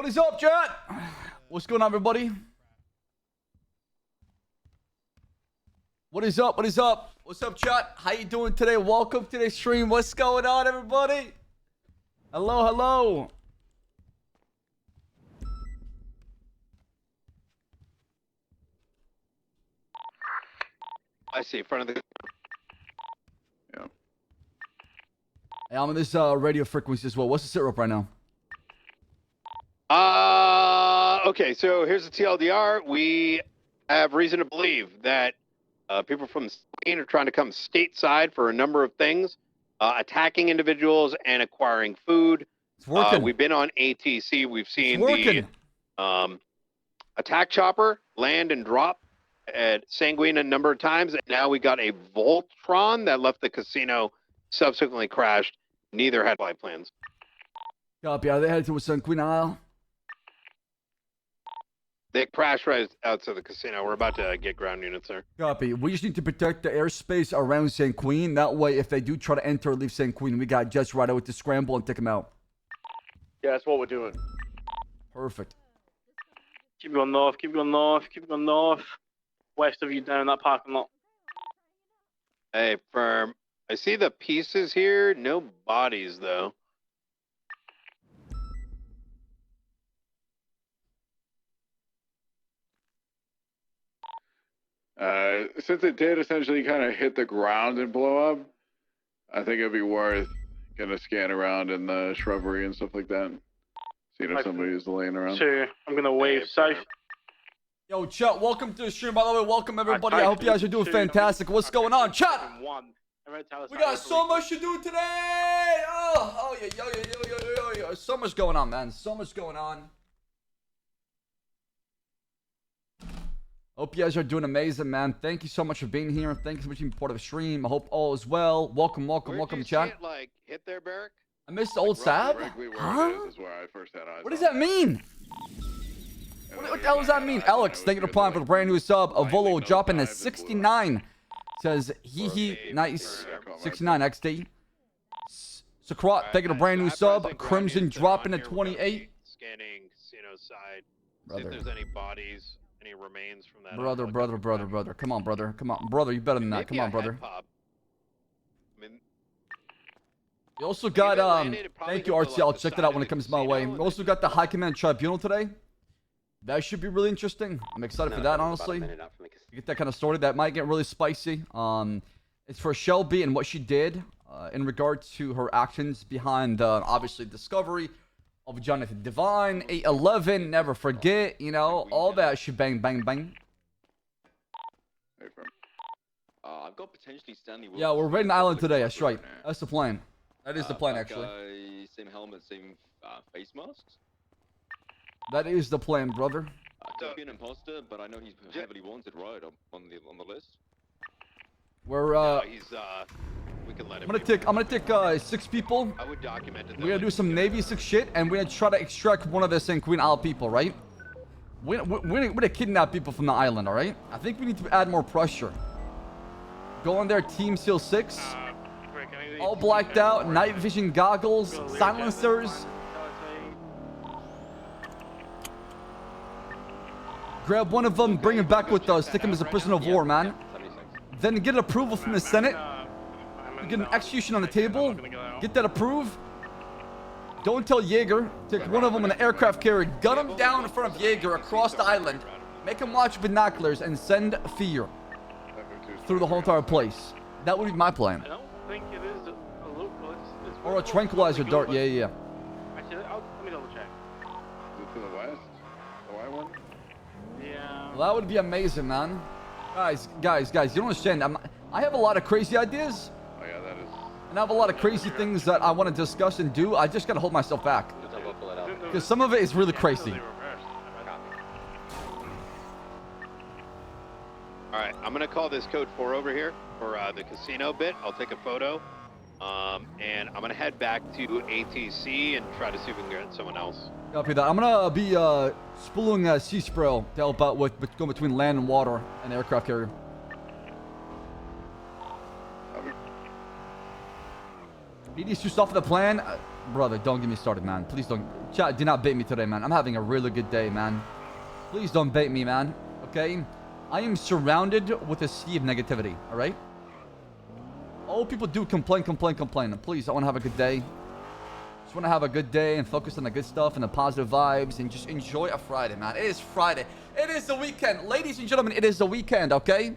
What is up, chat? What's going on, everybody? What is up? What is up? What's up, chat? How you doing today? Welcome to the stream. What's going on, everybody? Hello, hello. I see, in front of the... Yeah. Hey, I'm on this radio frequency as well. What's the sit rep right now? Okay, so here's the TLDR. We have reason to believe that people from Spain are trying to come stateside for a number of things, attacking individuals and acquiring food. It's working. We've been on ATC. We've seen the attack chopper land and drop at Sanguine a number of times, and now we got a Voltron that left the casino, subsequently crashed. Neither had flight plans. Copy. Are they headed to San Queen Isle? They crashed right outside the casino. We're about to get ground units there. Copy. We just need to protect the airspace around St. Queen. That way, if they do try to enter or leave St. Queen, we got jets right out to scramble and take them out. Yeah, that's what we're doing. Perfect. Keep going north, keep going north, keep going north. West of you down that parking lot. Hey, firm. I see the pieces here. No bodies, though. Since it did essentially kind of hit the ground and blow up, I think it'd be worth getting a scan around in the shrubbery and stuff like that. Seeing if somebody is laying around. Two. I'm gonna wave south. Yo, chat, welcome to the stream. By the way, welcome everybody. I hope you guys are doing fantastic. What's going on, chat? We got so much to do today. Oh yeah, yo. So much going on, man. So much going on. Hope you guys are doing amazing, man. Thank you so much for being here. Thank you so much for being part of the stream. I hope all is well. Welcome, chat. It, like, hit there, Barrick? I missed the old Ssaab? Huh? What does that mean? What the hell does that mean? Alex, thank you for applying for the brand new sub. A Volo dropping at 69. Says, hee, nice. 69 XD. Sakrat, thank you for the brand new sub. Crimson dropping at 28. Scanning casino side. Brother. See if there's any bodies, any remains from that. Brother. Come on, brother. Come on. Brother, you better than that. Come on, brother. We also got, thank you, RC. I'll check that out when it comes my way. We also got the High Command Tribunal today. That should be really interesting. I'm excited for that, honestly. Get that kind of sorted. That might get really spicy. It's for Shelby and what she did in regard to her actions behind, obviously, discovery of Jonathan Divine, 811, never forget, you know, all that shit, bang. I've got potentially Stanley Wilson. Yeah, we're raiding the island today. That's right. That's the plan. That is the plan, actually. Same helmet, same face masks. That is the plan, brother. Could be an imposter, but I know he's heavily wanted, right, on the list. We're we can let him. I'm gonna take 6 people. I would document it. We're gonna do some Navy 6 shit, and we're gonna try to extract one of the St. Queen Isle people, right? We're gonna kidnap people from the island, all right? I think we need to add more pressure. Go on there, Team Seal 6. All blacked out, night vision goggles, silencers. Grab one of them, bring him back with us, take him as a prisoner of war, man. Then get approval from the Senate. Get an execution on the table. Get that approved. Don't tell Jaeger. Take one of them in an aircraft carrier. Gun him down in front of Jaeger across the island. Make him watch binoculars and send fear through the whole entire place. That would be my plan. I don't think it is a loop. Or a tranquilizer dart. Yeah. Actually, let me double check. Is it to the west? The white one? Yeah. Well, that would be amazing, man. Guys, you don't understand. I have a lot of crazy ideas. Oh yeah, that is. And I have a lot of crazy things that I want to discuss and do. I just gotta hold myself back. Because some of it is really crazy. Alright, I'm gonna call this code 4 over here for the casino bit. I'll take a photo. And I'm gonna head back to ATC and try to see if we can get someone else. Copy that. I'm gonna be spooling sea spray to help out with going between land and water and aircraft carrier. Need these two stuff in the plan. Brother, don't get me started, man. Please don't. Chat, do not bait me today, man. I'm having a really good day, man. Please don't bait me, man. Okay? I am surrounded with a sea of negativity, alright? All people do complain. And please, I want to have a good day. Just want to have a good day and focus on the good stuff and the positive vibes and just enjoy a Friday, man. It is Friday. It is the weekend. Ladies and gentlemen, it is the weekend, okay?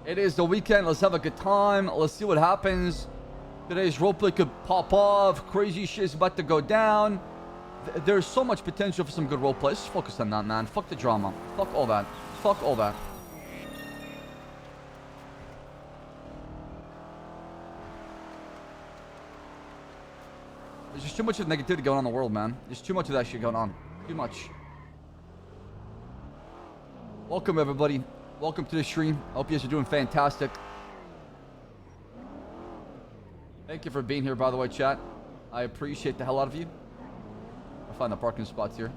It is the weekend. Let's have a good time. Let's see what happens. Today's roleplay could pop off. Crazy shit is about to go down. There's so much potential for some good roleplay. Let's focus on that, man. Fuck the drama. Fuck all that. Fuck all that. There's just too much of negativity going on in the world, man. There's too much of that shit going on. Too much. Welcome, everybody. Welcome to the stream. I hope you guys are doing fantastic. Thank you for being here, by the way, chat. I appreciate the hell out of you. I'll find the parking spots here.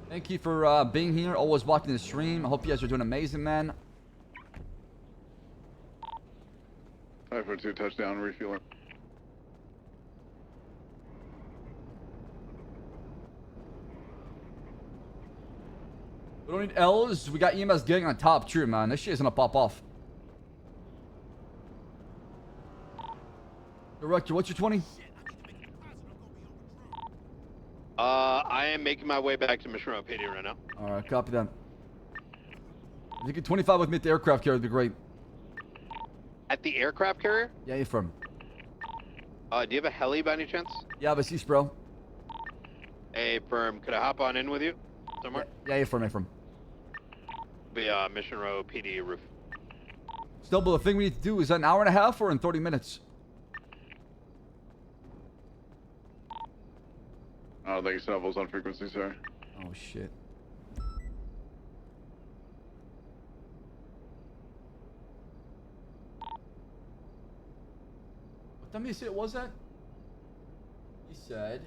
Thank you for being here, always watching the stream. I hope you guys are doing amazing, man. 5.2 touchdown, refueling. We don't need L's. We got EMS getting on top. True, man. This shit is gonna pop off. Director, what's your 20? I am making my way back to Mission Road PD right now. Alright, copy that. If you get 25 with me at the aircraft carrier, it'd be great. At the aircraft carrier? Yeah, you from? Do you have a heli by any chance? Yeah, but cease, bro. Hey, firm, could I hop on in with you somewhere? Yeah, you from? Be Mission Road PD roof. Still, but the thing we need to do is an hour and a half or in 30 minutes? I don't think Snubbles on frequency, sir. Oh, shit. What time did you say it was at? He said...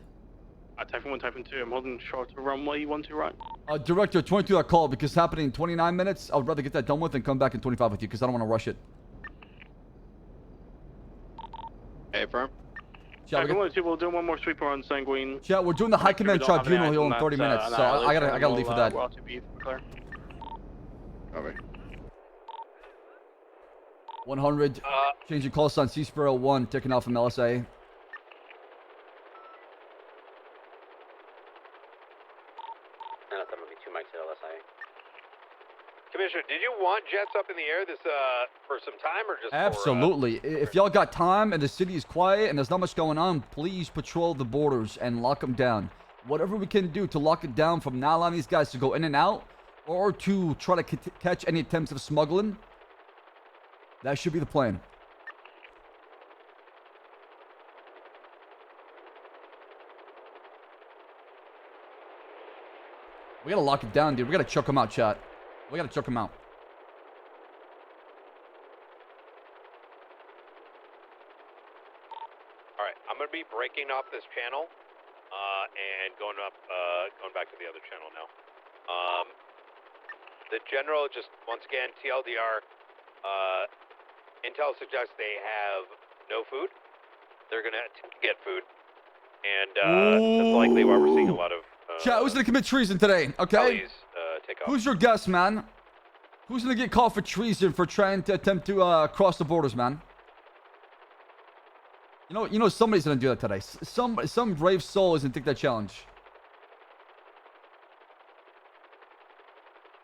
Typhoon 1, Typhoon 2. I'm holding short to runway 12 right. Director, 22 that call because it's happening in 29 minutes. I would rather get that done with and come back in 25 with you because I don't want to rush it. Hey, firm. Typhoon 1 2, we'll do one more sweeper on Sanguine. Yeah, we're doing the High Command Tribunal here in 30 minutes, so I gotta leave for that. Copy. 100. Changing call sign Seaspiro 1, taking off from LSA. Commissioner, did you want jets up in the air this for some time or just Absolutely. If y'all got time and the city is quiet and there's not much going on, please patrol the borders and lock them down. Whatever we can do to lock it down from not allowing these guys to go in and out or to try to catch any attempts of smuggling, that should be the plan. We gotta lock it down, dude. We gotta choke them out, chat. We gotta choke them out. All right, I'm gonna be breaking off this channel and going back to the other channel now. The general, just once again, TLDR. Intel suggests they have no food. They're gonna get food, and that's likely why we're seeing a lot of. Chat, who's gonna commit treason today? Okay. Take off. Who's your guess, man? Who's gonna get caught for treason for trying to attempt to cross the borders, man? You know, somebody's gonna do that today. Some brave soul is gonna take that challenge.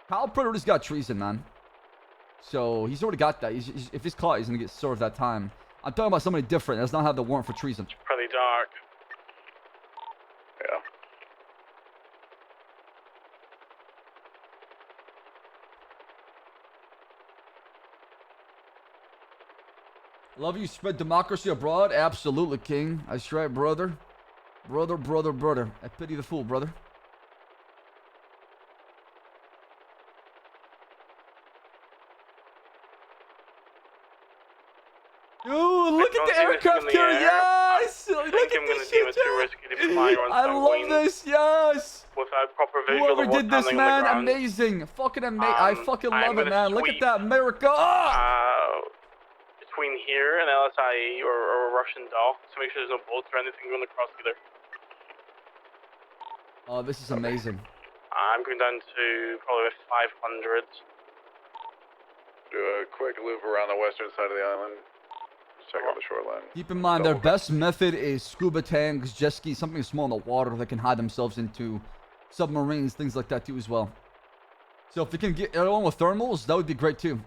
Kyle Predator's got treason, man. So he's already got that. If he's caught, he's gonna get served that time. I'm talking about somebody different. That does not have the warrant for treason. It's pretty dark. Yeah. Love you spread democracy abroad? Absolutely, King. That's right, brother. Brother. I pity the fool, brother. Dude, look at the aircraft carrier. Yes! Look at this shit, I I love this, yes! Without proper visual Whoever of what's did this, happening on man, the ground. amazing. Fucking amazing. I fucking I'm love it, gonna man. Look at sweep, that, America. Ah! between here and LSIE or Russian dock to make sure there's no boats or anything going across either. Oh, this is amazing. I'm going down to probably 500. Do a quick loop around the western side of the island. Check out the shoreline. Keep in mind, their best method is scuba tanks, jet skis, something small in the water that can hide themselves into submarines, things like that too as well. So if we can get everyone with thermals, that would be great too.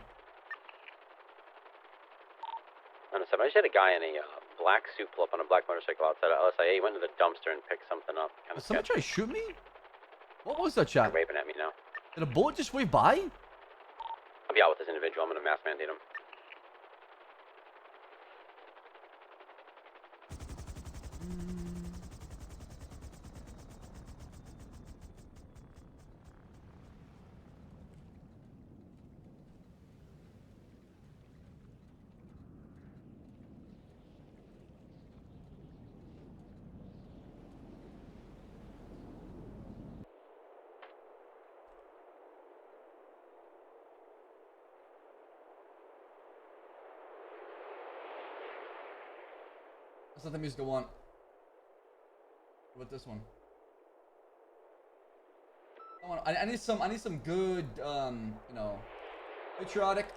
I just had a guy in a black suit pull up on a black motorcycle outside of LSIA. He went to the dumpster and picked something up. Kind Did of someone try to shoot me? What was that chat? waving at me now. Did a bullet just wave by? I'll be out with this individual. I'm gonna mass mandate him. That's not the music I want. What about this one? I need some good, you know, patriotic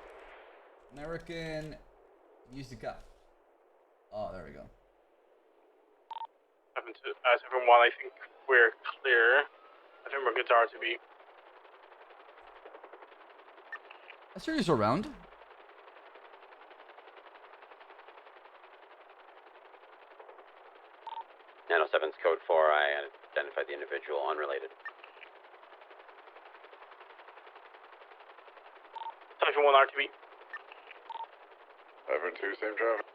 American musica. Oh, there we go. 7-1, I think we're clear. I think we're good to RTB. I serious around. Nano 7's code 4. I identified the individual unrelated. 7-1 RTB. 7-2, same traffic.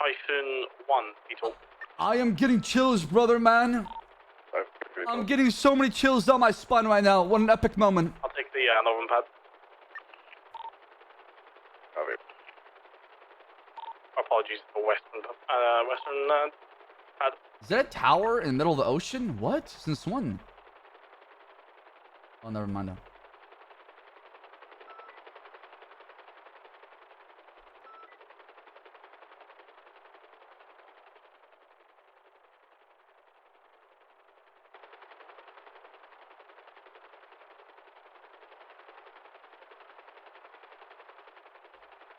-1, Beetle. I am getting chills, brother, man. I'm getting so many chills down my spine right now. What an epic moment. I'll take the northern pad. Copy. Apologies for western pad. Is that a tower in the middle of the ocean? What? Since when? Oh, never mind.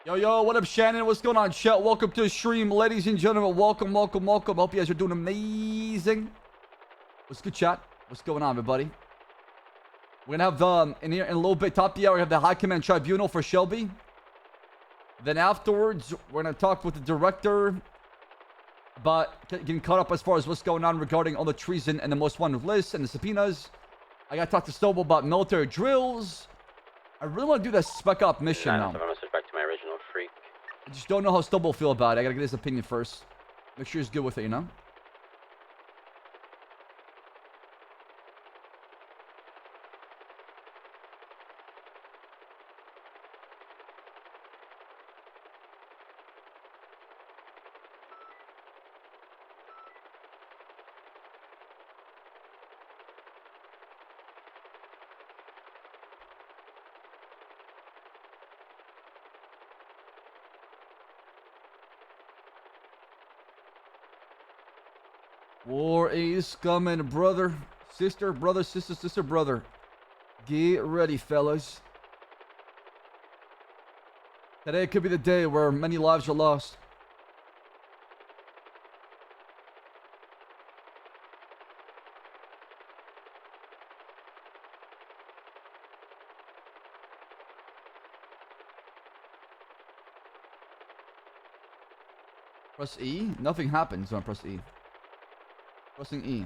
Yo, what up, Shannon? What's going on, chat? Welcome to the stream, ladies and gentlemen. Welcome. Hope you guys are doing amazing. What's good, chat? What's going on, everybody? We're gonna have in a little bit, top of the hour, we have the High Command Tribunal for Shelby. Then afterwards, we're gonna talk with the director about getting caught up as far as what's going on regarding all the treason and the most wanted lists and the subpoenas. I gotta talk to Snoble about military drills. I really want to do that spec op mission now. I'm gonna switch back to my original freak. I just don't know how Stubble will feel about it. I gotta get his opinion first. Make sure he's good with it, you know? War is coming, brother. Sister, brother, sister, brother. Get ready, fellas. Today could be the day where many lives are lost. Press E? Nothing happens when I press E. Pressing E.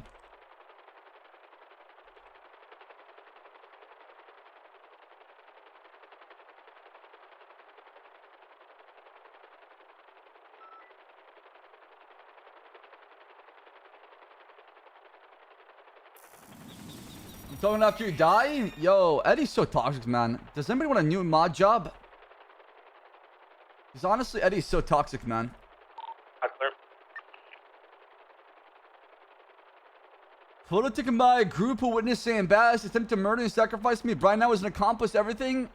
I'm talking after you die? Yo, Eddie's so toxic, man. Does anybody want a new mod job? Because honestly, Eddie's so toxic, man. Photo taken by a group who witnessed Sam Bass attempt to murder and sacrifice me. Brian now is an accomplice, everything.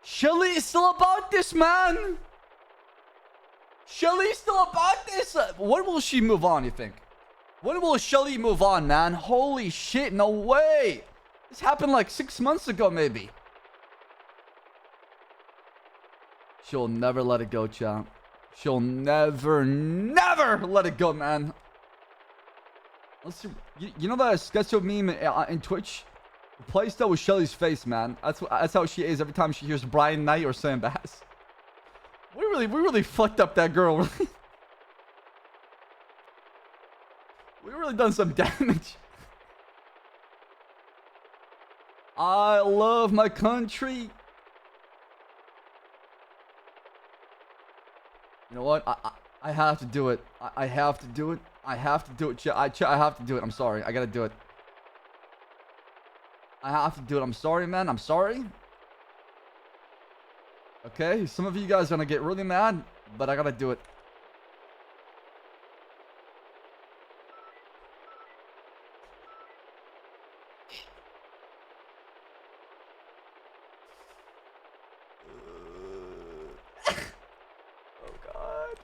Shelly is still about this, man. Shelly's still about this. When will she move on, you think? When will Shelly move on, man? Holy shit, no way. This happened like 6 months ago, maybe. She'll never let it go, chat. She'll never let it go, man. Let's see. You know that Sketcho meme in Twitch? Replace that with Shelly's face, man. That's how she is every time she hears Brian Knight or Sam Bass. We really fucked up that girl. We really done some damage. I love my country. You know what? I have to do it. I have to do it. I have to do it. I have to do it. I'm sorry. I gotta do it. I have to do it. I'm sorry, man. I'm sorry. Okay, some of you guys are gonna get really mad, but I gotta do it. Oh God.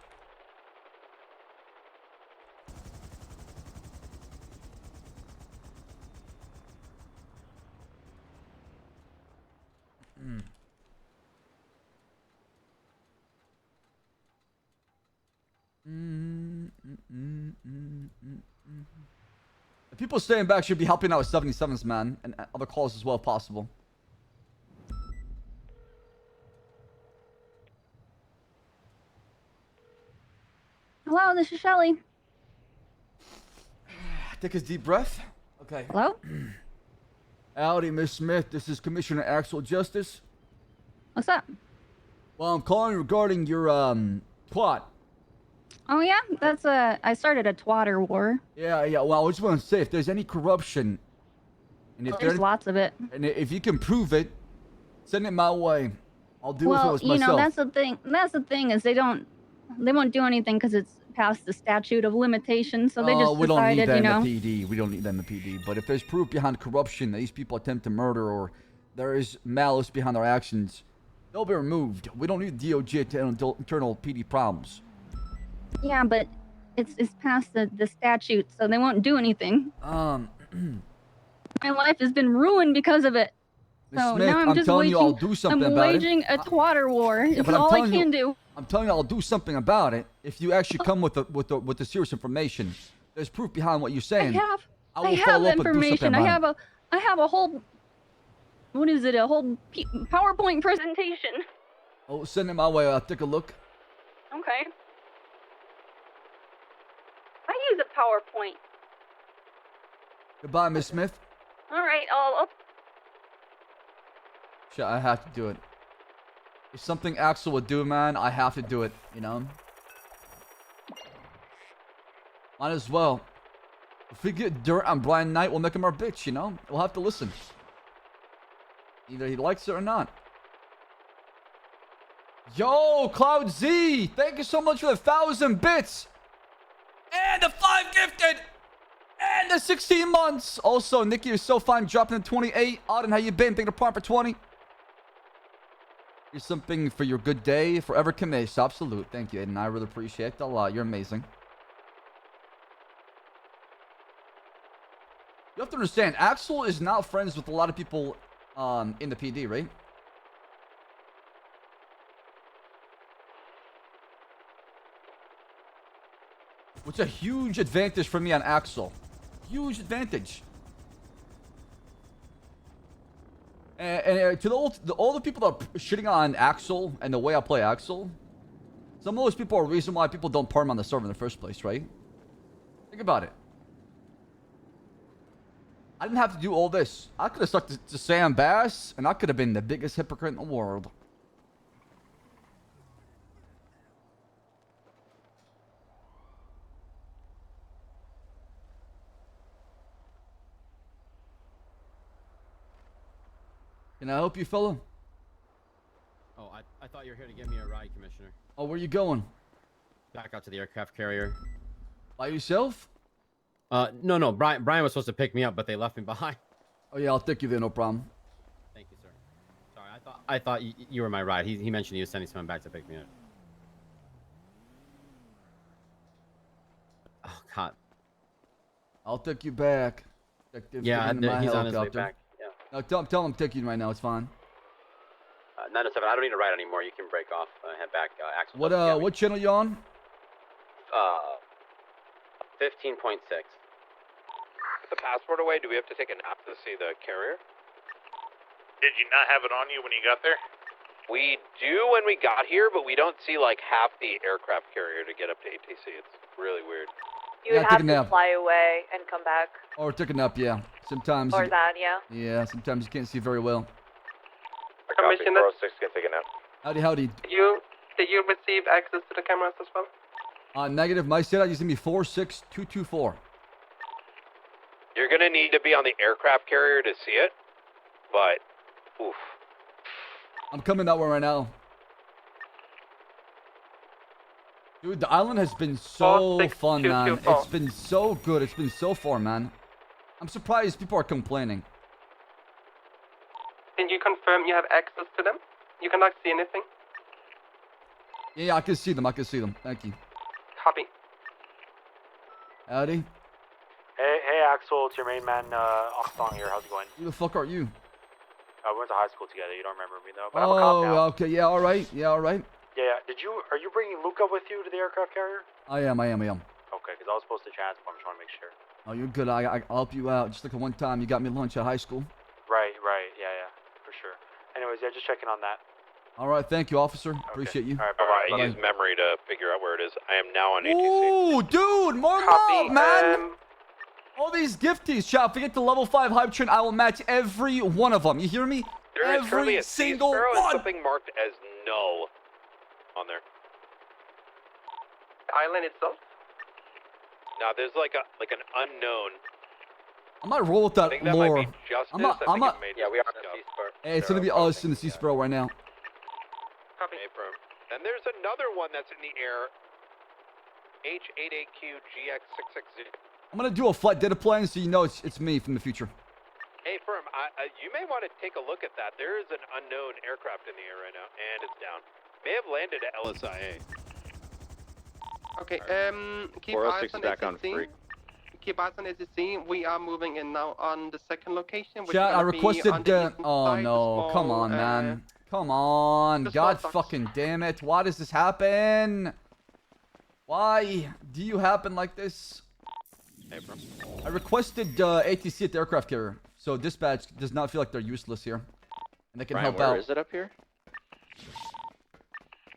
The people staying back should be helping out with 77s, man, and other calls as well if possible. Hello, this is Shelly. Take a deep breath. Okay. Hello? Howdy, Miss Smith. This is Commissioner Axel Justice. What's up? Well, I'm calling regarding your twat. Oh yeah, that's I started a twatter war. Yeah. Well, I just want to say if there's any corruption, and if There's lots of it. and if you can prove it, send it my way. I'll deal with it Well, myself. you know, that's the thing. That's the thing is they won't do anything because it's past the statute of limitations. So they just we don't need decided, that you know. in the PD. We don't need that in the PD. But if there's proof behind corruption that these people attempt to murder or there is malice behind their actions, they'll be removed. We don't need DOJ to handle internal PD problems. Yeah, but it's past the statute, so they won't do anything. My life has been ruined because of it. Miss So Smith, now I'm I'm just telling waging, you I'll do something I'm about it. waging a twatter war. It's but I'm all I telling you- can do. I'm telling you I'll do something about it if you actually come with the serious information. There's proof behind what you're saying. I have follow up and do information. something I about have a whole, what is it? A whole PowerPoint presentation. Oh, send it my way. I'll take a look. Okay. I use a PowerPoint. Goodbye, Miss Smith. All right, I'll Shit, I have to do it. If something Axel would do, man, I have to do it, you know? Might as well. If we get dirt on Brian Knight, we'll make him our bitch, you know? We'll have to listen. Either he likes it or not. Yo, Cloud Z! Thank you so much for the 1,000 bits! And the 5 gifted! And the 16 months! Also, Nikki, you're so fine dropping the 28. Auden, how you been? Thank you for for 20. Here's something for your good day. Forever Kamesh. Absolute. Thank you, Aiden. I really appreciate it a lot. You're amazing. You have to understand, Axel is not friends with a lot of people in the PD, right? Which is a huge advantage for me on Axel. Huge advantage. And to all the people that are shitting on Axel and the way I play Axel, some of those people are the reason why people don't parm on the server in the first place, right? Think about it. I didn't have to do all this. I could have stuck to Sam Bass, and I could have been the biggest hypocrite in the world. Can I help you, fella? Oh, I thought you were here to give me a ride, Commissioner. Oh, where you going? Back out to the aircraft carrier. By yourself? No. Brian was supposed to pick me up, but they left me behind. Oh yeah, I'll take you there, no problem. Thank you, sir. Sorry, I thought you were my ride. He mentioned he was sending someone back to pick me up. Oh God. I'll take you back. Yeah, he's on his way back. Yeah. No, tell him I'm taking you right now. It's fine. 907, I don't need to ride anymore. You can break off and head back. Axel, What channel you on? 15.6. With the passport away, do we have to take a nap to see the carrier? Did you not have it on you when you got there? We do when we got here, but we don't see like half the aircraft carrier to get up to ATC. It's really weird. You would take a have to nap. fly away and come back. Or take a nap, yeah. Sometimes. Or that, yeah. Yeah, sometimes you can't see very well. Commissioner, 406 can take a nap. Howdy. did you receive access to the cameras as well? Negative. My setup is gonna be 46224. You're gonna need to be on the aircraft carrier to see it, but oof. I'm coming that way right now. Dude, the island has been so fun, man. It's been so good. It's been so far, man. I'm surprised people are complaining. Can you confirm you have access to them? You cannot see anything? Yeah, I can see them. Thank you. Copy. Howdy. Hey, Axel, it's your main man, Oxtong here. How's it going? Who the fuck are you? We went to high school together. You don't remember me though. But I'm a cop now. Okay. Yeah, all right. Yeah. Yeah. Are you bringing Luca with you to the aircraft carrier? I am. Okay, because I was supposed to transport. I'm just trying to make sure. Oh, you're good. I'll help you out. Just like the one time you got me lunch at high school. Right. Yeah, for sure. Anyways, yeah, just checking on that. All right. Thank you, officer. Appreciate you. All right, Alright, use memory to figure out where it is. I am now on ATC. Ooh, dude, more love, man. All these gifties, chat. Forget the level 5 hype train. I will match every one of them. You hear me? There is currently Every a single Seasparrow and one. something marked as no on there. The island itself? Now there's like an unknown. I might roll with that I think that lore. might be Justice. I'm not. Yeah, we are on the Seasparrow. Hey, it's gonna be us in the Sea Sparrow right now. Copy. And there's another one that's in the air. H88QGX660. I'm gonna do a flight data plan so you know it's me from the future. Hey, Firm, you may want to take a look at that. There is an unknown aircraft in the air right now, and it's down. May have landed at LSIA. Okay, keep 406 eyes on back on SEC. free. Keep eyes on SEC. We are moving in now on the second location. Which Chat, is I gonna be requested. on the eastern Oh side, no! the Come small, on, man! Come on! the God small fucking damn it! Why does this happen? Why do you happen like this? Hey, Firm. I requested ATC at the aircraft carrier, so dispatch does not feel like they're useless here, and they can help out. Where is it up here?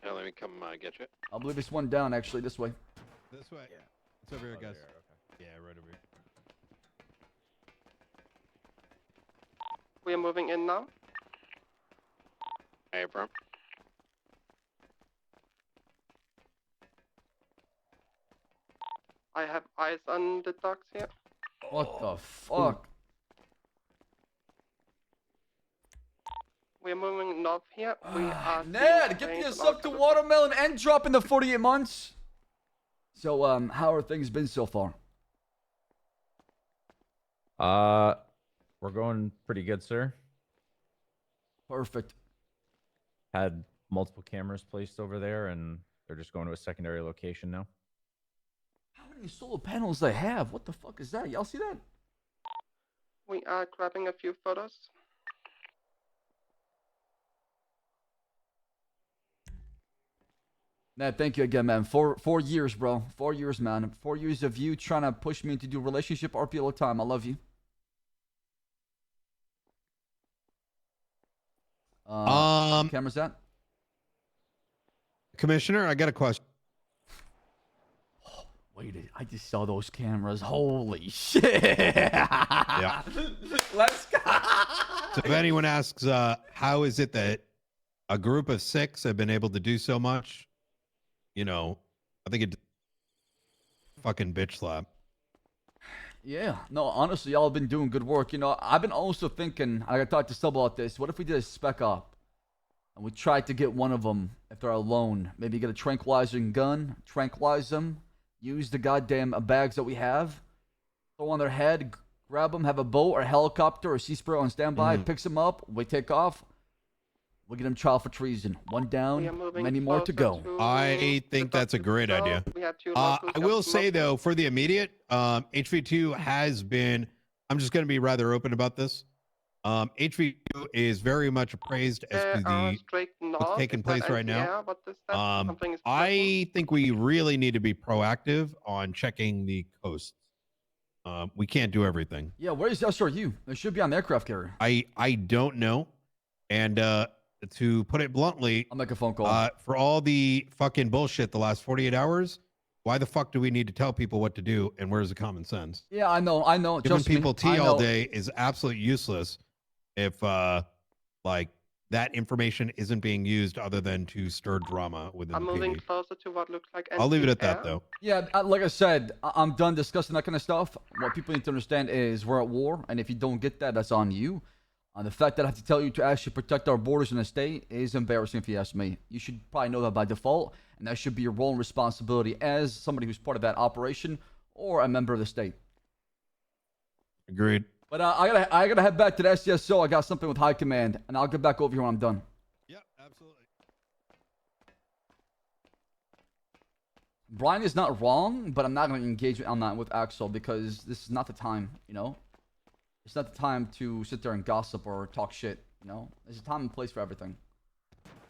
Yeah, let me come get you. I believe it's one down actually this way. This way. Yeah. It's over here, guys. Yeah, right over here. We are moving in now. Hey, Firm. I have eyes on the docks here. What the fuck? We are moving north here. We are Ned, get me a sub to watermelon and drop in the 48 months. So, how are things been so far? We're going pretty good, sir. Perfect. Had multiple cameras placed over there, and they're just going to a secondary location now. How many solar panels they have? What the fuck is that? Y'all see that? We are grabbing a few photos. Man, thank you again, man. 4 years, bro. 4 years, man. 4 years of you trying to push me to do relationship RP all the time. I love you. Camera's at? Commissioner, I got a question. Wait, I just saw those cameras. Holy shit. Yeah. Let's go. So if anyone asks, how is it that a group of 6 have been able to do so much? You know, I think it fucking bitch slap. Yeah, no, honestly, y'all have been doing good work. You know, I've been also thinking, I talked to Ssaab about this. What if we did a spec op and we tried to get one of them if they're alone? Maybe get a tranquilizing gun, tranquilize them, use the goddamn bags that we have, throw on their head, grab them, have a boat or a helicopter or sea spray on standby, picks them up, we take off. We get him trial for treason. One down, many more to go. I think that's a great idea. I will say, though, for the immediate, HV2 has been, I'm just going to be rather open about this. HV2 is very much appraised as to what's taking place right now. I think we really need to be proactive on checking the coasts. We can't do everything. Yeah, where's SRU? They should be on the aircraft carrier. I don't know. And to put it bluntly, I'll make a phone call. For all the fucking bullshit the last 48 hours, why the fuck do we need to tell people what to do, and where's the common sense? Yeah, I know. Giving people tea all day is absolutely useless if like that information isn't being used other than to stir drama within I'm the moving PD. closer to what looks like I'll leave it at NCR. that, though. Yeah, like I said, I'm done discussing that kind of stuff. What people need to understand is we're at war, and if you don't get that, that's on you. The fact that I have to tell you to actually protect our borders in the state is embarrassing if you ask me. You should probably know that by default, and that should be your role and responsibility as somebody who's part of that operation or a member of the state. Agreed. But I gotta head back to the SDSO. I got something with high command, and I'll get back over here when I'm done. Yep, absolutely. Brian is not wrong, but I'm not gonna engage on that with Axel because this is not the time, you know? It's not the time to sit there and gossip or talk shit, you know? There's a time and place for everything.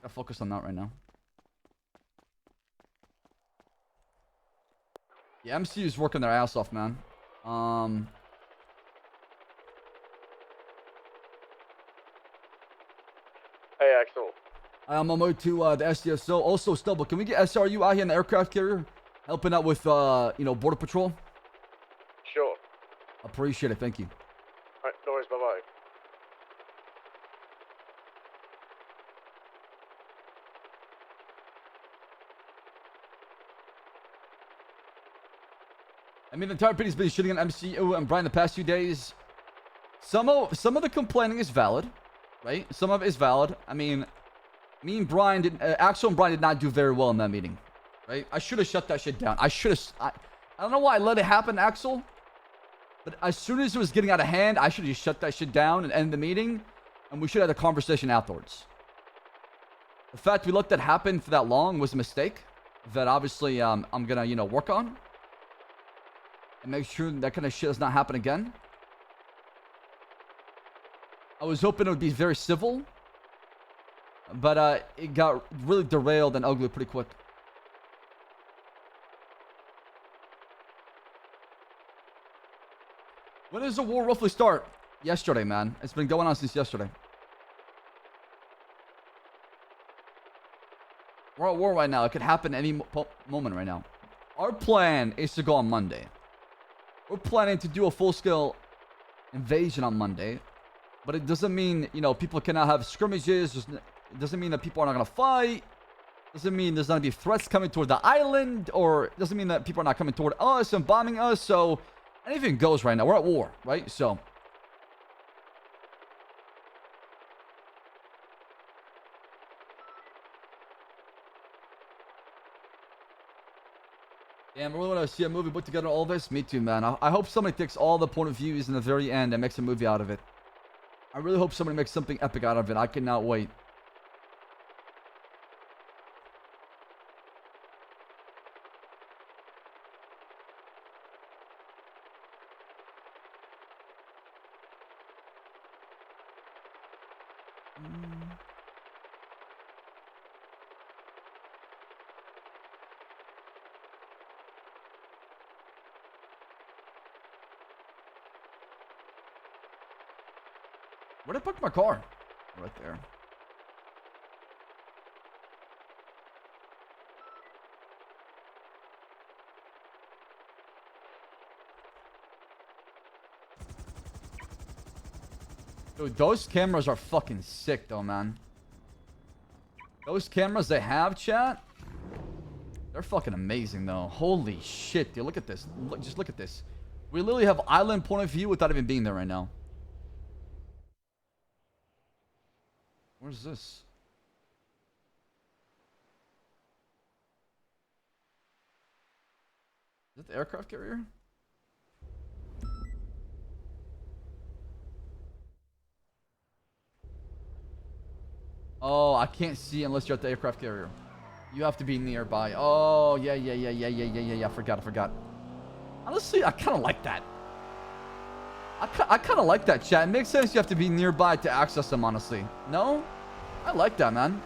Gotta focus on that right now. Yeah, MCU is working their ass off, man. Hey, Axel. I'm on my way to the SDSO. Also, Stubble, can we get SRU out here in the aircraft carrier? Helping out with, you know, border patrol? Sure. Appreciate it, thank you. Alright, no worries, bye-bye. I mean, the entire pitty's been shitting on MCU and Brian the past few days. Some of the complaining is valid, right? Some of it is valid. I mean, me and Brian did, Axel and Brian did not do very well in that meeting, right? I should have shut that shit down. I don't know why I let it happen, Axel. But as soon as it was getting out of hand, I should have just shut that shit down and end the meeting. And we should have had a conversation afterwards. The fact we let that happen for that long was a mistake. That obviously I'm gonna, you know, work on. And make sure that kind of shit does not happen again. I was hoping it would be very civil. But it got really derailed and ugly pretty quick. When does the war roughly start? Yesterday, man. It's been going on since yesterday. We're at war right now. It could happen any moment right now. Our plan is to go on Monday. We're planning to do a full-scale invasion on Monday. But it doesn't mean, you know, people cannot have skirmishes. It doesn't mean that people are not going to fight. It doesn't mean there's not going to be threats coming toward the island. Or it doesn't mean that people are not coming toward us and bombing us. So anything goes right now. We're at war, right? So damn, I really want to see a movie put together all this. Me too, man. I hope somebody takes all the point of views in the very end and makes a movie out of it. I really hope somebody makes something epic out of it. I cannot wait. Where'd I park my car? Right there. Dude, those cameras are fucking sick though, man. Those cameras they have, chat, they're fucking amazing though. Holy shit, dude. Look at this. Just look at this. We literally have island point of view without even being there right now. Where's this? Is that the aircraft carrier? Oh, I can't see unless you're at the aircraft carrier. You have to be nearby. Oh, yeah. I forgot. Honestly, I kind of like that. I kind of like that, chat. It makes sense you have to be nearby to access them, honestly. No? I like that, man.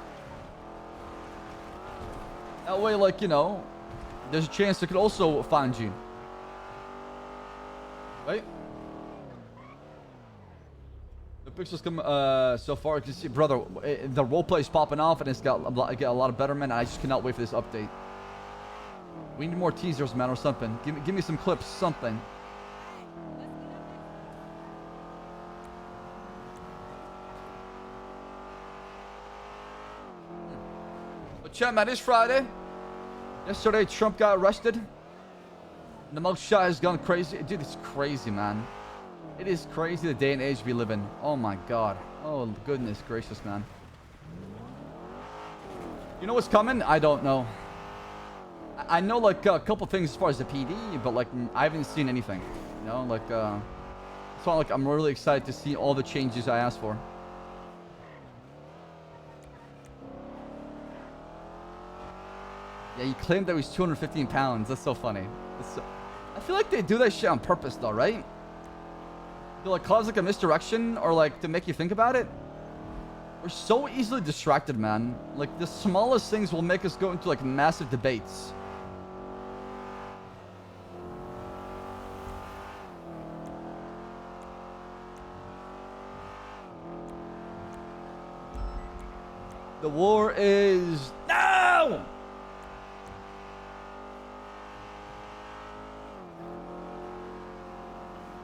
That way, like, you know, there's a chance it could also find you. Right? The pixels come so far. You can see, brother, the roleplay is popping off and it's got a lot of betterment. I just cannot wait for this update. We need more teasers, man, or something. Give me some clips, something. But chat, man, it's Friday. Yesterday, Trump got arrested. And the mugshot has gone crazy. Dude, it's crazy, man. It is crazy the day and age we live in. Oh my god. Oh goodness gracious, man. You know what's coming? I don't know. I know like a couple things as far as the PD, but like I haven't seen anything. You know, like it's not like I'm really excited to see all the changes I asked for. Yeah, he claimed that he was 215 pounds. That's so funny. I feel like they do that shit on purpose though, right? To like cause like a misdirection or like to make you think about it. We're so easily distracted, man. Like the smallest things will make us go into like massive debates. The war is no.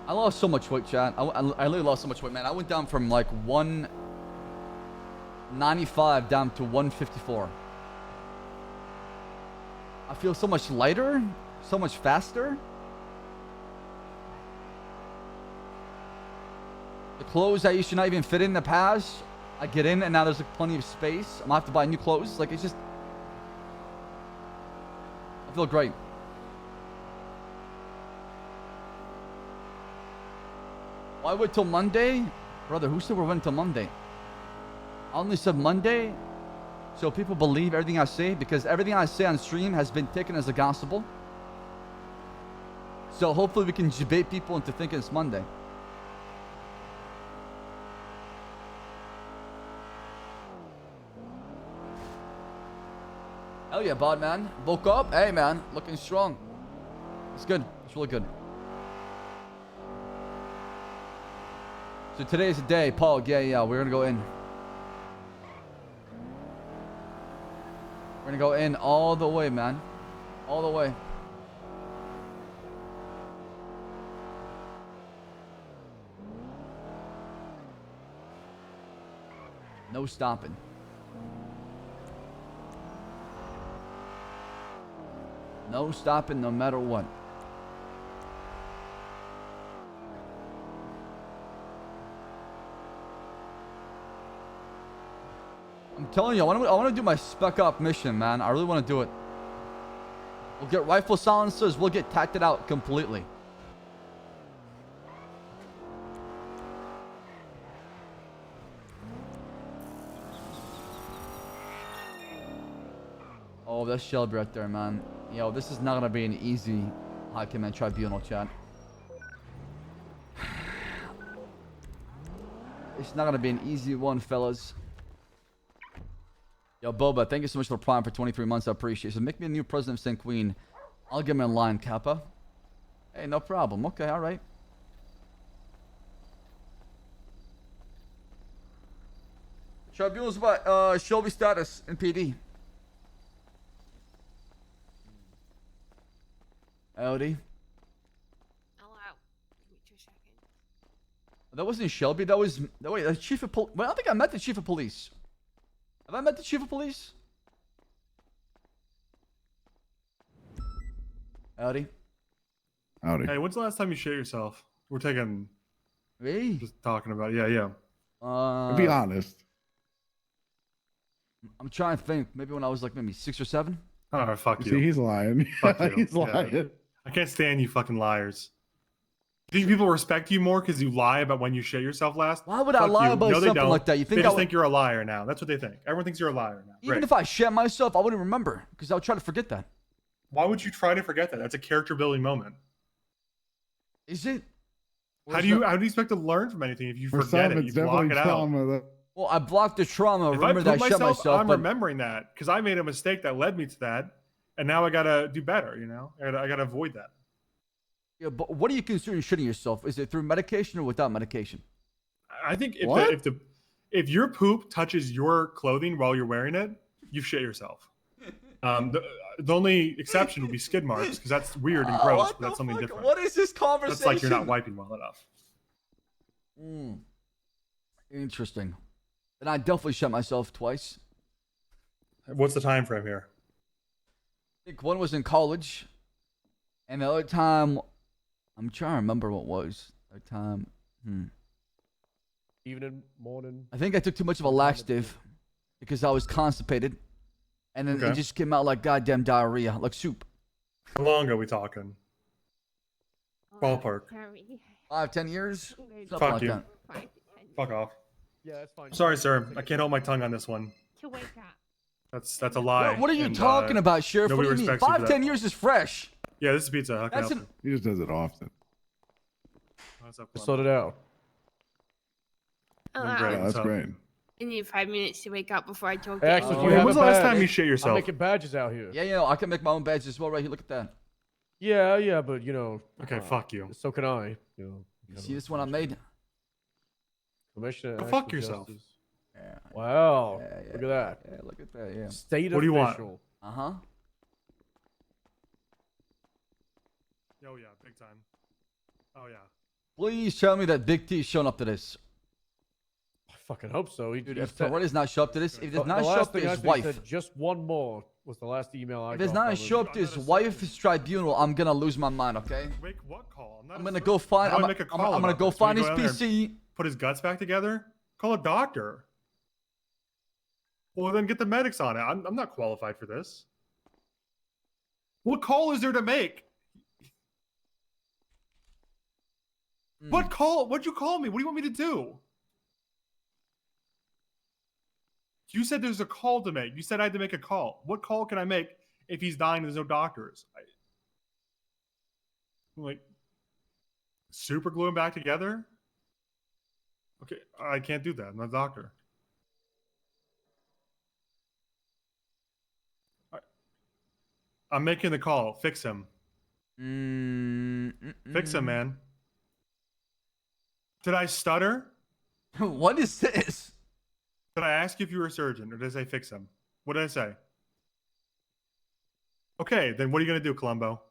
I lost so much weight, chat. I literally lost so much weight, man. I went down from like 195 down to 154. I feel so much lighter, so much faster. The clothes I used to not even fit in the past, I get in and now there's like plenty of space. I'm gonna have to buy new clothes. Like it's just, I feel great. Why wait till Monday? Brother, who said we're waiting till Monday? I only said Monday so people believe everything I say, because everything I say on stream has been taken as a gospel. So hopefully we can debate people into thinking it's Monday. Hell yeah, bod man. Woke up. Hey man, looking strong. It's good. It's really good. So today's the day, Paul. Yeah, we're gonna go in. We're gonna go in all the way, man. All the way. No stopping. No stopping, no matter what. I'm telling you, I want to do my spec up mission, man. I really want to do it. We'll get rifle silencers. We'll get tacted out completely. Oh, that's Shelby right there, man. Yo, this is not going to be an easy High Command Tribunal, chat. It's not going to be an easy one, fellas. Yo, Boba, thank you so much for Prime for 23 months. I appreciate it. So make me a new president of St. Queen. I'll get him in line, Kappa. Hey, no problem. Okay, all right. Tribunal's about Shelby status in PD. Howdy. Hello. Give me 2 seconds. That wasn't Shelby. That was wait. The chief of police. Well, I don't think I met the chief of police. Have I met the chief of police? Howdy. Howdy. Hey, when's the last time you shit yourself? We're taking. Me? Just talking about it. Yeah. To be honest. I'm trying to think. Maybe when I was like maybe 6 or 7. Oh, fuck you. See, he's lying. Fuck you. He's lying. Yeah. I can't stand you fucking liars. Do you think people respect you more because you lie about when you shit yourself last? Why would I lie about no, they something don't. like that? You think they just I would... think you're a liar now. That's what they think. Everyone thinks you're a liar now. Even Great. if I shit myself, I wouldn't remember because I would try to forget that. Why would you try to forget that? That's a character building moment. Is it? How do you expect to learn from anything if you forget it? You block it out. Well, I blocked the trauma. If Remember I that poop I shit myself. I'm But... remembering that because I made a mistake that led me to that, and now I gotta do better. You know, I gotta avoid that. Yeah, but what do you consider shitting yourself? Is it through medication or without medication? I think if your poop touches your clothing while you're wearing it, you've shit yourself. The only exception would be skid marks because that's weird and gross, but that's something different. What is this conversation? That's like you're not wiping well enough. Interesting. Then I definitely shut myself twice. What's the time frame here? I think one was in college, and the other time, I'm trying to remember what was. The time, Evening, morning. I think I took too much of a laxative because I was constipated, and then it just came out like goddamn diarrhea, like soup. How long are we talking? Ballpark. 5-10 years. Something Fuck like you. that. Fuck off. Yeah, that's fine. Sorry, sir. I can't hold my tongue on this one. To wake up. That's a lie. What are you and, talking about, Sheriff? What do nobody you mean? respects you for 5-10 that. years is fresh. Yeah, this is pizza. How can I That's help He just does it often. What's up, Just sort it out. Hello. Great. Yeah, What's that's up? great. I need 5 minutes to wake up before I talk Hey, to Axel, do anyone. you have When's a the last badge? time you shit I'm yourself? making badges out here. Yeah, I can make my own badge as well right here. Look at that. Yeah, but you know. Okay, fuck you. So can I. You know. You see this one I made? Commissioner. Go fuck Actual yourself. Justice. Yeah. Wow. Yeah, Look at that. Yeah, look at that. Yeah. State What do you want? official. Uh-huh. Oh yeah, big time. Oh yeah. Please tell me that Big T's showing up to this. I fucking hope so. Dude, if Torre does not show up to this, if he does the not show last up to thing I his said, he wife, said just one more was the last email I if got. it's not from show him. up to his wife's tribunal, I'm gonna lose my mind. Okay. Make what call? I'm gonna go find. I'm gonna go find his PC. Put his guts back together. Call a doctor. Well, then get the medics on it. I'm not qualified for this. What call is there to make? What call? What'd you call me? What do you want me to do? You said there's a call to make. You said I had to make a call. What call can I make if he's dying and there's no doctors? Like, super glue him back together? Okay, I can't do that. I'm not a doctor. I'm making the call. Fix him. Fix him, man. Did I stutter? What is this? Did I ask you if you were a surgeon, or did I say fix him? What did I say? Okay, then what are you going to do, Columbo?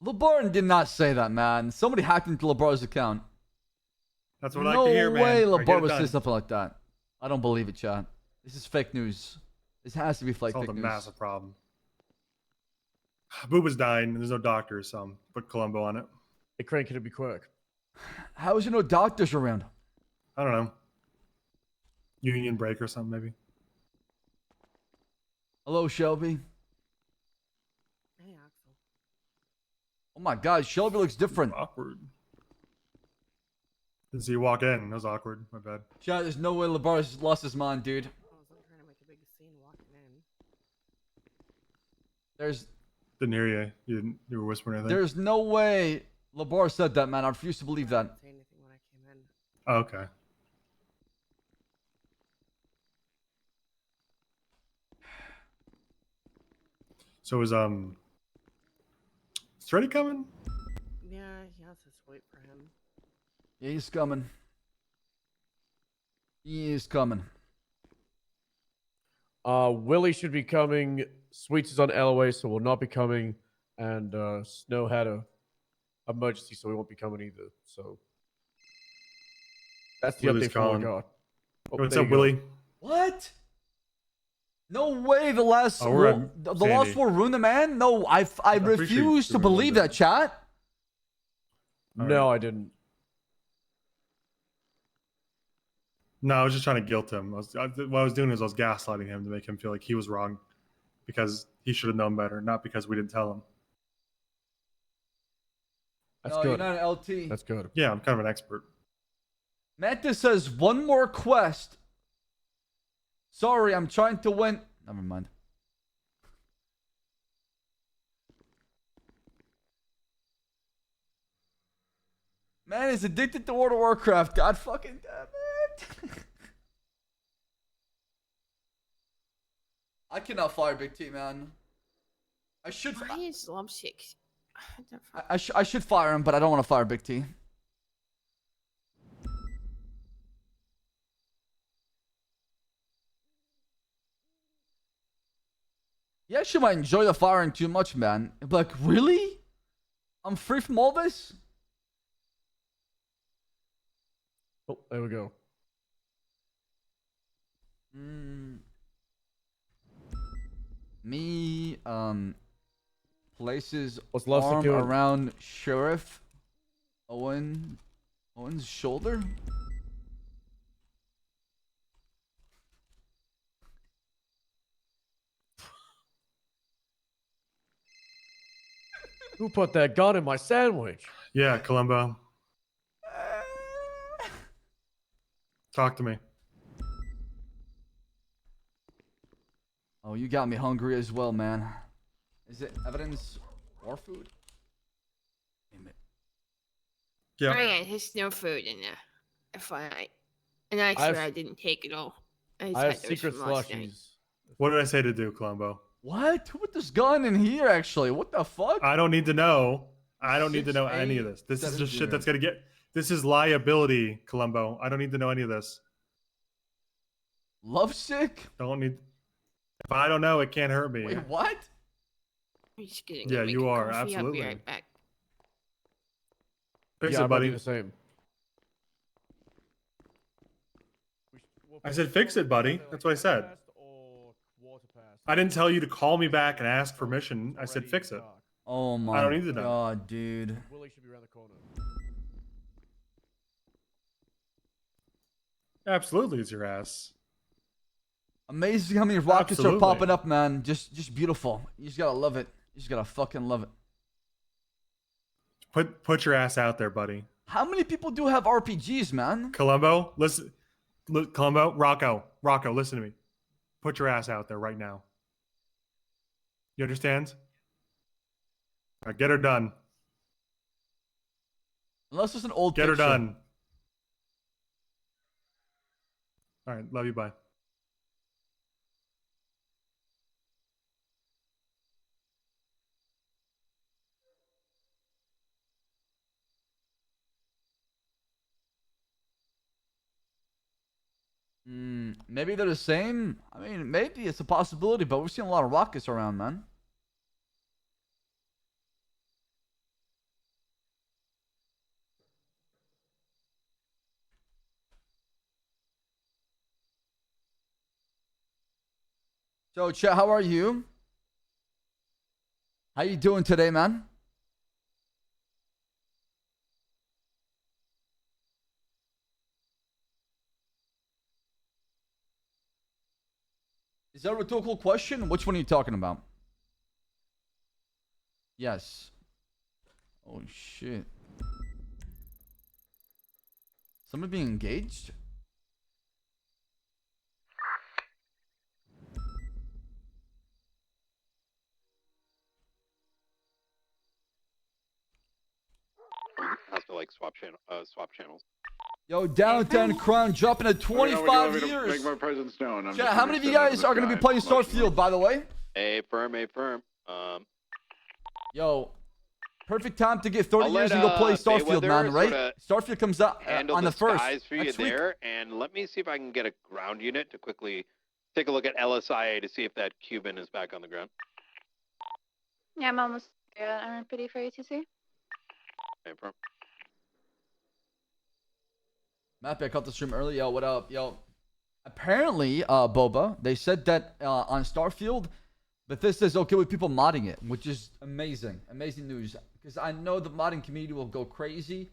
LeBaron did not say that, man. Somebody hacked into LeBaron's account. That's what I like to hear, man. No way All right, get LeBron it would done. say something like that. I don't believe it, chat. This is fake news. This has to be fake Solved a news. massive problem. Booba's dying, and there's no doctors, so I'm put Columbo on it. Hey, Crank, it'll be quick. How is there no doctors around? I don't know. Union break or something, maybe. Hello, Shelby. Hey, Axel. Oh my God, Shelby looks different. Awkward. Didn't see you walk in. That was awkward. My bad. Chat, there's no way LeBaron's lost his mind, dude. I wasn't trying to make a big scene walking in. There's Didn't hear you. You were whispering anything. there's no way LeBaron said that, man. I refuse to believe I that. didn't say anything when I came in. Oh, okay. So is Freddy coming? Yeah, just wait for him. Yeah, he's coming. He is coming. Willie should be coming. Sweets is on LOA, so will not be coming. And Snow had a emergency, so he won't be coming either. So that's the Willie's update from what I calling. got. Oh, What's there up, you go. Willie? What? No way. The last Oh, we're war, at the lost Sandy. war ruined the man. No, I pretty sure refuse you to ruined believe it. that, chat. No, I didn't. No, I was just trying to guilt him. What I was doing is I was gaslighting him to make him feel like he was wrong because he should have known better, not because we didn't tell him. That's No, good. you're not an LT. That's good. Yeah, I'm kind of an expert. Mantis says one more quest. Sorry, I'm trying to win. Never mind. Man is addicted to World of Warcraft. God fucking damn it. I cannot fire Big T, man. I should. Why is Lobstick? I should fire him, but I don't want to fire Big T. You actually might enjoy the firing too much, man. Like, really? I'm free from all this? Oh, there we go. Me, places What's Lovesick arm doing? around Sheriff Owen's shoulder. Who put that gun in my sandwich? Yeah, Columbo. Talk to me. Oh, you got me hungry as well, man. Is it evidence or food? Damn it. Yeah. Oh yeah, there's no food in there. FYI. And actually, I didn't take it all. I have had those secret from last night. slushies. What did I say to do, Columbo? What? Who put this gun in here, actually? What the fuck? I don't need to know. I don't need to know any of this. This is just shit that's gonna get. This is liability, Columbo. I don't need to know any of this. Lovesick? Don't need. If I don't know, it can't hurt me. Wait, what? I'm just gonna Yeah, make you a are, coffee. I'll absolutely. be right back. Fix Yeah, it, I'm gonna buddy. do the same. I said fix it, buddy. That's what I said. I didn't tell you to call me back and ask permission. I said fix it. Oh my I don't need to know. god, dude. Willie should be around the corner. Absolutely, it's your ass. Amazing how many rockets Absolutely. are popping up, man. Just beautiful. You just gotta love it. You just gotta fucking love it. Put your ass out there, buddy. How many people do have RPGs, man? Columbo, listen. Columbo, Rocco, listen to me. Put your ass out there right now. You understand? All right, get her done. Unless it's an old Get her picture. done. All right, love you, bye. Maybe they're the same. I mean, maybe it's a possibility, but we've seen a lot of rockets around, man. So, Chet, how are you? How you doing today, man? Is that a rhetorical question? Which one are you talking about? Yes. Oh, shit. Someone being engaged? I have to like swap channels. Yo, Downtown Crown dropping to 25 years. Make my presence known. I'm Chat, just how gonna many of you sit up in guys the are going to be sky, playing motionless. Starfield, by the way? A firm. Yo, perfect time to get 30 I'll years let, and go play Starfield, Mayweather man, right? sorta Starfield comes out handle on the 1st. skies for you next week. there, and let me see if I can get a ground unit to quickly take a look at LSIA to see if that Cuban is back on the ground. Yeah, I'm almost there. I'm ready for ATC. Okay, firm. Mappy, I caught the stream early. Yo, what up? Yo. Apparently, Boba, they said that on Starfield, Bethesda's okay with people modding it, which is amazing. Amazing news. Because I know the modding community will go crazy.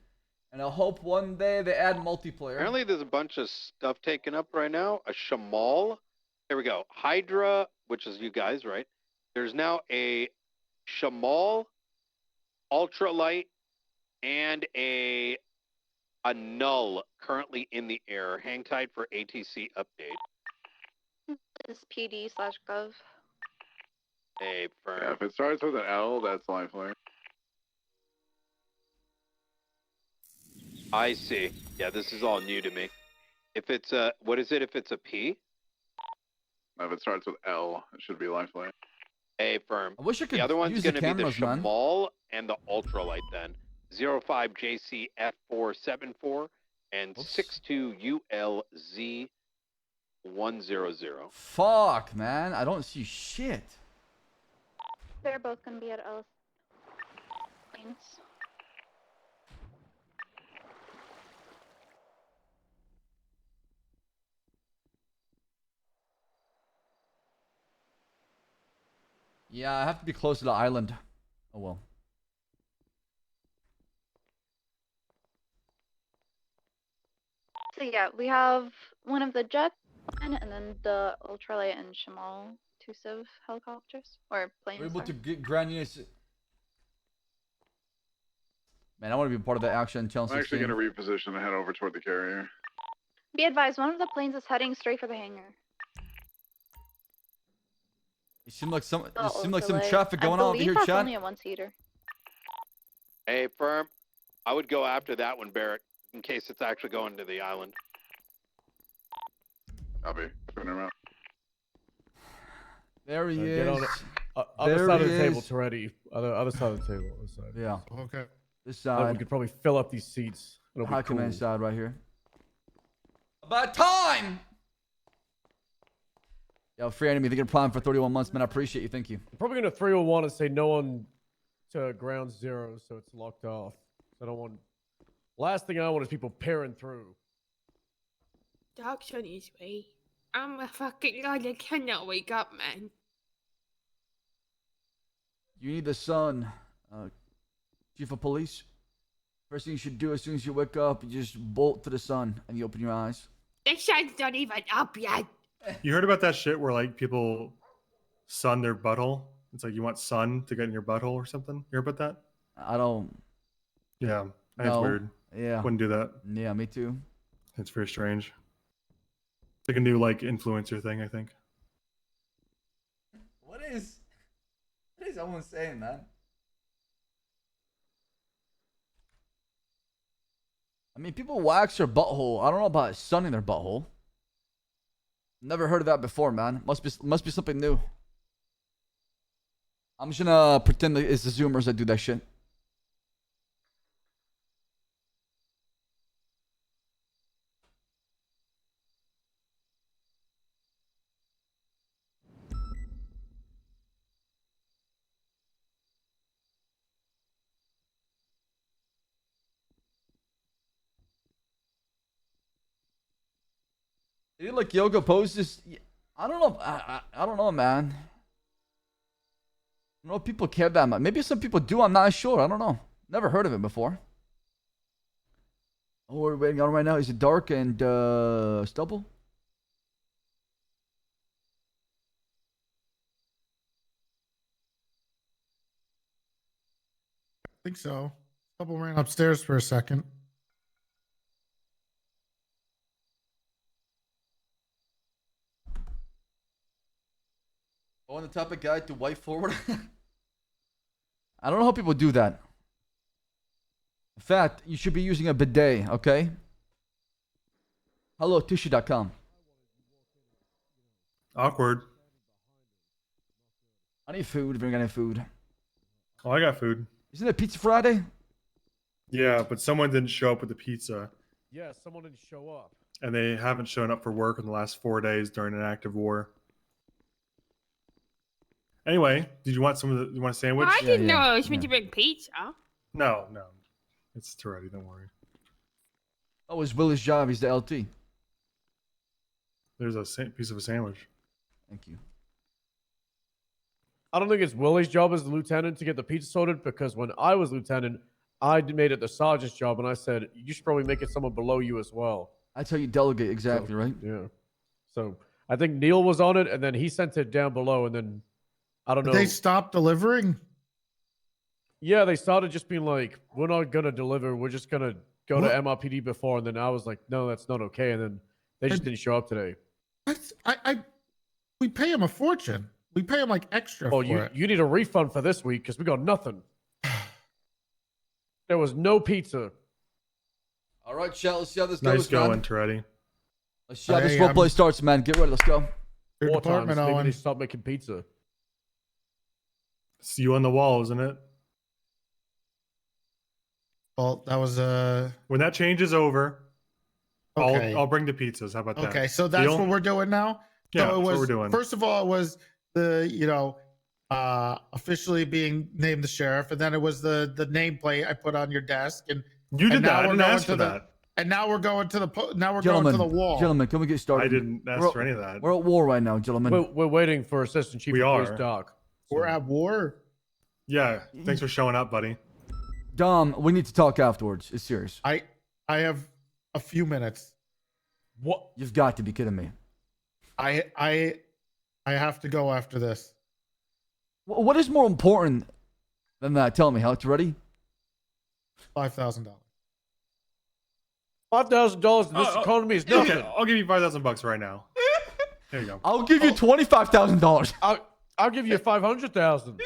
And I hope one day they add multiplayer. Apparently, there's a bunch of stuff taken up right now. A Shamal. There we go. Hydra, which is you guys, right? There's now a Shamal, Ultralight, and a Null currently in the air. Hang tight for ATC update. It's PD/gov. A firm. Yeah, if it starts with an L, that's lifeline. I see. Yeah, this is all new to me. If it's a, what is it if it's a P? If it starts with L, it should be lifeline. A firm. I wish I could The other one's use going the to be the cameras, man. Shamal and the Ultralight then. 05JCF474 and 62ULZ100. Fuck, man. I don't see shit. They're both gonna be at L. Planes. Yeah, I have to be close to the island. Oh well. So yeah, we have one of the jets and then the Ultralight and Shamal two Civ helicopters or planes. We're able to sorry. get grand units. Man, I want to be part of that action. Channel I'm actually 16. going to reposition and head over toward the carrier. Be advised, one of the planes is heading straight for the hangar. It seemed like some. The It seemed like some Ultralight. traffic going I on over believe here, that's chat. only a one-seater. A firm. I would go after that one, Barrett, in case it's actually going to the island. Copy. Turn around. There he Get is. on it. Other There side of he the table, is. Toretti. Other side of the table. Other side. Yeah. Okay. This Then side. we could probably fill up these seats. It'll be High cool. command side right here. About time! Yo, free enemy. Thinking prime for 31 months, man. I appreciate you. Thank you. I'm probably gonna 301 and say no one to ground zero, so it's locked off. I don't want. Last thing I want is people peering through. Dog's on his way. I'm a fucking god, I cannot wake up, man. You need the sun. Chief of police. First thing you should do as soon as you wake up, you just bolt to the sun and you open your eyes. The sun's not even up yet. You heard about that shit where like people sun their butthole? It's like you want sun to get in your butthole or something. You heard about that? I don't. Yeah, that's No. weird. Yeah. Wouldn't do that. Yeah, me too. It's very strange. It's like a new like influencer thing, I think. What is everyone saying, man? I mean, people wax their butthole. I don't know about sunning their butthole. Never heard of that before, man. Must be something new. I'm just gonna pretend that it's the Zoomers that do that shit. Did he like yoga poses? I don't know. I don't know, man. I don't know if people care that much. Maybe some people do. I'm not sure. I don't know. Never heard of it before. Oh, we're waiting on right now. Is it dark and stubble? I think so. Couple ran upstairs for a second. On the topic guide to wipe forward. I don't know how people do that. In fact, you should be using a bidet, okay? Hello, tissue.com. Awkward. I need food if you're gonna have food. Oh, I got food. Isn't it Pizza Friday? Yeah, but someone didn't show up with the pizza. Yeah, someone didn't show up. and they haven't shown up for work in the last 4 days during an active war. Anyway, did you want you want a sandwich? I didn't know I was meant to bring pizza. No. It's too ready, don't worry. Oh, it's Will's job. He's the LT. There's a piece of a sandwich. Thank you. I don't think it's Willie's job as the lieutenant to get the pizza sorted, because when I was lieutenant, I made it the sergeant's job, and I said, you should probably make it someone below you as well. That's how you delegate, exactly, right? Yeah. So I think Neil was on it, and then he sent it down below, and then I don't know. They stopped delivering? Yeah, they started just being like, we're not going to deliver. We're just going to go to MRPD before. And then I was like, no, that's not okay. And then they just didn't show up today. We pay him a fortune. We pay him like extra for it. You need a refund for this week because we got nothing. There was no pizza. All right, chat. Let's see how this Nice goes, going, man. Toretti. Let's see how this roleplay starts, man. Get ready. Let's go. Your Four times, department, maybe Owen. they stop making pizza. It's you on the wall, isn't it? Well, that was When that change is over, okay. I'll bring the pizzas. How about that? Okay, so that's what we're doing now? Yeah, so it was, that's what we're doing. First of all, it was the, officially being named the sheriff, and then it was the nameplate I put on your desk, and you did and that. now I we're didn't going ask to for the, that. And now we're going to the going Gentlemen, to the wall. Gentlemen, can we get started? I didn't ask for any of that. We're at war right now, gentlemen. We're waiting for Assistant Chief We of Police are. Doc. We're at war. Yeah. Thanks for showing up, buddy. Dom, we need to talk afterwards. It's serious. I have a few minutes. What? You've got to be kidding me. I have to go after this. What is more important than that? Tell me, Alex. You ready? $5,000. $5,000 in this economy is nothing. Okay, I'll give you $5,000 right now. There you go. I'll give you $25,000. I'll give you $500,000.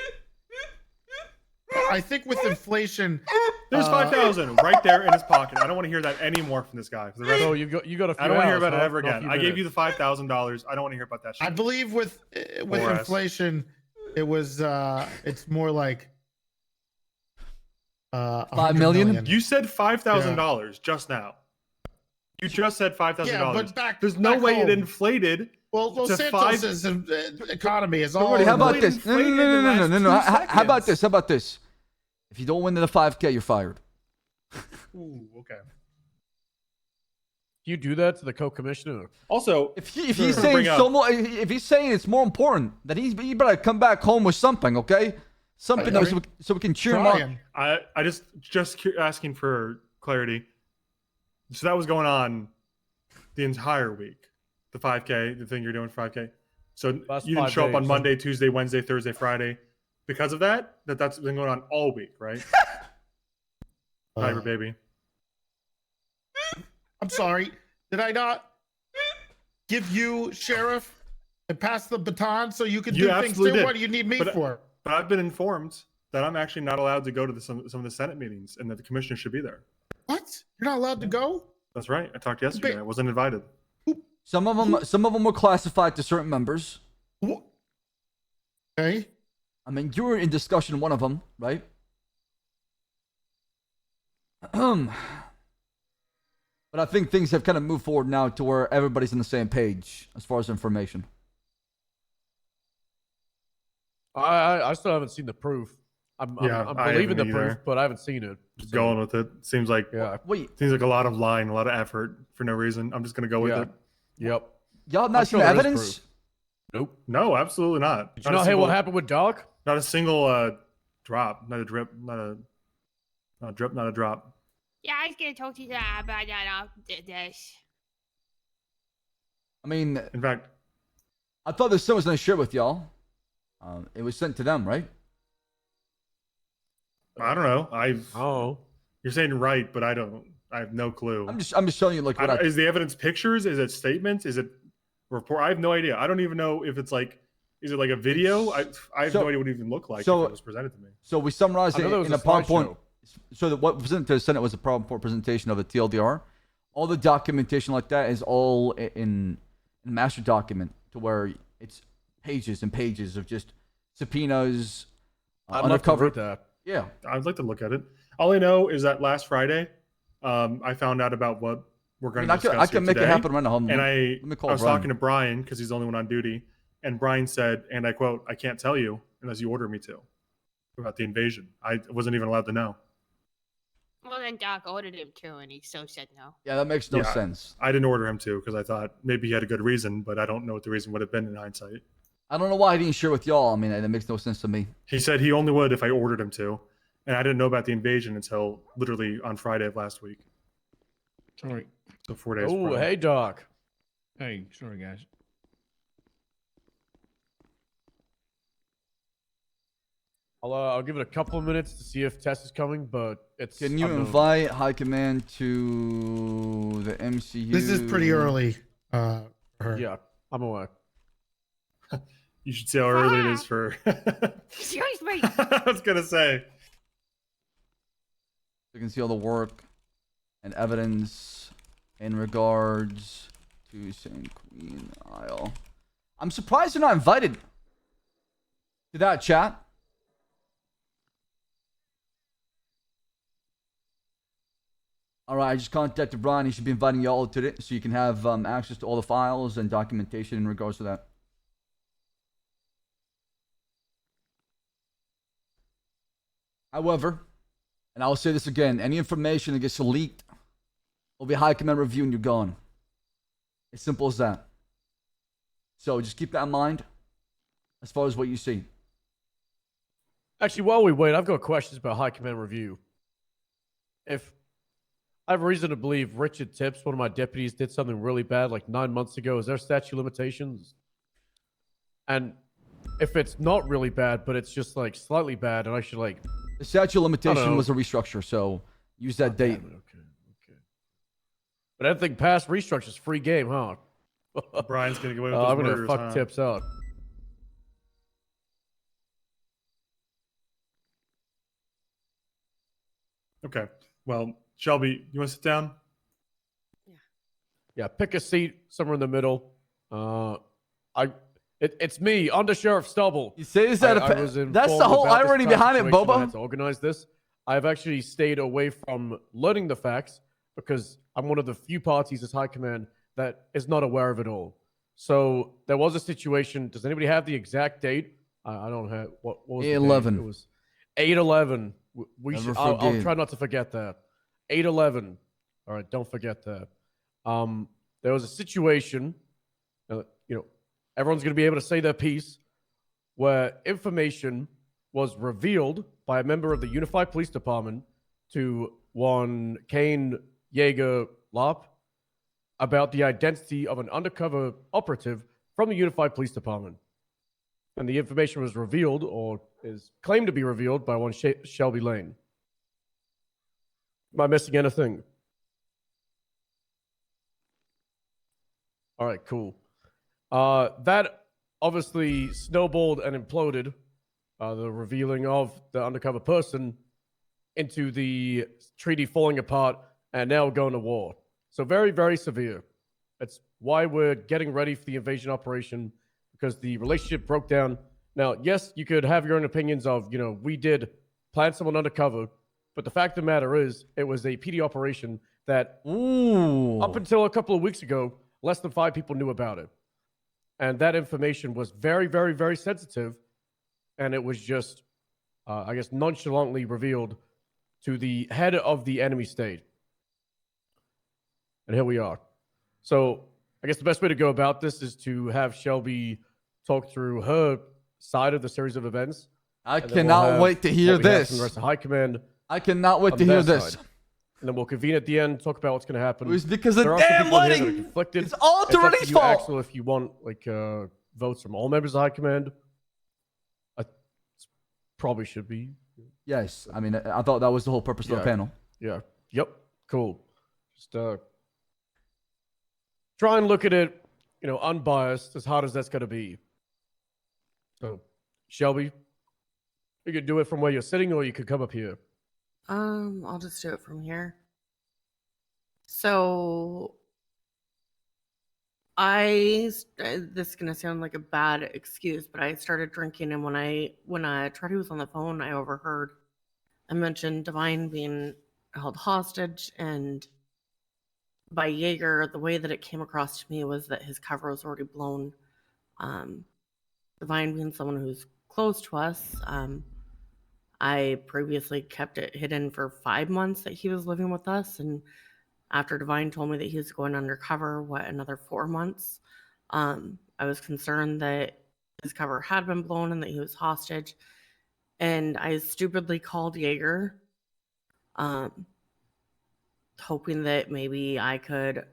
I think with inflation, There's $5,000 right there in his pocket. I don't want to hear that anymore from this guy. For the rest No, of- you got a few I don't want to hear hours, about it huh? ever Not a again. few I gave minutes. you the $5,000. I don't want to hear about that shit. I believe with Or us. inflation, it was it's more like $5 million? You said $5,000 just now. You just said $5,000. Yeah, but back There's no back way home. it inflated. Well, to Santos's economy is all. Alrighty, how about Inflated this? No. in the last 2 How about seconds. this? How about this? If you don't win the 5K, you're fired. Ooh, okay. Do you do that to the co-commissioner? Also, If he's saying if he's saying it's more important, then he better come back home with something, okay? Something so we can cheer him on. I just asking for clarity. So that was going on the entire week. The 5K, the thing you're doing for 5K. So Last you didn't 5 show up on days. Monday, Tuesday, Wednesday, Thursday, Friday because of that? That's been going on all week, right? Tiger baby. I'm sorry. Did I not give you sheriff and pass the baton so you could You do things absolutely too? did. What do you need me But- for? But I've been informed that I'm actually not allowed to go to some of the Senate meetings and that the commissioner should be there. What? You're not allowed to go? That's right. I talked yesterday. I wasn't invited. Some of them were classified to certain members. Okay. I mean, you were in discussion one of them, right? But I think things have kind of moved forward now to where everybody's on the same page as far as information. I still haven't seen the proof. I'm I believing the haven't proof, either. but I haven't seen it. Just going with it. Seems like seems like a lot of lying, a lot of effort for no reason. I'm just gonna go with Yeah. it. Yep. Y'all have not I'm seen sure there is evidence? proof. Nope. No, absolutely not. Did you not hear what happened with Doc? Not a single drop, not a drip, not a drip, not a drop. Yeah, I was gonna talk to you about that after this. I mean, in fact, I thought this was going to share with y'all. It was sent to them, right? I don't know. You're saying right, but I have no clue. I'm just showing you like what Is the evidence pictures? Is it statements? Is it report? I have no idea. I don't even know if it's like, is it like a video? I have no idea what it even looked like if it was presented to me. So we summarized I it know there was in a a PowerPoint. slideshow. So what was presented to the Senate was a PowerPoint presentation of the TLDR. All the documentation like that is all in master document to where it's pages and pages of just subpoenas, I'd love to undercover. read that. Yeah. I'd like to look at it. All I know is that last Friday, I found out about what we're I going mean, to discuss I can make today. it happen right now. And I Let me call was Brian. talking to Brian because he's the only one on duty, and Brian said, and I quote, "I can't tell you unless you order me to," about the invasion. I wasn't even allowed to know. Well, then Doc ordered him to, and he still said no. Yeah, that makes no sense. I didn't order him to because I thought maybe he had a good reason, but I don't know what the reason would have been in hindsight. I don't know why he didn't share with y'all. I mean, that makes no sense to me. He said he only would if I ordered him to, and I didn't know about the invasion until literally on Friday of last week. Sorry. So 4 days. Oh, prior. hey, Doc. Hey, sorry, guys. I'll give it a couple of minutes to see if Tess is coming, but it's. Can you unknown. invite High Command to the MCU? This is pretty early. For her. Yeah, I'm aware. You should see how early it is for. Excuse me. I was gonna say. You can see all the work and evidence in regards to St. Queen Isle. I'm surprised you're not invited to that chat. All right, I just contacted Brian. He should be inviting y'all to it so you can have access to all the files and documentation in regards to that. However, and I'll say this again, any information that gets leaked will be High Command review and you're gone. As simple as that. So just keep that in mind as far as what you see. Actually, while we wait, I've got questions about High Command review. If I have reason to believe Richard Tips, one of my deputies, did something really bad like 9 months ago, is there statute of limitations? And if it's not really bad, but it's just like slightly bad, and I should like. The statute of limitation was a restructure, so use that date. Okay. But anything past restructure is free game, huh? Brian's gonna go away with those I'm gonna murders, fuck huh? Tips out. Okay. Well, Shelby, you want to sit down? Yeah, pick a seat somewhere in the middle. It's me, Under Sheriff Stubble. You say that that's the whole irony behind it, Bobo. I had to organize this. I've actually stayed away from learning the facts because I'm one of the few parties as High Command that is not aware of it all. So there was a situation. Does anybody have the exact date? I don't have. What was the date? 8/11. It was 8/11. I'll try not to forget that. 8/11. All right, don't forget that. There was a situation. Everyone's going to be able to say their piece, where information was revealed by a member of the Unified Police Department to one Kane Yeager Lop about the identity of an undercover operative from the Unified Police Department. And the information was revealed, or is claimed to be revealed, by one Shelby Lane. Am I missing anything? All right, cool. That obviously snowballed and imploded, the revealing of the undercover person, into the treaty falling apart and now going to war. So very, very severe. That's why we're getting ready for the invasion operation, because the relationship broke down. Now, yes, you could have your own opinions of, we did plant someone undercover, but the fact of the matter is, it was a PD operation that, up until a couple of weeks ago, less than 5 people knew about it. And that information was very, very, very sensitive. And it was just, nonchalantly revealed to the head of the enemy state. And here we are. So I guess the best way to go about this is to have Shelby talk through her side of the series of events. I cannot wait to hear this. From the rest of High Command. I cannot wait to hear this. And then we'll convene at the end, talk about what's going to happen. It was because of There are some damn people here that are wedding. conflicted. It's all It's up to Dorini's you, fault. Axel, if you want votes from all members of High Command. Probably should be. Yes, I mean, I thought that was the whole purpose of the panel. Yeah. Yep. Cool. Just try and look at it, unbiased, as hard as that's going to be. So, Shelby, you could do it from where you're sitting, or you could come up here. I'll just do it from here. So, this is gonna sound like a bad excuse, but I started drinking, and when Treddy was on the phone, I overheard. I mentioned Divine being held hostage, and by Jaeger, the way that it came across to me was that his cover was already blown. Divine being someone who's close to us, I previously kept it hidden for 5 months that he was living with us, and after Divine told me that he was going undercover, another 4 months, I was concerned that his cover had been blown and that he was hostage, and I stupidly called Jaeger, hoping that maybe I could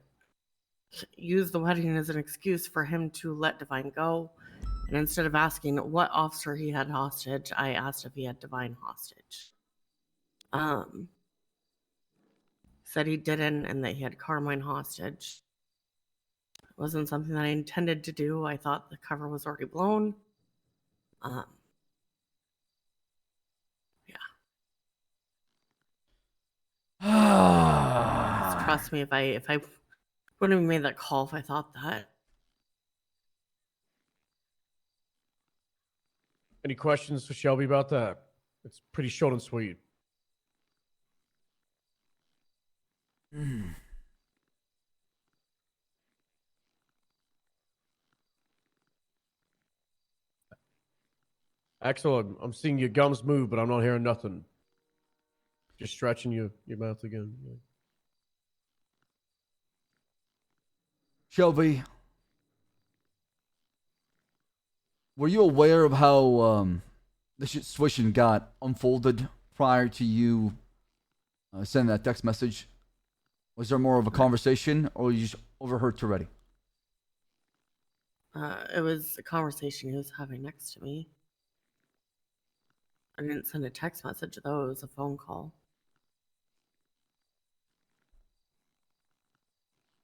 use the wedding as an excuse for him to let Divine go. And instead of asking what officer he had hostage, I asked if he had Divine hostage. Said he didn't and that he had Carmine hostage. It wasn't something that I intended to do. I thought the cover was already blown. Trust me, if I wouldn't have made that call if I thought that. Any questions for Shelby about that? It's pretty short and sweet. Axel, I'm seeing your gums move, but I'm not hearing nothing. Just stretching your mouth again. Yeah. Shelby, were you aware of how the situation got unfolded prior to you sending that text message? Was there more of a conversation, or you just overheard Toretti? It was a conversation he was having next to me. I didn't send a text message, though. It was a phone call.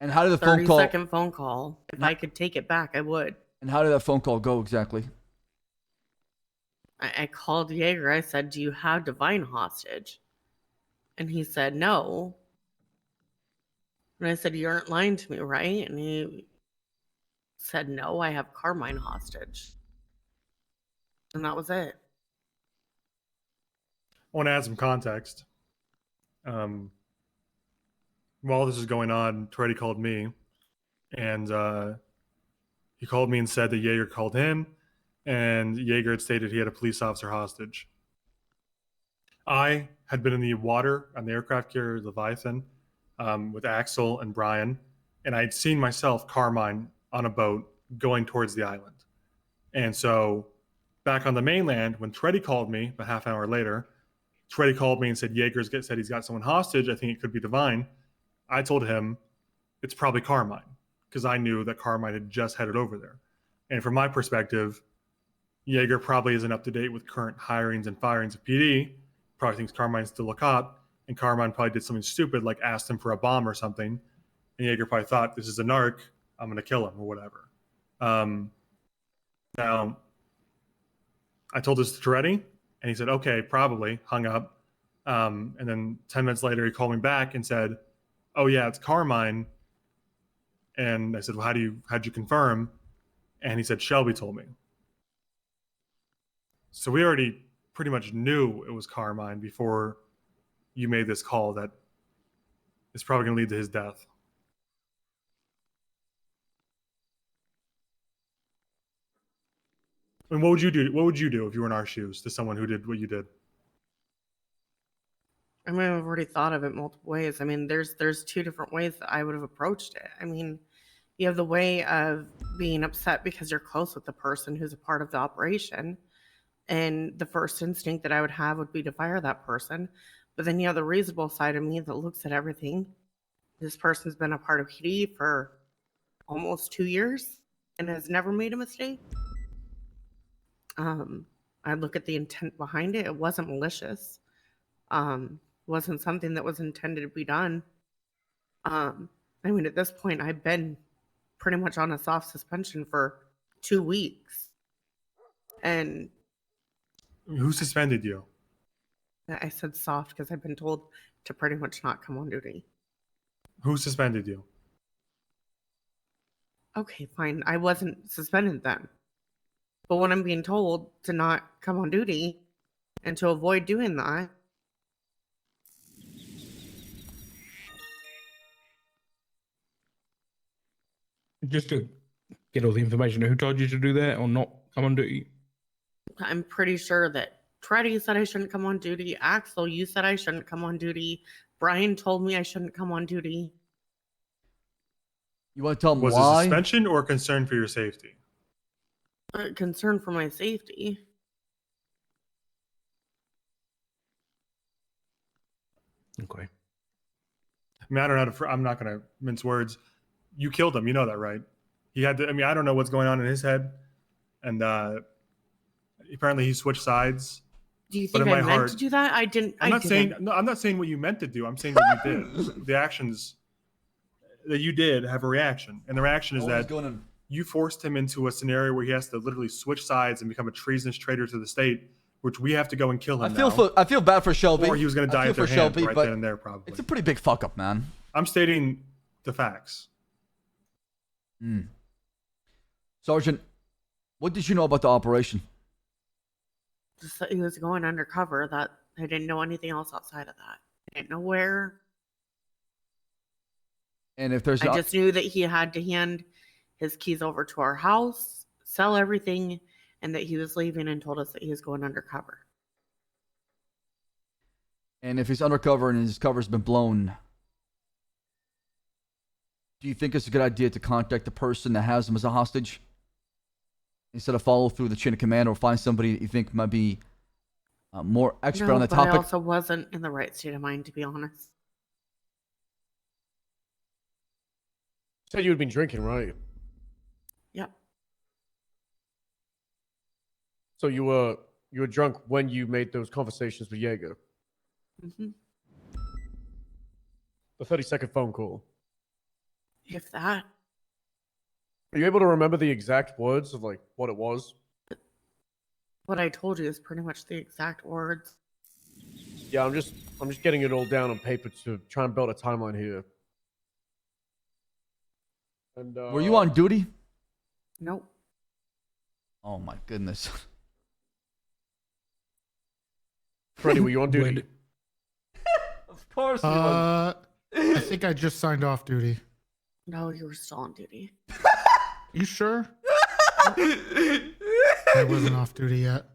And how did the phone call? 30-second phone call. If I could take it back, I would. And how did that phone call go exactly? I called Jaeger. I said, "Do you have Divine hostage?" And he said, "No." And I said, "You aren't lying to me, right?" And he said, "No, I have Carmine hostage." And that was it. I want to add some context. While this is going on, Toretti called me, and he called me and said that Jaeger called him, and Jaeger had stated he had a police officer hostage. I had been in the water on the aircraft carrier Leviathan with Axel and Brian, and I had seen myself, Carmine, on a boat going towards the island. And so back on the mainland, when Toretti called me about half an hour later, Toretti called me and said Jaeger's said he's got someone hostage. I think it could be Divine. I told him it's probably Carmine because I knew that Carmine had just headed over there. And from my perspective, Jaeger probably isn't up to date with current hirings and firings of PD. Probably thinks Carmine's still a cop, and Carmine probably did something stupid like asked him for a bomb or something. And Jaeger probably thought, this is a narc, I'm going to kill him or whatever. Now, I told this to Toretti, and he said, okay, probably, hung up. And then 10 minutes later, he called me back and said, oh yeah, it's Carmine. And I said, well, how'd you confirm? And he said, Shelby told me. So we already pretty much knew it was Carmine before you made this call that is probably going to lead to his death. And what would you do? What would you do if you were in our shoes to someone who did what you did? I mean, I've already thought of it multiple ways. I mean, there's two different ways that I would have approached it. I mean, you have the way of being upset because you're close with the person who's a part of the operation. And the first instinct that I would have would be to fire that person. But then you have the reasonable side of me that looks at everything. This person's been a part of PD for almost 2 years and has never made a mistake. I look at the intent behind it. It wasn't malicious. Wasn't something that was intended to be done. I mean, at this point, I've been pretty much on a soft suspension for 2 weeks. And who suspended you? I said soft because I've been told to pretty much not come on duty. Who suspended you? Okay, fine. I wasn't suspended then. But when I'm being told to not come on duty and to avoid doing that, Just to get all the information, who told you to do that or not come on duty? I'm pretty sure that Treddy said I shouldn't come on duty. Axel, you said I shouldn't come on duty. Brian told me I shouldn't come on duty. You want to tell him Was why? it suspension or concern for your safety? Concern for my safety. Okay. I mean, I don't know. I'm not going to mince words. You killed him. You know that, right? He had to. I mean, I don't know what's going on in his head, and apparently he switched sides. Do you think I meant to do that? I didn't. I'm not saying. didn't. No, I'm not saying what you meant to do. I'm saying what you did. The actions that you did have a reaction, and the reaction is that you forced him into a scenario where he has to literally switch sides and become a treasonous traitor to the state, which we have to go and kill him. I feel bad for Shelby. Or he was going to die at their hands right then and there, probably. It's a pretty big fuck up, man. I'm stating the facts. Sergeant, what did you know about the operation? Just that he was going undercover. That I didn't know anything else outside of that. I didn't know where. And if there's, I just knew that he had to hand his keys over to our house, sell everything, and that he was leaving and told us that he was going undercover. And if he's undercover and his cover's been blown, do you think it's a good idea to contact the person that has him as a hostage instead of follow through the chain of command, or find somebody that you think might be more expert on the topic? I also wasn't in the right state of mind, to be honest. You said you had been drinking, right? Yep. So you were drunk when you made those conversations with Jaeger? Mm-hmm. The 30-second phone call. If that. Are you able to remember the exact words of like what it was? What I told you is pretty much the exact words. Yeah, I'm just getting it all down on paper to try and build a timeline here. And were you on duty? Nope. Oh my goodness. Freddie, were you on duty? Of course he was. I think I just signed off duty. No, you were still on duty. You sure? I wasn't off duty yet.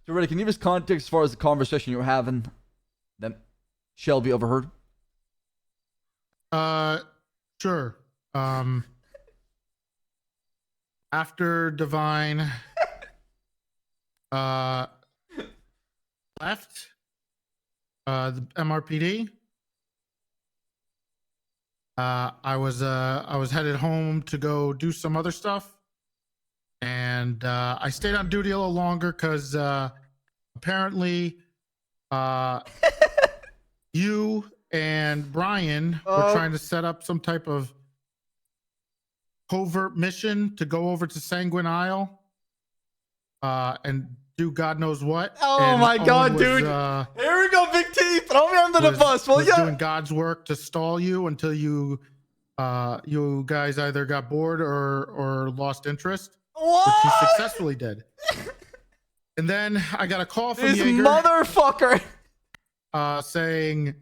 So, Reddy, can you give us context as far as the conversation you were having that Shelby overheard? Sure. After Divine left the MRPD, I was headed home to go do some other stuff, and I stayed on duty a little longer because apparently you and Brian were trying to set up some type of covert mission to go over to Sanguine Isle and do God knows what. Oh and my God, Owen was, dude! Here we go, Big T. Throw me under the bus, will was ya? doing God's work to stall you until you guys either got bored or lost interest. What? Which he successfully did. And then I got a call from This Jaeger, motherfucker saying,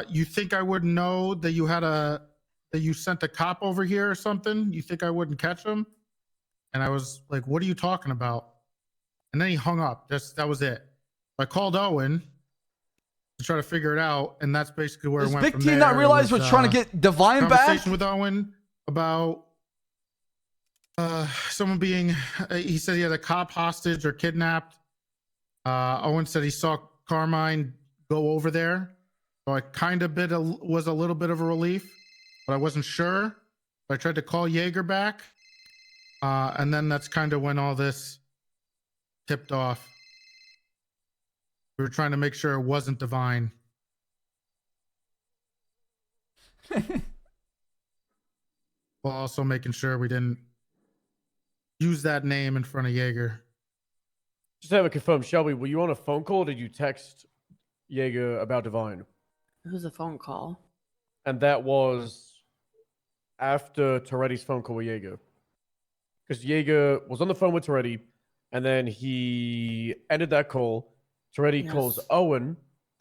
"You think I wouldn't know that you sent a cop over here or something? You think I wouldn't catch him?" And I was like, "What are you talking about?" And then he hung up. That was it. I called Owen to try to figure it out, and that's basically where Does it went Big from T there. not realize It was, we're trying to get Divine back? Conversation with Owen about someone being. He said he had a cop hostage or kidnapped. Owen said he saw Carmine go over there, so I kind of was a little bit of a relief, but I wasn't sure. I tried to call Jaeger back, and then that's kind of when all this tipped off. We were trying to make sure it wasn't Divine. While also making sure we didn't use that name in front of Jaeger. Just have it confirmed, Shelby, were you on a phone call or did you text Jaeger about Divine? It was a phone call. And that was after Toretti's phone call with Jaeger. Because Jaeger was on the phone with Toretti, and then he ended that call. Toretti calls Owen,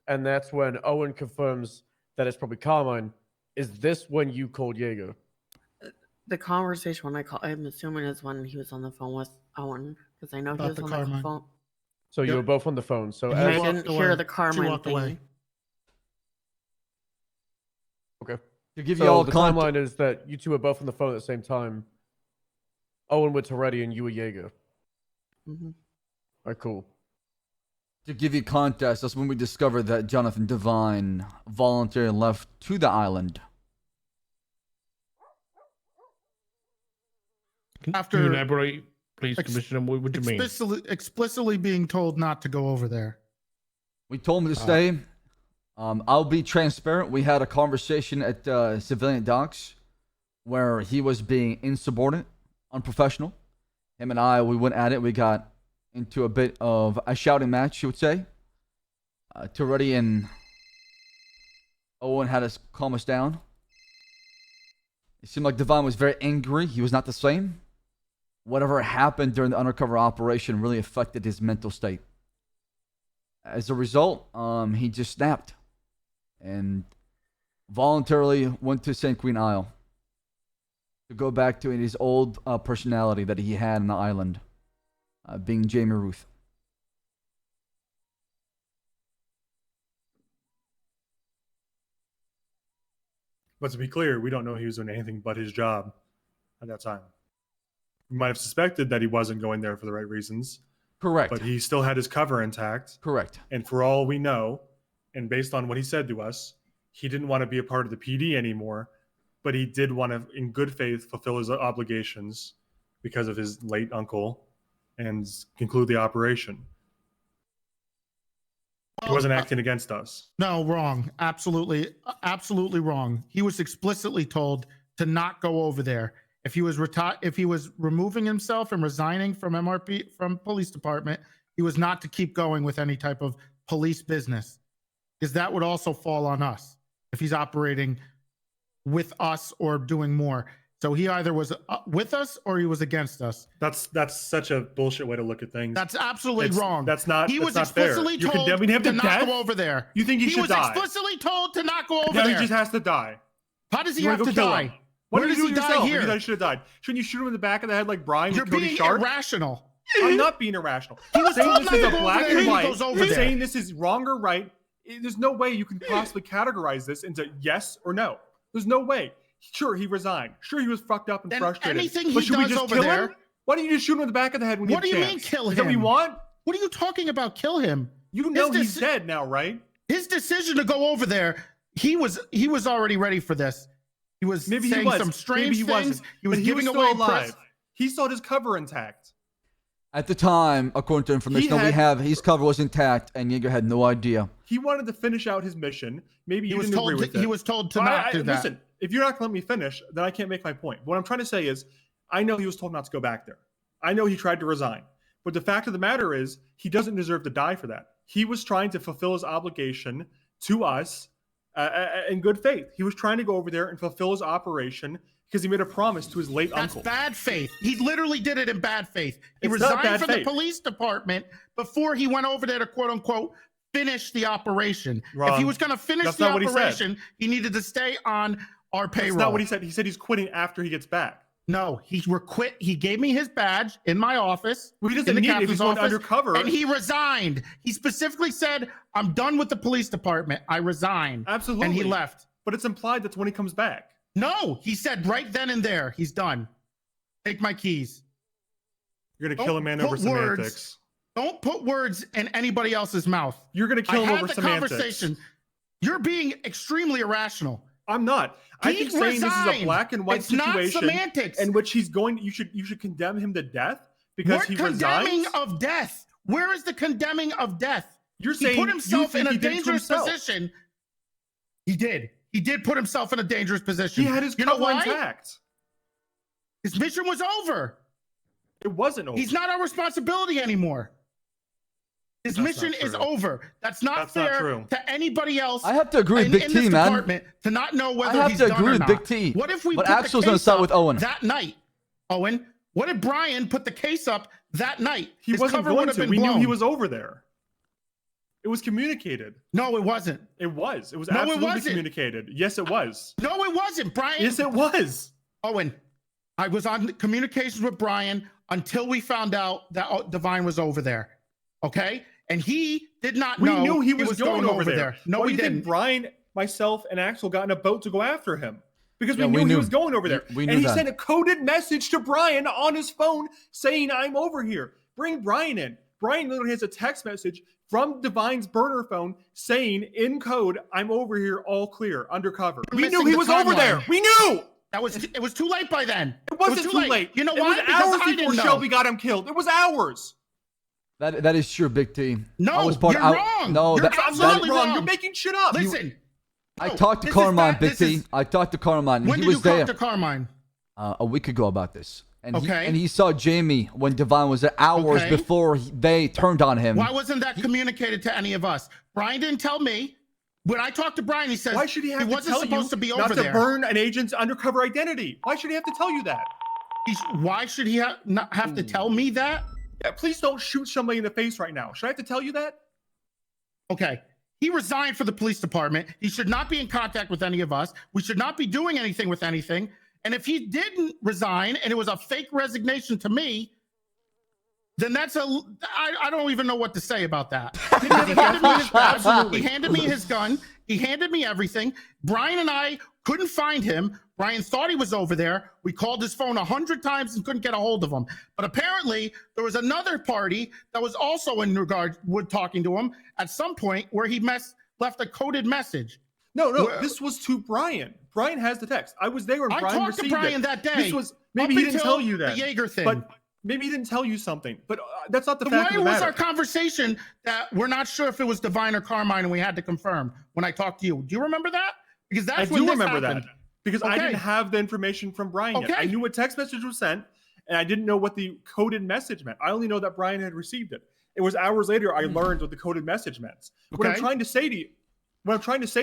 and that's when Owen confirms that it's probably Carmine. Is this when you called Jaeger? The conversation when I'm assuming is when he was on the phone with Owen, because I know he About was the on Carmine. the phone. So you were both on the phone. So And as I didn't hear the Carmine walked thing. away. okay. To give So you all the context, timeline is that you two were both on the phone at the same time. Owen with Toretti and you were Jaeger. Mm-hmm. All right, cool. to give you context, that's when we discovered that Jonathan Devine voluntarily left to the island. After Can you elaborate, please, Commissioner? What do you mean? Explicitly being told not to go over there. We told him to stay. I'll be transparent. We had a conversation at civilian docks where he was being insubordinate, unprofessional. Him and I, we went at it. We got into a bit of a shouting match, you would say. Toretti and Owen had us calm us down. It seemed like Devine was very angry. He was not the same. Whatever happened during the undercover operation really affected his mental state. As a result, he just snapped and voluntarily went to St. Queen Isle to go back to his old personality that he had on the island, being Jamie Ruth. But to be clear, we don't know he was doing anything but his job at that time. We might have suspected that he wasn't going there for the right reasons. Correct. But he still had his cover intact. Correct. And for all we know, and based on what he said to us, he didn't want to be a part of the PD anymore, but he did want to, in good faith, fulfill his obligations because of his late uncle and conclude the operation. He wasn't acting against us. No, wrong. Absolutely wrong. He was explicitly told to not go over there. If he was removing himself and resigning from from police department, he was not to keep going with any type of police business, because that would also fall on us if he's operating with us or doing more. So he either was with us or he was against us. That's such a bullshit way to look at things. That's absolutely wrong. That's not. He was not explicitly fair. told to not go over there. You think he should die? He was explicitly told to not go over now there. He just has to die. How does he have to die? Where does he die here? You thought he should have died. Shouldn't you shoot him in the back of the head like Brian? You're with Cody being Sharp? irrational. I'm not being irrational. He was saying told this not is to a go black over there. and He white. goes over there. Saying this is wrong or right. There's no way you can possibly categorize this into yes or no. There's no way. Sure, he resigned. Sure, he was fucked up and frustrated. Anything he but should we does just over kill there? him? Why don't you just shoot him in the back of the head when you What have do a you chance? mean kill Is that him? what you want? What are you talking about? Kill him? You know he's dead now, right? His decision to go over there, he was already ready for this. He was Maybe saying he was. some strange Maybe he things. wasn't. He was But giving still away alive. press. He still had his cover intact. At the time, according to information that we have, his cover was intact, and Jaeger had no idea. He wanted to finish out his mission. Maybe He you was didn't told agree with it. he was told to not do that. Listen, if you're not going to let me finish, then I can't make my point. What I'm trying to say is, I know he was told not to go back there. I know he tried to resign. But the fact of the matter is, he doesn't deserve to die for that. He was trying to fulfill his obligation to us in good faith. He was trying to go over there and fulfill his operation because he made a promise to his late That's uncle. bad faith. He literally did it in bad faith. He It's not resigned bad from faith. the police department before he went over there to quote unquote finish the operation. If he Wrong. was going to finish That's the not what he said. operation, he needed to stay on our payroll. That's not what he said. He said he's quitting after he gets back. No, he quit. He gave me his badge in my office. Well, he doesn't in the need it if captain's he's going office, undercover. and he resigned. He specifically said, "I'm done with the police department. I resign." Absolutely. And he left. But it's implied that's when he comes back. No, he said right then and there, he's done. Take my keys. You're going to kill a man over semantics. Don't put words in anybody else's mouth. You're going to kill him I over had the semantics. conversation. You're being extremely irrational. I'm not. I think saying this is a black and white It's not situation semantics. in which he's going, you should condemn him to death because What he condemning resigns. of death? Where is the condemning of death? You're He saying put himself you in think a he did it to dangerous himself. position. He did. He did put himself in a dangerous position. He had his You know cover why? intact. His mission was over. It wasn't over. He's not our responsibility anymore. His That's mission not is true. over. That's not That's not fair true. to anybody else. I have to agree with in Big this T, man. department to not know whether I have he's to done agree or with not. Big T. What if we But put Axel's the gonna case start up with Owen. that night? Owen, what if Brian put the case up that night? He His wasn't cover going would have to. been We blown. knew he was over there. It was communicated. No, it wasn't. It was. It was No, it absolutely wasn't. communicated. Yes, it was. No, it wasn't, Brian. Yes, it was. Owen, I was on communications with Brian until we found out that Divine was over there. Okay? And he did not know We knew he was going over there. No, Why we do you didn't. think Brian, myself, and Axel got in a boat to go after him? Because Yeah, we we knew he knew. was going over there. We knew and he that. sent a coded message to Brian on his phone saying, I'm over here. Bring Brian in. Brian literally has a text message from Divine's burner phone saying in code, I'm over here, all clear, undercover. We knew Missing he the was over timeline. there. We knew. It was too late by then. It wasn't too late. You know it why? was Because hours I before didn't know. Shelby got him killed. It was hours. That is true, Big T. No, I was part, you're I, wrong. No, You're that, absolutely that, wrong. You're making shit up. Listen. I No, talked to this is Carmine, fact- Big this T. is- I talked to Carmine. When He did was you there talk to Carmine? a week ago about this. And Okay. he saw Jamie when Divine was there hours Okay. before they turned on him. Why wasn't that communicated to any of us? Brian didn't tell me. When I talked to Brian, he said Why should he have to wasn't tell supposed you to be not over to there. burn an agent's undercover identity? Why should he have to tell you that? Why should he not have to tell me that? Yeah, please don't shoot somebody in the face right now. Should I have to tell you that? Okay. He resigned for the police department. He should not be in contact with any of us. We should not be doing anything with anything. And if he didn't resign and it was a fake resignation to me, then I don't even know what to say about that. He handed me his gun. He handed me everything. Brian and I couldn't find him. Brian thought he was over there. We called his phone 100 times and couldn't get a hold of him. But apparently there was another party that was also in regard with talking to him at some point where he left a coded message. No, this was to Brian. Brian has the text. I was there when I Brian talked to received Brian it. that day. This was maybe he didn't until tell you that. the Jaeger thing. But maybe he didn't tell you something. But that's not the Why fact of the was matter. our conversation that we're not sure if it was Divine or Carmine and we had to confirm when I talked to you? Do you remember that? Because that's I when do this remember happened. that. Because I Okay. didn't have the information from Brian yet. Okay. I knew a text message was sent, and I didn't know what the coded message meant. I only know that Brian had received it. It was hours later I learned what the coded message meant. What I'm Okay. trying to say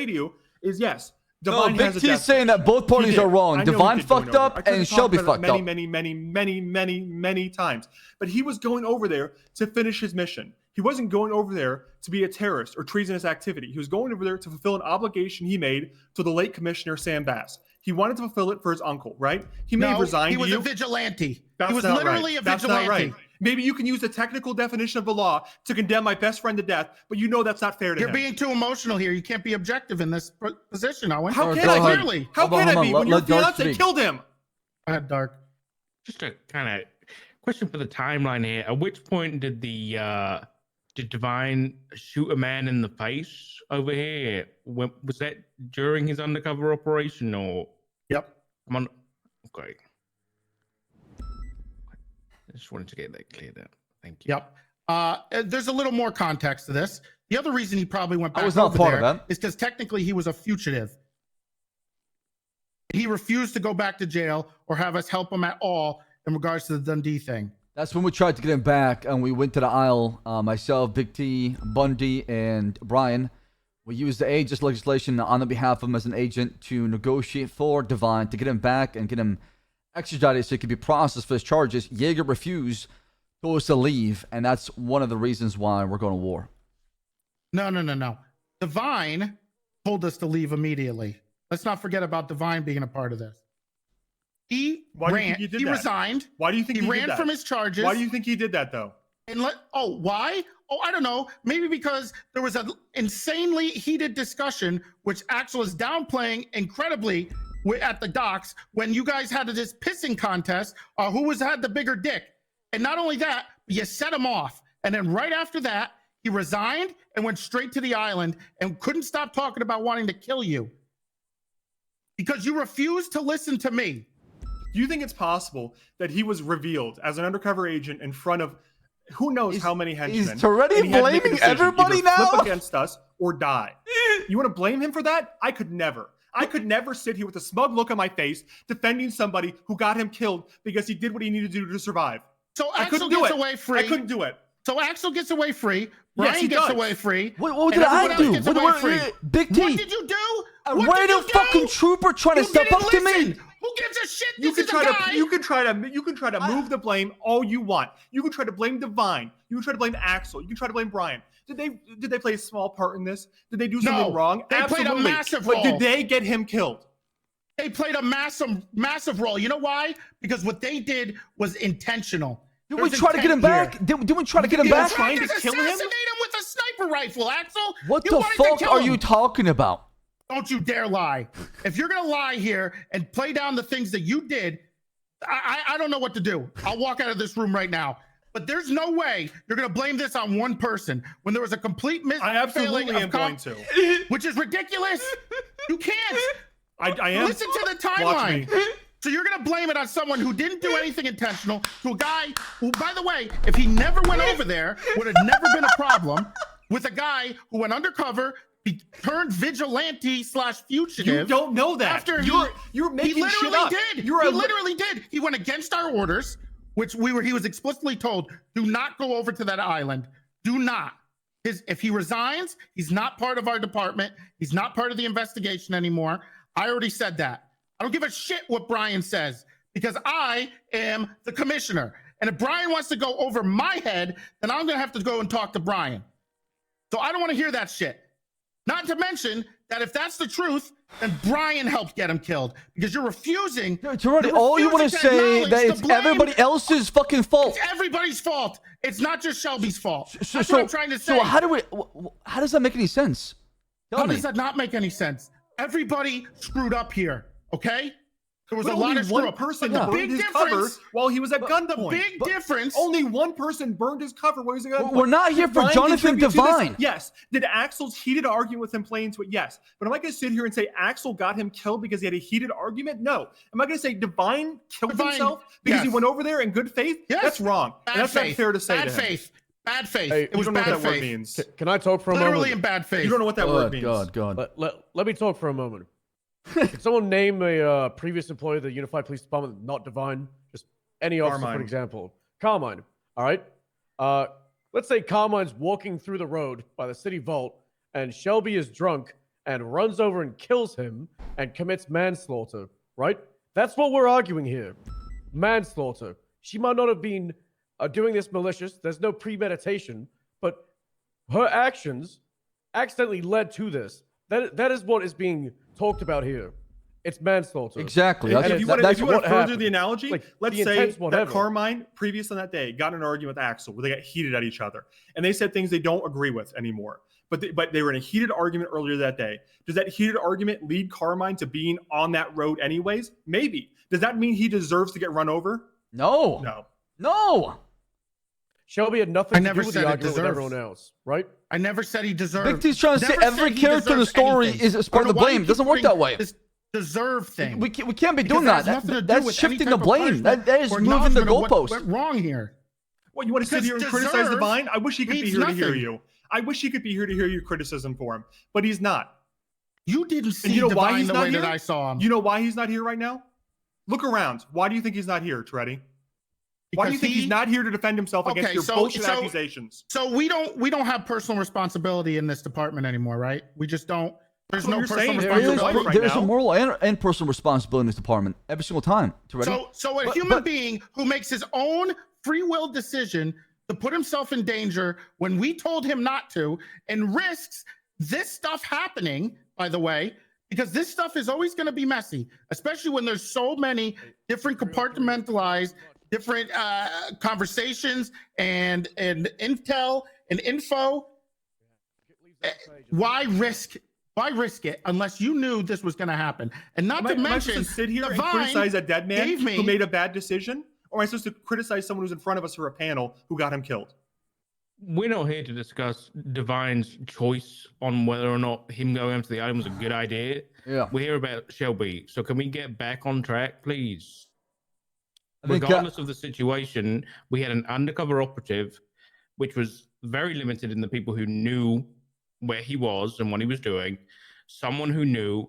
to you is yes. No, Divine Big has a T is death saying that both He parties did. are wrong. I know he Divine did going fucked over up there. I could've and talked Shelby about it fucked up. many times. But he was going over there to finish his mission. He wasn't going over there to be a terrorist or treasonous activity. He was going over there to fulfill an obligation he made to the late Commissioner Sam Bass. He wanted to fulfill it for his uncle, right? He may have resigned he was to you. a vigilante. That's he was not literally right. a That's vigilante. not right. Maybe you can use the technical definition of the law to condemn my best friend to death, but you know that's not fair to You're him. being too emotional here. You can't be objective in this position, Owen. How can I be? How can I be when your fiance killed him? Go ahead, Dark. Just a kind of question for the timeline here. At which point did did Divine shoot a man in the face over here? Was that during his undercover operation or? Yep. I'm on. Okay. I just wanted to get that cleared up. Thank you. Yep. There's a little more context to this. The other reason he probably went back was not over part of there that. is because technically he was a fugitive. He refused to go back to jail or have us help him at all in regards to the Dundee thing. That's when we tried to get him back, and we went to the aisle. Myself, Big T, Bundy, and Brian. We used the agent's legislation on the behalf of him as an agent to negotiate for Divine to get him back and get him extradited so he could be processed for his charges. Jaeger refused, told us to leave, and that's one of the reasons why we're going to war. No. Divine told us to leave immediately. Let's not forget about Divine being a part of this. He Why do you ran. think he did He that? resigned. Why do you think he he ran did that? from his charges? Why do you think he did that though? And why? Oh, I don't know. Maybe because there was an insanely heated discussion, which Axel is downplaying incredibly at the docks when you guys had this pissing contest. Who had the bigger dick? And not only that, you set him off. And then right after that, he resigned and went straight to the island and couldn't stop talking about wanting to kill you because you refused to listen to me. Do you think it's possible that he was revealed as an undercover agent in front of who knows how many henchmen? he's already and he had to make a blaming decision, everybody either now? Flip against us or die. You want to blame him for that? I could never. I could never sit here with a smug look on my face defending somebody who got him killed because he did what he needed to do to survive. So I Axel couldn't do gets it. away free. I couldn't do it. So Axel gets away free. Yes, Brian he gets does. away free. What and did I everyone do? else gets What- away what- free. Big T. What did you do? A What did random you do? fucking trooper trying to You step didn't up to me. listen. Who gives a shit? You This can is a try guy. to you can try to move the blame all you want. You can try to blame Divine. You can try to blame Axel. You can try to blame Brian. Did they play a small part in this? Did they do something wrong? They Absolutely. played a massive role. But did they get him killed? They played a massive role. You know why? Because what they did was intentional. Did we try to get him back? Did we try to get him back? Trying to kill him? Assassinate him with a sniper rifle, Axel. What You the wanted to fuck kill are him. you talking about? Don't you dare lie. If you're gonna lie here and play down the things that you did, I don't know what to do. I'll walk out of this room right now. But there's no way you're gonna blame this on one person when there was a complete I absolutely am going to. which is ridiculous. You can't. I am. Listen to the Watch me. timeline. So you're gonna blame it on someone who didn't do anything intentional, to a guy who, by the way, if he never went over there, would have never been a problem, with a guy who went undercover, he turned vigilante / fugitive. You don't know that. After you're making he literally shit up. did. He literally did. He went against our orders, which he was explicitly told, do not go over to that island. Do not. If he resigns, he's not part of our department. He's not part of the investigation anymore. I already said that. I don't give a shit what Brian says because I am the commissioner. And if Brian wants to go over my head, then I'm going to have to go and talk to Brian. So I don't want to hear that shit. Not to mention that if that's the truth, then Brian helped get him killed because you're refusing. Girardi, all you want to say that it's everybody else's fucking fault. It's everybody's fault. It's not just Shelby's fault. That's what I'm trying to say. So how does that make any sense? How does that not make any sense? Everybody screwed up here, okay? There was a lot of one person burned his cover while he was at gunpoint. The big difference. Only one person burned his cover while he was at gunpoint. We're not here for Jonathan Divine. Yes. Did Axel's heated argument with him play into it? Yes. But am I going to sit here and say Axel got him killed because he had a heated argument? No. Am I going to say Divine killed himself because he went over there in good faith? Yes. That's wrong. And that's not fair to say to him. Bad faith. Hey, it was you don't know bad what that word faith. means. Can I talk for a moment? Literally in bad faith. You don't know what that word means. God. Let me talk for a moment. Can someone name a previous employee of the Unified Police Department, not Divine? Just any officer, Carmine. for example. Carmine. All right. Let's say Carmine's walking through the road by the city vault, and Shelby is drunk and runs over and kills him and commits manslaughter. Right? That's what we're arguing here. Manslaughter. She might not have been doing this malicious. There's no premeditation, but her actions accidentally led to this. That is what is being talked about here. It's manslaughter. Exactly. And if you want to further the analogy, Like, let's the say intent's that whatever. Carmine, previous on that day, got in an argument with Axel where they got heated at each other. And they said things they don't agree with anymore. But they were in a heated argument earlier that day. Does that heated argument lead Carmine to being on that road anyways? Maybe. Does that mean he deserves to get run over? No. Shelby had nothing to do with the argument with everyone else, right? I never said he deserved. Big T's trying to say Never every said he character in the deserves story anything. is part of the I don't know why blame. you It doesn't keep work that bringing way. This deserve thing. We can't be Because doing that that. has nothing to do That's with shifting any the type of blame. punishment That is or moving the acknowledgement of what goalposts. went wrong here. What, you want to sit here and Because criticize deserve Divine? I wish he could be means here to hear nothing. you. I wish he could be here to hear your criticism for him. But he's not. You didn't see And you know why Divine he's the not way here? that I saw him. You know why he's not here right now? Look around. Why do you think he's not here, Tretti? Why do you think he's not here to defend himself against your bullshit accusations? So we don't have personal responsibility in this department anymore, right? We just don't. There's That's what no you're personal saying. responsibility. There's a moral and personal responsibility in this department every single time. So a human being who makes his own free will decision to put himself in danger when we told him not to, and risks this stuff happening, by the way, because this stuff is always going to be messy, especially when there's so many different compartmentalized, different conversations and intel and info. Why risk it unless you knew this was going to happen? And not to Am I mention, supposed to sit here and Divine criticize a dead man gave me- who made a bad decision? Or am I supposed to criticize someone who's in front of us for a panel who got him killed? We're not here to discuss Divine's choice on whether or not him going onto the island was a good idea. Yeah. We're here about Shelby. So can we get back on track, please? I think, Regardless of the situation, we had an undercover operative, which was very limited in the people who knew where he was and what he was doing. Someone who knew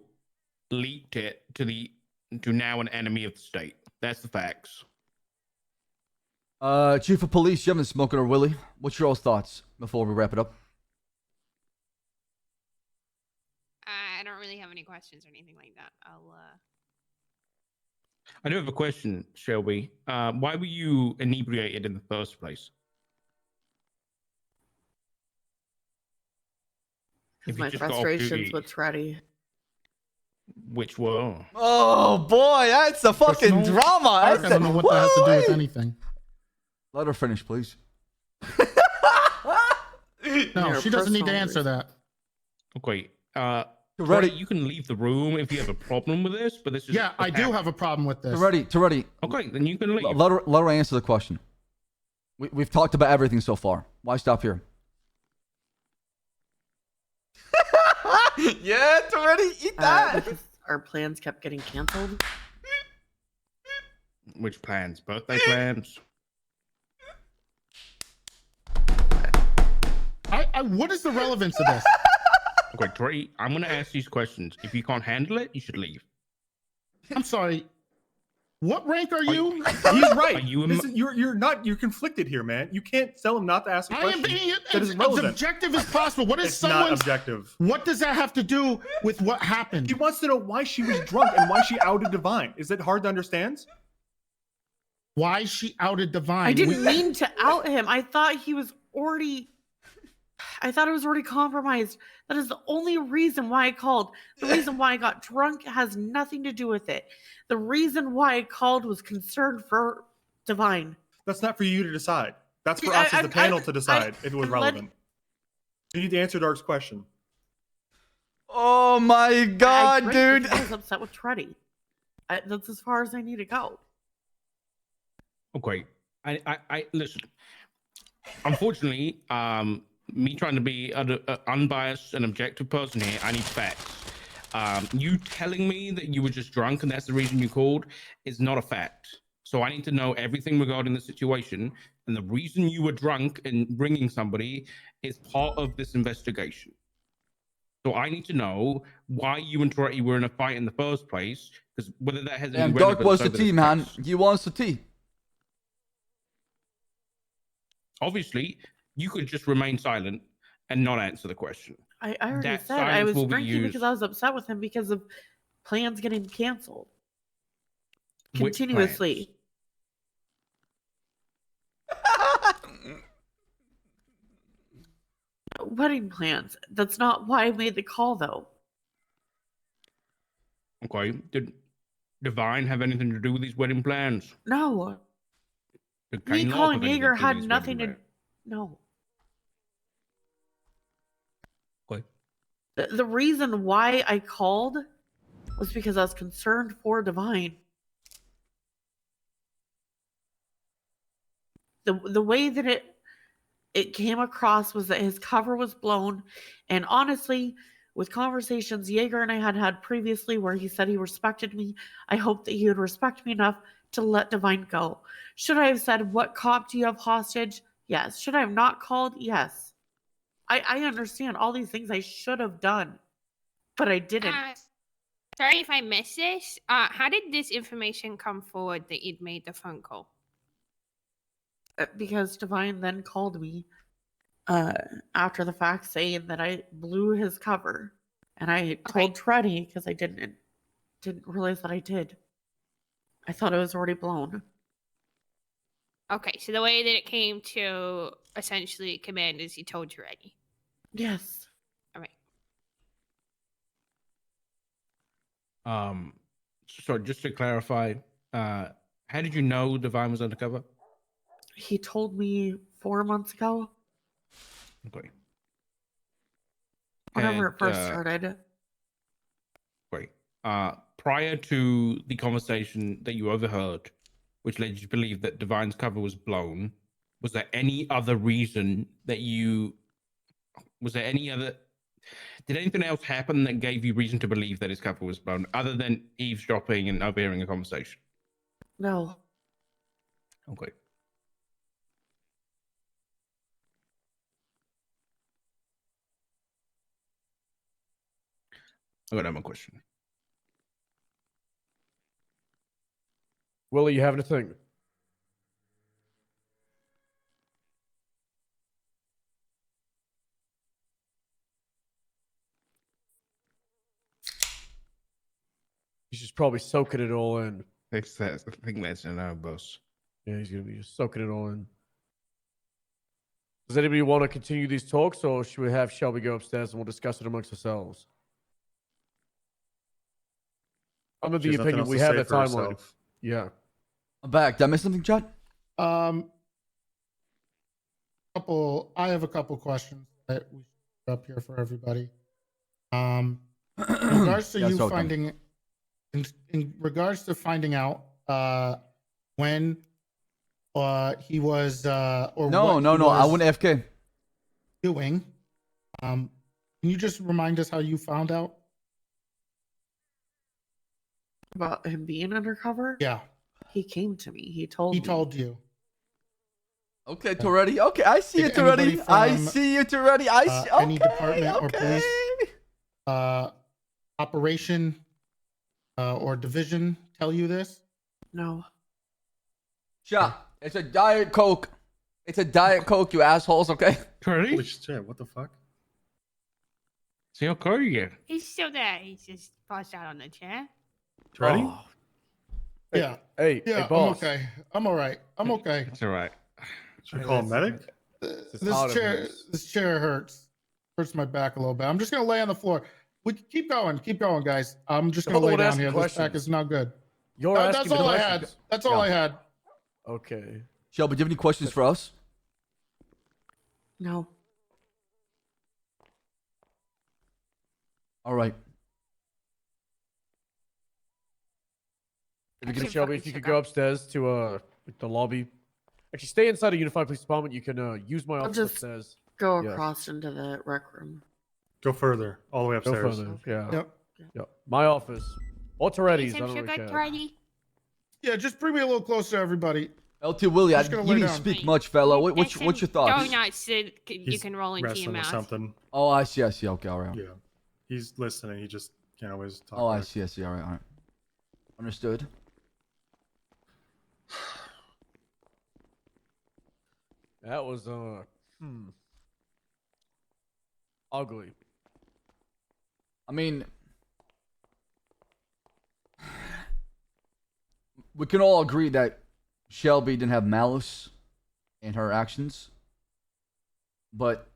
leaked it to now an enemy of the state. That's the facts. Chief of Police, you haven't spoken or Willie. What's your all's thoughts before we wrap it up? I don't really have any questions or anything like that. I do have a question, Shelby. Why were you inebriated in the first place? If you My just got off frustrations duty, with Treddy. which were Oh boy, that's the fucking Personal drama. I don't know what that has to do with anything. Let her finish, please. No, she doesn't need to answer that. okay. Ready. You can leave the room if you have a problem with this, but this is Yeah, I do have a problem with this. Ready. Okay, then you can leave. Let her answer the question. We've talked about everything so far. Why stop here? Yeah, Ready, eat that. Because our plans kept getting canceled. Which plans? Birthday plans? What is the relevance of this? Okay, Trey, I'm going to ask these questions. If you can't handle it, you should leave. I'm sorry. What rank are you? He's right. Are you You're conflicted here, man. You can't tell him not to ask a I am question. being That is as relevant. objective as possible. What is It's not someone's objective. What does that have to do with what happened? He wants to know why she was drunk and why she outed Divine. Is it hard to understand? Why she outed Divine? I didn't mean to out him. I thought he was already. I thought it was already compromised. That is the only reason why I called. The reason why I got drunk has nothing to do with it. The reason why I called was concerned for Divine. That's not for you to decide. That's for us as the panel to decide if it was relevant. You need to answer Dark's question. Oh my god, dude. I was upset with Treddy. That's as far as I need to go. Okay. I listen. Unfortunately, me trying to be an unbiased and objective person here, I need facts. You telling me that you were just drunk and that's the reason you called is not a fact. So I need to know everything regarding the situation. And the reason you were drunk and bringing somebody is part of this investigation. So I need to know why you and Toretti were in a fight in the first place, because whether that has any And Dark relevance was the over this tea, man. case. He wants the tea. Obviously, you could just remain silent and not answer the question. I already That said I silence was will be drinking used- because I was upset with him because of plans getting canceled Which continuously. Wedding plans. That's not why I made the call, though. Okay. Did Divine have anything to do with these wedding plans? No. Did Me Kane Law calling have anything Jaeger to do with had these nothing wedding to. No. plans? The reason why I called was because I was concerned for Divine. The way that it came across was that his cover was blown, and honestly, with conversations Jaeger and I had previously where he said he respected me, I hope that he would respect me enough to let Divine go. Should I have said, what cop do you have hostage? Yes. Should I have not called? Yes. I understand all these things I should have done, but I didn't. Sorry if I missed this. How did this information come forward that you'd made the phone call? Because Divine then called me after the fact saying that I blew his cover, and I told Treddy because I didn't realize that I did. I thought it was already blown. Okay, so the way that it came to essentially command is you told you already. Yes. All right. So just to clarify, how did you know Divine was undercover? He told me 4 months ago. Okay. Whenever And, it first started. Great. Prior to the conversation that you overheard, which led you to believe that Divine's cover was blown, was there any other reason that did anything else happen that gave you reason to believe that his cover was blown, other than eavesdropping and overhearing a conversation? No. Okay. I got another question. Willie, you having a thing? He's just probably soaking it all in. I think that's enough, boss. Yeah, he's gonna be just soaking it all in. Does anybody want to continue these talks, or should we have Shelby go upstairs and we'll discuss it amongst ourselves? I'm of She the has nothing opinion else we to have say that for timeline. herself. Yeah. I'm back. Did I miss something, Chad? I have a couple questions that we should put up here for everybody. In regards to Yeah, you so finding, in regards to finding out when he was or No, what no, he no. I was went AFK. doing, can you just remind us how you found out? About him being undercover? Yeah, He came to me. He told he me. told you. Okay, Toretti. Okay, I see you, Did anybody Toretti. I from, see you, Toretti. I see. Okay, any department or okay. police operation or division tell you this? No. Shot. It's a Diet Coke. It's a Diet Coke, you assholes, okay? Holy shit! What the fuck? Señor Courier. He's still there. He's just passed out on the chair. Ready? Oh. Yeah. Hey, Yeah, hey, I'm boss. okay. I'm all right. I'm okay. That's all right. Should we call a medic? This chair hurts my back a little bit. I'm just gonna lay on the floor. We keep going, guys. I'm just gonna No lay one down asking here. This back questions. is not good. You're That's asking all the I had. questions. That's all I had. Okay. Shelby, do you have any questions for us? No. All right. If you could, Shelby, if you could go upstairs to the lobby. Actually, stay inside a unified police department. You can use my I'll office just upstairs. go Yes. across into the rec room. Go further, all the way Go upstairs. further. Yeah. Yep. Yep. My office. Or Toretti's. I Some don't sugar, really care. Toretti? Yeah, just bring me a little closer, everybody. LT Willie, Just gonna you lay didn't down. speak much, fella. What's Some your thoughts? Donuts that you He's can roll into your wrestling with mouth. something. Oh, I see. Okay, all right. Yeah, he's listening. He just can't always talk. Oh, I back. see. All right. Understood. That was ugly. I mean, we can all agree that Shelby didn't have malice in her actions, but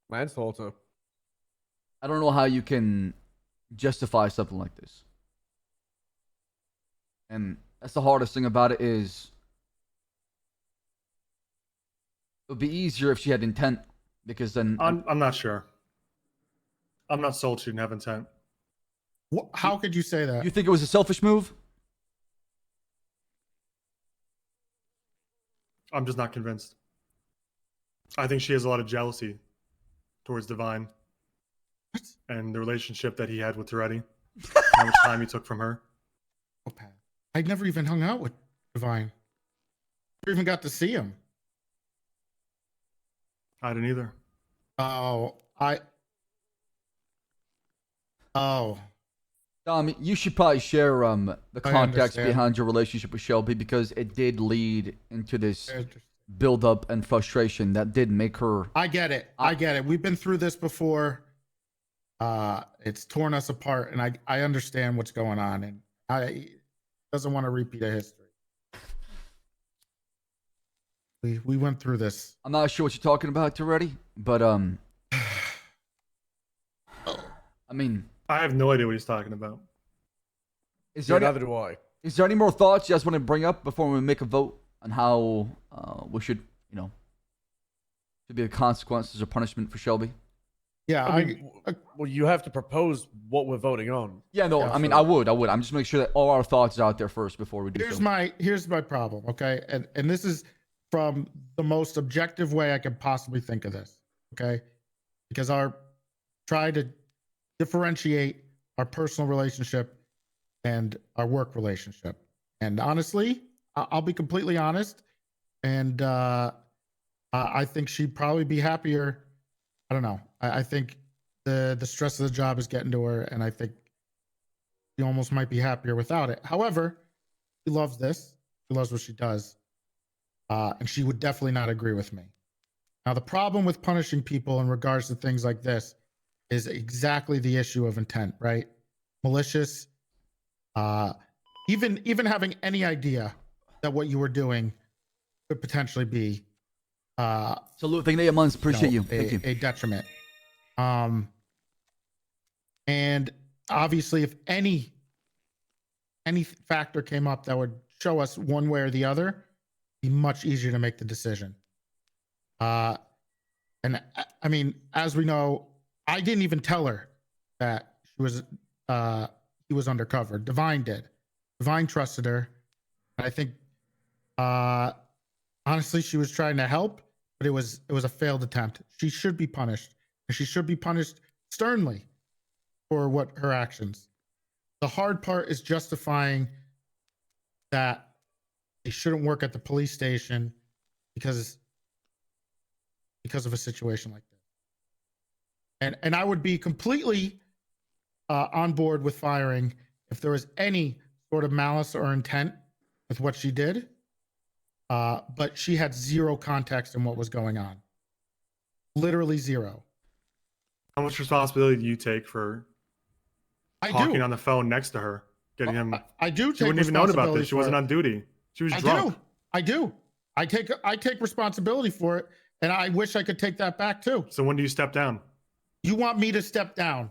manslaughter. I don't know how you can justify something like this. And that's the hardest thing about it is it would be easier if she had intent, because then I'm not sure. I'm not sold she didn't have intent. How could you say that? You think it was a selfish move? I'm just not convinced. I think she has a lot of jealousy towards Divine. And the relationship that he had with Toretti. How much time he took from her. I never even hung out with Divine. Never even got to see him. I didn't either. Dom, you should probably share the I context understand. behind your relationship with Shelby, because it did lead into this build-up and frustration that did make her. I get it. I get it. We've been through this before. It's torn us apart, and I understand what's going on, and I doesn't want to repeat a history. We went through this. I'm not sure what you're talking about already, but I mean, I have no idea what he's talking about. is there neither do I. Is there any more thoughts you guys want to bring up before we make a vote on how we should, should be the consequences or punishment for Shelby? Yeah, well, you have to propose what we're voting on. Yeah, no, I mean, I would. I'm just making sure that all our thoughts are out there first before we do Here's so. here's my problem, okay? And this is from the most objective way I could possibly think of this, okay? Because try to differentiate our personal relationship and our work relationship. And honestly, I'll be completely honest, and I think she'd probably be happier. I don't know. I think the stress of the job is getting to her, and I think she almost might be happier without it. However, she loves this. She loves what she does. And she would definitely not agree with me. Now, the problem with punishing people in regards to things like this is exactly the issue of intent, right? Malicious. even having any idea that what you were doing could potentially be Salute. Thank you 8 months. Appreciate you. Thank you. A detriment. And obviously, if any factor came up that would show us one way or the other, it'd be much easier to make the decision. And I mean, as we know, I didn't even tell her that he was undercover. Divine did. Divine trusted her. And I think honestly, she was trying to help, but it was a failed attempt. She should be punished, and she should be punished sternly for what her actions. The hard part is justifying that they shouldn't work at the police station because of a situation like this. And I would be completely on board with firing if there was any sort of malice or intent with what she did. But she had zero context in what was going on. Literally zero. How much responsibility do you take for talking on the phone next to her, getting him? I do. She wouldn't even known about this. She wasn't on duty. She was drunk. I do. I take responsibility for it, and I wish I could take that back too. So when do you step down? You want me to step down?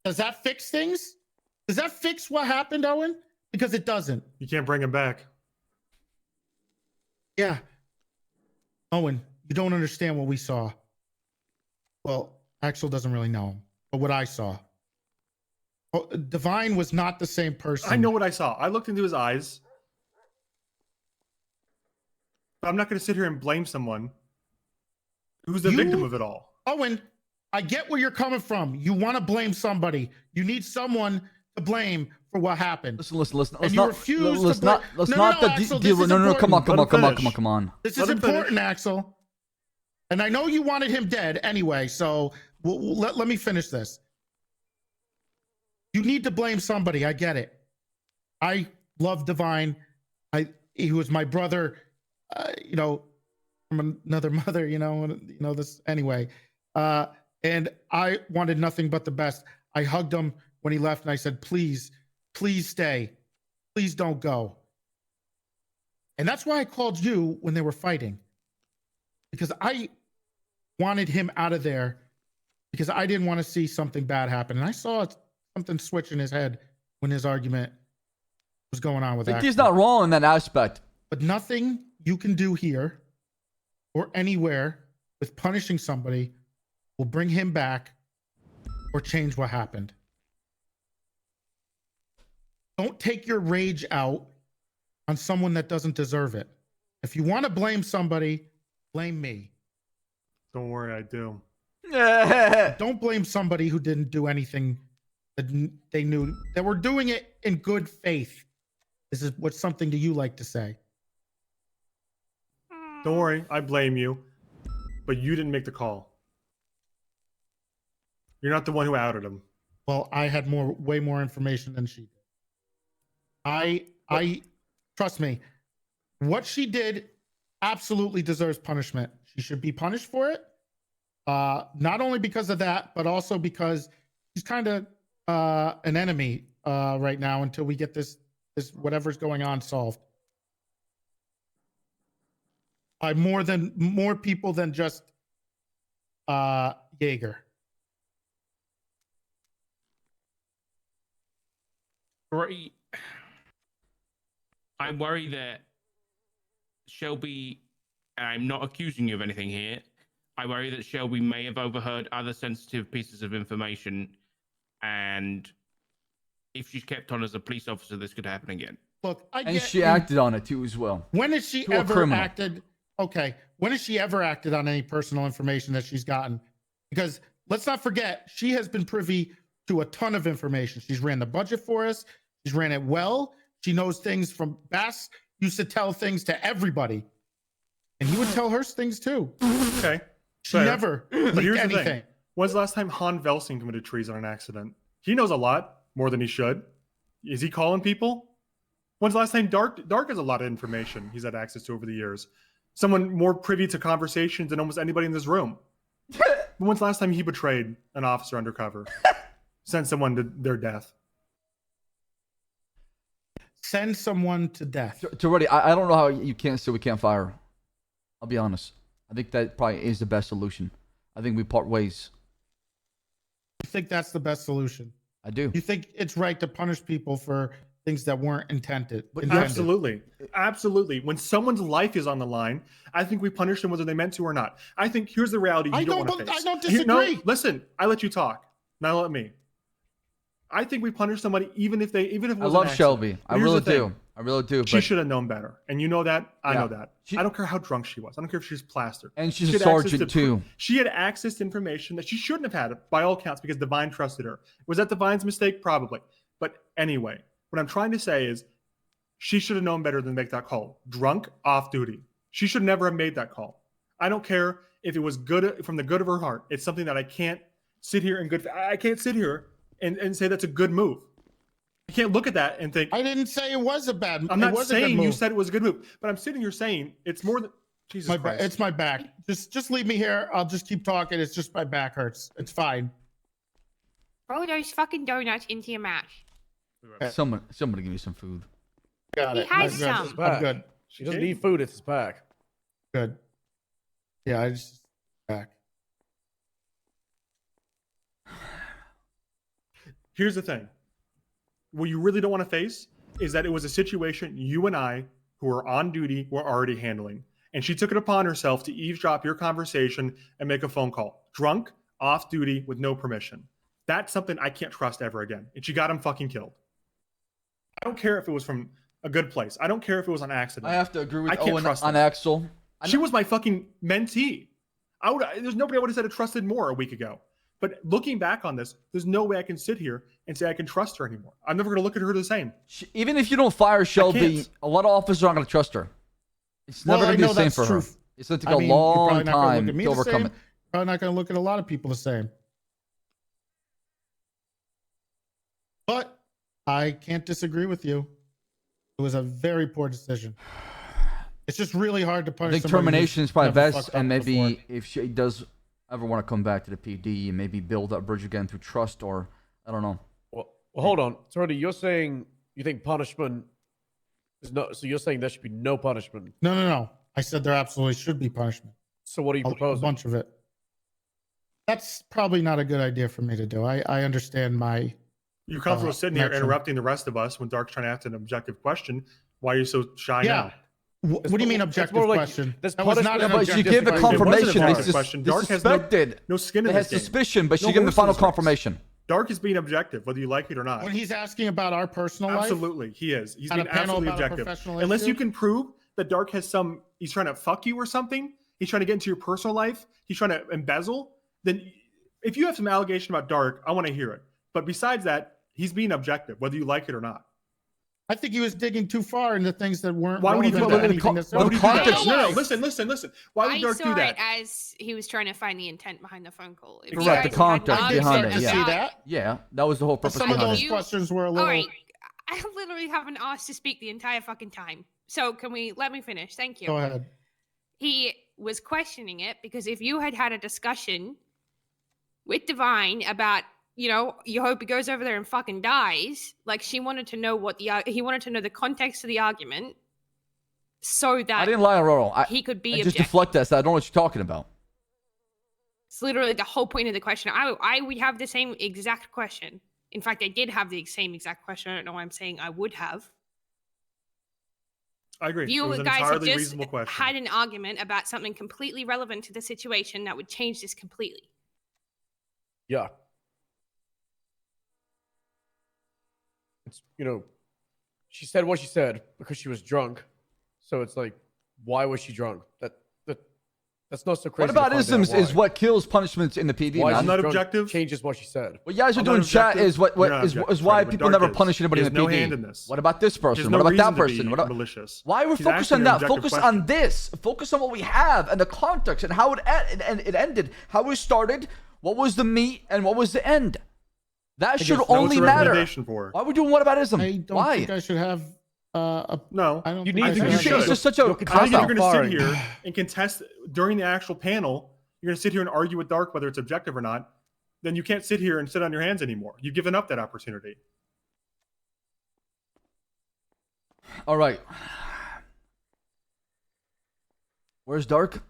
Does that fix things? Does that fix what happened, Owen? Because it doesn't. You can't bring him back. Yeah. Owen, you don't understand what we saw. Well, Axel doesn't really know him, but what I saw. Oh, Divine was not the same person. I know what I saw. I looked into his eyes. But I'm not going to sit here and blame someone who's the victim of it all. Owen, I get where you're coming from. You want to blame somebody. You need someone to blame for what happened. Listen. And you refuse to blame. Let's not deal with. No. Come on. This is important, Axel. And I know you wanted him dead anyway, so let me finish this. You need to blame somebody. I get it. I love Divine. He was my brother, from another mother, this anyway. And I wanted nothing but the best. I hugged him when he left and I said, please stay. Please don't go. And that's why I called you when they were fighting. Because I wanted him out of there because I didn't want to see something bad happen. And I saw something switch in his head when his argument was going on with that. He's not wrong in that aspect. But nothing you can do here or anywhere with punishing somebody will bring him back or change what happened. Don't take your rage out on someone that doesn't deserve it. If you want to blame somebody, blame me. Don't worry, I do. Don't blame somebody who didn't do anything that they knew. That were doing it in good faith. This is what's something do you like to say? Don't worry, I blame you. But you didn't make the call. You're not the one who outed him. Well, I had way more information than she did. I trust me. What she did absolutely deserves punishment. She should be punished for it. Not only because of that, but also because she's kind of an enemy right now until we get this whatever's going on solved. By more people than just Jaeger. Right. I worry that Shelby, I'm not accusing you of anything here. I worry that Shelby may have overheard other sensitive pieces of information, and if she's kept on as a police officer, this could happen again. Look, and she acted on it too as well. When has she ever acted? Okay, when has she ever acted on any personal information that she's gotten? Because let's not forget, she has been privy to a ton of information. She's ran the budget for us. She's ran it well. She knows things from Bass used to tell things to everybody. And he would tell her things too. Okay. She never leaked anything. Thing. When's the last time Han Velsing committed treason on an accident? He knows a lot, more than he should. Is he calling people? When's the last time Dark has a lot of information he's had access to over the years? Someone more privy to conversations than almost anybody in this room. When's the last time he betrayed an officer undercover? Sent someone to their death? send someone to death. Already, I don't know how you can't say we can't fire. I'll be honest. I think that probably is the best solution. I think we part ways. You think that's the best solution? I do. You think it's right to punish people for things that weren't intended? Absolutely. Absolutely. When someone's life is on the line, I think we punish them whether they meant to or not. I think here's the reality you don't want to face. I don't disagree. No, listen, I let you talk. Now let me. I think we punish somebody even if it was I love Shelby. I really do. I really do. She But should have known better. And you know that. I Yeah. know that. I don't care how drunk she was. I don't care if she's plastered. And she's She a had access sergeant, to too. She had access to information that she shouldn't have had by all counts because Divine trusted her. Was that Divine's mistake? Probably. But anyway, what I'm trying to say is she should have known better than to make that call. Drunk, off duty. She should never have made that call. I don't care if it was good from the good of her heart. It's something that I can't sit here and say that's a good move. I can't look at that and think. I didn't say it was a bad move. I'm not saying you said it was a good move, but I'm sitting here saying it's more than Jesus Christ. It's my back. Just leave me here. I'll just keep talking. It's just my back hurts. It's fine. Throw those fucking donuts into your mouth. Someone give me some food. Got He it. has I'm good. some. I'm good. She doesn't need food. It's his back. Good. Yeah, I just back. Here's the thing. What you really don't want to face is that it was a situation you and I, who were on duty, were already handling. And she took it upon herself to eavesdrop your conversation and make a phone call. Drunk, off duty, with no permission. That's something I can't trust ever again. And she got him fucking killed. I don't care if it was from a good place. I don't care if it was on accident. I have to agree with I can't Owen trust on them. Axel. She was my fucking mentee. There's nobody I would have said I trusted more a week ago. But looking back on this, there's no way I can sit here and say I can trust her anymore. I'm never going to look at her the same. Even if you don't fire Shelby, a lot of officers aren't going to trust her. It's never going to be the same for her. It's going to take a long time to overcome it. Probably not going to look at a lot of people the same. But I can't disagree with you. It was a very poor decision. It's just really hard to punish. I think somebody termination who's is probably never best, fucked up and maybe before. if she does ever want to come back to the PD, maybe build that bridge again through trust, or I don't know. Well, hold on, Tordy. You're saying you think punishment is not. So you're saying there should be no punishment. No. I said there absolutely should be punishment. So what are you proposing? A bunch of it. That's probably not a good idea for me to do. I understand my. You're comfortable sitting here action. interrupting the rest of us when Dark's trying to ask an objective question. Why are you so shy now? What do you mean objective question? That was not an But she objective gave the question. confirmation. They question. Dark has suspected. no skin in They this had game. suspicion, but she No gave them the horse in final this race. confirmation. Dark is being objective, whether you like it or not. When he's asking about our personal life? Absolutely, he is. He's On being a panel absolutely about a objective. professional Unless issue? you can prove that Dark has he's trying to fuck you or something, he's trying to get into your personal life, he's trying to embezzle, then if you have some allegation about Dark, I want to hear it. But besides that, he's being objective, whether you like it or not. I think he was digging too far into things that weren't. Why would he do relevant to that? anything that's Why would he do that? relevant. No, listen. Why would I Dark saw do that? it as he was trying to find the intent behind the phone call. If you Correct. The guys had context not behind said it. Yeah. See that? Yeah, that was the whole purpose Some of behind those it. questions were a little. All right, I literally haven't asked to speak the entire fucking time. So let me finish? Thank you. Go ahead. He was questioning it because if you had a discussion with Divine about, you hope he goes over there and fucking dies, like she wanted to know he wanted to know the context of the argument so that I didn't lie, Aurora. he could be I just objective. deflect that. So I don't know what you're talking about. It's literally the whole point of the question. I would have the same exact question. In fact, I did have the same exact question. I don't know why I'm saying I would have. I agree. You it was an guys have entirely just reasonable question. had an argument about something completely relevant to the situation that would change this completely. Yeah. It's she said what she said because she was drunk. So it's like, why was she drunk? That's not so crazy. What about isms is what kills punishments in the PD, Why man. she's drunk objective? Changes what she said. What you guys are I'm doing not in chat objective. is what You're not is objective, why Freddie, but people Dark never is. punish anybody He in has the no PD. hand in this. What about this person? There's What no about that reason to person? be What about malicious. why we're He's focused asking on an that? objective Focus question. on this. Focus on what we have and the context and how it ended, how it started, what was the meat and what was the end. That should guess no, only it's a matter. recommendation for her. Why are we doing what about ism? I don't Why? think I should have. No, I don't. You think need I to- should you have should. that. It's just such a I think if cop-out. you're going to sit Firing. here and contest during the actual panel, you're going to sit here and argue with Dark whether it's objective or not, then you can't sit here and sit on your hands anymore. You've given up that opportunity. All right. Where's Dark?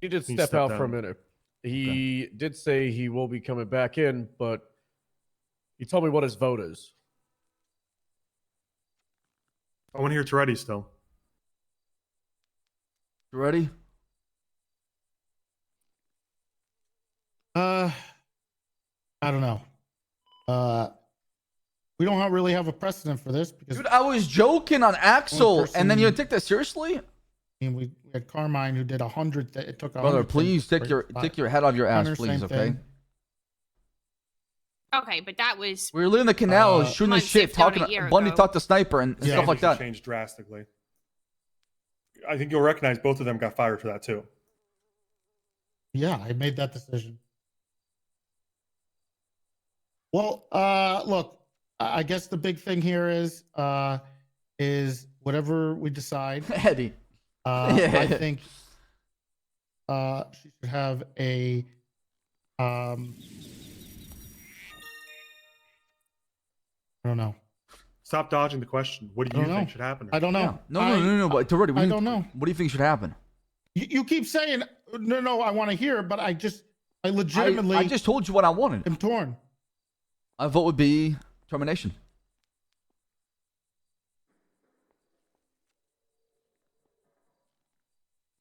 He did He step stepped out for a out. minute. He did say he will be coming back in, but he told me what his vote is. I want to hear Toretti still. You ready? I don't know. We don't really have a precedent for this because Dude, I was joking on Axel, and then you take that seriously? I mean, we had Carmine who did 100. It took 100. Brother, please take your head off your ass, Hunter, please, same okay? thing. Okay, but that was We were living in the canal, shooting the months, shit, if not a talking. year Bundy ago. talked to Sniper and stuff like that. Changed drastically. I think you'll recognize both of them got fired for that too. Yeah, I made that decision. Well, look, I guess the big thing here is whatever we decide. Eddie. I think she should have a I don't know. Stop dodging the question. What do you think should happen? I don't know. Yeah. No. But Toretti, I don't know. What do you think should happen? You keep saying no. I want to hear it, but I legitimately. I just told you what I wanted. I'm torn. My vote would be termination.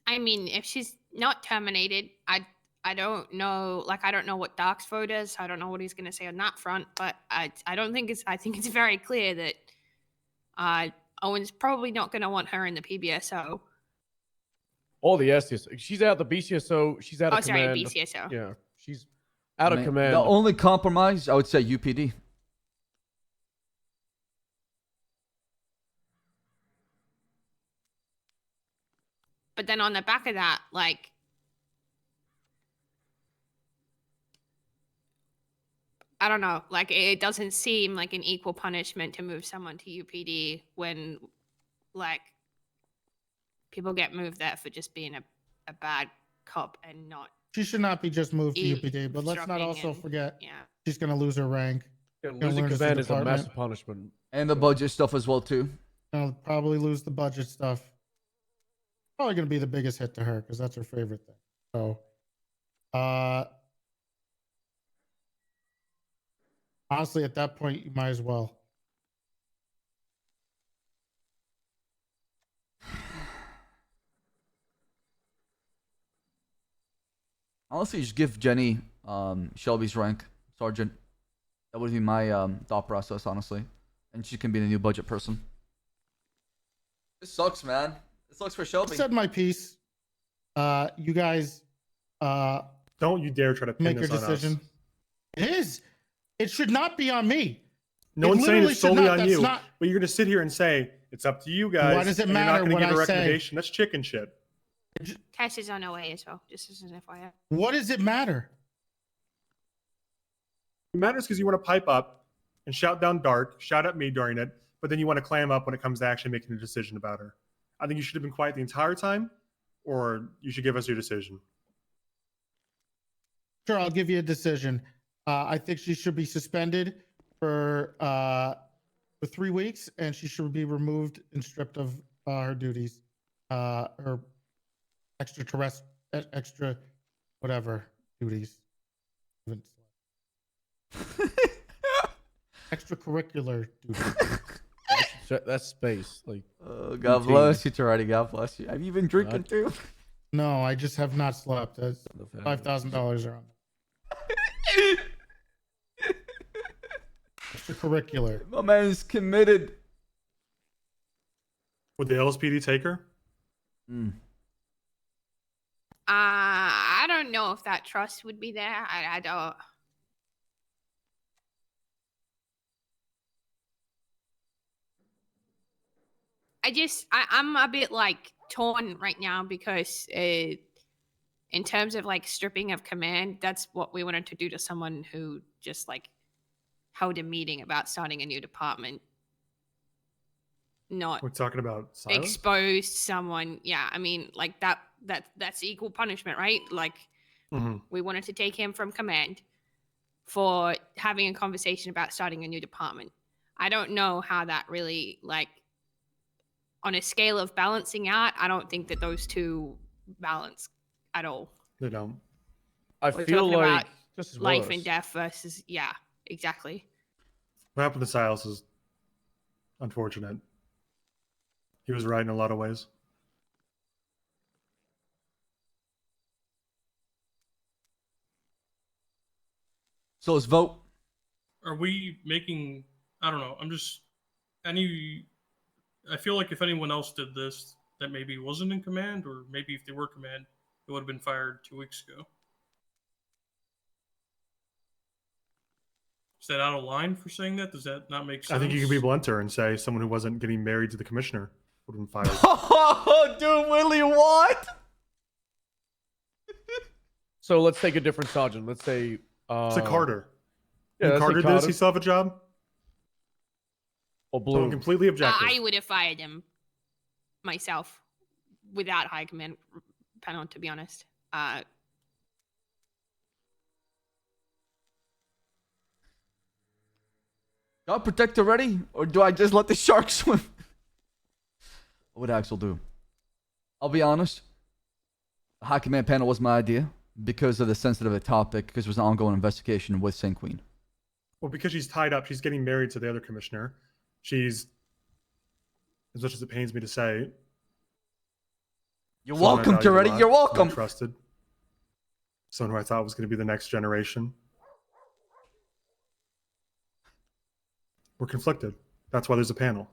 I mean, if she's not terminated, I don't know. Like, I don't know what Dark's vote is. I don't know what he's going to say on that front. But I don't think it's. I think it's very clear that Owen's probably not going to want her in the PBSO. Or the STSO. She's out the BCSO. She's out of command. BCSO. Yeah, she's out of command. The only compromise, I would say UPD. But then on the back of that, like, I don't know. Like, it doesn't seem like an equal punishment to move someone to UPD when, like, people get moved there for just being a bad cop and not. She should not be just moved to UPD, but let's not also forget she's going to lose her rank. Losing command is a massive punishment. And the budget stuff as well, too. I'll probably lose the budget stuff. Probably going to be the biggest hit to her because that's her favorite thing. So, honestly, at that point, you might as well. Honestly, just give Jenny Shelby's rank, Sergeant. That would be my thought process, honestly. And she can be the new budget person. This sucks, man. This sucks for Shelby. I said my piece. You guys don't you dare try to pin make your this on decision. us. It is. It should not be on me. No one's saying it's solely on you. Not... But you're going to sit here and say it's up to you guys. Why does it and matter You're not what going to give a I say? recommendation. That's chicken shit. Tess is on her way as well, just as an FYI. What does it matter? It matters because you want to pipe up and shout down Dark, shout at me during it, but then you want to clam up when it comes to actually making a decision about her. I think you should have been quiet the entire time, or you should give us your decision. Sure, I'll give you a decision. I think she should be suspended for 3 weeks, and she should be removed and stripped of her duties, her extra whatever duties. Extracurricular duties. That's space. Like, God bless you, Toretti. God bless you. Have you been drinking too? No, I just have not slept. That's $5,000 are on there. Extracurricular. My man is committed. Would the LSPD take her? I don't know if that trust would be there. I don't. I'm a bit like torn right now because in terms of like stripping of command, that's what we wanted to do to someone who just like held a meeting about starting a new department. Not We're talking about silence? Exposed someone. Yeah, I mean, like that's equal punishment, right? Like we wanted to take him from command for having a conversation about starting a new department. I don't know how that really, like, on a scale of balancing out, I don't think that those two balance at all. They don't. I We're feel talking like about this is life worse. and death versus, yeah, exactly. What happened to Silas is unfortunate. He was right in a lot of ways. So let's vote. Are we making? I don't know. I'm just I feel like if anyone else did this that maybe wasn't in command, or maybe if they were command, it would have been fired 2 weeks ago. Is that out of line for saying that? Does that not make sense? I think you could be blunter and say someone who wasn't getting married to the commissioner would have been fired. Oh, dude, Willie, what? So let's take a different sergeant. Let's say It's a Carter. Yeah, When let's say Carter did this, he still have a job? Or Someone completely objective. I would have fired him myself without high command panel, to be honest. God protector ready? Or do I just let the shark swim? What would Axel do? I'll be honest. The high command panel was my idea because of the sensitive topic, because there was an ongoing investigation with St. Queen. Well, because she's tied up, she's getting married to the other commissioner. She's, as much as it pains me to say, You're welcome, Toretti. You're welcome. Trusted. Someone who I thought was going to be the next generation. We're conflicted. That's why there's a panel.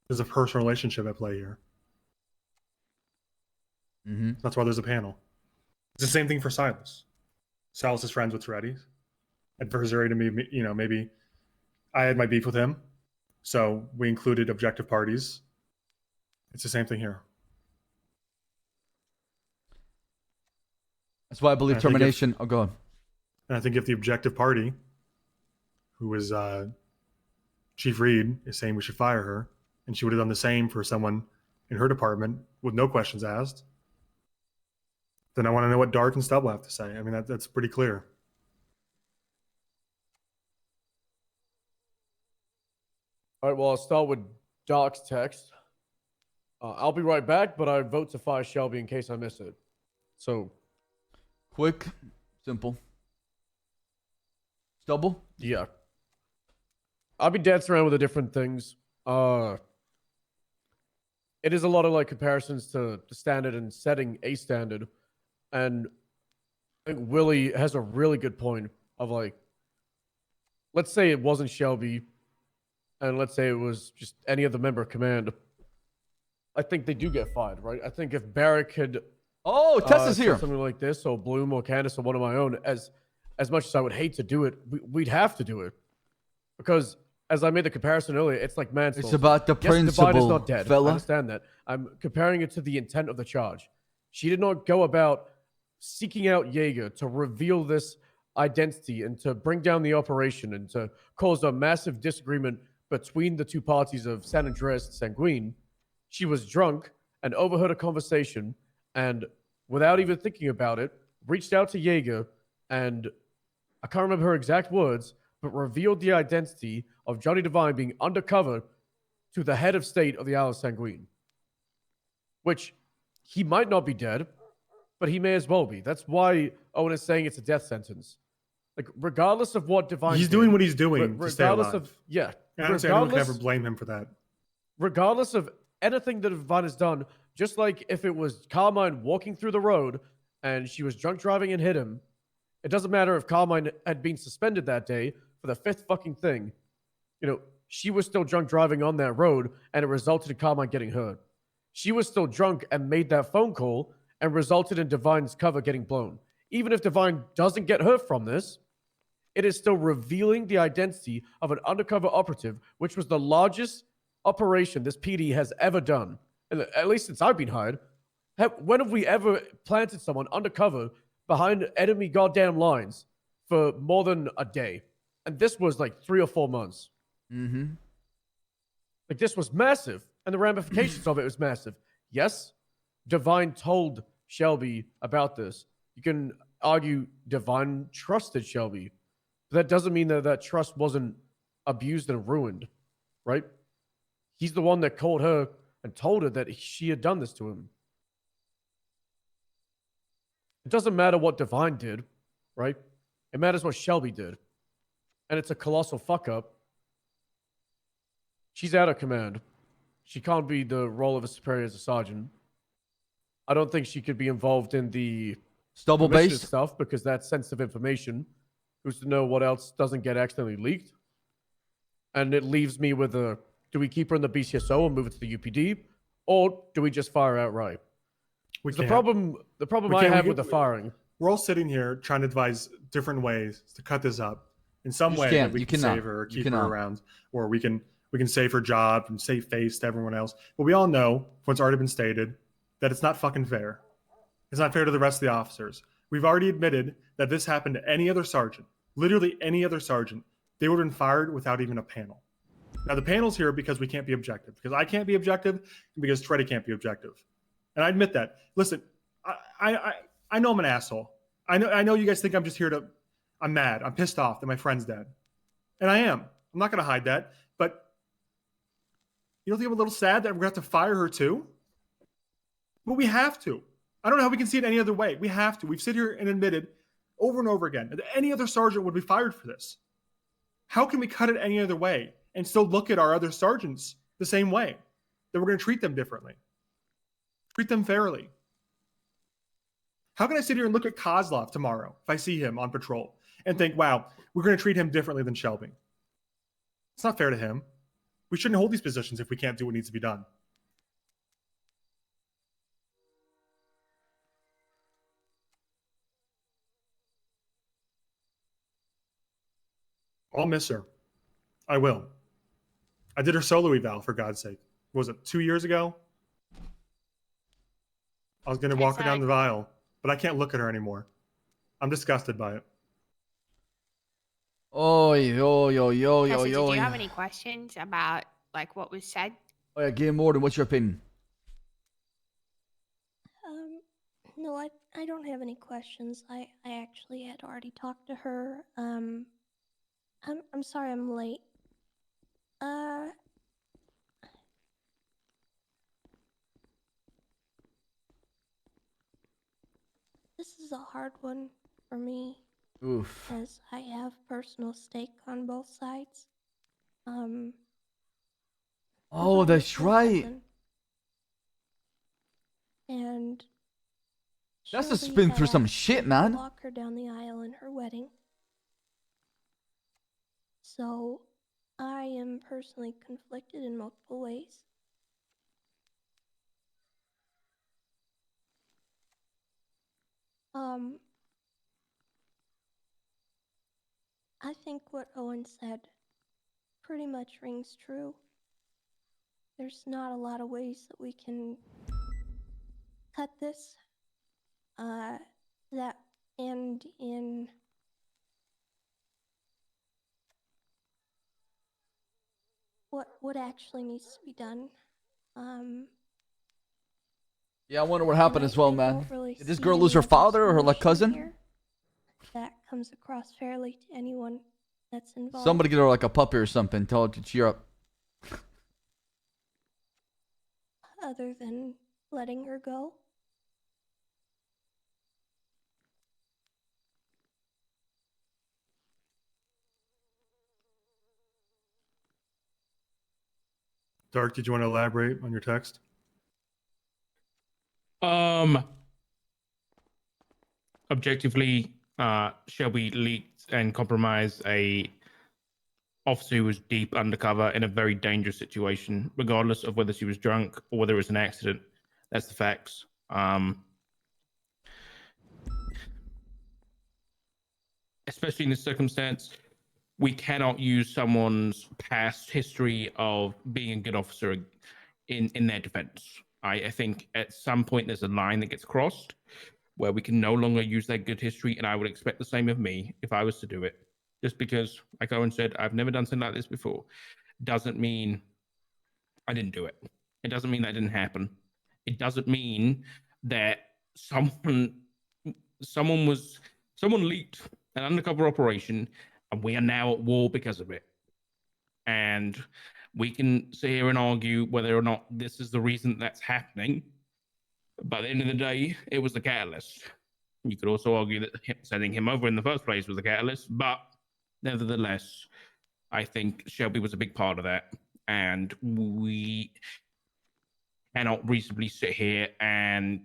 There's a personal relationship at play here. Mm-hmm. That's why there's a panel. It's the same thing for Silas. Silas is friends with Toretti. Adversary to me, you know, maybe I had my beef with him. So we included objective parties. It's the same thing here. That's why I believe termination. Oh, go on. And I think if the objective party, who is Chief Reed, is saying we should fire her, and she would have done the same for someone in her department with no questions asked, then I want to know what Dark and Stubble have to say. I mean, that's pretty clear. All right, well, I'll start with Dark's text. I'll be right back, but I vote to fire Shelby in case I miss it. So, quick, simple. Stubble? Yeah. I'll be dancing around with the different things. It is a lot of like comparisons to the standard and setting a standard. And I think Willie has a really good point of like, let's say it wasn't Shelby, and let's say it was just any other member of command. I think they do get fired, right? I think if Barrick had Tess is here. something like this, or Bloom or Candace or one of my own, as much as I would hate to do it, we'd have to do it. Because as I made the comparison earlier, it's like manslaughter. It's about the Yes, principle, Divine is not dead. fella. I understand that. I'm comparing it to the intent of the charge. She did not go about seeking out Jaeger to reveal this identity and to bring down the operation and to cause a massive disagreement between the two parties of San Andreas and Sanguine. She was drunk and overheard a conversation and, without even thinking about it, reached out to Jaeger and, I can't remember her exact words, but revealed the identity of Johnny Divine being undercover to the head of state of the Isle of Sanguine. Which, he might not be dead, but he may as well be. That's why Owen is saying it's a death sentence. Like, regardless of what Divine He's did, doing what he's doing to stay alive. Yeah. I don't say anyone can ever blame him for that. Regardless of anything that Divine has done, just like if it was Carmine walking through the road and she was drunk driving and hit him, it doesn't matter if Carmine had been suspended that day for the fifth fucking thing. You know, she was still drunk driving on that road and it resulted in Carmine getting hurt. She was still drunk and made that phone call and resulted in Divine's cover getting blown. Even if Divine doesn't get hurt from this, it is still revealing the identity of an undercover operative, which was the largest operation this PD has ever done. And at least since I've been hired. When have we ever planted someone undercover behind enemy goddamn lines for more than a day? And this was like 3 or 4 months. Mm-hmm. Like, this was massive. And the ramifications of it was massive. Yes, Divine told Shelby about this. You can argue Divine trusted Shelby. But that doesn't mean that that trust wasn't abused and ruined, right? He's the one that called her and told her that she had done this to him. It doesn't matter what Divine did, right? It matters what Shelby did. And it's a colossal fuck up. She's out of command. She can't be the role of a superior as a sergeant. I don't think she could be involved in the Stubble-based stuff because that's sensitive information. Who's to know what else doesn't get accidentally leaked? And it leaves me with a, do we keep her in the BCSO and move it to the UPD? Or do we just fire outright? The problem I have with the firing. We're all sitting here trying to devise different ways to cut this up. In some way that we can save her or keep her around, or we can save her job and save face to everyone else. But we all know, what's already been stated, that it's not fucking fair. It's not fair to the rest of the officers. We've already admitted that this happened to any other sergeant, literally any other sergeant. They would have been fired without even a panel. Now the panel's here because we can't be objective, because I can't be objective, and because Treddy can't be objective. And I admit that. Listen, I know I'm an asshole. I know you guys think I'm just here to. I'm mad. I'm pissed off that my friend's dead, and I am. I'm not going to hide that. But you don't think I'm a little sad that we're going to have to fire her too? But we have to. I don't know how we can see it any other way. We have to. We've sit here and admitted over and over again that any other sergeant would be fired for this. How can we cut it any other way and still look at our other sergeants the same way? That we're going to treat them differently. Treat them fairly. How can I sit here and look at Kozlov tomorrow if I see him on patrol and think, wow, we're going to treat him differently than Shelby? It's not fair to him. We shouldn't hold these positions if we can't do what needs to be done. I'll miss her. I will. I did her solo eval, for God's sake. What was it, 2 years ago? I was going to walk her down the aisle, but I can't look at her anymore. I'm disgusted by it. Oh, yo. Did you have any questions about like what was said? Oh yeah, Game Warden, what's your opinion? No, I don't have any questions. I actually had already talked to her. I'm sorry I'm late. This is a hard one for me. Oof. As I have personal stake on both sides. Oh, that's right. And That's a spin through some shit, man. Walk her down the aisle in her wedding. So I am personally conflicted in multiple ways. I think what Owen said pretty much rings true. There's not a lot of ways that we can cut this that end in what actually needs to be done. Yeah, I wonder what happened as well, man. Really Did this girl lose her father or her like cousin? That comes across fairly to anyone that's involved. Somebody get her like a puppy or something. Tell her to cheer up. Other than letting her go. Dark, did you want to elaborate on your text? Objectively, Shelby leaked and compromised a officer who was deep undercover in a very dangerous situation, regardless of whether she was drunk or whether it was an accident. That's the facts. Especially in this circumstance, we cannot use someone's past history of being a good officer in their defense. I think at some point there's a line that gets crossed where we can no longer use that good history, and I would expect the same of me if I was to do it. Just because, like Owen said, I've never done something like this before, doesn't mean I didn't do it. It doesn't mean that didn't happen. It doesn't mean that someone leaked an undercover operation and we are now at war because of it. and we can sit here and argue whether or not this is the reason that's happening. By the end of the day, it was the catalyst. You could also argue that sending him over in the first place was the catalyst, but nevertheless, I think Shelby was a big part of that, and we cannot reasonably sit here and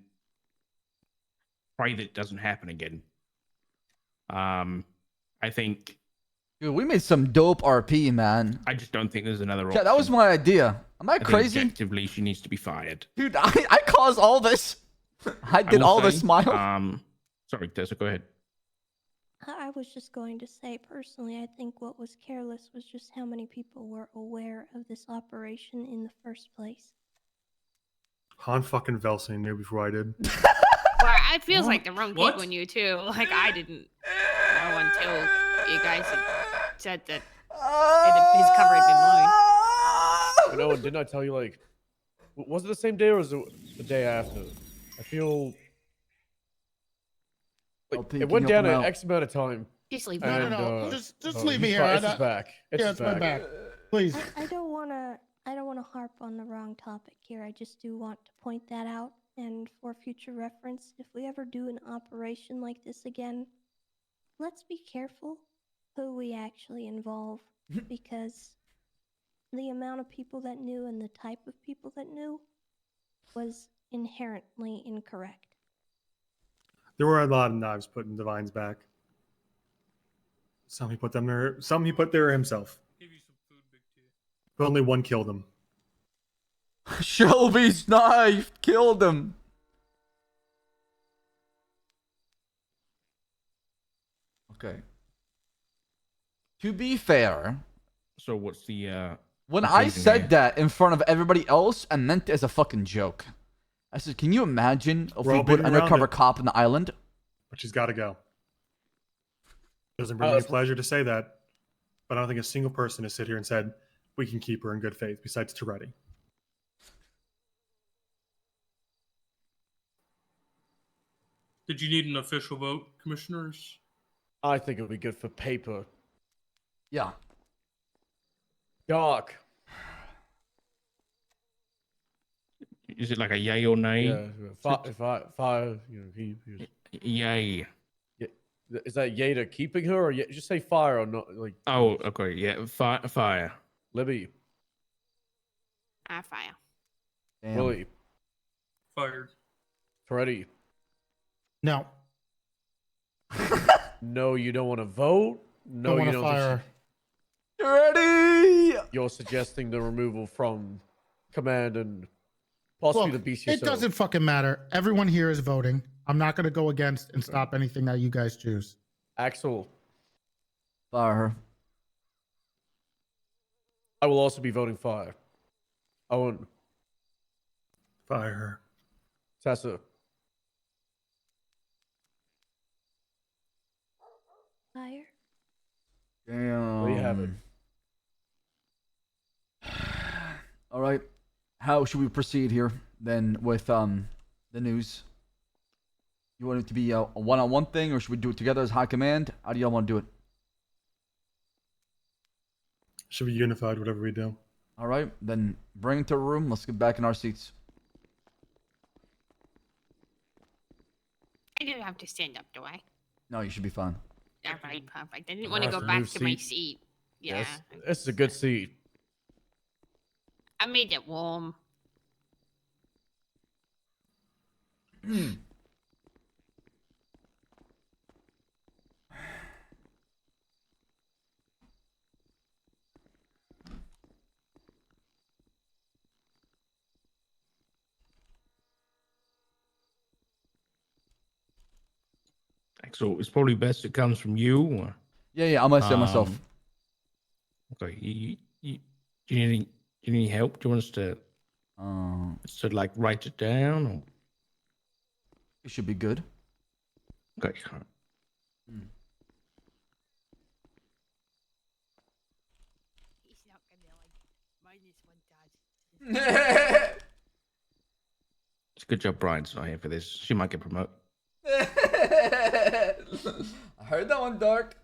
pray that it doesn't happen again. I think. Dude, we made some dope RP, man. I just don't think there's another Yeah, option. that was my idea. Am I think crazy? Objectively, she needs to be fired. Dude, I caused all this. I did will all say, this, Smile. Sorry, Tessa, go ahead. I was just going to say, personally, I think what was careless was just how many people were aware of this operation in the first place. Han fucking Velsing knew before I did. Well, it feels like the wrong people knew too. Like I didn't know until you guys had said that his cover had been blown. You know, didn't I tell you, like, was it the same day or was it the day after? I feel like it went down an X amount of time. Just leave me. No. Just leave me here. It's back. It's my back. Please. I don't wanna harp on the wrong topic here. I just do want to point that out. And for future reference, if we ever do an operation like this again, let's be careful who we actually involve, because the amount of people that knew and the type of people that knew was inherently incorrect. There were a lot of knives put in Divine's back. Some he put them there. Some he put there himself. But only one killed him. Shelby's knife killed him. Okay. To be fair, so what's the when I said that in front of everybody else, I meant it as a fucking joke. I said, "Can you imagine if we put an undercover cop on the island?" But she's got to go. Doesn't bring me pleasure to say that, but I don't think a single person has sit here and said we can keep her in good faith besides Toretti. Did you need an official vote, commissioners? I think it would be good for paper. Yeah. Doc. Is it like a yay or nay? Yeah. If I you know, he was... Yay. Yeah. Is that yay to keeping her, or just say fire or not? Like. Oh, okay. Yeah. Fire. Libby. Fire. Damn. Willie. Fired. Freddie. No. No, you don't want to vote. No, don't you don't fire. Ready? You're suggesting the removal from command and possibly Look, the BCSO. it doesn't fucking matter. Everyone here is voting. I'm not going to go against and stop anything that you guys choose. Axel. Fire her. I will also be voting fire. Owen. Fire her. Tessa. Fire. Damn. There you have it. All right. How should we proceed here then with the news? You want it to be a one-on-one thing, or should we do it together as high command? How do y'all want to do it? Should be unified, whatever we do. All right, then bring it to a room. Let's get back in our seats. I didn't have to stand up, do I? No, you should be fine. All right, perfect. I didn't want to go back to my seat. Yeah. Yes, this is a good seat. I made it warm. So it's probably best it comes from you. Or, Yeah, I'm gonna say myself. Okay. Do you need any help? Do you want us to like write it down? Or? It should be good. Okay. He's not gonna like minus 1,000. It's a good job Brian's not here for this. She might get promoted. I heard that one, Dark.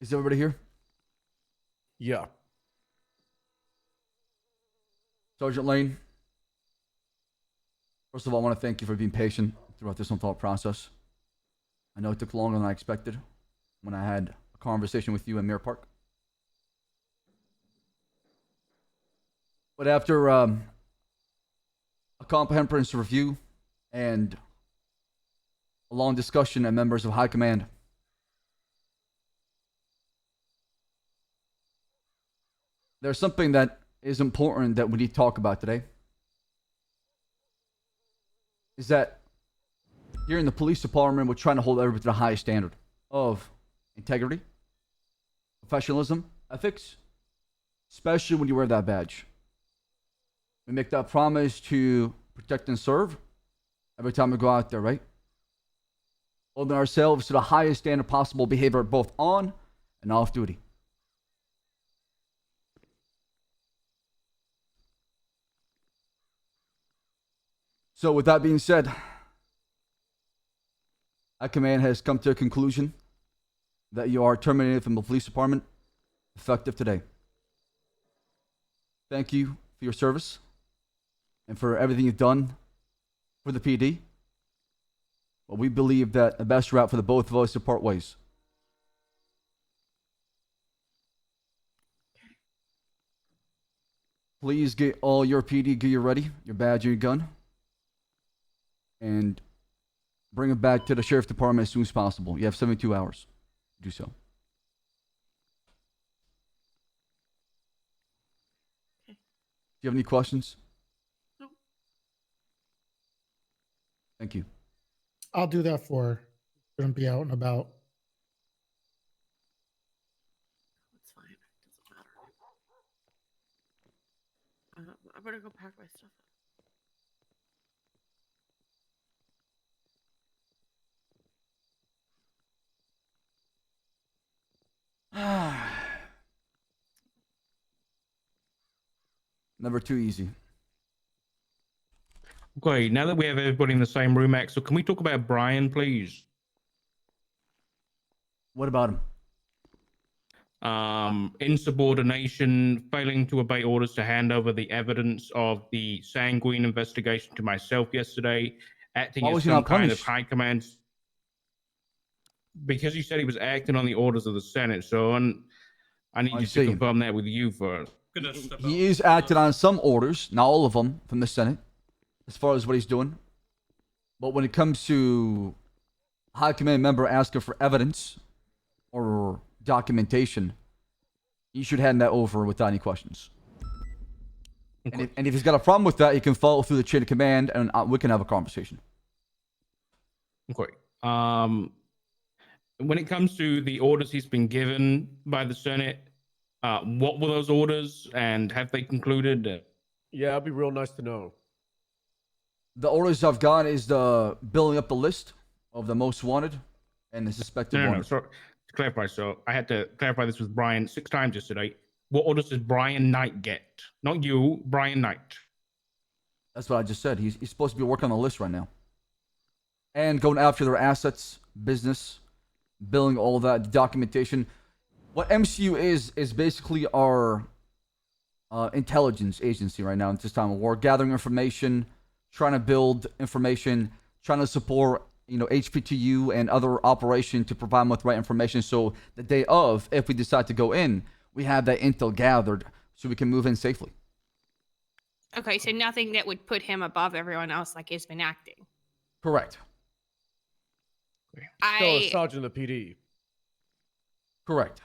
Is everybody here? Yeah. Sergeant Lane, first of all, I want to thank you for being patient throughout this whole thought process. I know it took longer than I expected when I had a conversation with you in Mirror Park. But after a comprehensive review and a long discussion and members of High Command, there's something that is important that we need to talk about today. Is that here in the police department, we're trying to hold everybody to the highest standard of integrity, professionalism, ethics, especially when you wear that badge. We make that promise to protect and serve every time we go out there, right? Holding ourselves to the highest standard possible behavior both on and off duty. So with that being said, High Command has come to a conclusion that you are terminated from the police department effective today. Thank you for your service and for everything you've done for the PD. But we believe that the best route for the both of us to part ways. Please get all your PD gear ready, your badge and your gun, and bring it back to the sheriff department as soon as possible. You have 72 hours to do so. Do you have any questions? No. Thank you. I'll do that for her. Shouldn't be out and about. It's fine. It doesn't matter. I better go pack my stuff up. Never too easy. Okay, now that we have everybody in the same room, Axel, can we talk about Brian, please? What about him? Insubordination, failing to obey orders to hand over the evidence of the Sanguine investigation to myself yesterday, acting Why as was he some not kind of punished? high command. Because you said he was acting on the orders of the Senate, so I need you to confirm that with you first. He is acting on some orders, not all of them, from the Senate, as far as what he's doing. But when it comes to High Command member asking for evidence or documentation, you should hand that over without any questions. Okay. And if he's got a problem with that, he can follow through the chain of command, and we can have a conversation. Okay. When it comes to the orders he's been given by the Senate, what were those orders, and have they concluded? Yeah, it'd be real nice to know. The orders I've got is the building up the list of the most wanted and the suspected No. wanted. So to clarify, so I had to clarify this with Brian 6 times yesterday. What orders does Brian Knight get? Not you, Brian Knight. That's what I just said. He's supposed to be working on the list right now. And going after their assets, business, billing, all that, documentation. What MCU is basically our intelligence agency right now at this time of war. Gathering information, trying to build information, trying to support, HPTU and other operation to provide them with the right information. So the day of, if we decide to go in, we have that intel gathered so we can move in safely. Okay, so nothing that would put him above everyone else like he's been acting. Correct. Still a sergeant of the PD. Correct.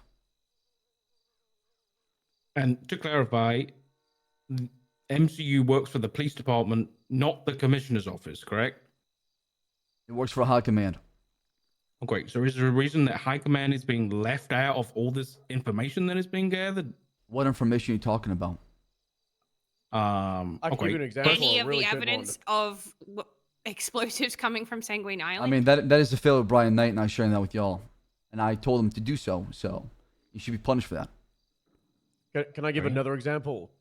And to clarify, MCU works for the police department, not the commissioner's office, correct? It works for High Command. Okay, so is there a reason that High Command is being left out of all this information that is being gathered? What information are you talking about? I can give you an example. Any a of really the good evidence of explosives coming from Sanguine Island? I mean, that is the failure of Brian Knight, and I'm sharing that with y'all. And I told him to do so, so you should be punished for that. Can I give another example?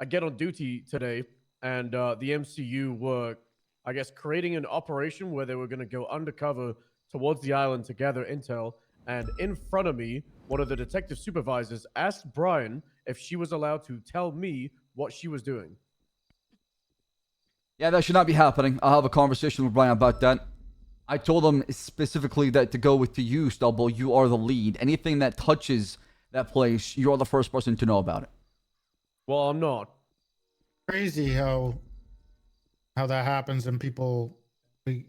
I get on duty today, and the MCU were I guess, creating an operation where they were going to go undercover towards the island to gather intel. And in front of me, one of the detective supervisors asked Brian if she was allowed to tell me what she was doing. Yeah, that should not be happening. I'll have a conversation with Brian about that. I told him specifically that to go with you, Stubble. You are the lead. Anything that touches that place, you're the first person to know about it. Well, I'm not. Crazy how that happens and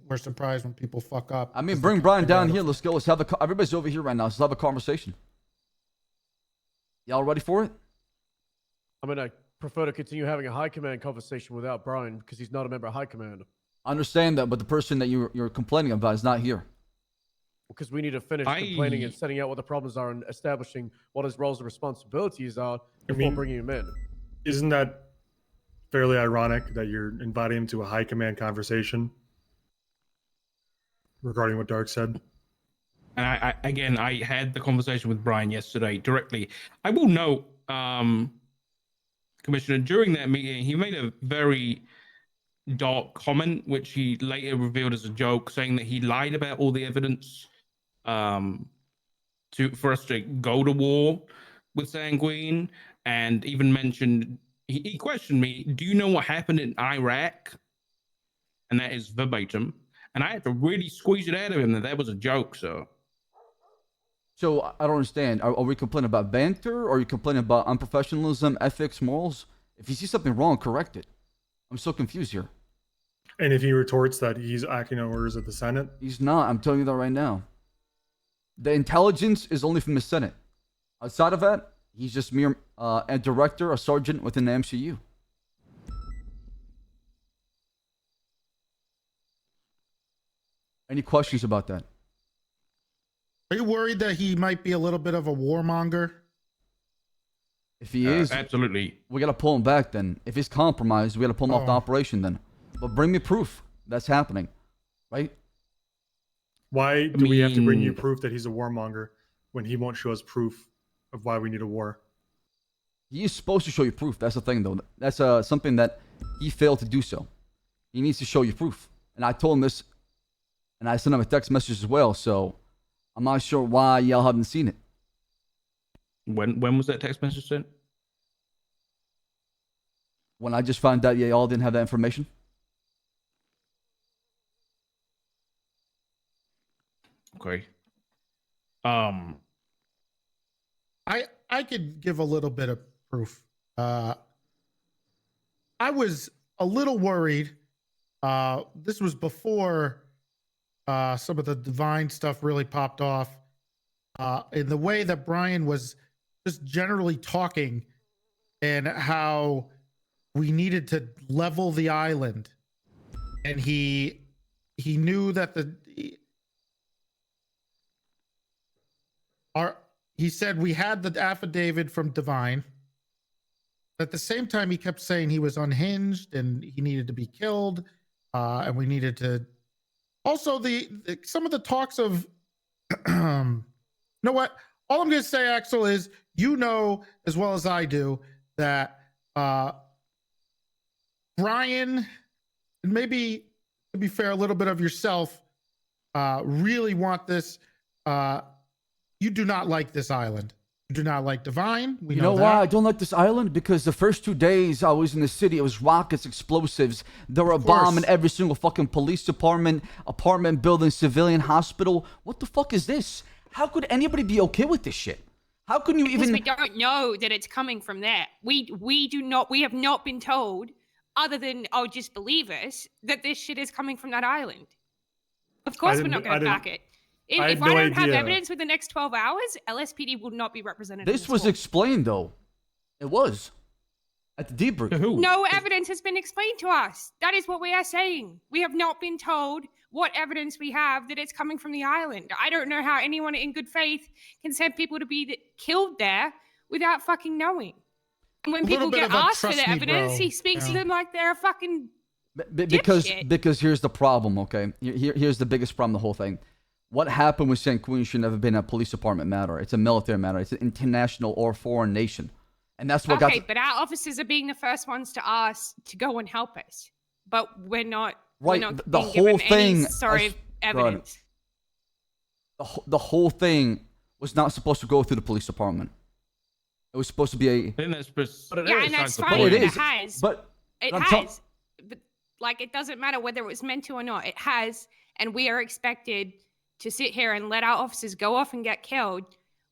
we're surprised when people fuck up. I mean, bring Brian down here. Let's go. Let's have everybody's over here right now. Let's have a conversation. Y'all ready for it? I mean, I prefer to continue having a high command conversation without Brian because he's not a member of high command. I understand that, but the person that you're complaining about is not here. Because we need to finish complaining and setting out what the problems are and establishing what his roles and responsibilities are before bringing him in. Isn't that fairly ironic that you're inviting him to a high command conversation regarding what Dark said? And I had the conversation with Brian yesterday directly. I will note, Commissioner, during that meeting, he made a very dark comment, which he later revealed as a joke, saying that he lied about all the evidence for us to go to war with Sanguine, and even mentioned, he questioned me, do you know what happened in Iraq? And that is verbatim. And I had to really squeeze it out of him that was a joke, so. So, I don't understand. Are we complaining about banter? Or are you complaining about unprofessionalism, ethics, morals? If you see something wrong, correct it. I'm so confused here. And if he retorts that he's acting on orders of the Senate? He's not. I'm telling you that right now. The intelligence is only from the Senate. Outside of that, he's just mere a director, a sergeant within the MCU. Any questions about that? Are you worried that he might be a little bit of a warmonger? If he is, absolutely. We gotta pull him back then. If he's compromised, we gotta pull him off the operation then. But bring me proof that's happening, right? Why do we have to bring you proof that he's a warmonger when he won't show us proof of why we need a war? He is supposed to show you proof. That's the thing, though. That's something that he failed to do so. He needs to show you proof. And I told him this, and I sent him a text message as well, so I'm not sure why y'all haven't seen it. When was that text message sent? When I just found out y'all didn't have that information. Okay. I could give a little bit of proof. I was a little worried. This was before some of the divine stuff really popped off. In the way that Brian was just generally talking and how we needed to level the island. And he knew that he said we had the affidavit from Divine. At the same time, he kept saying he was unhinged and he needed to be killed. And we needed to also some of the talks of, you know what? All I'm going to say, Axel, is you know as well as I do that Brian, and maybe to be fair, a little bit of yourself, really want this. You do not like this island. You do not like Divine. We know why I don't like this island? Because the first 2 days I was in the city, it was rockets, explosives. There were a bomb in every single fucking police department, apartment building, civilian hospital. What the fuck is this? How could anybody be okay with this shit? How can you Because even? we don't know that it's coming from there. We have not been told, other than, oh, just believe us, that this shit is coming from that island. Of course we're not going to back it. If I don't have evidence within the next 12 hours, LSPD will not be represented. This was explained, though. It was. At the debrief. No evidence has been explained to us. That is what we are saying. We have not been told what evidence we have that it's coming from the island. I don't know how anyone in good faith can send people to be killed there without fucking knowing. And when people get asked for the evidence, he speaks to them like they're a fucking because here's the problem, okay? Here's the biggest problem, the whole thing. What happened with St. Queen should never been a police department matter. It's a military matter. It's an international or foreign nation. And that's what but our officers are being the first ones to ask to go and help us. But we're not. Right. We're not The being whole given thing. any sort of evidence. The whole thing was not supposed to go through the police department. It was supposed to be a. Yeah, and that's fine. But It it is. has. But It I'm has. But like, it doesn't matter whether it was meant to or not. It has, and we are expected to sit here and let our officers go off and get killed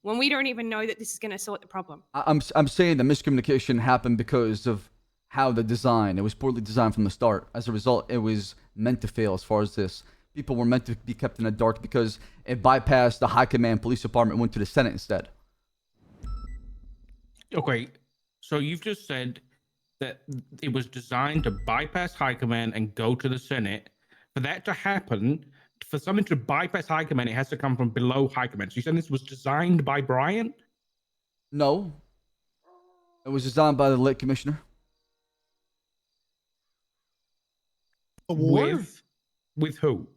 when we don't even know that this is going to sort the problem. I'm saying the miscommunication happened because of how the design. It was poorly designed from the start. As a result, it was meant to fail. As far as this, people were meant to be kept in the dark because it bypassed the high command police department, went to the Senate instead. Okay, so you've just said that it was designed to bypass high command and go to the Senate. For that to happen, for something to bypass high command, it has to come from below high command. So you said this was designed by Brian? No. It was designed by the late commissioner. With who?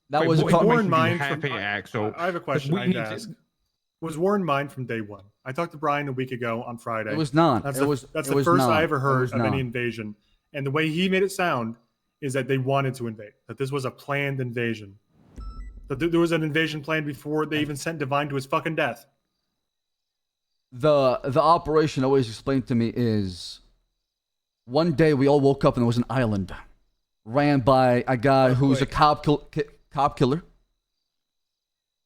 That Wait, was what a information Warren do you Mind have from. here, Axel? I have a question We I need need to to- ask. Was Warren Mind from day one? I talked to Brian a week ago on Friday. It was not. That's It the, was- That's it the was first not. I ever It heard was of any not. invasion. And the way he made it sound is that they wanted to invade. That this was a planned invasion. That there was an invasion plan before they even sent Divine to his fucking death. The operation always explained to me is one day we all woke up and there was an island ran by a guy who's a cop killer,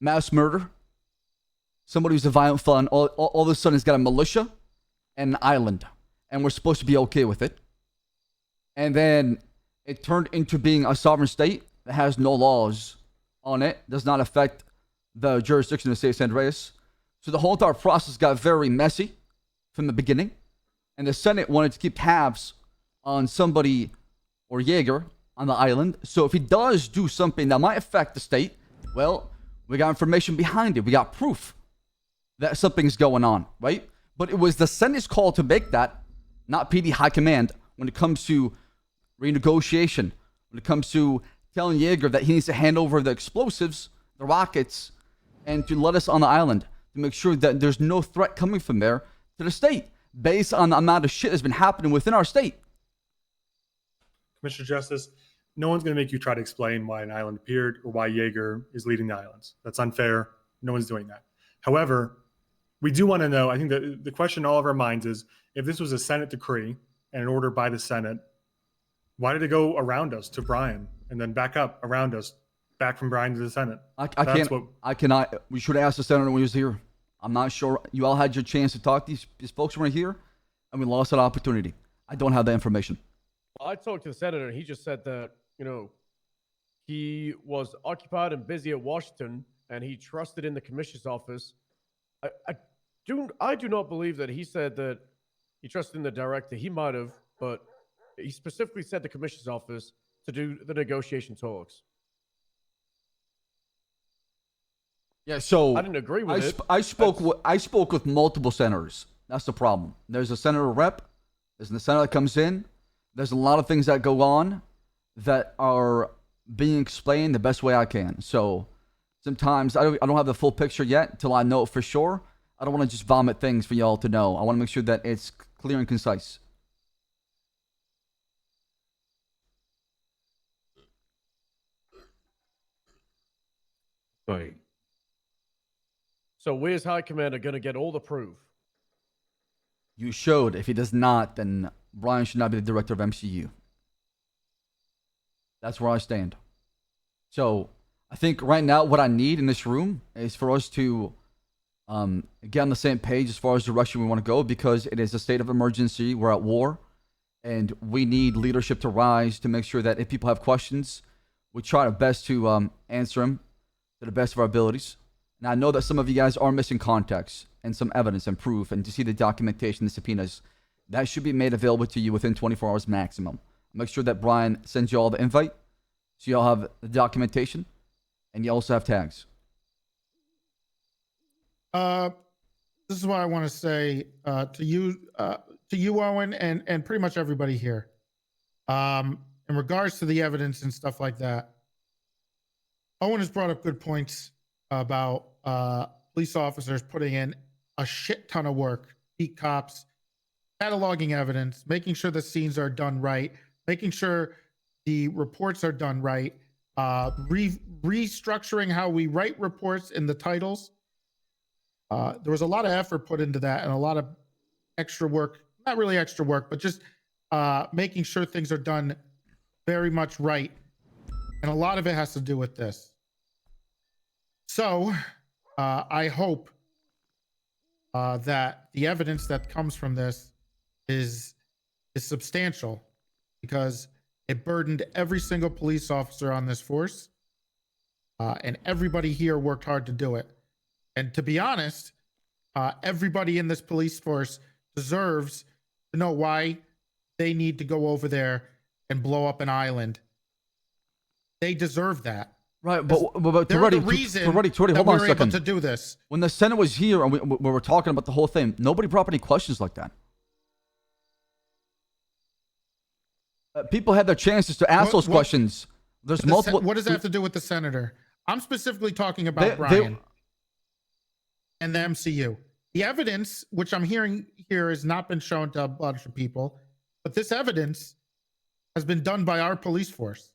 mass murder, somebody who's a violent felon. All of a sudden he's got a militia and an island, and we're supposed to be okay with it. And then it turned into being a sovereign state that has no laws on it, does not affect the jurisdiction of the state of San Andreas. So the whole entire process got very messy from the beginning. And the Senate wanted to keep tabs on somebody or Jaeger on the island. So if he does do something that might affect the state, well, we got information behind it. We got proof that something's going on, right? But it was the Senate's call to make that, not PD High Command, when it comes to renegotiation, when it comes to telling Jaeger that he needs to hand over the explosives, the rockets, and to let us on the island to make sure that there's no threat coming from there to the state based on the amount of shit that's been happening within our state. Commissioner Justice, no one's going to make you try to explain why an island appeared or why Jaeger is leading the islands. That's unfair. No one's doing that. However, we do want to know, I think that the question in all of our minds is, if this was a Senate decree and an order by the Senate, why did it go around us to Brian and then back up around us, back from Brian to the Senate? I cannot. We should ask the senator when he was here. I'm not sure. You all had your chance to talk to these folks right here, and we lost that opportunity. I don't have that information. Well, I talked to the senator, and he just said that, he was occupied and busy at Washington, and he trusted in the commissioner's office. I do not believe that he said that he trusted in the director. He might have, but he specifically said the commissioner's office to do the negotiation talks. Yeah, so I didn't agree with it. I spoke with multiple senators. That's the problem. There's a senator rep. There's the senator that comes in. There's a lot of things that go on that are being explained the best way I can. So sometimes I don't have the full picture yet until I know it for sure. I don't want to just vomit things for y'all to know. I want to make sure that it's clear and concise. Right. So where's High Commander going to get all the proof? You showed. If he does not, then Brian should not be the director of MCU. That's where I stand. So I think right now what I need in this room is for us to get on the same page as far as the direction we want to go, because it is a state of emergency. We're at war, and we need leadership to rise to make sure that if people have questions, we try our best to answer them to the best of our abilities. And I know that some of you guys are missing context and some evidence and proof, and to see the documentation, the subpoenas, that should be made available to you within 24 hours maximum. Make sure that Brian sends you all the invite, so you all have the documentation, and you also have tags. This is what I want to say to you, Owen, and pretty much everybody here. In regards to the evidence and stuff like that, Owen has brought up good points about police officers putting in a shit ton of work, beat cops, cataloging evidence, making sure the scenes are done right, making sure the reports are done right, restructuring how we write reports in the titles. There was a lot of effort put into that and a lot of extra work, not really extra work, but just making sure things are done very much right. And a lot of it has to do with this. So I hope that the evidence that comes from this is substantial, because it burdened every single police officer on this force, and everybody here worked hard to do it. And to be honest, everybody in this police force deserves to know why they need to go over there and blow up an island. They deserve that. Right, but they're the reason Torretti, that hold on a we're able second. to do this. When the Senate was here and we were talking about the whole thing, nobody brought up any questions like that. People had their chances to ask those questions. There's multiple. What does that have to do with the senator? I'm specifically talking about Brian and the MCU. The evidence, which I'm hearing here, has not been shown to a bunch of people, but this evidence has been done by our police force.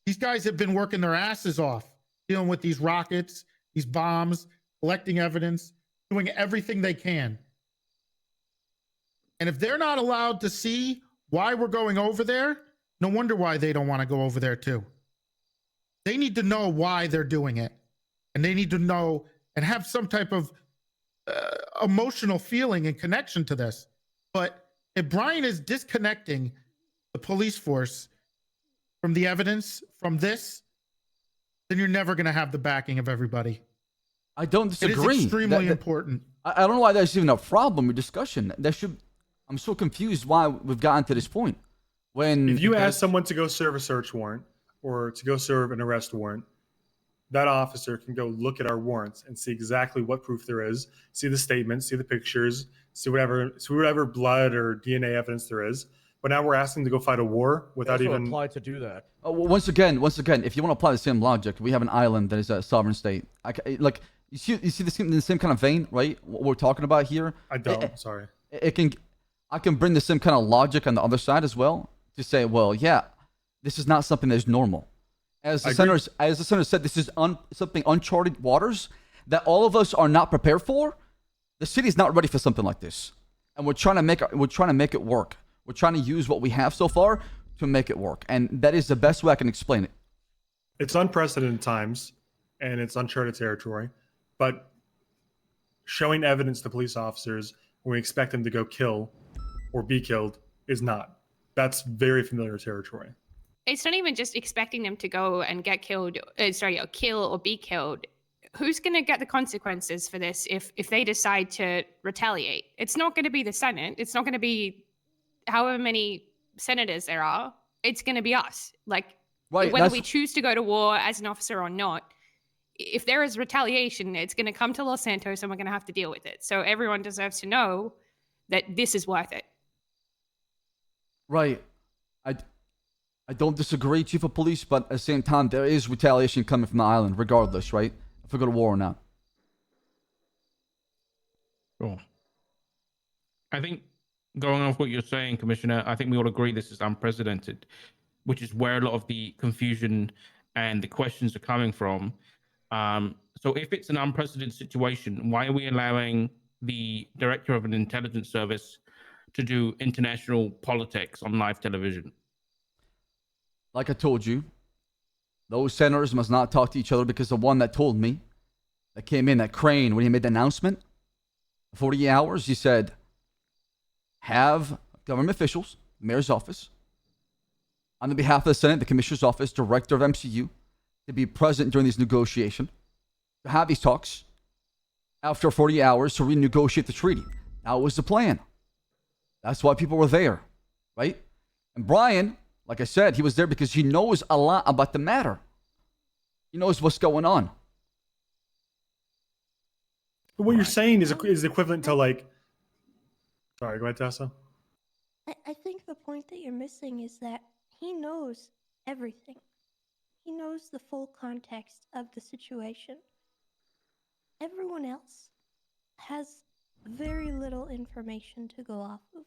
These guys have been working their asses off, dealing with these rockets, these bombs, collecting evidence, doing everything they can. And if they're not allowed to see why we're going over there, no wonder why they don't want to go over there too. They need to know why they're doing it. And they need to know and have some type of emotional feeling and connection to this. But if Brian is disconnecting the police force from the evidence, from this, then you're never going to have the backing of everybody. I don't disagree. It is extremely important. I don't know why that's even a problem or discussion. I'm so confused why we've gotten to this point. If you ask someone to go serve a search warrant or to go serve an arrest warrant, that officer can go look at our warrants and see exactly what proof there is, see the statements, see the pictures, see whatever blood or DNA evidence there is. But now we're asking to go fight a war without even apply to do that. Once again, if you want to apply the same logic, we have an island that is a sovereign state. Like you see this in the same kind of vein, right? What we're talking about here. I don't. Sorry. I can bring the same kind of logic on the other side as well to say, well, yeah, this is not something that's normal. As the senator said, this is something uncharted waters that all of us are not prepared for. The city is not ready for something like this, and we're trying to make it work. We're trying to use what we have so far to make it work, and that is the best way I can explain it. It's unprecedented times, and it's uncharted territory, but showing evidence to police officers when we expect them to go kill or be killed is not. That's very familiar territory. It's not even just expecting them to go and get killed, or kill or be killed. Who's going to get the consequences for this if they decide to retaliate? It's not going to be the Senate. It's not going to be however many senators there are. It's going to be us. Whether we choose to go to war as an officer or not, if there is retaliation, it's going to come to Los Santos and we're going to have to deal with it. So everyone deserves to know that this is worth it. Right. I don't disagree, Chief of Police, but at the same time, there is retaliation coming from the island, regardless, right? If we go to war or not. Sure. I think, going off what you're saying, Commissioner, I think we all agree this is unprecedented, which is where a lot of the confusion and the questions are coming from. So if it's an unprecedented situation, why are we allowing the director of an intelligence service to do international politics on live television? Like I told you, those senators must not talk to each other, because the one that told me, that came in, that Crane, when he made the announcement, 48 hours, he said, have government officials, mayor's office, on the behalf of the Senate, the commissioner's office, director of MCU, to be present during these negotiations, to have these talks after 48 hours to renegotiate the treaty. That was the plan. That's why people were there, right? And Brian, like I said, he was there because he knows a lot about the matter. He knows what's going on. But what you're saying is equivalent to Sorry, go ahead, Tessa. I think the point that you're missing is that he knows everything. He knows the full context of the situation. Everyone else has very little information to go off of.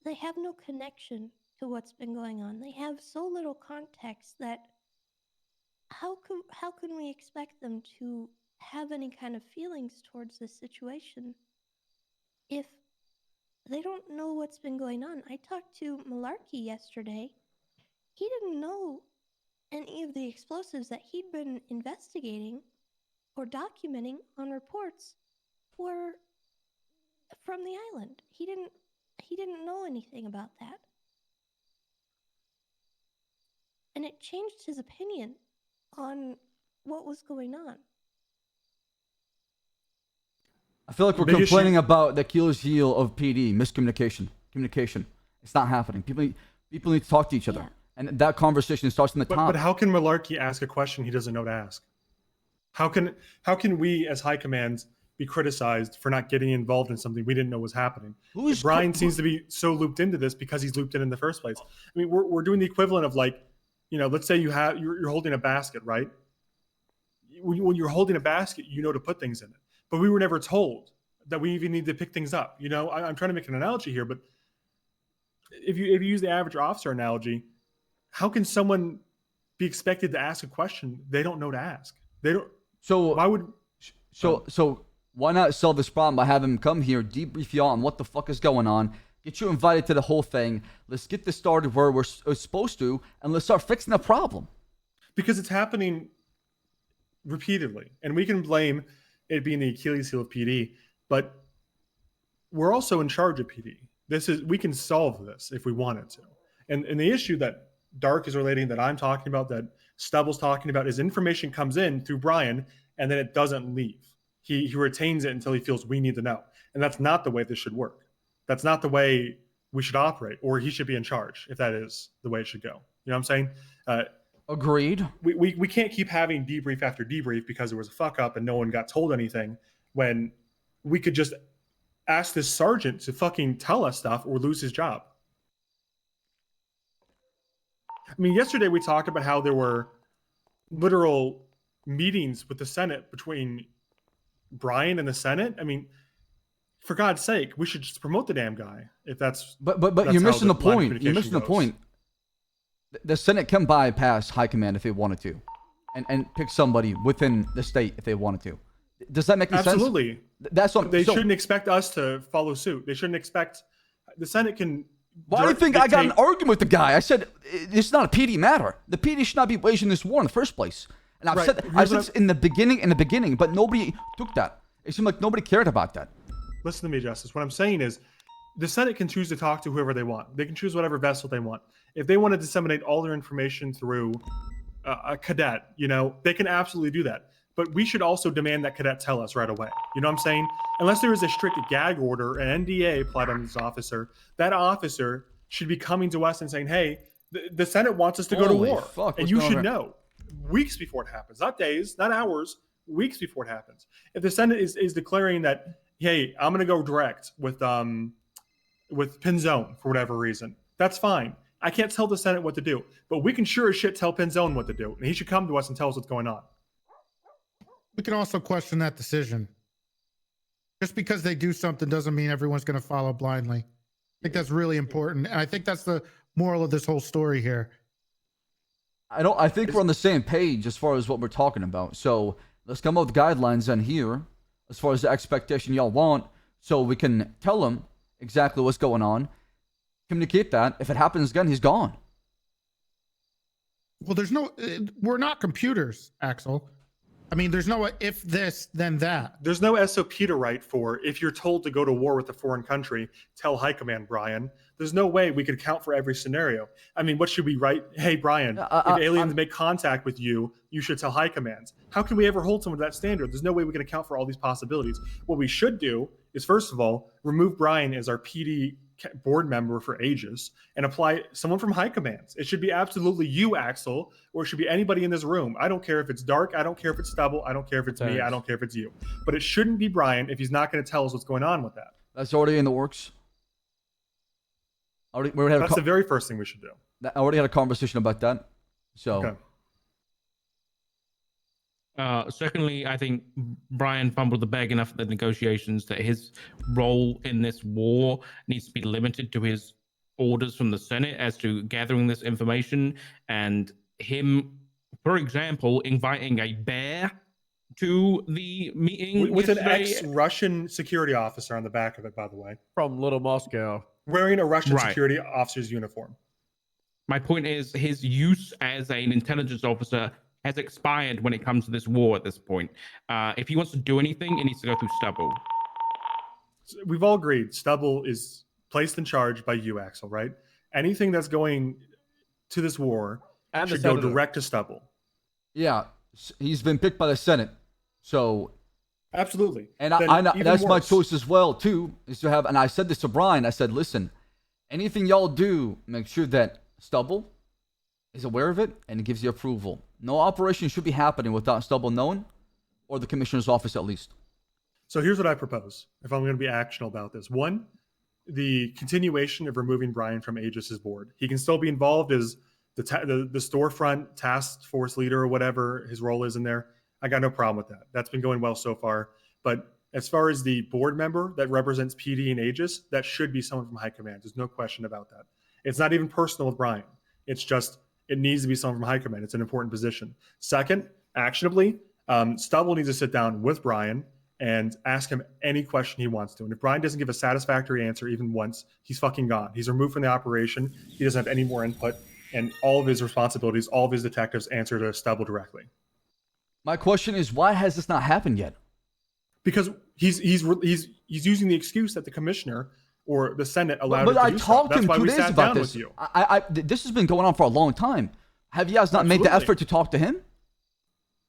They have no connection to what's been going on. They have so little context that how can we expect them to have any kind of feelings towards this situation if they don't know what's been going on? I talked to Malarkey yesterday. He didn't know any of the explosives that he'd been investigating or documenting on reports were from the island. He didn't know anything about that. And it changed his opinion on what was going on. I feel like we're complaining about the Achilles heel of PD, miscommunication, communication. It's not happening. People need to talk to each other. Yeah. And that conversation starts from the top. But how can Malarkey ask a question he doesn't know to ask? How can we as high commands be criticized for not getting involved in something we didn't know was happening? Brian seems to be so looped into this because he's looped in the first place. I mean, we're doing the equivalent of, like, you know, let's say you're holding a basket, right? When you're holding a basket, you know to put things in it. But we were never told that we even need to pick things up. You know, I'm trying to make an analogy here, but if you use the average officer analogy, how can someone be expected to ask a question they don't know to ask? They don't. So why would? So why not solve this problem by having him come here, debrief y'all on what the fuck is going on, get you invited to the whole thing. Let's get this started where we're supposed to, and let's start fixing the problem. Because it's happening repeatedly, and we can blame it being the Achilles heel of PD, but we're also in charge of PD. We can solve this if we wanted to. And the issue that Dark is relating, that I'm talking about, that Stubble's talking about, is information comes in through Brian and then it doesn't leave. He retains it until he feels we need to know. And that's not the way this should work. That's not the way we should operate, or he should be in charge if that is the way it should go. You know what I'm saying? Agreed. We can't keep having debrief after debrief because there was a fuck up and no one got told anything, when we could just ask this sergeant to fucking tell us stuff or lose his job. I mean, yesterday we talked about how there were literal meetings with the Senate between Brian and the Senate. I mean, for God's sake, we should just promote the damn guy if that's. But you're missing the point. You're missing the point. The Senate can bypass high command if they wanted to, and pick somebody within the state if they wanted to. Does that make any sense? Absolutely. That's what they shouldn't expect us to follow suit. They shouldn't expect the Senate can. Why do you think I got an argument with the guy? I said it's not a PD matter. The PD should not be waging this war in the first place. And I've said this in the beginning, but nobody took that. It seemed like nobody cared about that. Listen to me, Justice. What I'm saying is, the Senate can choose to talk to whoever they want. They can choose whatever vessel they want. If they want to disseminate all their information through a cadet, you know, they can absolutely do that. But we should also demand that cadet tell us right away. You know what I'm saying? Unless there is a strict gag order, an NDA applied on this officer, that officer should be coming to us and saying, hey, the Senate wants us to go to war. Fuck, and you should know weeks before it happens, not days, not hours, weeks before it happens. If the Senate is declaring that, hey, I'm going to go direct with Pinzone for whatever reason, that's fine. I can't tell the Senate what to do, but we can sure as shit tell Pinzone what to do. And he should come to us and tell us what's going on. We can also question that decision. Just because they do something doesn't mean everyone's going to follow blindly. I think that's really important. And I think that's the moral of this whole story here. I think we're on the same page as far as what we're talking about. So let's come up with guidelines on here as far as the expectation y'all want, so we can tell them exactly what's going on, communicate that. If it happens again, he's gone. Well, we're not computers, Axel. I mean, there's no if this, then that. There's no SOP to write for. If you're told to go to war with a foreign country, tell High Command, Brian. There's no way we could account for every scenario. I mean, what should we write? Hey, Brian, if aliens make contact with you, you should tell High Command. How can we ever hold someone to that standard? There's no way we can account for all these possibilities. What we should do is, first of all, remove Brian as our PD board member for ages and apply someone from High Commands. It should be absolutely you, Axel, or it should be anybody in this room. I don't care if it's Dark. I don't care if it's Stubble. I don't care if it's me. I don't care if it's you. But it shouldn't be Brian if he's not going to tell us what's going on with that. That's already in the works. That's the very first thing we should do. I already had a conversation about that. So. Okay. Secondly, I think Brian fumbled the bag enough at the negotiations that his role in this war needs to be limited to his orders from the Senate as to gathering this information, and him, for example, inviting a bear to the meeting With an yesterday. ex-Russian security officer on the back of it, by the way. From Little Moscow. Wearing a Russian Right. security officer's uniform. My point is his use as an intelligence officer has expired when it comes to this war at this point. If he wants to do anything, it needs to go through Stubble. We've all agreed Stubble is placed in charge by you, Axel, right? Anything that's going to this war And the should go senator. direct to Stubble. Yeah, he's been picked by the Senate, so absolutely. And Then I even that's my worse. choice as well too. Is to have, and I said this to Brian. I said, listen, anything y'all do, make sure that Stubble is aware of it and gives you approval. No operation should be happening without Stubble knowing, or the commissioner's office at least. So here's what I propose, if I'm going to be actionable about this. One, the continuation of removing Brian from Aegis's board. He can still be involved as the storefront task force leader or whatever his role is in there. I got no problem with that. That's been going well so far. But as far as the board member that represents PD and Aegis, that should be someone from high command. There's no question about that. It's not even personal with Brian. It's just, it needs to be someone from high command. It's an important position. Second, actionably, Stubble needs to sit down with Brian and ask him any question he wants to. And if Brian doesn't give a satisfactory answer even once, he's fucking gone. He's removed from the operation. He doesn't have any more input. And all of his responsibilities, all of his detectives answer to Stubble directly. My question is, why has this not happened yet? Because he's using the excuse that the commissioner or the Senate allowed him But to I do so. talked to That's him why 2 we days sat about down this. with you. This has been going on for a long time. Have you guys not made the Absolutely. effort to talk to him?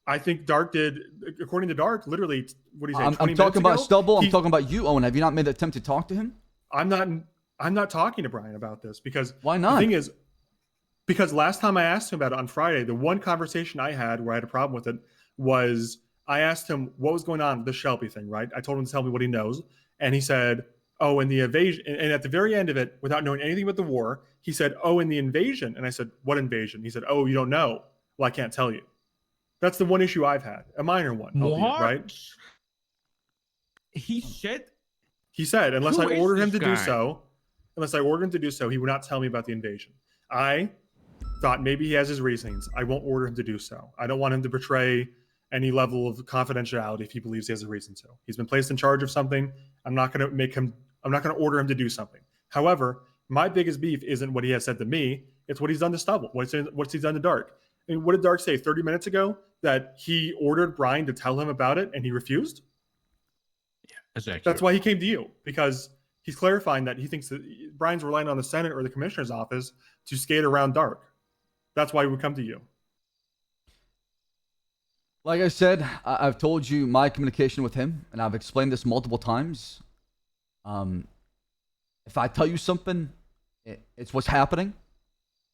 I think Dark did, according to Dark, literally, what do you say, I'm 20 talking about minutes ago? Stubble. I'm He- talking about you, Owen. Have you not made the attempt to talk to him? I'm not talking to Brian about this because why not? The thing is, because last time I asked him about it on Friday, the one conversation I had where I had a problem with it was I asked him what was going on with the Shelby thing, right? I told him to tell me what he knows. And he said, oh, in the invasion. And at the very end of it, without knowing anything about the war, he said, oh, in the invasion. And I said, what invasion? He said, oh, you don't know. Well, I can't tell you. That's the one issue I've had, a minor one, albeit, What? right? He said, unless Who I is ordered him this to do guy? so, he would not tell me about the invasion. I thought maybe he has his reasons. I won't order him to do so. I don't want him to betray any level of confidentiality if he believes he has a reason to. He's been placed in charge of something. I'm not going to order him to do something. However, my biggest beef isn't what he has said to me. It's what he's done to Stubble. What's he's done to Dark. I mean, what did Dark say 30 minutes ago? That he ordered Brian to tell him about it and he refused? That's why he came to you, because he's clarifying that he thinks that Brian's relying on the Senate or the commissioner's office to skate around Dark. That's why he would come to you. Like I said, I've told you my communication with him, and I've explained this multiple times. If I tell you something, it's what's happening,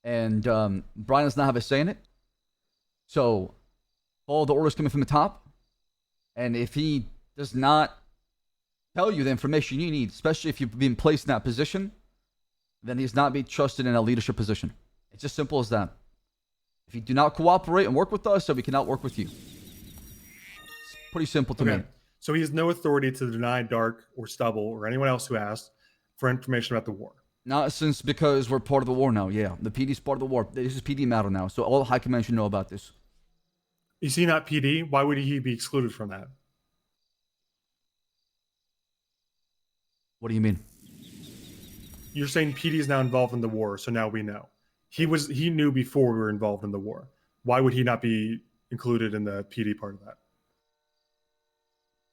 and Brian does not have a say in it. So, all the orders coming from the top, and if he does not tell you the information you need, especially if you've been placed in that position, then he's not being trusted in a leadership position. It's as simple as that. If you do not cooperate and work with us, then we cannot work with you. It's pretty simple to me. So he has no authority to deny Dark or Stubble or anyone else who asked for information about the war. Not since, because we're part of the war now. Yeah, the PD's part of the war. This is PD matter now, so all high command should know about this. Is he not PD? Why would he be excluded from that? What do you mean? You're saying PD is now involved in the war, so now we know. He knew before we were involved in the war. Why would he not be included in the PD part of that?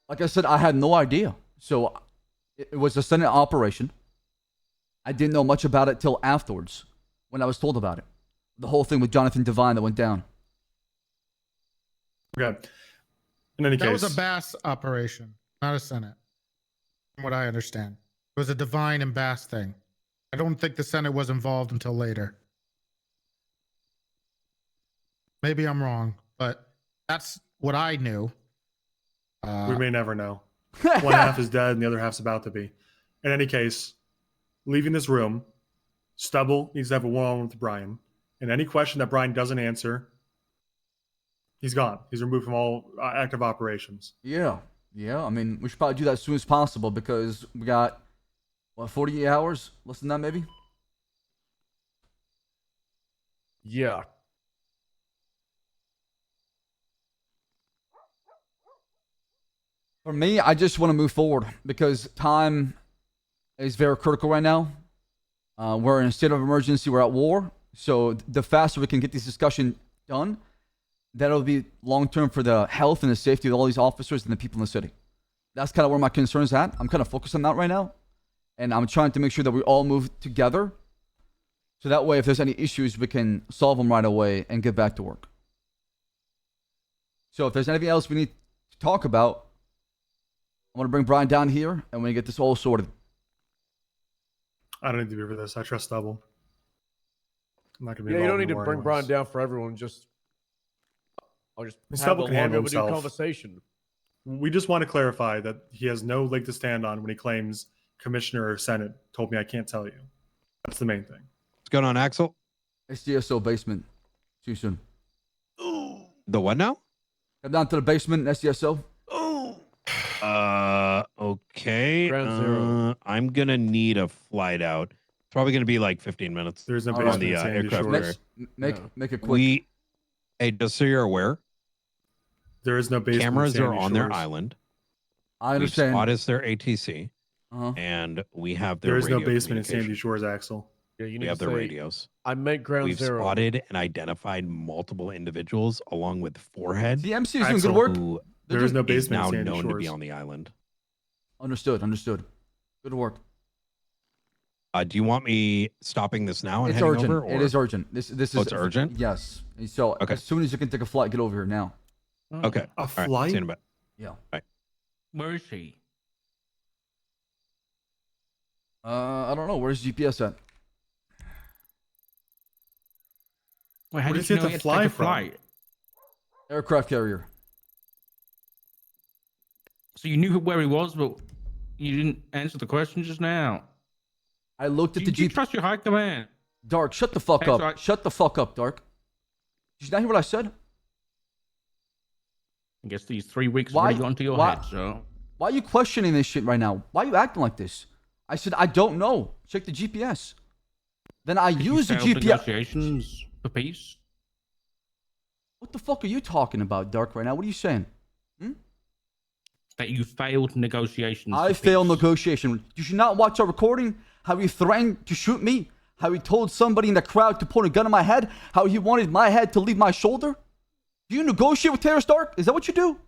Like I said, I had no idea. So it was a Senate operation. I didn't know much about it till afterwards, when I was told about it. The whole thing with Jonathan Devine that went down. Okay. In any case, that was a Bass operation, not a Senate, from what I understand. It was a Divine and Bass thing. I don't think the Senate was involved until later. Maybe I'm wrong, but that's what I knew. we may never know. One half is dead and the other half's about to be. In any case, leaving this room, Stubble needs to have a one-on-one with Brian. And any question that Brian doesn't answer, He's gone. He's removed from all active operations. Yeah. Yeah. I mean, we should probably do that as soon as possible because we got, what, 48 hours? Less than that, maybe? Yeah. For me, I just want to move forward because time is very critical right now. We're in a state of emergency. We're at war. So the faster we can get this discussion done, that'll be long term for the health and the safety of all these officers and the people in the city. That's kind of where my concern is at. I'm kind of focused on that right now. And I'm trying to make sure that we all move together. So that way, if there's any issues, we can solve them right away and get back to work. So if there's anything else we need to talk about, I'm going to bring Brian down here and we're going to get this all sorted. I don't need to be for this. I trust Stubble. I'm not going to be Yeah, you don't involved need to in the war bring Brian anyways. down for everyone. I'll just have Stubble a can long handle overdue himself. conversation. We just want to clarify that he has no leg to stand on when he claims Commissioner or Senate told me I can't tell you. That's the main thing. What's going on, Axel? SDSO basement. See you soon. The what now? Come down to the basement, SDSO. Okay. Ground zero. I'm gonna need a flight out. It's probably gonna be like 15 minutes. There's no All basement on the in Sandy aircraft Shores. carrier. Make it quick. Hey, just so you're aware, There is no basement. cameras in are Sandy on their Shores. island. I understand. We've spotted their ATC, Uh-huh. and we have their There is no radio basement in Sandy communication. Shores, Axel. Yeah, you We need have to their say, radios. I meant ground We've zero. spotted and identified multiple individuals along with Forehead. The MC is doing Axel, good work. Who There is no is basement now in Sandy known Shores. to be on the island. Understood. Good work. Do you want me stopping this now and It's heading urgent. over? It is urgent. This is. Oh, it's urgent? Yes. So Okay. as soon as you can take a flight, get over here now. Okay. A All right, flight? see you in a bit. Yeah. Where is she? I don't know. Where's GPS at? Wait, how Where did does he you know have he to had to fly take a from? flight? Aircraft carrier. So you knew where he was, but you didn't answer the question just now. I looked at Do the you GPS. trust your high command? Dark, shut the fuck Hey, up. sorry. Shut the fuck up, Dark. Did you not hear what I said? I guess these 3 weeks Why- really got into your why- head, so... Why are you questioning this shit right now? Why are you acting like this? I said, I don't know. Check the GPS. Then I use the You failed GPS. negotiations for peace? What the fuck are you talking about, Dark, right now? What are you saying? That you failed negotiations I for failed peace. negotiation. Did you not watch our recording? How he threatened to shoot me? How he told somebody in the crowd to point a gun in my head? How he wanted my head to leave my shoulder? Do you negotiate with terrorists, Dark? Is that what you do?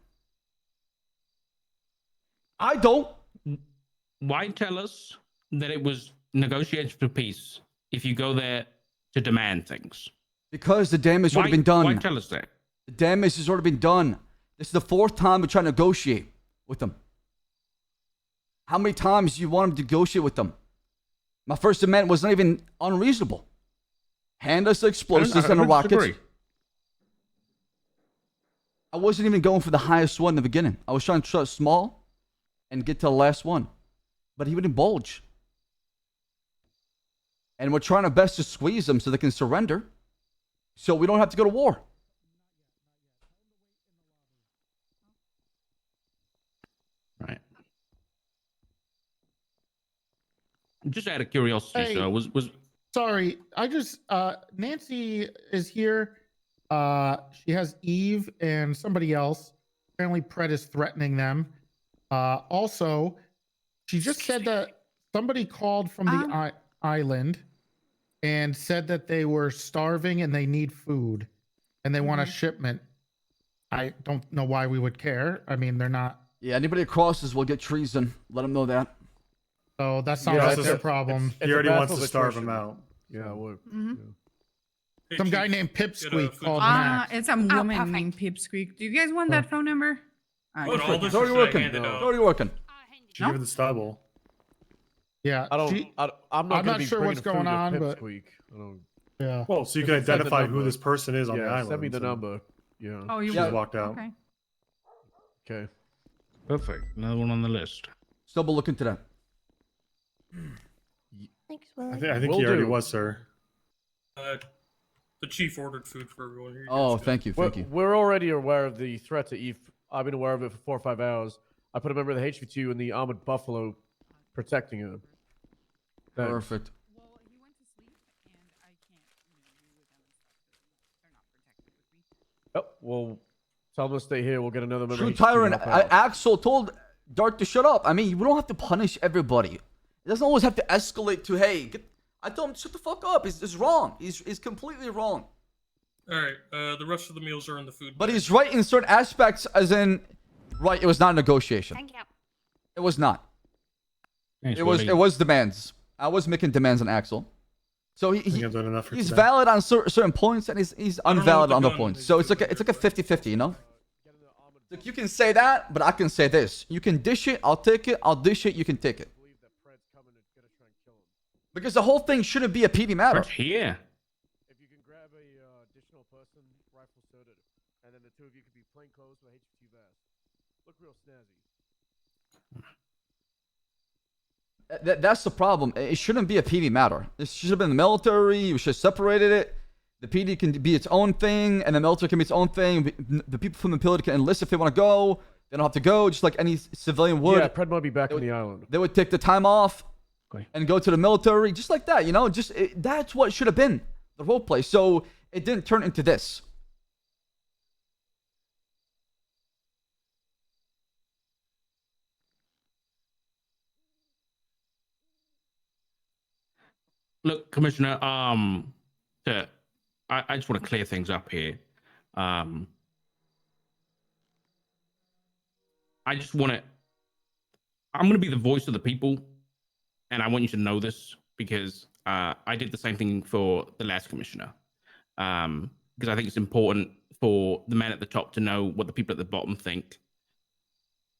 I don't. Why tell us that it was negotiations for peace if you go there to demand things? Because the damage has Why, already been done. why tell us that? The damage has already been done. This is the 4th time we're trying to negotiate with them. How many times do you want them to negotiate with them? My first demand was not even unreasonable. Hand us the explosives and the rockets. disagree. I wasn't even going for the highest one in the beginning. I was trying to start small and get to the last one. But he wouldn't bulge. And we're trying our best to squeeze them so they can surrender. So we don't have to go to war. Right. Just out of curiosity, Hey. so was Sorry, I just Nancy is here. She has Eve and somebody else. Apparently, Pret is threatening them. Also, she just said that somebody called from the island and said that they were starving and they need food and they want a shipment. I don't know why we would care. I mean, they're not. Yeah, anybody that crosses will get treason. Let them know that. So that's not Yeah, like it's their a- problem. He already battle wants to of starve attrition. him out. Yeah, I would. Hey, Some Chief, guy named get a Pipsqueak food called delivery. Max. It's a woman named Pipsqueak. Do you guys want that phone number? But all this It's already is working. handed It's out. already working. Should give it the stubble. Yeah, I don't. she- I'm I'm not not sure what's going on, but I don't. yeah. Well, so you can Just send the identify who number. this person is on the Yeah, island. send me the so number. Yeah. Oh, you She Yeah. just walked out. Okay. Okay. perfect. Another one on the list. Stubble, look into that. Thanks, Willie. I think Will he already do. was, sir. The The chief ordered food for everyone. Here you Oh, guys go. thank you, thank you. We're already aware of the threat to Eve. I've been aware of it for 4 or 5 hours. I put a member of the HV2 in the armored buffalo protecting her. Thanks. Perfect. Oh, well, tell them to stay here. We'll get another member True of HV2 Tyrant, help out. Axel told Dark to shut up. I mean, we don't have to punish everybody. It doesn't always have to escalate to, hey, I told him to shut the fuck up. He's wrong. He's completely wrong. All right. The rest of the meals are in the food. But he's right in certain aspects, as in, right, it was not a negotiation. Thank you. It was not. Thanks, It was demands. I was making demands on Axel. So he's valid on certain points, and he's unvalid on other points. So it's like a 50-50, you know? Like, you can say that, but I can say this. You can dish it, I'll take it. I'll dish it, you can take it. Because the whole thing shouldn't be a PD matter. Right here. If you can grab a additional person, rifle suited, and then the two of you can be plain clothes with HV2 vest. Look real snazzy. That's the problem. It shouldn't be a PD matter. This should have been the military. You should have separated it. The PD can be its own thing, and the military can be its own thing. The people from the military can enlist if they want to go. They don't have to go, just like any civilian would. Yeah, Pred might be back on the island. They would take the time off and go to the military, just like that, you know? That's what should have been the role play. So it didn't turn into this. Look, Commissioner, I just want to clear things up here. I just want to. I'm going to be the voice of the people, and I want you to know this because I did the same thing for the last commissioner. Because I think it's important for the men at the top to know what the people at the bottom think.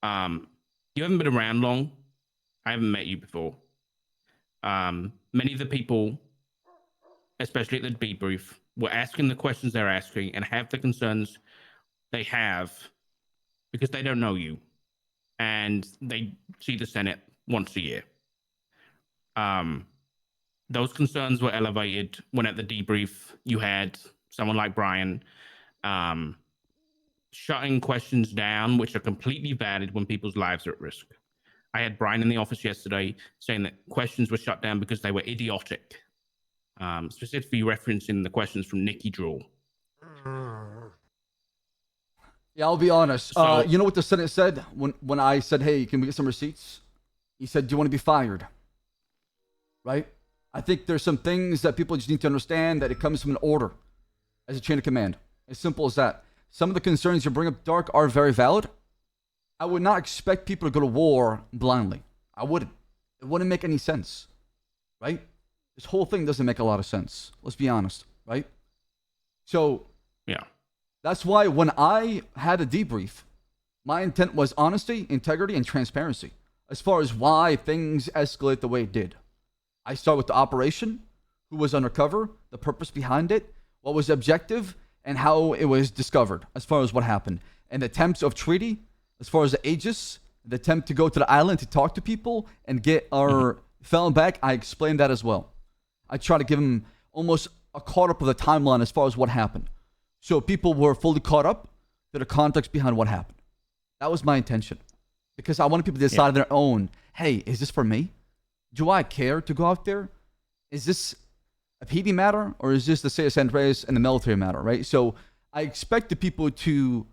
You haven't been around long. I haven't met you before. Many of the people, especially at the debrief, were asking the questions they're asking and have the concerns they have because they don't know you and they see the Senate once a year. Those concerns were elevated when at the debrief you had someone like Brian shutting questions down, which are completely valid when people's lives are at risk. I had Brian in the office yesterday saying that questions were shut down because they were idiotic, specifically referencing the questions from Nikki Drool. Yeah, I'll be honest. You know what the Senate said when I said, hey, can we get some receipts? He said, do you want to be fired? Right? I think there's some things that people just need to understand that it comes from an order as a chain of command. As simple as that. Some of the concerns you bring up, Dark, are very valid. I would not expect people to go to war blindly. I wouldn't. It wouldn't make any sense. Right? This whole thing doesn't make a lot of sense. Let's be honest. Right? So, yeah. That's why when I had a debrief, my intent was honesty, integrity, and transparency as far as why things escalate the way it did. I start with the operation, who was undercover, the purpose behind it, what was the objective, and how it was discovered as far as what happened. And the attempts of treaty, as far as the Aegis, the attempt to go to the island to talk to people and get our felon back, I explained that as well. I try to give him almost a caught up of the timeline as far as what happened. So people were fully caught up to the context behind what happened. That was my intention. Because I wanted people to decide on their own, hey, is this for me? Do I care to go out there? Is this a PD matter? Or is this the San Andreas and the military matter, right? So I expected people to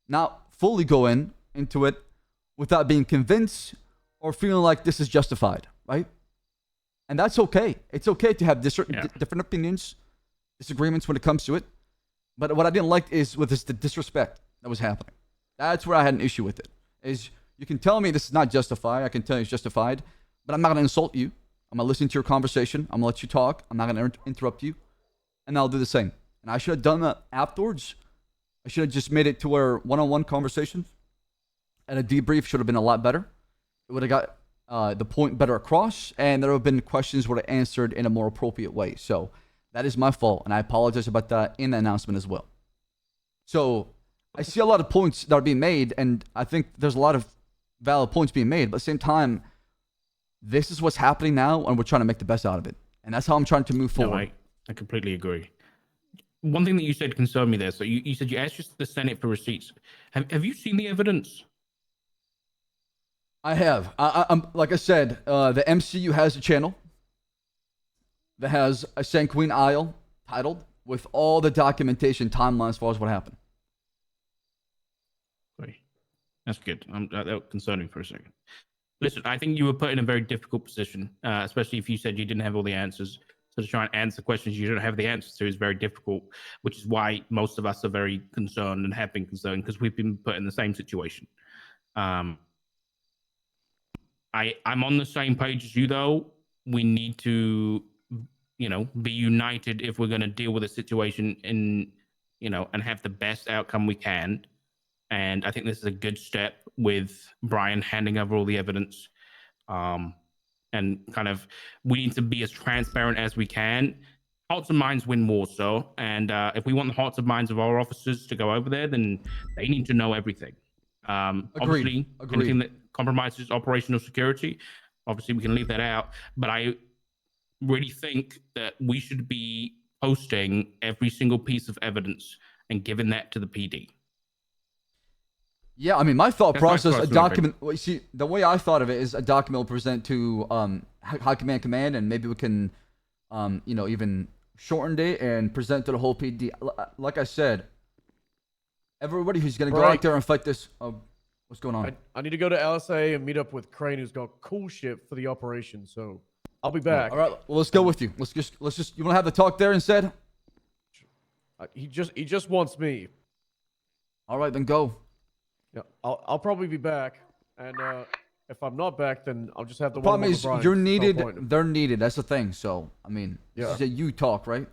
not fully go into it without being convinced or feeling like this is justified, right? And that's okay. It's okay to have different opinions, disagreements when it comes to it. But what I didn't like is with the disrespect that was happening. That's where I had an issue with it. Is you can tell me this is not justified. I can tell you it's justified. But I'm not going to insult you. I'm going to listen to your conversation. I'm going to let you talk. I'm not going to interrupt you. And I'll do the same. And I should have done that afterwards. I should have just made it to where one-on-one conversations and a debrief should have been a lot better. It would have got the point better across. And there would have been questions would have answered in a more appropriate way. So that is my fault. And I apologize about that in the announcement as well. So I see a lot of points that are being made. And I think there's a lot of valid points being made. But at the same time, this is what's happening now, and we're trying to make the best out of it. And that's how I'm trying to move forward. No, I completely agree. one thing that you said concerned me there. So you said you asked just the Senate for receipts. Have you seen the evidence? I have. I'm like I said, the MCU has a channel that has a Sanqueen Isle titled with all the documentation timeline as far as what happened. Wait, that's good. That was concerning for a second. Listen, I think you were put in a very difficult position, especially if you said you didn't have all the answers. So to try and answer questions you don't have the answers to is very difficult, which is why most of us are very concerned and have been concerned because we've been put in the same situation. I'm on the same page as you, though. We need to, be united if we're going to deal with a situation and have the best outcome we can. And I think this is a good step with Brian handing over all the evidence. And kind of, we need to be as transparent as we can. Hearts and minds win more so. And if we want the hearts and minds of our officers to go over there, then they need to know everything. Obviously, anything that compromises operational security, obviously we can leave that out. But I really think that we should be posting every single piece of evidence and giving that to the PD. Yeah, I mean, my thought process, a document. Well, you see, the way I thought of it is a document will present to High Command, and maybe we can, even shorten it and present to the whole PD. Like I said, everybody who's going to go out there and fight this. What's going on? I need to go to LSA and meet up with Crane, who's got cool shit for the operation. So I'll be back. All right, well, let's go with you. Let's just. You want to have the talk there instead? He just wants me. All right, then go. Yeah, I'll probably be back, and if I'm not back, then I'll just have to. The problem is you're needed. They're needed. That's the thing. So I mean, this is a you talk, right?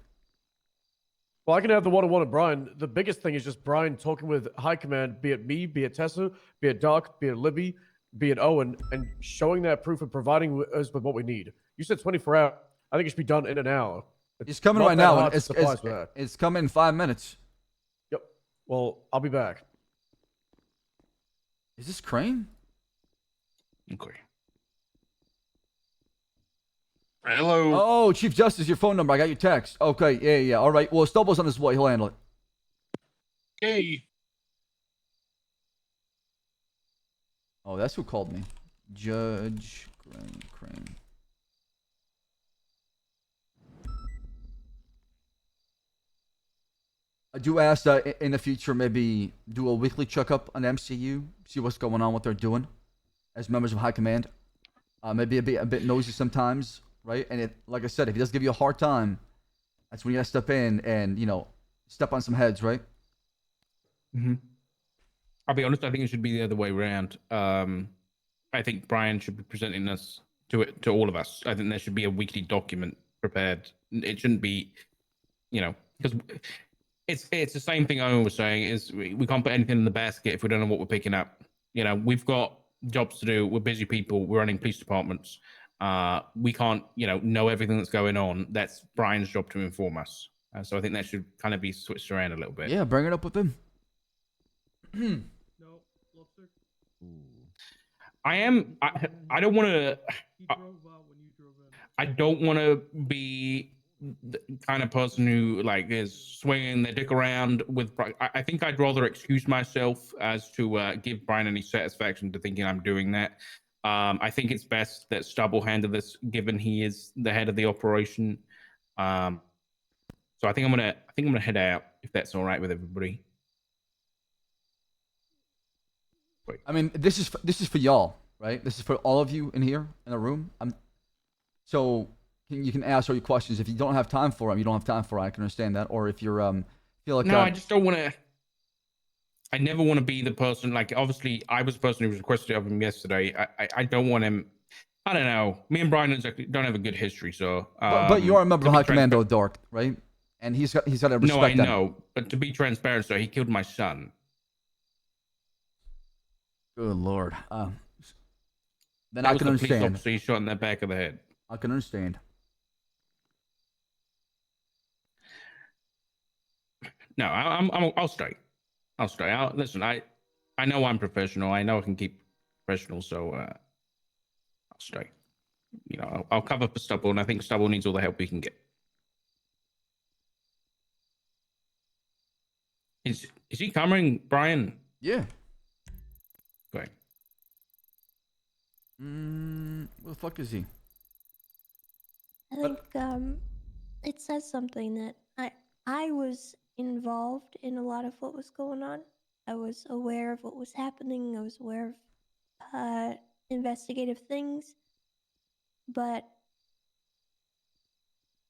Well, I can have the one-on-one with Brian. The biggest thing is just Brian talking with High Command, be it me, be it Tessa, be it Doc, be it Libby, be it Owen, and showing that proof and providing us with what we need. You said 24 hours. I think it should be done in an hour. He's coming right now. It's coming in 5 minutes. Yep. Well, I'll be back. Is this Crane? Okay. Hello. Oh, Chief Justice, your phone number. I got your text. Okay, yeah. All right. Well, Stubble's on his way. He'll handle it. Hey. Oh, that's who called me. Judge Crane. I do ask that in the future, maybe do a weekly checkup on MCU, see what's going on, what they're doing as members of High Command. Maybe a bit nosy sometimes, right? And like I said, if he does give you a hard time, that's when you gotta step in and step on some heads, right? Mm-hmm. I'll be honest. I think it should be the other way around. I think Brian should be presenting us to all of us. I think there should be a weekly document prepared. It shouldn't be, because. It's the same thing Owen was saying, is we can't put anything in the basket if we don't know what we're picking up. We've got jobs to do. We're busy people. We're running police departments. We can't, know everything that's going on. That's Brian's job to inform us. So I think that should kind of be switched around a little bit. Yeah, bring it up with him. No, Lobster. I don't want to. He drove out when you drove in. I don't want to be the kind of person who is swinging their dick around with. I think I'd rather excuse myself as to give Brian any satisfaction to thinking I'm doing that. I think it's best that Stubble handle this, given he is the head of the operation. So I think I'm gonna head out if that's all right with everybody. Wait. I mean, this is for y'all, right? This is for all of you in here in the room. So. You can ask all your questions. If you don't have time for them, you don't have time for them. I can understand that. Or if you're feel like I just don't want to. I never want to be the person. Obviously, I was the person who was requested of him yesterday. I don't want him. I don't know. Me and Brian don't have a good history, so. But you are a member of High Command, though, Dark, right? And he's got to respect. No, I know. But to be transparent, so he killed my son. Good Lord. Then I can understand. Police officer he shot in the back of the head. I can understand. No, I'll stay. I'll stay. Listen, I know I'm professional. I know I can keep professional, so I'll stay. I'll cover for Stubble, and I think Stubble needs all the help he can get. Is he coming, Brian? Yeah. Great. Where the fuck is he? I think it says something that I was involved in a lot of what was going on. I was aware of what was happening. I was aware of investigative things, but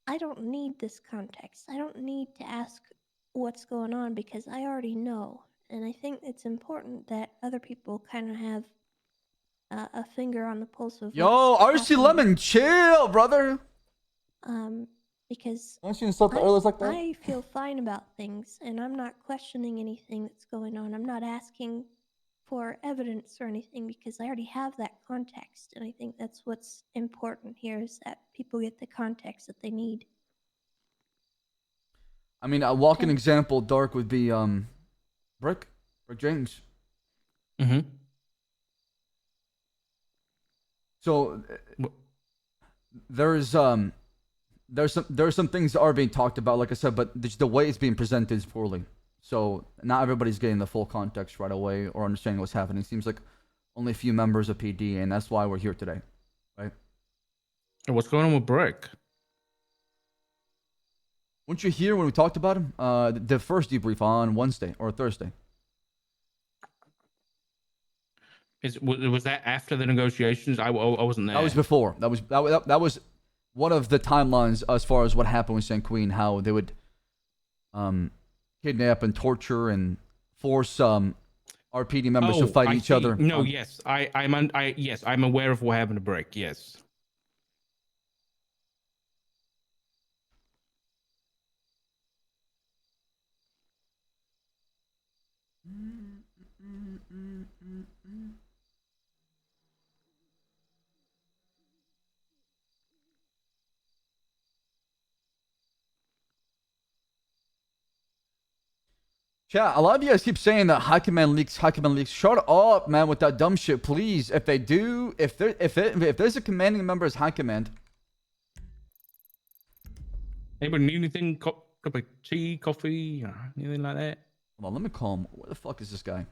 I don't need this context. I don't need to ask what's going on because I already know. And I think it's important that other people kind of have a finger on the pulse of Yo, what's RC happening. Lemon, chill, brother. Because Why don't you insult the others like that? I feel fine about things, and I'm not questioning anything that's going on. I'm not asking for evidence or anything because I already have that context, and I think that's what's important here is that people get the context that they need. I mean, a walking example, Dark, would be Brick James. Mm-hmm. So there's some things that are being talked about, like I said, but the way it's being presented is poorly. So not everybody's getting the full context right away or understanding what's happening. It seems like only a few members of PD, and that's why we're here today, right? And what's going on with Brick? Weren't you here when we talked about him? The first debrief on Wednesday or Thursday. Was that after the negotiations? I wasn't there. That was before. That was one of the timelines as far as what happened with St. Queen, how they would kidnap and torture and force RPD members to fight each other. No, yes, I'm aware of what happened to Brick. Yes. Chat, a lot of you guys keep saying that High Command leaks. Shut up, man, with that dumb shit, please. If they do, if there's a commanding member as High Command. Anybody need anything? Cup of tea, coffee, anything like that? Hold on, let me call him. Where the fuck is this guy?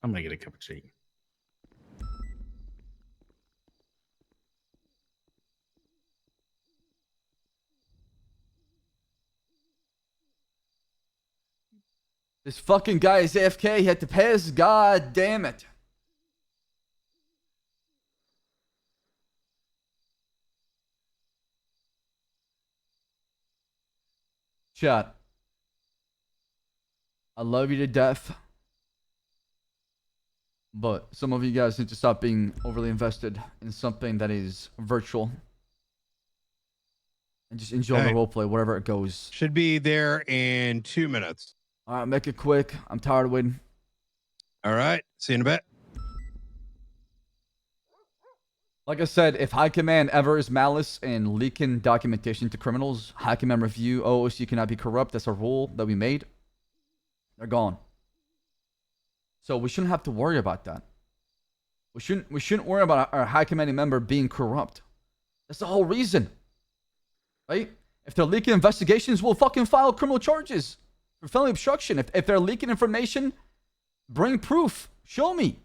I'm gonna get a cup of tea. This fucking guy is AFK. He had to piss. God damn it. Chat. I love you to death. But some of you guys need to stop being overly invested in something that is virtual. And just enjoy the roleplay, wherever it goes. Should be there in 2 minutes. Alright, make it quick. I'm tired of waiting. All right. See you in a bit. Like I said, if High Command ever is malice and leaking documentation to criminals, High Command review, OOC cannot be corrupt. That's a rule that we made. They're gone. So we shouldn't have to worry about that. We shouldn't worry about our High Commanding member being corrupt. That's the whole reason. Right? If they're leaking investigations, we'll fucking file criminal charges for felony obstruction. If they're leaking information, bring proof. Show me.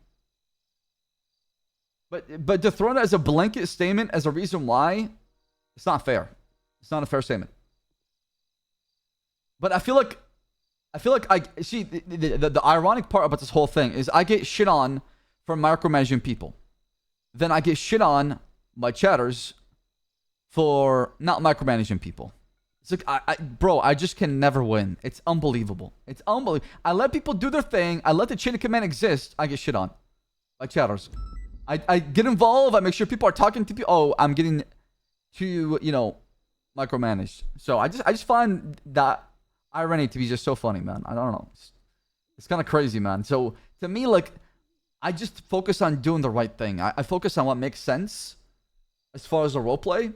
But to throw it as a blanket statement as a reason why, it's not fair. It's not a fair statement. But I feel like I see the ironic part about this whole thing is I get shit on for micromanaging people. Then I get shit on by chatters for not micromanaging people. It's like, bro, I just can never win. It's unbelievable. It's unbelievable. I let people do their thing. I let the chain of command exist. I get shit on by chatters. I get involved. I make sure people are talking to people. Oh, I'm getting too, micromanaged. So I just find that irony to be just so funny, man. I don't know. It's kind of crazy, man. So to me, like, I just focus on doing the right thing. I focus on what makes sense as far as the roleplay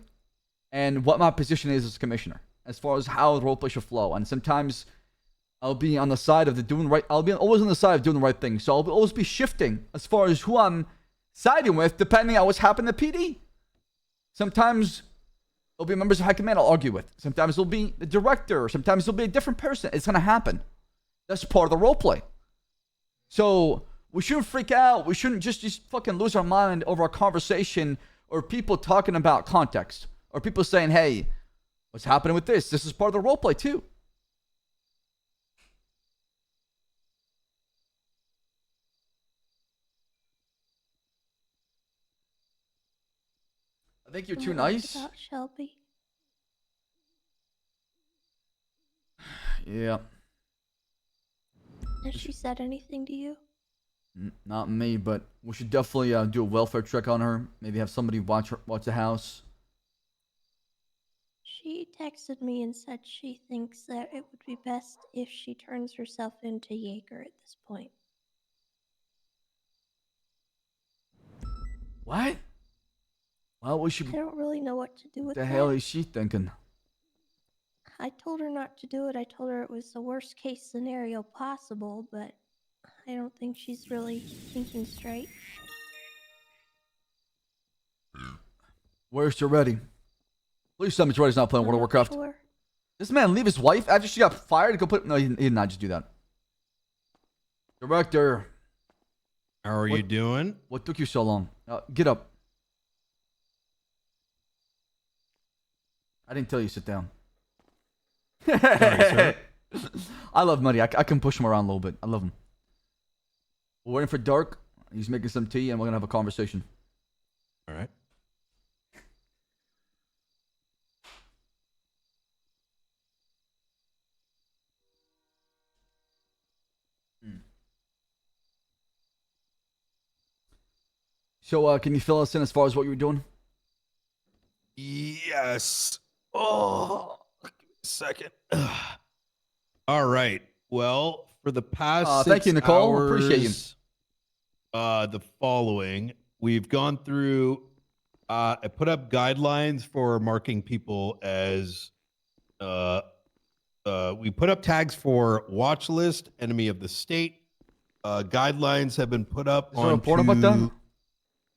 and what my position is as commissioner, as far as how the roleplay should flow. And sometimes I'll be on the side of the doing right. I'll be always on the side of doing the right thing. So I'll always be shifting as far as who I'm siding with, depending on what's happening to PD. Sometimes it'll be members of High Command I'll argue with. Sometimes it'll be the director. Sometimes it'll be a different person. It's gonna happen. That's part of the role play. So we shouldn't freak out. We shouldn't just fucking lose our mind over a conversation or people talking about context or people saying, "Hey, what's happening with this?" This is part of the role play too. I think you're too nice. About Shelby. Yeah. Has she said anything to you? Not me, but we should definitely do a welfare check on her. Maybe have somebody watch the house. She texted me and said she thinks that it would be best if she turns herself into Jaeger at this point. What? Well, we should. I don't really know what to do with The that. hell is she thinking? I told her not to do it. I told her it was the worst case scenario possible, but I don't think she's really thinking straight. Where's ready? Please tell me Reddy's not playing World of Warcraft. Sure. This man leave his wife after she got fired to go put. No, he did not just do that. Director. How are you doing? What took you so long? Get up. I didn't tell you to sit down. Sorry, sir. I love Muddy. I can push him around a little bit. I love him. We're waiting for Dark. He's making some tea, and we're gonna have a conversation. All right. So, can you fill us in as far as what you were doing? Yes. Oh, give me a second. All right. Well, for the past thank you, 6 Nicole. hours, Appreciate you. The following, we've gone through. I put up guidelines for marking people as. We put up tags for watch list, enemy of the state. Guidelines have been put up. Is there a report about that?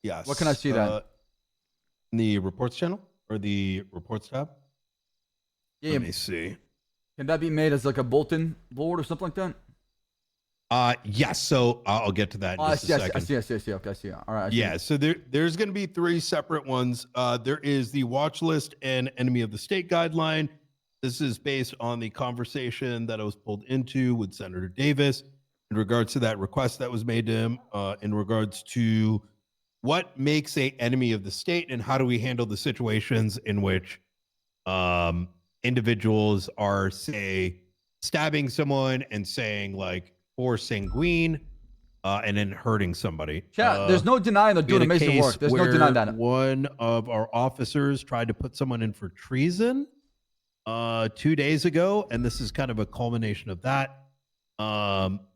Yes. What can I see that? In the reports channel or the reports tab? Yeah. Let me see. Can that be made as like a bulletin board or something like that? Yes. So I'll get to that in just a second. I see. Okay, I see. All right. I see. Yeah. So there's going to be 3 separate ones. There is the watch list and enemy of the state guideline. This is based on the conversation that I was pulled into with Senator Davis in regards to that request that was made to him in regards to what makes a enemy of the state and how do we handle the situations in which individuals are, say, stabbing someone and saying like or sanguine and then hurting somebody. Yeah, there's no denying they're doing amazing work. There's no denying that. One of our officers tried to put someone in for treason 2 days ago, and this is kind of a culmination of that,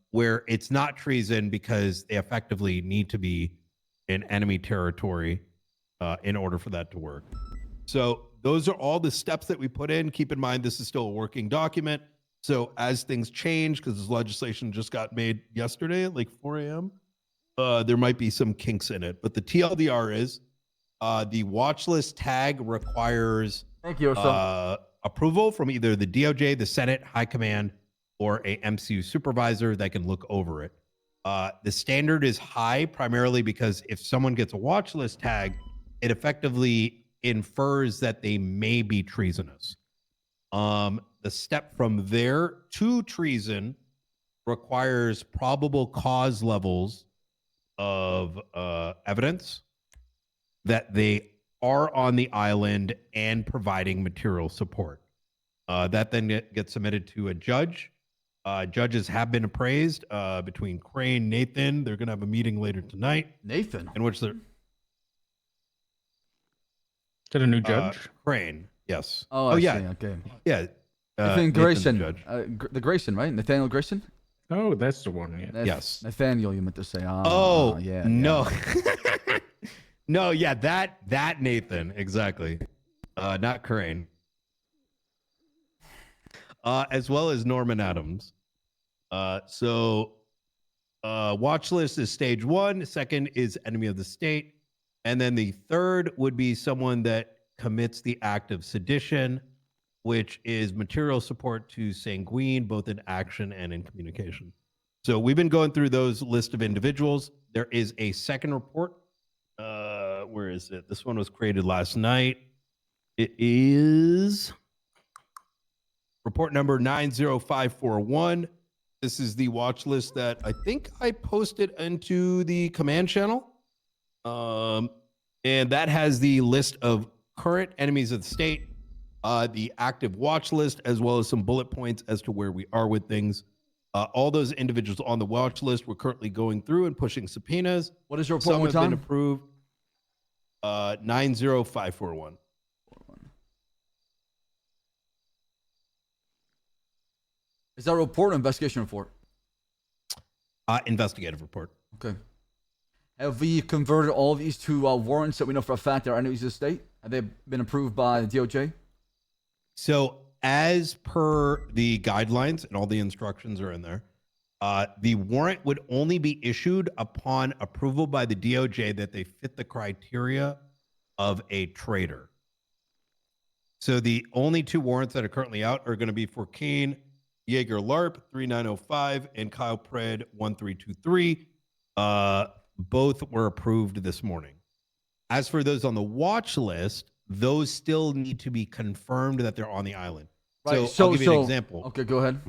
where it's not treason because they effectively need to be in enemy territory in order for that to work. So those are all the steps that we put in. Keep in mind, this is still a working document. So as things change, because this legislation just got made yesterday at like 4 a.m., there might be some kinks in it. But the TLDR is the watch list tag requires approval from either the DOJ, the Senate, High Command, or a MCU supervisor that can look over it. The standard is high primarily because if someone gets a watch list tag, it effectively infers that they may be treasonous. The step from there to treason requires probable cause levels of evidence that they are on the island and providing material support. That then gets submitted to a judge. Judges have been appraised between Crane, Nathan. They're going to have a meeting later tonight. Nathan? In which they're... Is that a new judge? Crane, yes. Oh, I yeah. see, okay. Yeah. Nathan Nathan's Grayson. the judge. The Grayson, right? Nathaniel Grayson? Oh, that's the one. Yeah. Yes. Nathaniel, you meant to say. Yeah. No. No, yeah, that Nathan, exactly. Not Crane. As well as Norman Adams. Watch list is stage 1. Second is enemy of the state. And then the third would be someone that commits the act of sedition, which is material support to Sanguine, both in action and in communication. So we've been going through those list of individuals. There is a second report. Where is it? This one was created last night. It is report number 90541. This is the watch list that I think I posted into the command channel. And that has the list of current enemies of the state, the active watch list, as well as some bullet points as to where we are with things. All those individuals on the watch list, we're currently going through and pushing subpoenas. What is your report? Some have time? been approved. 90541. Is that a report or investigation report? Investigative report. Okay. Have we converted all of these to warrants that we know for a fact are enemies of the state? Have they been approved by the DOJ? So as per the guidelines, and all the instructions are in there, the warrant would only be issued upon approval by the DOJ that they fit the criteria of a traitor. So the only 2 warrants that are currently out are going to be for Kane Jaeger LARP 3905 and Kyle Pred 1323. Both were approved this morning. As for those on the watch list, those still need to be confirmed that they're on the island. Right. So I'll give you an example. Okay, go ahead.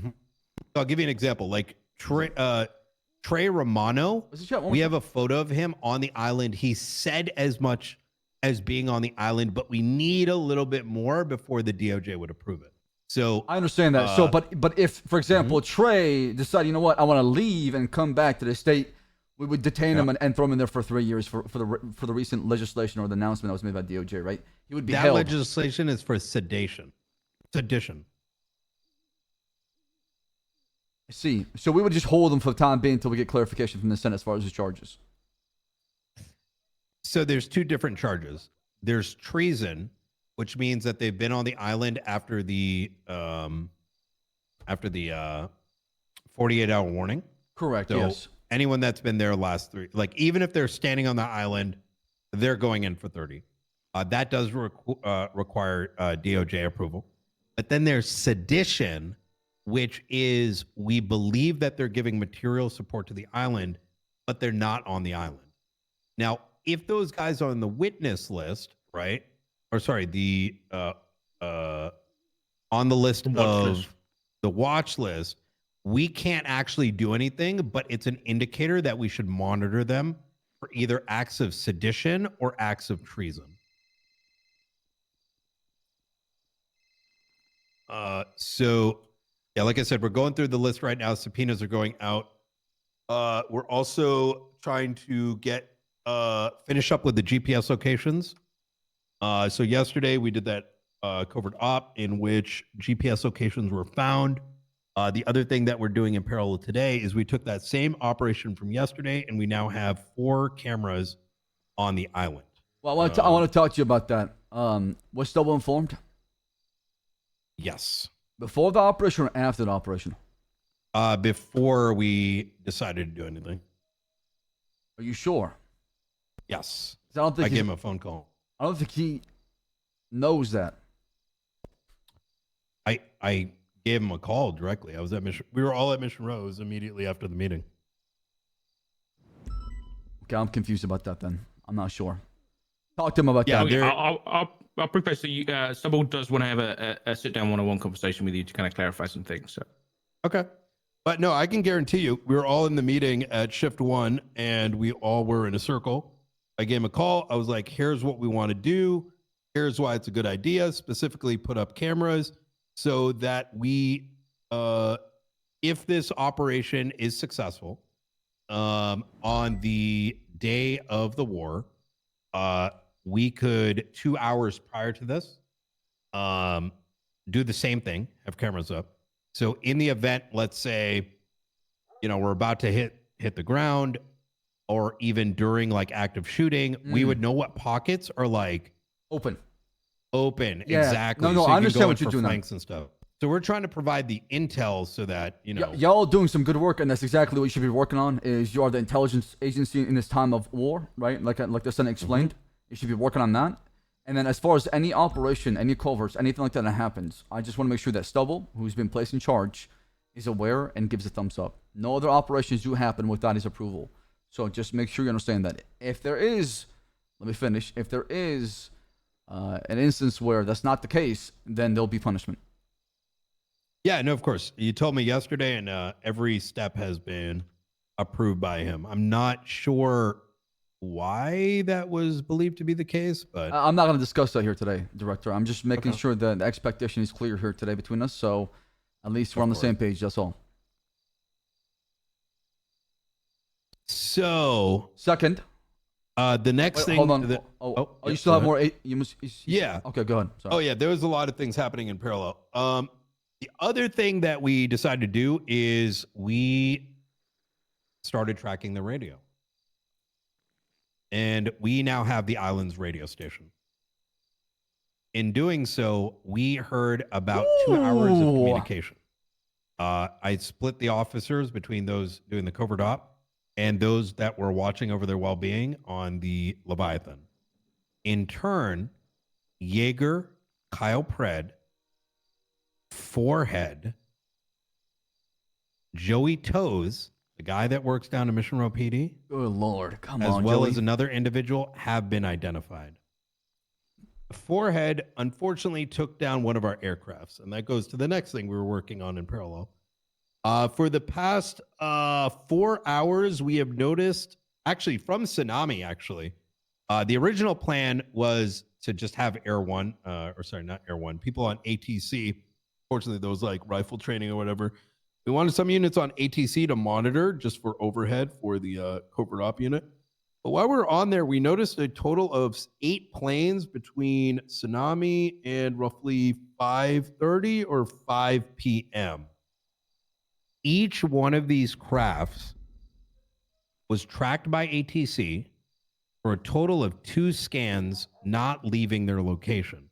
I'll give you an example. Like Trey Romano, we have a photo of him on the island. He said as much as being on the island, but we need a little bit more before the DOJ would approve it. So I understand that. So, but if, for example, Trey decided, you know what, I want to leave and come back to the state, we would detain him and throw him in there for 3 years for the recent legislation or the announcement that was made by DOJ, right? He would be that held. legislation is for sedition. Sedition. I see. So we would just hold him for the time being until we get clarification from the Senate as far as his charges. So there's 2 different charges. There's treason, which means that they've been on the island after the 48-hour warning. Correct. So yes. anyone that's been there last 3, like even if they're standing on the island, they're going in for 30. That does require DOJ approval. But then there's sedition, which is we believe that they're giving material support to the island, but they're not on the island. Now, if those guys are on the witness list, right? Or sorry, the on the list of the watch list, we can't actually do anything, but it's an indicator that we should monitor them for either acts of sedition or acts of treason. So yeah, like I said, we're going through the list right now. Subpoenas are going out. We're also trying to get finish up with the GPS locations. So yesterday we did that covert op in which GPS locations were found. The other thing that we're doing in parallel today is we took that same operation from yesterday and we now have 4 cameras on the island. Well, I want to talk to you about that. Was Stubble informed? Yes. Before the operation or after the operation? Before we decided to do anything. Are you sure? Yes. I don't think I gave him a phone call. I don't think he knows that. I gave him a call directly. I was at Mission. We were all at Mission Rose immediately after the meeting. Okay, I'm confused about that. Then I'm not sure. Talk to him about that. Okay, I'll preface that you, Ssaab does want to have a sit-down one-on-one conversation with you to kind of clarify some things. So. Okay. But no, I can guarantee you, we were all in the meeting at shift 1 and we all were in a circle. I gave him a call. I was like, here's what we want to do. Here's why it's a good idea. Specifically put up cameras so that we, if this operation is successful, on the day of the war, we could 2 hours prior to this, do the same thing, have cameras up. So in the event, let's say, we're about to hit the ground, or even during like active shooting, we would know what pockets are like open. Yeah, No, exactly. I you understand can go what in you're for doing. flanks and stuff. So we're trying to provide the intel so that, you know. Y'all doing some good work, and that's exactly what you should be working on. Is you are the intelligence agency in this time of war, right? Like the Senate explained, you should be working on that. And then as far as any operation, any culverts, anything like that happens, I just want to make sure that Stubble, who's been placed in charge, is aware and gives a thumbs up. No other operations do happen without his approval. So just make sure you understand that. If there is, let me finish. If there is an instance where that's not the case, then there'll be punishment. Yeah, no, of course. You told me yesterday, and every step has been approved by him. I'm not sure why that was believed to be the case, but I'm not going to discuss that here today, Director. I'm just making sure that the expectation is clear here today between us. So at least we're on the same page. That's all. So second, the next thing. Hold on. That, you still have more? Yeah. Okay, go ahead. Sorry. Oh yeah, there was a lot of things happening in parallel. The other thing that we decided to do is we started tracking the radio. And we now have the island's radio station. In doing so, we heard about 2 hours of communication. I split the officers between those doing the covert op and those that were watching over their well-being on the Leviathan. In turn, Jaeger, Kyle Pred, Forehead, Joey Toes, the guy that works down in Mission Row PD. Good Lord, come on, as well Joey. as another individual have been identified. Forehead unfortunately took down one of our aircrafts, and that goes to the next thing we were working on in parallel. For the past 4 hours, we have noticed, actually from Tsunami, the original plan was to just have Air One, not Air One, people on ATC. Fortunately, those like rifle training or whatever. We wanted some units on ATC to monitor just for overhead for the covert op unit. But while we were on there, we noticed a total of 8 planes between Tsunami and roughly 5:30 or 5 p.m. Each one of these crafts was tracked by ATC for a total of 2 scans not leaving their location.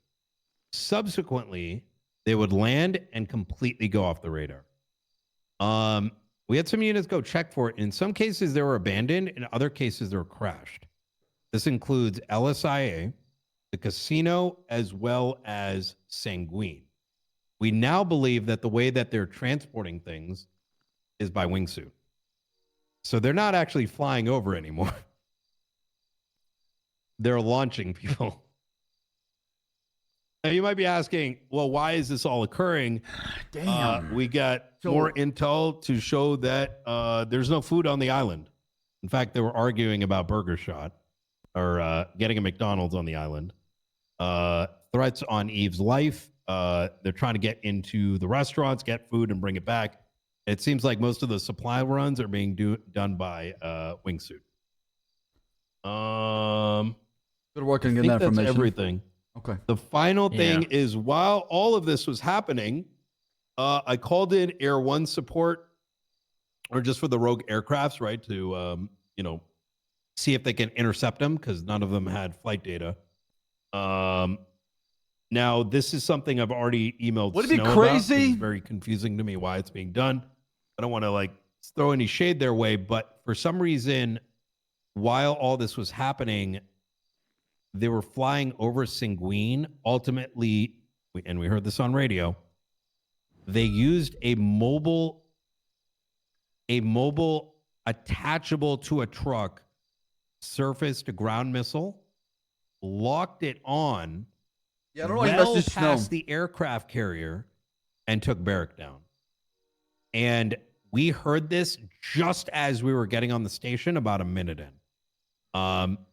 Subsequently, they would land and completely go off the radar. We had some units go check for it. In some cases, they were abandoned. In other cases, they were crashed. This includes LSIA, the casino, as well as Sanguine. We now believe that the way that they're transporting things is by wingsuit. So they're not actually flying over anymore. They're launching people. Now you might be asking, well, why is this all occurring? Damn. We got more intel to show that there's no food on the island. In fact, they were arguing about Burger Shot or getting a McDonald's on the island. Threats on Eve's life. They're trying to get into the restaurants, get food, and bring it back. It seems like most of the supply runs are being done by Wingsuit. Good work on I getting think that information. that's everything. Okay. The final thing is, while all of this was happening, I called in Air One support, or just for the rogue aircrafts, right, to see if they can intercept them because none of them had flight data. Now this is something I've already emailed. Would it be Snow about. crazy? It's very confusing to me why it's being done. I don't want to throw any shade their way, but for some reason, while all this was happening, they were flying over Sanguine. Ultimately, and we heard this on radio, they used a mobile attachable to a truck surface to ground missile, locked it on past the aircraft carrier, and took Barrack down. And we heard this just as we were getting on the station about a minute in.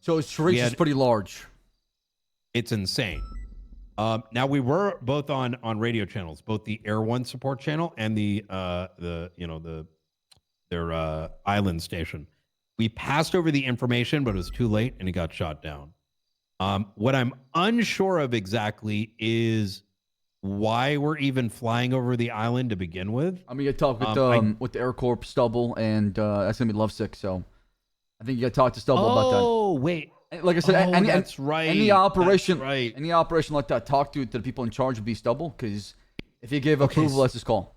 So its reach is pretty large. It's insane. Now we were both on radio channels, both the Air One support channel and their island station. We passed over the information, but it was too late and it got shot down. What I'm unsure of exactly is why we're even flying over the island to begin with. I mean, you talk with the Air Corps Stubble, and that's gonna be Lovesick. So I think you got to talk to Stubble about that. Oh wait, like I said, that's right. Any operation, That's right. any operation like that, talk to the people in charge would be Stubble, because If he gave approval, that's his call.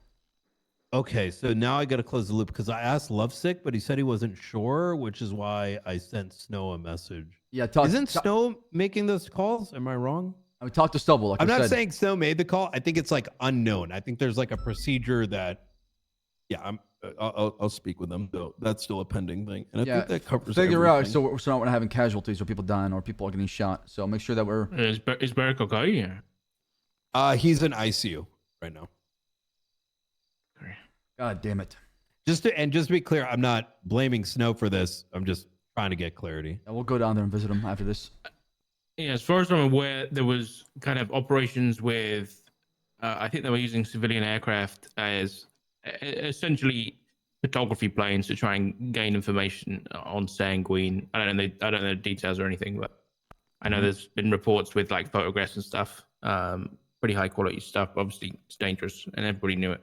Okay, so now I got to close the loop because I asked Lovesick, but he said he wasn't sure, which is why I sent Snow a message. Yeah, Isn't Snow making those calls? Am I wrong? I mean, talk to Stubble. Like I'm I not said. saying Snow made the call. I think it's like unknown. I think there's like a procedure that, yeah, I'll speak with them. So that's still a pending thing, and I think that covers figure out everything. so we're not having casualties or people dying or people are getting shot. So make sure that we're. Is Beric okay? Yeah. He's in ICU right now. God damn it. Just to be clear, I'm not blaming Snow for this. I'm just trying to get clarity. Yeah, we'll go down there and visit him after this. Yeah, as far as I'm aware, there was kind of operations with, I think they were using civilian aircraft as essentially photography planes to try and gain information on Sanguine. I don't know the details or anything, but I know there's been reports with like photographs and stuff, pretty high quality stuff. Obviously, it's dangerous, and everybody knew it.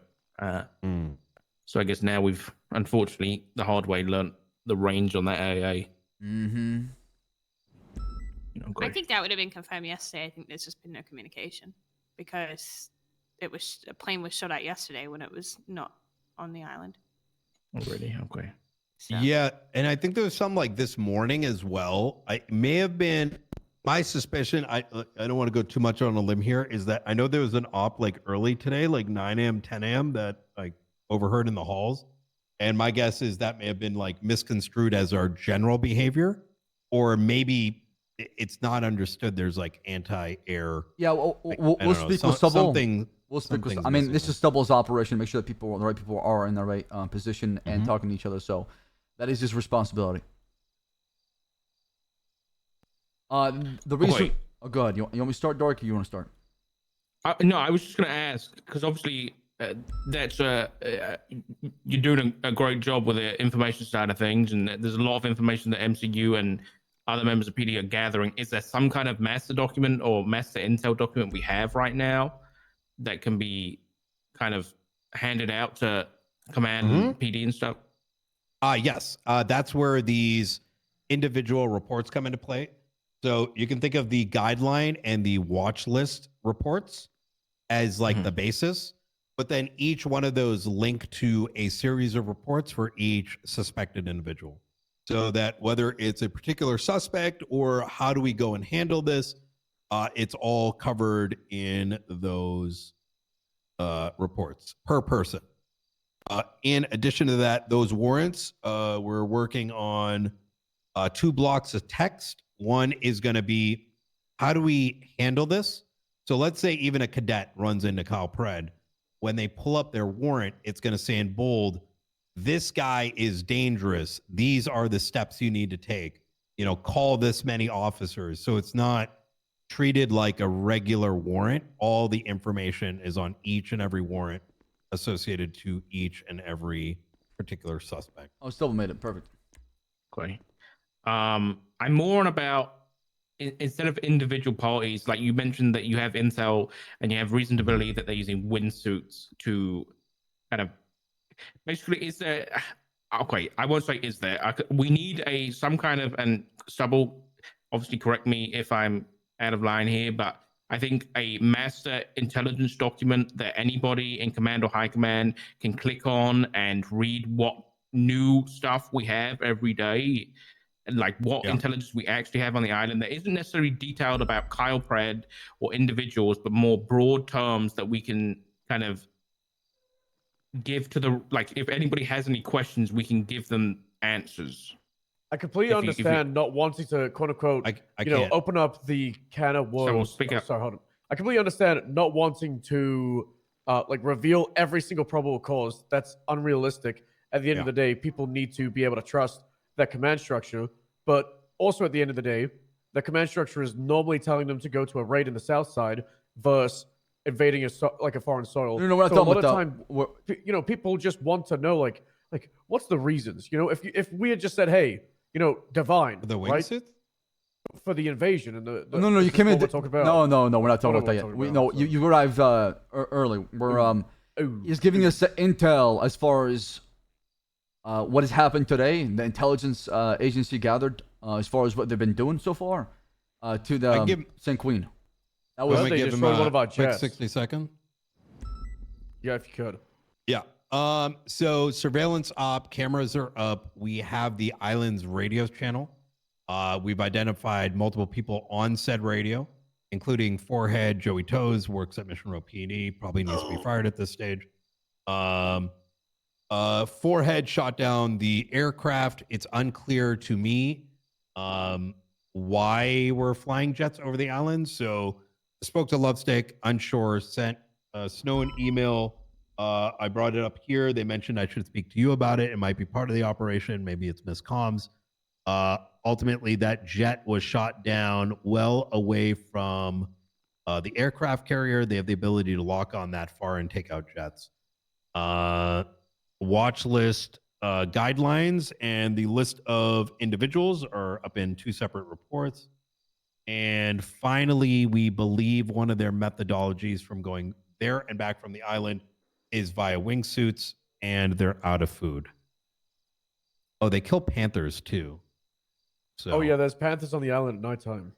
So I guess now we've, unfortunately, the hard way learnt the range on that AA. Mm-hmm. I think that would have been confirmed yesterday. I think there's just been no communication because a plane was shot at yesterday when it was not on the island. Already, okay. So. Yeah, and I think there was some like this morning as well. I may have been my suspicion. I don't want to go too much on a limb here. Is that I know there was an op like early today, like 9 a.m., 10 a.m. that like overheard in the halls, and my guess is that may have been like misconstrued as our general behavior, or maybe it's not understood. There's like anti-air. Yeah, we'll speak with Stubble. We'll speak with. I mean, this is Stubble's operation. Make sure that the right people are in the right position and talking to each other. So that is his responsibility. The reason. Okay. Oh, good. You want me to start, Dark, or you want to start? No, I was just going to ask because obviously that's you're doing a great job with the information side of things, and there's a lot of information that MCU and other members of PD are gathering. Is there some kind of master document or master intel document we have right now that can be kind of handed out to command and PD and stuff? Yes. That's where these individual reports come into play. So you can think of the guideline and the watch list reports as like the basis, but then each one of those link to a series of reports for each suspected individual. So that whether it's a particular suspect or how do we go and handle this, it's all covered in those reports per person. In addition to that, those warrants, we're working on 2 blocks of text. One is going to be, how do we handle this? So let's say even a cadet runs into Kyle Pred. When they pull up their warrant, it's going to say in bold, this guy is dangerous. These are the steps you need to take. Call this many officers. So it's not treated like a regular warrant. All the information is on each and every warrant associated to each and every particular suspect. Oh, Stubble made it. Perfect. Okay. I'm more on about instead of individual parties, like you mentioned that you have intel and you have reason to believe that they're using windsuits to kind of basically is there. Okay, I won't say is there. We need some kind of, and Stubble, obviously correct me if I'm out of line here, but I think a master intelligence document that anybody in command or high command can click on and read what new stuff we have every day, and like what intelligence we actually have on the island that isn't necessarily detailed about Kyle Pred or individuals, but more broad terms that we can kind of give to the, like, if anybody has any questions, we can give them answers. I completely understand not wanting to, quote unquote, open up the can of worms. Speak up. Sorry, hold on. I completely understand not wanting to, reveal every single probable cause. That's unrealistic. At the end of the day, people need to be able to trust that command structure. But also at the end of the day, the command structure is normally telling them to go to a raid in the south side versus invading a foreign soil. No, we're not so a talking lot about of time, people just want to know, like what's the reasons? If we had just said, hey, Divine, the right? For the invasion and the no, you came in. We're talking about. No, we're not talking about that yet. You arrived early. We're he's giving us intel as far as what has happened today. The intelligence agency gathered as far as what they've been doing so far to the St. Queen. That was they destroyed one of our quick jets. 60 second. Yeah, if you could. Yeah. So surveillance op, cameras are up. We have the island's radio channel. We've identified multiple people on said radio, including Forehead, Joey Toes, works at Mission Row P&E, probably needs to be fired at this stage. Forehead shot down the aircraft. It's unclear to me why we're flying jets over the island. So I spoke to Lovestick, unsure, sent Snow an email. I brought it up here. They mentioned I should speak to you about it. It might be part of the operation. Maybe it's miscomms. Ultimately, that jet was shot down well away from the aircraft carrier. They have the ability to lock on that far and take out jets. Watch list guidelines and the list of individuals are up in 2 separate reports. And finally, we believe one of their methodologies from going there and back from the island is via wingsuits, and they're out of food. Oh, they kill panthers too. So, Oh yeah, there's panthers on the island at nighttime.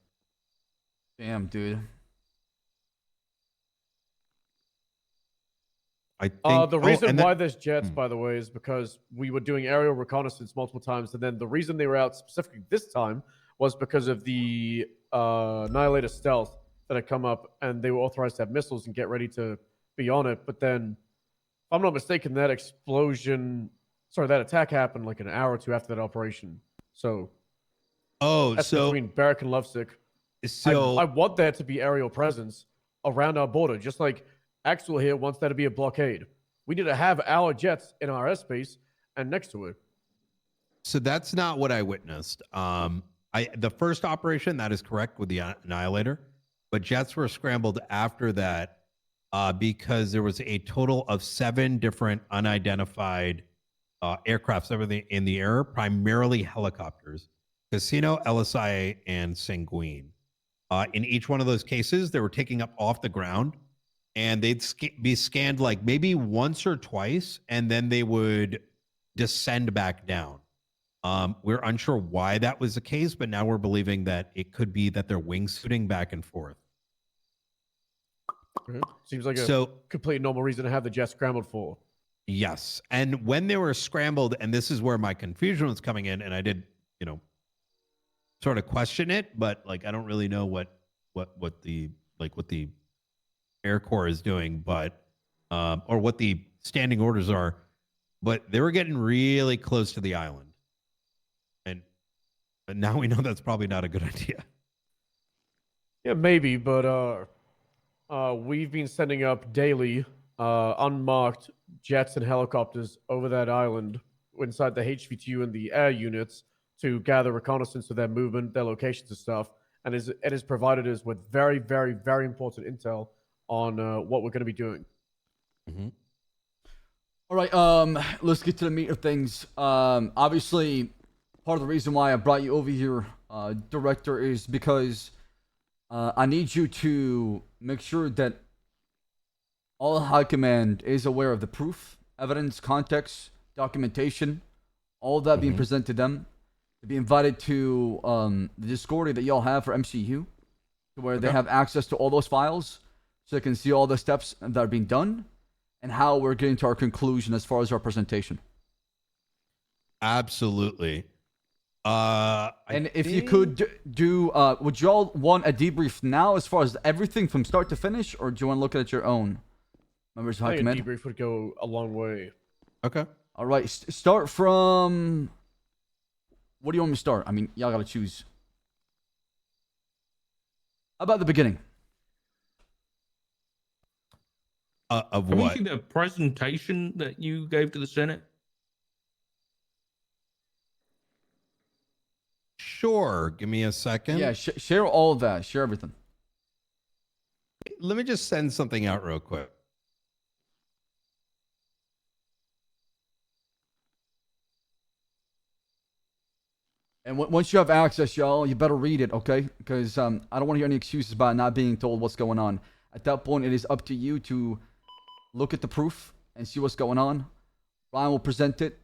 Damn, dude. I think the reason why there's jets, by the way, is because we were doing aerial reconnaissance multiple times, and then the reason they were out specifically this time was because of the Annihilator stealth that had come up, and they were authorized to have missiles and get ready to be on it. But then, if I'm not mistaken, that attack happened like an hour or two after that operation. So, that's between Barrack and Lovesick. So I want there to be aerial presence around our border, just like Axel here wants there to be a blockade. We need to have our jets in our airspace and next to it. So that's not what I witnessed. The first operation, that is correct with the Annihilator, but jets were scrambled after that because there was a total of 7 different unidentified aircrafts in the air, primarily helicopters, Casino, LSI, and Sanguine. In each one of those cases, they were taking up off the ground, and they'd be scanned like maybe once or twice, and then they would descend back down. We're unsure why that was the case, but now we're believing that it could be that they're wingsuiting back and forth. Seems like a complete normal reason to have the jet scrambled for. Yes. And when they were scrambled, and this is where my confusion was coming in, and I did, sort of question it, but like I don't really know what the Air Corps is doing, but or what the standing orders are, but they were getting really close to the island. But now we know that's probably not a good idea. Yeah, maybe, but we've been sending up daily unmarked jets and helicopters over that island inside the HVTU and the air units to gather reconnaissance of their movement, their locations and stuff. And it has provided us with very, very, very important intel on what we're going to be doing. Mm-hmm. All right, let's get to the meat of things. Obviously, part of the reason why I brought you over here, Director, is because I need you to make sure that all High Command is aware of the proof, evidence, context, documentation, all of that being presented to them, to be invited to the Discordia that y'all have for MCU, to where they have access to all those files, so they can see all the steps that are being done, and how we're getting to our conclusion as far as our presentation. Absolutely. And if you could do, would y'all want a debrief now as far as everything from start to finish, or do you want to look at your own? Members of High Command? A debrief would go a long way. Okay. All right, start from... What do you want me to start? I mean, y'all gotta choose. How about the beginning? Of Can what? we see the presentation that you gave to the Senate? Sure. Give me a second. Yeah, share all of that. Share everything. Let me just send something out real quick. And once you have access, y'all, you better read it, okay? Because I don't want to hear any excuses about not being told what's going on. At that point, it is up to you to look at the proof and see what's going on. Ryan will present it,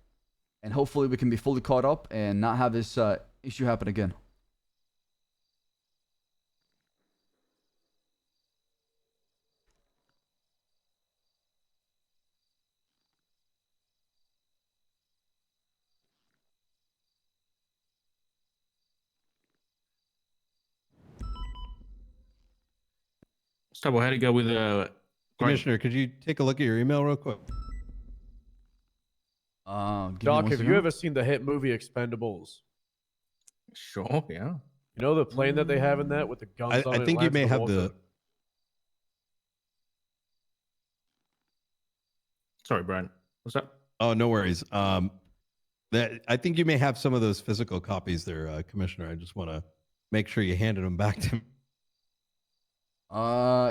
and hopefully we can be fully caught up and not have this issue happen again. Stubble, how'd it go with Commissioner, could you take a look at your email real quick? Doc, have you ever seen the hit movie Expendables? Sure, yeah. You know the plane that they have in that with the guns on it? I think you may have the. Sorry, Brian. What's up? Oh, no worries. That I think you may have some of those physical copies there, Commissioner. I just want to make sure you handed them back to me.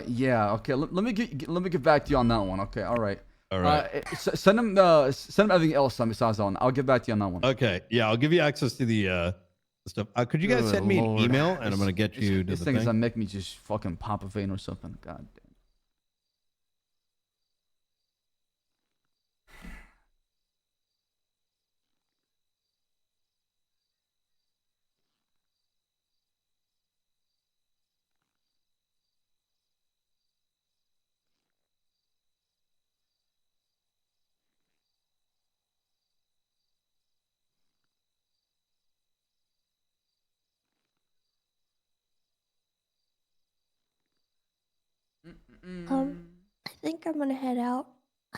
Yeah. Okay. Let me get back to you on that one. Okay. All right. All right. Send him everything else besides that one. I'll get back to you on that one. Okay. Yeah, I'll give you access to the stuff. Could you guys send me an email, and I'm gonna get you to this the thing. Is thing. gonna make me just fucking pop a vein or something. God damn. I think I'm gonna head out.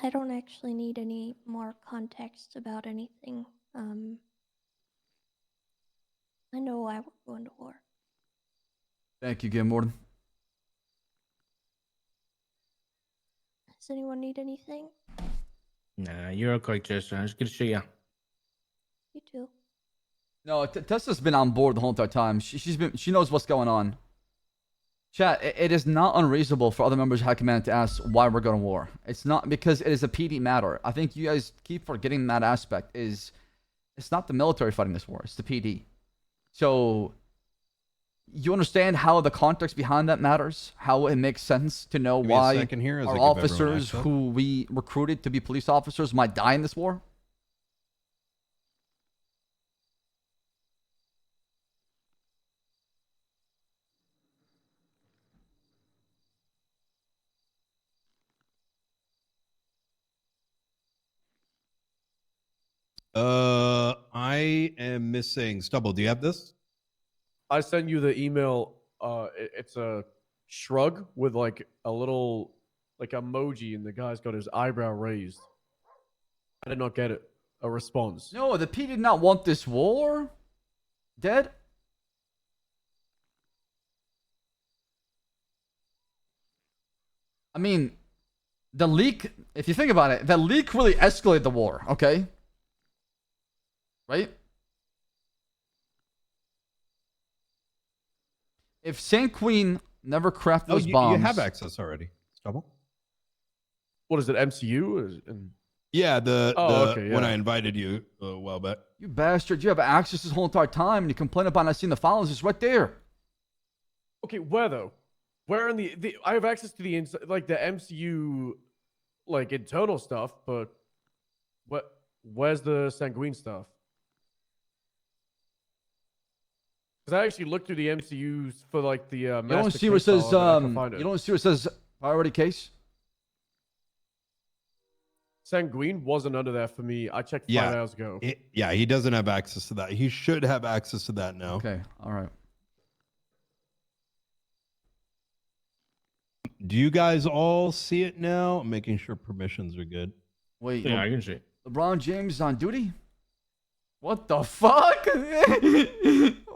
I don't actually need any more context about anything. I know why we're going to war. Thank you, Game Warden. Does anyone need anything? Nah, you're okay, Jester. It's good to see you. You too. No, Tessa's been on board the whole entire time. She knows what's going on. Chat, it is not unreasonable for other members of High Command to ask why we're going to war. It's not because it is a PD matter. I think you guys keep forgetting that aspect. It's not the military fighting this war. It's the PD. So you understand how the context behind that matters? How it makes sense to know Give me a why second here as I our give everyone officers access. who we recruited to be police officers might die in this war? I am missing Stubble. Do you have this? I sent you the email. It's a shrug with like a little like emoji, and the guy's got his eyebrow raised. I did not get it. A response. No, the P did not want this war. Dead? I mean, the leak, if you think about it, the leak really escalated the war, okay? Right? If Saint Queen never crafted those bombs... You have access already, Stubble. What is it, MCU? Yeah, okay, when yeah. I invited you a while back. You bastard, you have access this whole entire time, and you complain about not seeing the files. It's right there. Okay, where though? Where in the I have access to the like the MCU like internal stuff, but where's the Sanguine stuff? Because I actually looked through the MCUs for like the You don't master see where it case says, file, and I couldn't find it. you don't see where it says priority case? Sanguine wasn't under there for me. I checked 5 hours ago. Yeah, he doesn't have access to that. He should have access to that now. Okay, all right. Do you guys all see it now? I'm making sure permissions are good. Wait. Yeah, I can see it. LeBron James is on duty? What the fuck?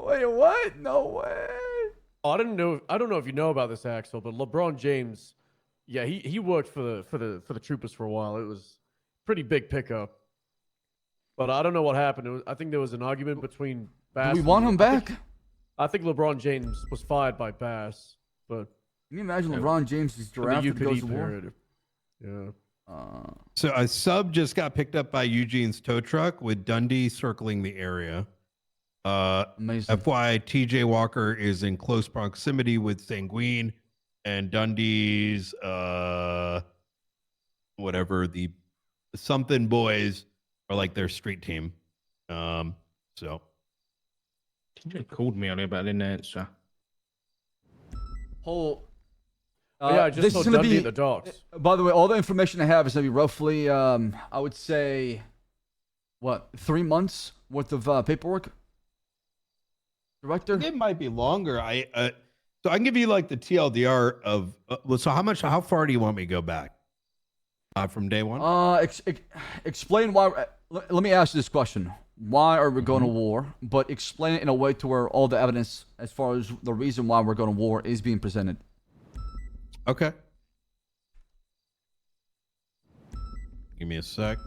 Wait, what? No way. Oh, I don't know if you know about this, Axel, but LeBron James, yeah, he worked for the Troopers for a while. It was pretty big pickup. But I don't know what happened. I think there was an argument between Bass. Do we want him back? I think LeBron James was fired by Bass, but Can you imagine LeBron James is in the drafted to go UPD to war? period. Yeah. So a sub just got picked up by Eugene's tow truck with Dundee circling the area. Amazing. FYI, TJ Walker is in close proximity with Sanguine, and Dundee's whatever the something boys are like their street team. So TJ called me earlier, but I didn't answer. Whole. Yeah, I just this saw is gonna Dundee be in the docks. By the way, all the information I have is gonna be roughly, I would say, what, 3 months worth of paperwork. Director. it might be longer. So I can give you like the TLDR of. So how far do you want me to go back? From day one. Explain why. Let me ask you this question: why are we going to war? But explain it in a way to where all the evidence, as far as the reason why we're going to war, is being presented. Okay. Give me a sec.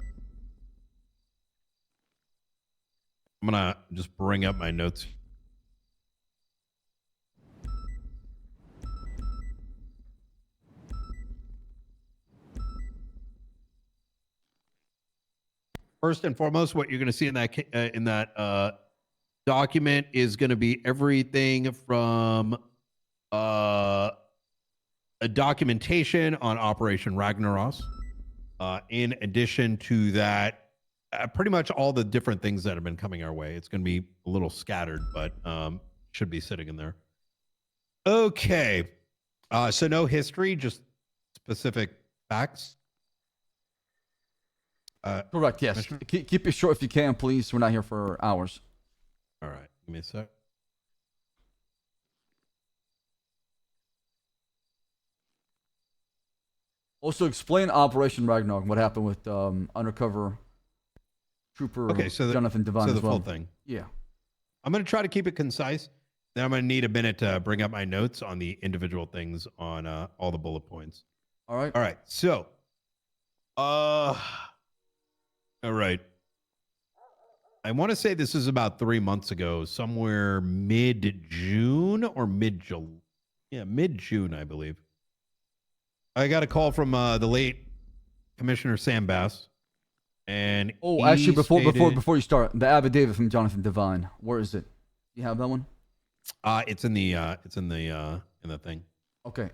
I'm gonna just bring up my notes. First and foremost, what you're going to see in that document is going to be everything from a documentation on Operation Ragnaros. In addition to that, pretty much all the different things that have been coming our way. It's going to be a little scattered, but should be sitting in there. Okay. So no history, just specific facts. Correct, yes. Keep it short if you can, please. We're not here for hours. All right. Give me a sec. Also, explain Operation Ragnarok. What happened with undercover trooper Jonathan Devine so the as well. full thing. Yeah. I'm going to try to keep it concise. Then I'm going to need a minute to bring up my notes on the individual things on all the bullet points. All right. All right. So, all right. I want to say this is about 3 months ago, somewhere mid-June or mid-July. Yeah, mid-June, I believe. I got a call from the late Commissioner Sam Bass. And actually, before you start, the affidavit from Jonathan Devine, where is it? You have that one? It's in the thing. Okay.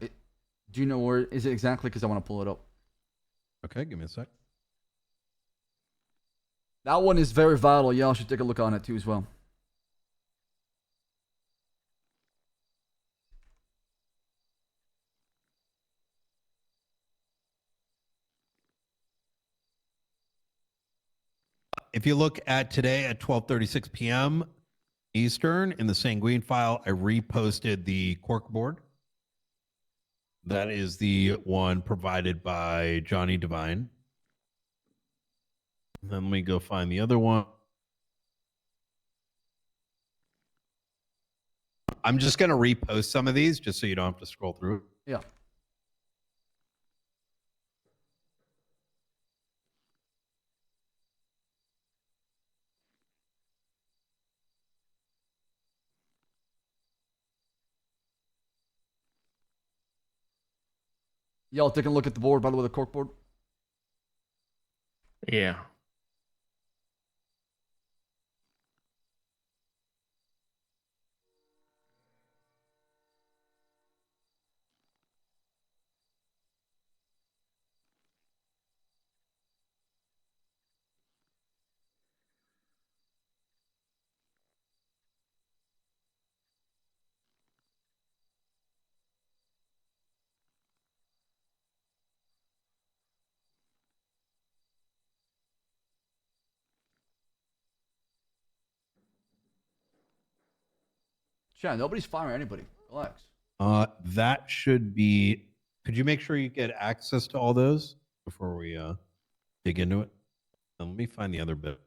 Do you know where is it exactly? Because I want to pull it up. Okay, give me a sec. That one is very vital. Y'all should take a look on it too as well. If you look at today at 12:36 p.m. Eastern in the Sanguine file, I reposted the cork board. That is the one provided by Johnny Devine. Then let me go find the other one. I'm just going to repost some of these just so you don't have to scroll through. Yeah. Y'all taking a look at the board, by the way, the cork board? Yeah. Chan, nobody's firing anybody. Relax. That should be. Could you make sure you get access to all those before we dig into it? And let me find the other bit.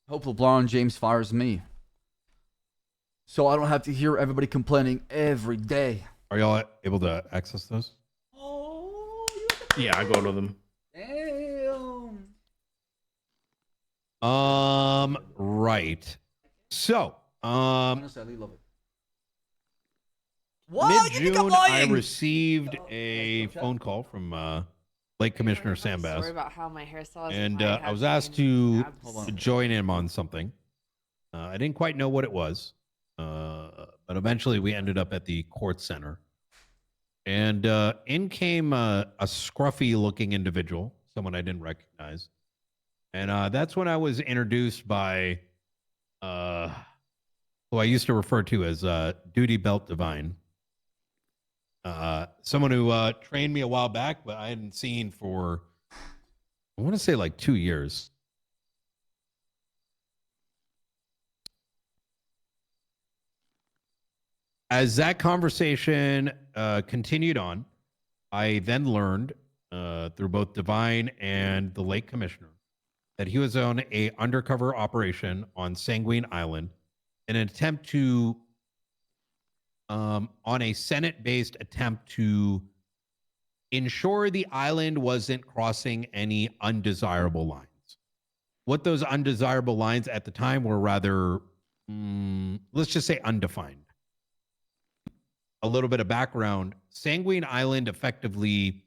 Hope LeBron James fires me, so I don't have to hear everybody complaining every day. Are y'all able to access those? Yeah, I go to them. Damn. Right. So, Honestly, I love it. What? mid-June, I received a phone call from late Commissioner Sam Bass. Sorry about how my hairstyle is. And I was asked to join him on something. I didn't quite know what it was, but eventually we ended up at the court center. And in came a scruffy-looking individual, someone I didn't recognize. And that's when I was introduced by who I used to refer to as Duty Belt Divine. someone who trained me a while back, but I hadn't seen for, I want to say like 2 years. As that conversation continued on, I then learned through both Divine and the late commissioner that he was on a undercover operation on Sanguine Island in an attempt to, on a Senate-based attempt to ensure the island wasn't crossing any undesirable lines. What those undesirable lines at the time were rather, let's just say undefined. A little bit of background. Sanguine Island effectively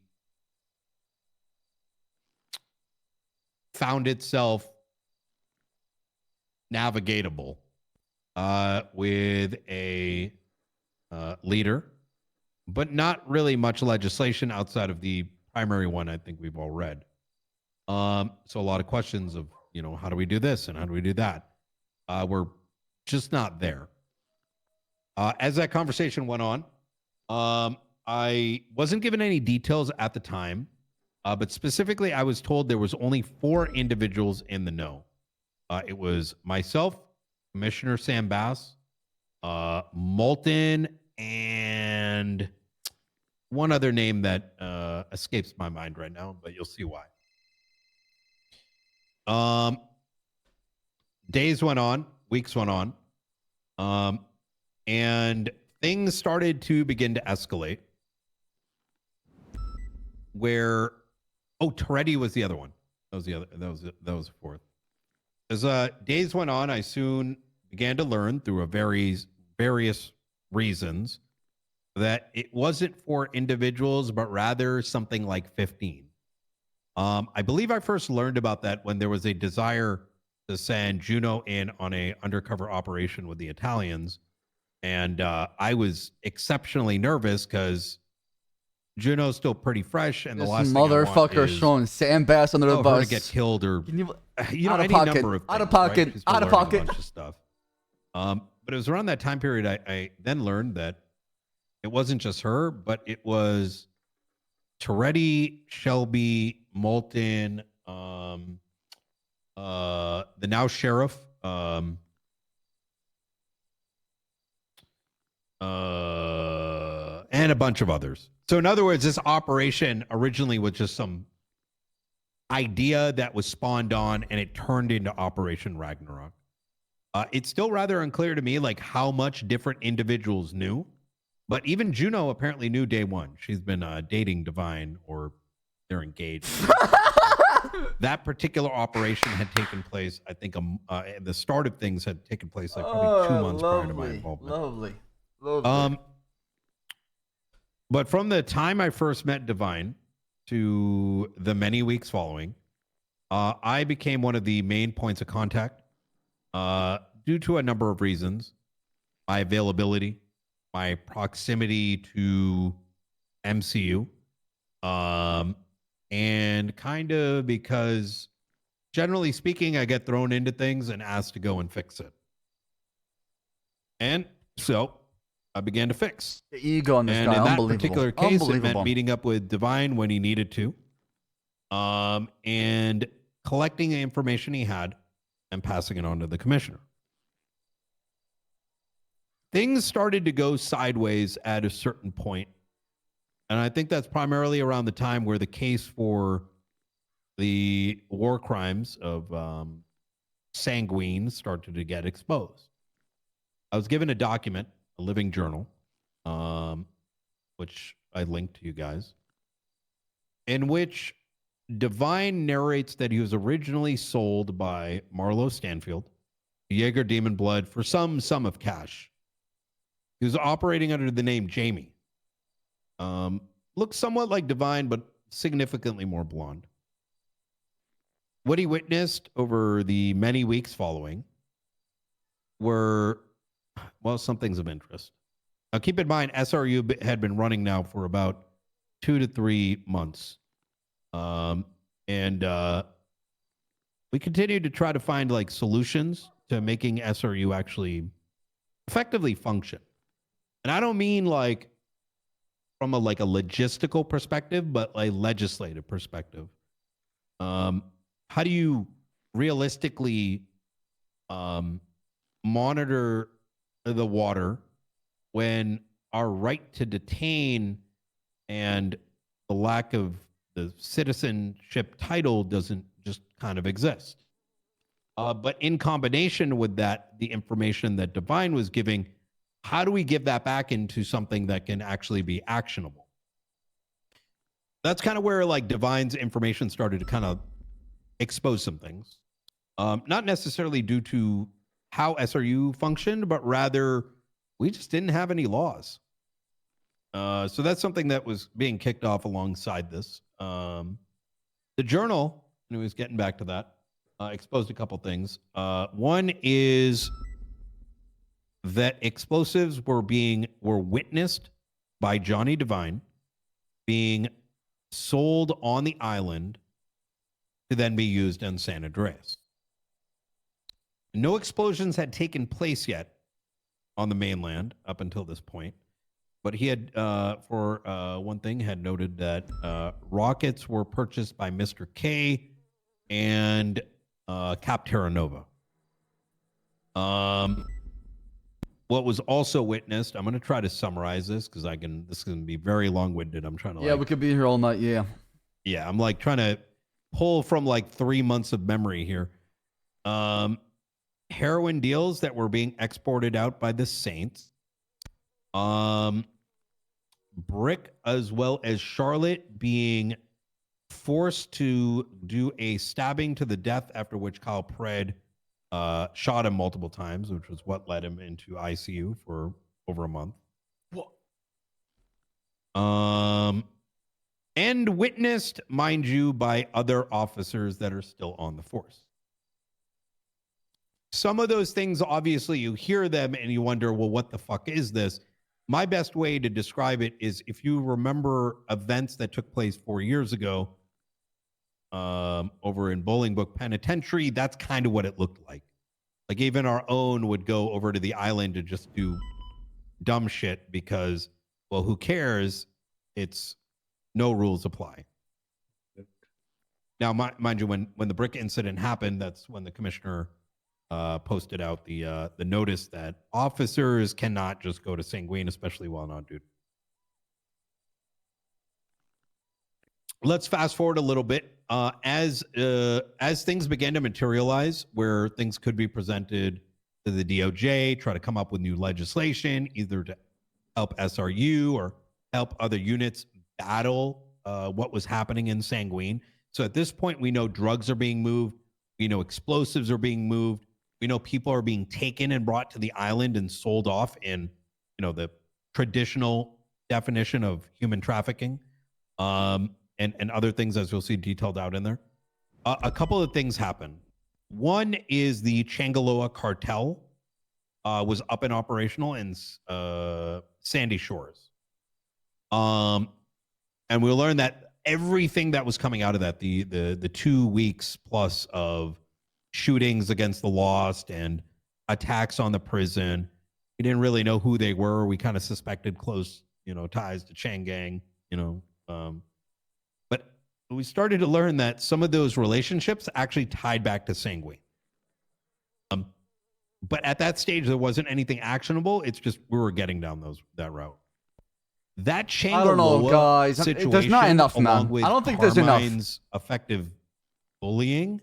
found itself navigatable with a leader, but not really much legislation outside of the primary one I think we've all read. So a lot of questions of, you know, how do we do this and how do we do that? We're just not there. As that conversation went on, I wasn't given any details at the time, but specifically I was told there was only 4 individuals in the know. It was myself, Commissioner Sam Bass, Moulton, and one other name that escapes my mind right now, but you'll see why. Days went on, weeks went on, and things started to begin to escalate. Where, Toretti was the other one. That was the other. That was the fourth. As days went on, I soon began to learn through various reasons that it wasn't for individuals, but rather something like 15. I believe I first learned about that when there was a desire to send Juno in on a undercover operation with the Italians. And I was exceptionally nervous because Juno's still pretty fresh, and the This last thing I want motherfucker is throwing Sam Bass under the her bus. to get killed or Can you know, out of any pocket, number of out of things, right? pocket, She's been out of learning pocket. a bunch of stuff. But it was around that time period I then learned that it wasn't just her, but it was Toretti, Shelby, Moulton, the now sheriff, and a bunch of others. So in other words, this operation originally was just some idea that was spawned on, and it turned into Operation Ragnarok. It's still rather unclear to me, like how much different individuals knew, but even Juno apparently knew day one. She's been dating Divine, or they're engaged. That particular operation had taken place, I think, the start of things had taken place like probably 2 months prior to my involvement. Lovely. But from the time I first met Divine to the many weeks following, I became one of the main points of contact due to a number of reasons. My availability, my proximity to MCU, and kind of because, generally speaking, I get thrown into things and asked to go and fix it. And so I began to fix. The ego on this and guy, in that unbelievable. particular case, it meant Unbelievable. meeting up with Divine when he needed to, and collecting the information he had and passing it on to the commissioner. Things started to go sideways at a certain point, and I think that's primarily around the time where the case for the war crimes of Sanguine started to get exposed. I was given a document, a living journal, which I linked to you guys, in which Divine narrates that he was originally sold by Marlo Stanfield, Jaeger Demon Blood, for some sum of cash. He was operating under the name Jamie. Looks somewhat like Divine, but significantly more blonde. What he witnessed over the many weeks following were, well, some things of interest. Now, keep in mind, SRU had been running now for about 2 to 3 months. And we continued to try to find like solutions to making SRU actually effectively function. And I don't mean like from a logistical perspective, but a legislative perspective. How do you realistically monitor the water when our right to detain and the lack of the citizenship title doesn't just kind of exist? But in combination with that, the information that Divine was giving, how do we give that back into something that can actually be actionable? That's kind of where Divine's information started to kind of expose some things. Not necessarily due to how SRU functioned, but rather we just didn't have any laws. So that's something that was being kicked off alongside this. The Journal, and it was getting back to that, exposed a couple things. One is that explosives were witnessed by Johnny Divine being sold on the island to then be used in San Andreas. No explosions had taken place yet on the mainland up until this point, but he had, for one thing, had noted that rockets were purchased by Mr. K and Cap Terra Nova. What was also witnessed, I'm going to try to summarize this because this is going to be very long-winded. I'm trying to Yeah, we could be here all night. Yeah. Yeah, I'm trying to pull from 3 months of memory here. Heroin deals that were being exported out by the Saints. Brick as well as Charlotte being forced to do a stabbing to the death, after which Kyle Pred shot him multiple times, which was what led him into ICU for over a month. What? And witnessed, mind you, by other officers that are still on the force. Some of those things, obviously, you hear them and you wonder, well, what the fuck is this? My best way to describe it is if you remember events that took place 4 years ago over in Bolingbrook Penitentiary, that's kind of what it looked like. Even our own would go over to the island to just do dumb shit because, well, who cares? It's no rules apply. Now, mind you, when the brick incident happened, that's when the commissioner posted out the notice that officers cannot just go to Sanguine, especially while on duty. Let's fast forward a little bit. As things began to materialize, where things could be presented to the DOJ, try to come up with new legislation, either to help SRU or help other units battle what was happening in Sanguine. So at this point, we know drugs are being moved. We know explosives are being moved. We know people are being taken and brought to the island and sold off in, the traditional definition of human trafficking, and other things, as you'll see detailed out in there. A couple of things happen. One is the Changaloa cartel was up and operational in Sandy Shores. And we learned that everything that was coming out of that, the 2 weeks plus of shootings against the Lost and attacks on the prison, we didn't really know who they were. We kind of suspected close, ties to Chang Gang, but we started to learn that some of those relationships actually tied back to Sanguine. But at that stage, there wasn't anything actionable. It's just we were getting down that route. That Changaloa I don't know, guys. situation, There's not enough, man. with I don't think there's enough. Carmine's effective bullying,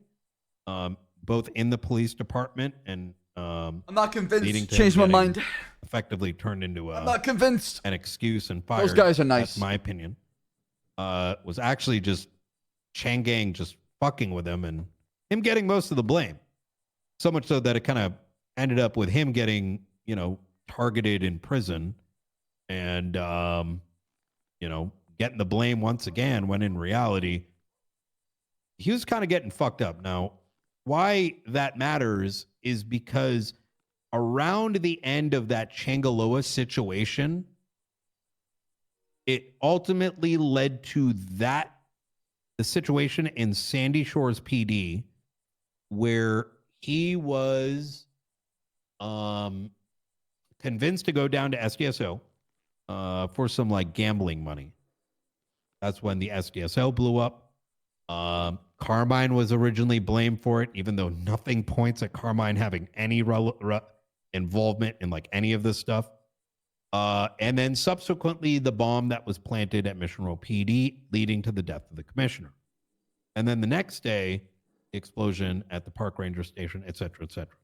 both in the police department and I'm not convinced. leading to Changed him my getting mind. effectively turned into I'm not convinced. an excuse and fired. Those guys are nice. That's my opinion. Was actually just Chang Gang just fucking with him and him getting most of the blame. So much so that it kind of ended up with him getting, targeted in prison and, getting the blame once again, when in reality, he was kind of getting fucked up. Now, why that matters is because around the end of that Changaloa situation, it ultimately led to the situation in Sandy Shores PD where he was convinced to go down to SDSO, for some like gambling money. That's when the SDSO blew up. Carmine was originally blamed for it, even though nothing points at Carmine having any involvement in like any of this stuff. And then subsequently, the bomb that was planted at Mission Row PD, leading to the death of the commissioner. And then the next day, the explosion at the park ranger station, et cetera, et cetera.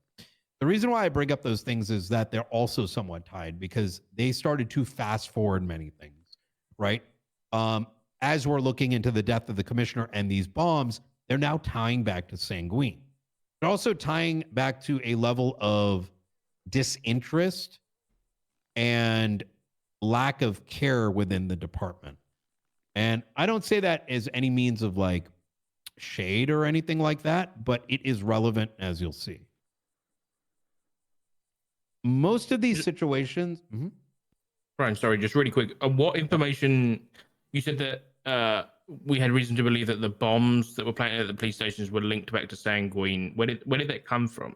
The reason why I bring up those things is that they're also somewhat tied because they started to fast forward many things, right? As we're looking into the death of the commissioner and these bombs, they're now tying back to Sanguine. They're also tying back to a level of disinterest and lack of care within the department. And I don't say that as any means of like shade or anything like that, but it is relevant, as you'll see. Most of these situations... Brian, sorry, just really quick. What information... You said that we had reason to believe that the bombs that were planted at the police stations were linked back to Sanguine. Where did that come from?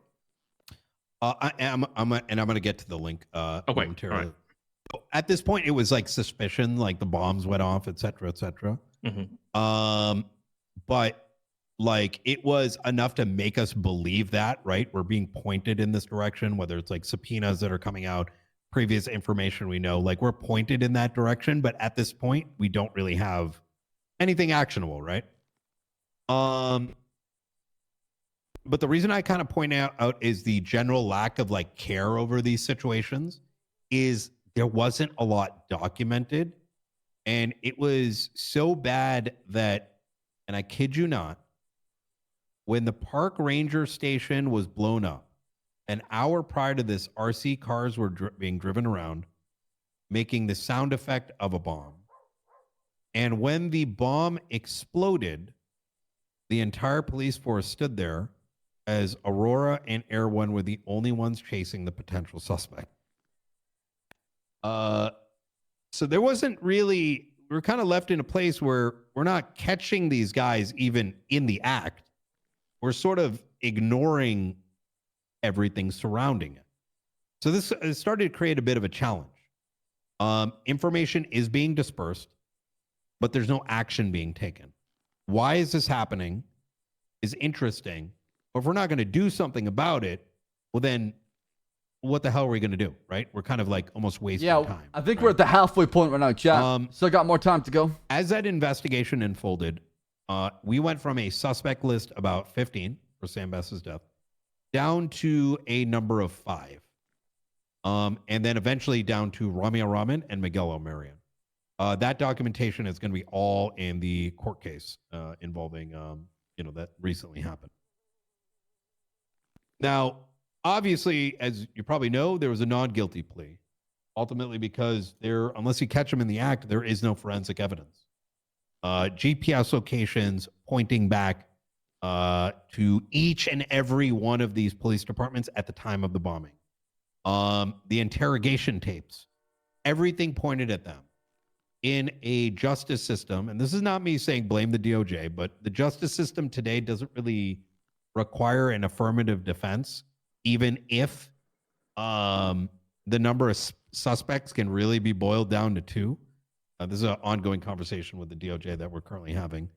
I'm going to get to the link momentarily. Right. At this point, it was like suspicion, like the bombs went off, et cetera, et cetera. But like it was enough to make us believe that, right? We're being pointed in this direction, whether it's like subpoenas that are coming out, previous information we know, like we're pointed in that direction. But at this point, we don't really have anything actionable, right? But the reason I kind of point out is the general lack of like care over these situations is there wasn't a lot documented. And it was so bad that, and I kid you not, when the park ranger station was blown up, an hour prior to this, RC cars were being driven around, making the sound effect of a bomb. And when the bomb exploded, the entire police force stood there as Aurora and Air One were the only ones chasing the potential suspect. So there wasn't really, we're kind of left in a place where we're not catching these guys even in the act. We're sort of ignoring everything surrounding it. So this started to create a bit of a challenge. Information is being dispersed, but there's no action being taken. Why is this happening is interesting. But if we're not going to do something about it, well then what the hell are we going to do, right? We're kind of like almost wasting time. I think we're at the halfway point right now, chat. Still got more time to go. As that investigation unfolded, we went from a suspect list about 15 for Sam Bess's death down to a number of 5. And then eventually down to Ramia Rahman and Miguel O'Marion. That documentation is going to be all in the court case involving, that recently happened. Now, obviously, as you probably know, there was a non-guilty plea. Ultimately, because unless you catch them in the act, there is no forensic evidence. GPS locations pointing back to each and every one of these police departments at the time of the bombing. The interrogation tapes, everything pointed at them. In a justice system, and this is not me saying blame the DOJ, but the justice system today doesn't really require an affirmative defense, even if the number of suspects can really be boiled down to 2. This is an ongoing conversation with the DOJ that we're currently having.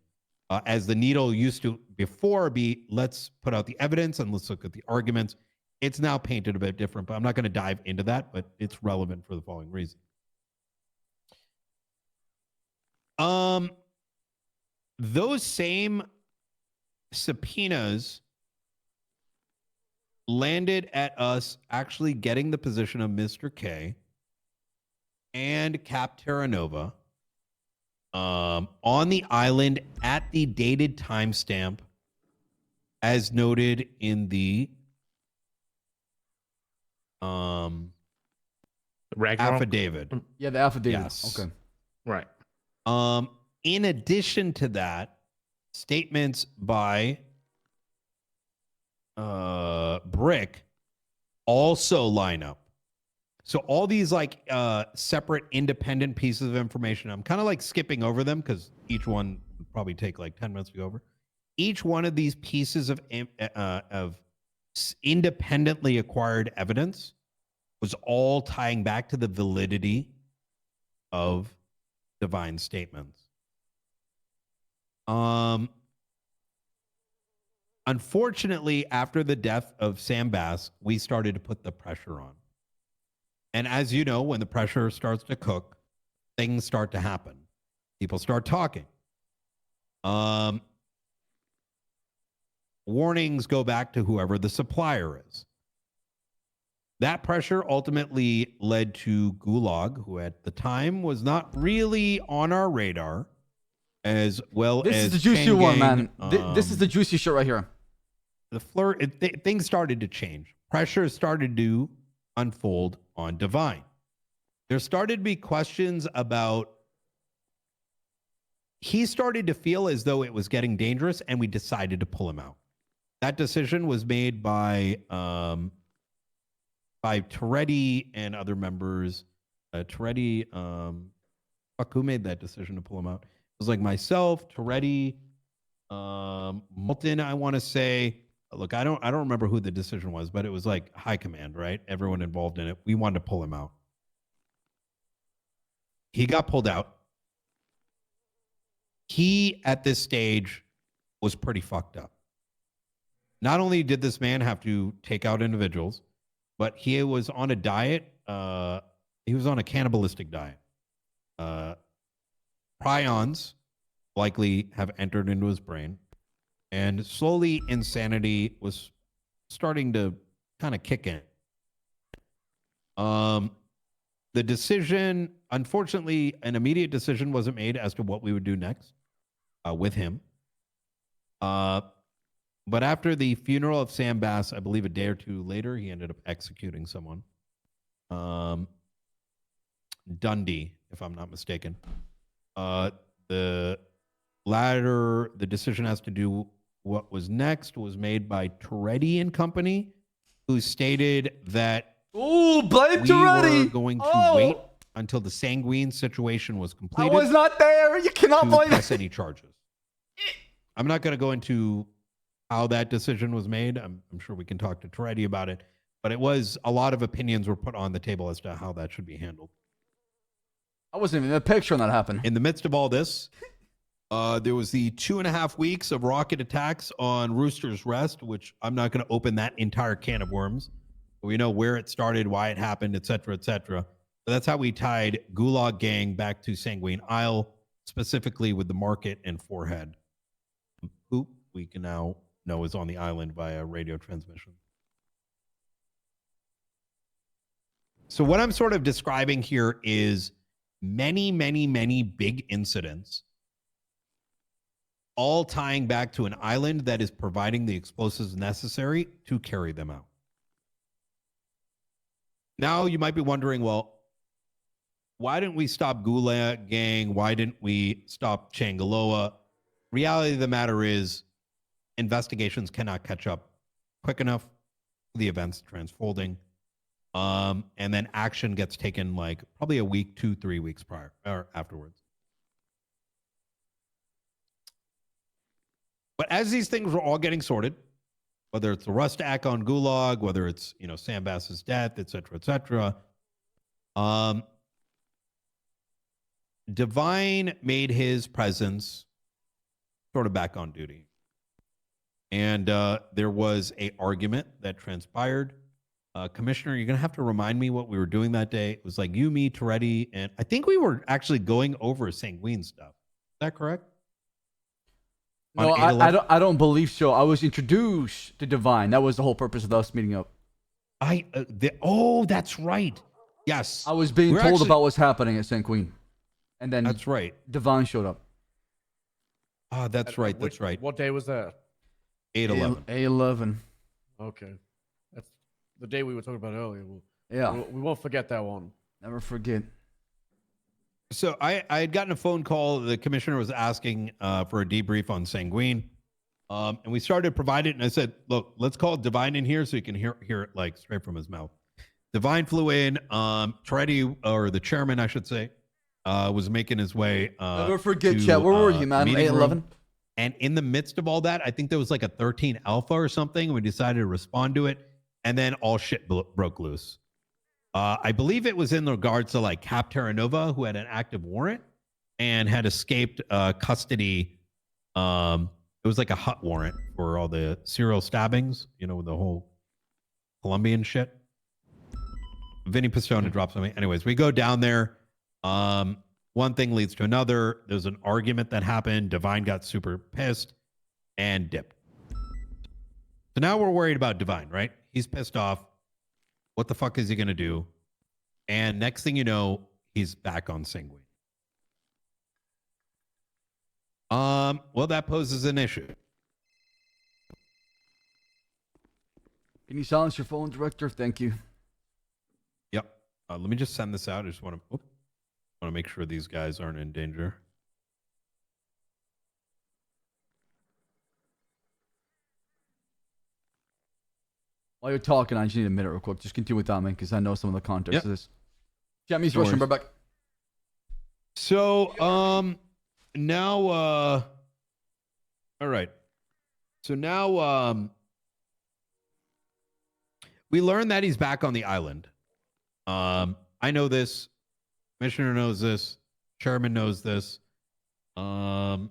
As the needle used to before be, let's put out the evidence and let's look at the arguments. It's now painted a bit different, but I'm not going to dive into that, but it's relevant for the following reason. Those same subpoenas landed at us actually getting the position of Mr. K and Cap Terranova on the island at the dated timestamp as noted in the affidavit. Yeah, the affidavit. Yes. Okay. Right. In addition to that, statements by Brick also line up. So all these like separate independent pieces of information, I'm kind of like skipping over them because each one would probably take like 10 minutes to go over. Each one of these pieces of independently acquired evidence was all tying back to the validity of Divine's statements. Unfortunately, after the death of Sam Bass, we started to put the pressure on. And as you know, when the pressure starts to cook, things start to happen. People start talking. Warnings go back to whoever the supplier is. That pressure ultimately led to Gulag, who at the time was not really on our radar, as well This as is the juicy Chain one, Gang, man. This is the juicy shit right here. Things started to change. Pressure started to unfold on Divine. There started to be questions about. He started to feel as though it was getting dangerous, and we decided to pull him out. That decision was made by Toretti and other members. Toretti, who made that decision to pull him out? It was like myself, Toretti, Moulton, I want to say. Look, I don't remember who the decision was, but it was like high command, right? Everyone involved in it. We wanted to pull him out. He got pulled out. He, at this stage, was pretty fucked up. Not only did this man have to take out individuals, but he was on a diet. He was on a cannibalistic diet. Prions likely have entered into his brain. And slowly, insanity was starting to kind of kick in. The decision, unfortunately, an immediate decision wasn't made as to what we would do next with him. But after the funeral of Sam Bass, I believe a day or two later, he ended up executing someone. Dundee, if I'm not mistaken. The decision has to do what was next was made by Toretti and Company, who stated that blame we Toretti. were going to wait until the Sanguine situation was I completed. was not there. You cannot to blame press any charges. I'm not going to go into how that decision was made. I'm sure we can talk to Toretti about it, but it was a lot of opinions were put on the table as to how that should be handled. I wasn't even in the picture when that happened. In the midst of all this, there was the 2.5 weeks of rocket attacks on Rooster's Rest, which I'm not going to open that entire can of worms. We know where it started, why it happened, et cetera, et cetera. But that's how we tied Gulag Gang back to Sanguine Isle, specifically with the market and forehead, who we can now know is on the island via radio transmission. So what I'm sort of describing here is many, many, many big incidents, all tying back to an island that is providing the explosives necessary to carry them out. Now you might be wondering, well, why didn't we stop Gulag Gang? Why didn't we stop Changaloa? Reality of the matter is investigations cannot catch up quick enough. The events transfolding. And then action gets taken like probably a week, 2-3 weeks prior or afterwards. But as these things were all getting sorted, whether it's the Rust Act on Gulag, whether it's, Sam Bass's death, et cetera, Divine made his presence sort of back on duty. And there was an argument that transpired. Commissioner, you're going to have to remind me what we were doing that day. It was like you, me, Toretti, and I think we were actually going over Sanguine stuff. Is that correct? No, I don't believe so. I was introduced to Divine. That was the whole purpose of us meeting up. That's right. Yes. I was being told about what's happening at Sanguine. And then that's right. Divine showed up. Ah, that's right. That's right. What day was that? 8/11. 8/11. Okay. That's the day we were talking about earlier. Yeah. We won't forget that one. Never forget. So I had gotten a phone call. The commissioner was asking for a debrief on Sanguine. And we started to provide it. And I said, look, let's call Divine in here so you can hear it like straight from his mouth. Divine flew in. Toretti, or the chairman, I should say, was making his way. Never forget, Chet. Where were you, man? 8/11? And in the midst of all that, I think there was like a 13 Alpha or something. And we decided to respond to it. And then all shit broke loose. I believe it was in regards to like Cap Terra Nova, who had an active warrant and had escaped custody. It was like a hut warrant for all the serial stabbings, you know, the whole Colombian shit. Vinny Pistone drops on me. Anyways, we go down there. One thing leads to another. There's an argument that happened. Divine got super pissed and dipped. So now we're worried about Divine, right? He's pissed off. What the fuck is he going to do? And next thing you know, he's back on Sanguine. Well, that poses an issue. Can you silence your phone, Director? Thank you. Yep. Let me just send this out. I just want to make sure these guys aren't in danger. While you're talking, I just need a minute real quick. Just continue with that, man, because I know some of the context of this. Jamie's No rushing, worries. back. So, now, all right. So now, we learned that he's back on the island. I know this. Commissioner knows this. Chairman knows this. And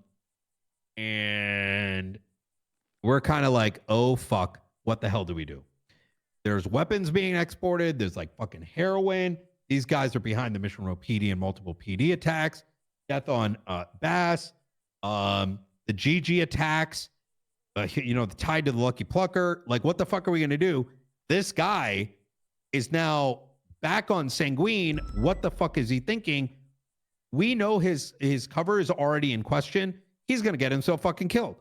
we're kind of like, oh, fuck. What the hell do we do? There's weapons being exported. There's like fucking heroin. These guys are behind the Mission Row PD and multiple PD attacks. Death on Bass. The GG attacks. You know, tied to the Lucky Plucker. Like, what the fuck are we going to do? This guy is now back on Sanguine. What the fuck is he thinking? We know his cover is already in question. He's going to get himself fucking killed.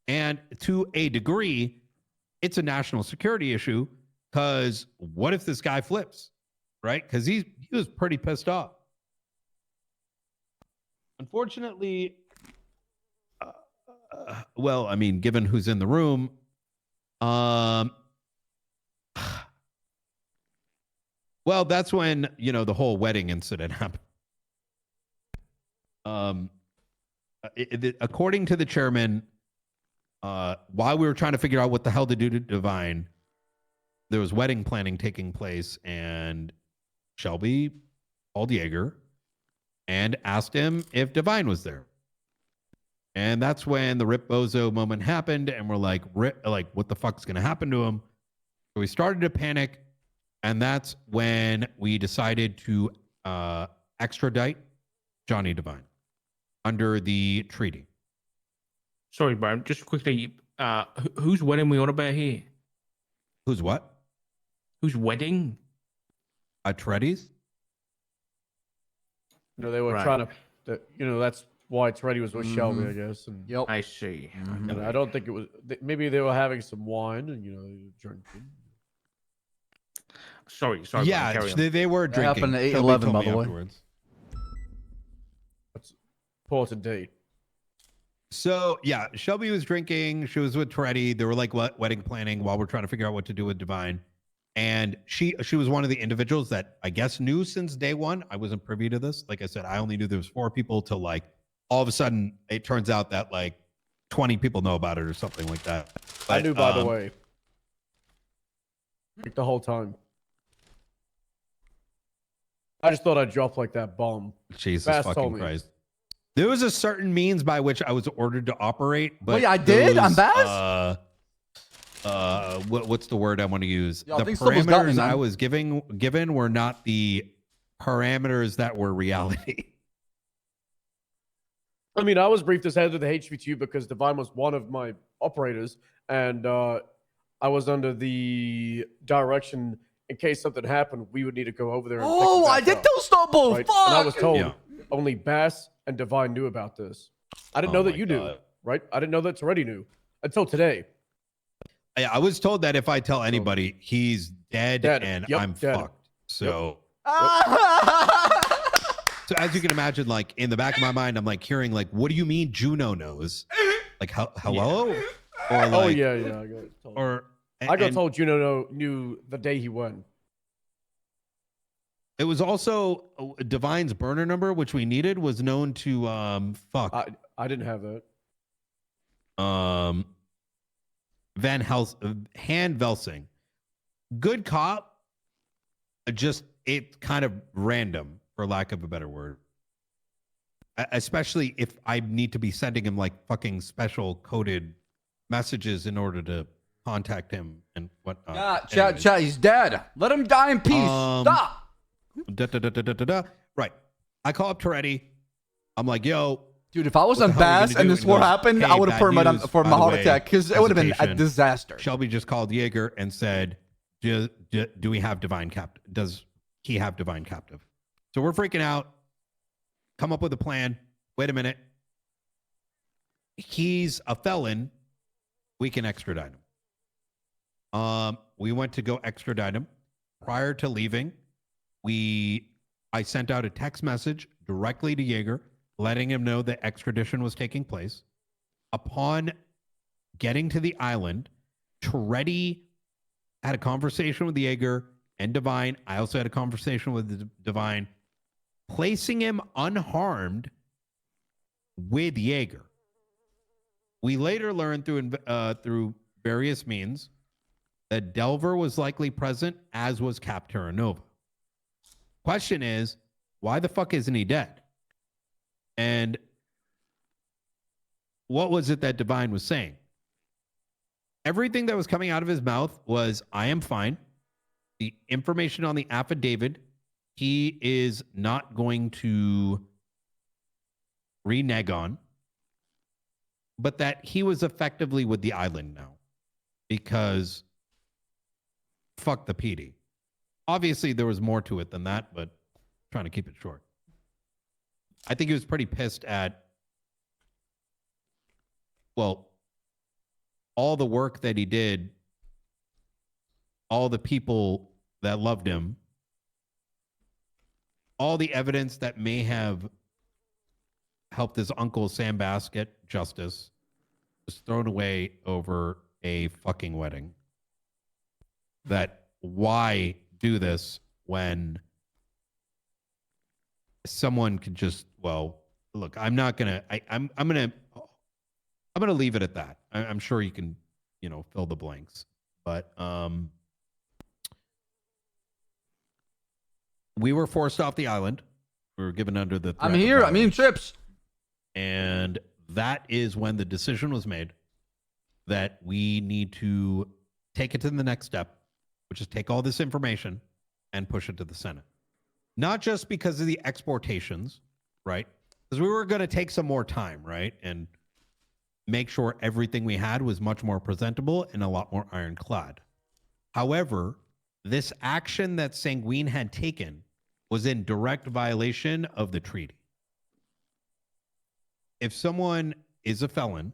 And to a degree, it's a national security issue because what if this guy flips, right? Because he was pretty pissed off. Unfortunately, well, I mean, given who's in the room, well, that's when, you know, the whole wedding incident happened. According to the chairman, while we were trying to figure out what the hell to do to Divine, there was wedding planning taking place, and Shelby called Yeager and asked him if Divine was there. And that's when the Rip Bozo moment happened, and we're like, what the fuck's going to happen to him? So we started to panic, and that's when we decided to extradite Johnny Divine under the treaty. Sorry, Brian. Just quickly, whose wedding we on about here? Who's what? Whose wedding? Atreides. You know, they were Right. trying to, you know, that's why Treddy was with Shelby, I guess. And Yep. I see. and I don't think it was. Maybe they were having some wine and, you know, drinking. Sorry. Yeah, Brian, carry on. they were That drinking. happened at Shelby 8/11, told by me the way. afterwards. That's important date. So yeah, Shelby was drinking. She was with Toretti. They were like wedding planning while we're trying to figure out what to do with Divine. And she was one of the individuals that I guess knew since day one. I wasn't privy to this. Like I said, I only knew there was 4 people till like all of a sudden it turns out that like 20 people know about it or something like that. I But, knew, by the way, like the whole time. I just thought I'd drop like that bomb. Jesus Bass fucking told me. Christ. There was a certain means by which I was ordered to operate, but Wait, I did? I'm Bass? What's the word I want to use? Yo, I The think someone's got me, parameters I man. was given were not the parameters that were reality. I mean, I was briefed as head of the HV2 because Divine was one of my operators, and I was under the direction in case something happened, we would need to go over there. And pick Oh, him I back did up, tell Snowball. right? Fuck. And I was told Yeah. only Bass and Divine knew about this. I didn't Oh know that my you knew, God. right? I didn't know that Toretti knew until today. I was told that if I tell anybody, he's dead, Dead. and Yep, I'm dead. fucked. So, so as you can imagine, like in the back of my mind, I'm like hearing like, what do you mean Juno knows? Like, hello? Or like, Oh yeah, I got told. Or I got and told Juno knew the day he won. It was also Divine's burner number, which we needed, was known to fuck. I didn't have that. Han Velsing. Good cop. just it's kind of random, for lack of a better word. Especially if I need to be sending him like fucking special coded messages in order to contact him and whatnot. Yeah, chat, he's dead. Let him die in peace. Stop. Right. I call up Toretti. I'm like, yo. Dude, if I was on Bass and this war happened, I would have put him for my heart attack because it would have been a disaster. Shelby just called Jaeger and said, do we have divine captive? Does he have divine captive? So we're freaking out. Come up with a plan. Wait a minute. He's a felon. We can extradite him. We went to go extradite him. Prior to leaving, I sent out a text message directly to Jaeger, letting him know that extradition was taking place. Upon getting to the island, Toretti had a conversation with Jaeger and Divine. I also had a conversation with Divine, placing him unharmed with Jaeger. We later learned through various means that Delver was likely present, as was Cap Terranova. Question is, why the fuck isn't he dead? And what was it that Divine was saying? Everything that was coming out of his mouth was, I am fine. The information on the affidavit, he is not going to renege on, but that he was effectively with the island now because fuck the PD. Obviously, there was more to it than that, but I'm trying to keep it short. I think he was pretty pissed at, well, all the work that he did, all the people that loved him, all the evidence that may have helped his uncle Sam Bass get justice was thrown away over a fucking wedding. That why do this when someone could just, well, look, I'm not gonna, I'm gonna leave it at that. I'm sure you can, fill the blanks, but we were forced off the island. We were given under the threat I'm here. I'm eating chips. And that is when the decision was made that we need to take it to the next step, which is take all this information and push it to the Senate. Not just because of the exportations, right? Because we were going to take some more time, right? And make sure everything we had was much more presentable and a lot more ironclad. However, this action that Sanguine had taken was in direct violation of the treaty. If someone is a felon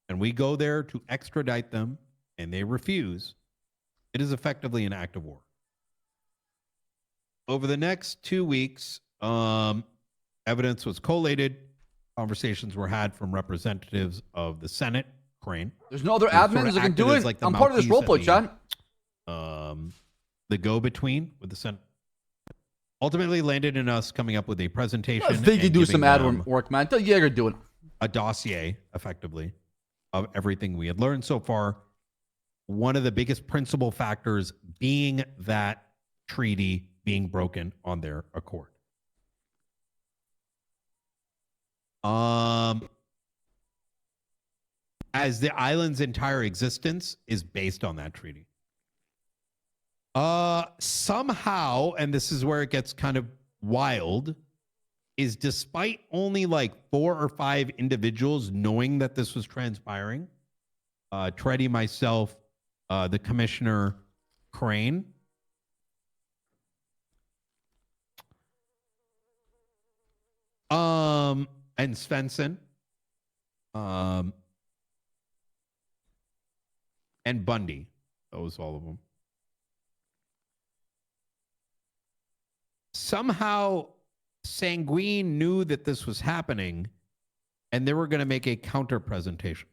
and we go there to extradite them and they refuse, it is effectively an act of war. Over the next 2 weeks, evidence was collated. Conversations were had from representatives of the Senate, Crane. There's no other admins that can do it. Like I'm part of this roleplay, chat. The go-between with the Senate. Ultimately landed in us coming up with a presentation. I think you do some ad work, man. Tell Jaeger do it. A dossier, effectively, of everything we had learned so far. One of the biggest principal factors being that treaty being broken on their accord. As the island's entire existence is based on that treaty. Somehow, and this is where it gets kind of wild, is despite only like 4 or 5 individuals knowing that this was transpiring, Treddy, myself, the commissioner, Crane, and Svensson, and Bundy. That was all of them. Somehow, Sanguine knew that this was happening, and they were going to make a counter presentation.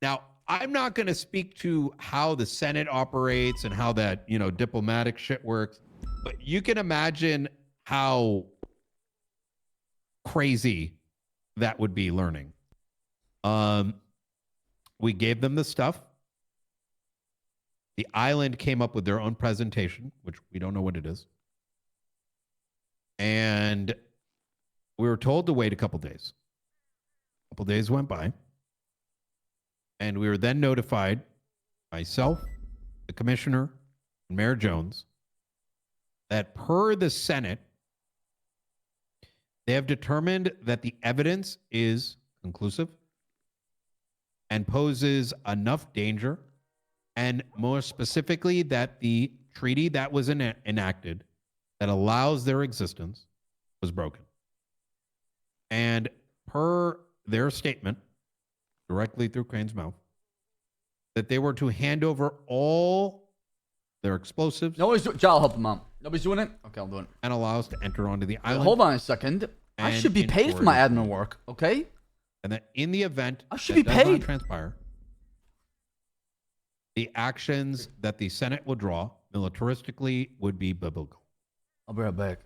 Now, I'm not going to speak to how the Senate operates and how that, diplomatic shit works, but you can imagine how crazy that would be learning. We gave them the stuff. The island came up with their own presentation, which we don't know what it is. And we were told to wait a couple days. A couple days went by. And we were then notified, myself, the commissioner, and Mayor Jones, that per the Senate, they have determined that the evidence is conclusive and poses enough danger, and more specifically, that the treaty that was enacted that allows their existence was broken. And per their statement, directly through Crane's mouth, that they were to hand over all their explosives. Nobody's doing. I'll help them out. Nobody's doing it. Okay, I'll do it. And allow us to enter onto the island. Hold on a second. I should be paid for my admin work. Okay. And that in the event I should be that does not paid. transpire, the actions that the Senate will draw militaristically would be biblical. I'll be right back.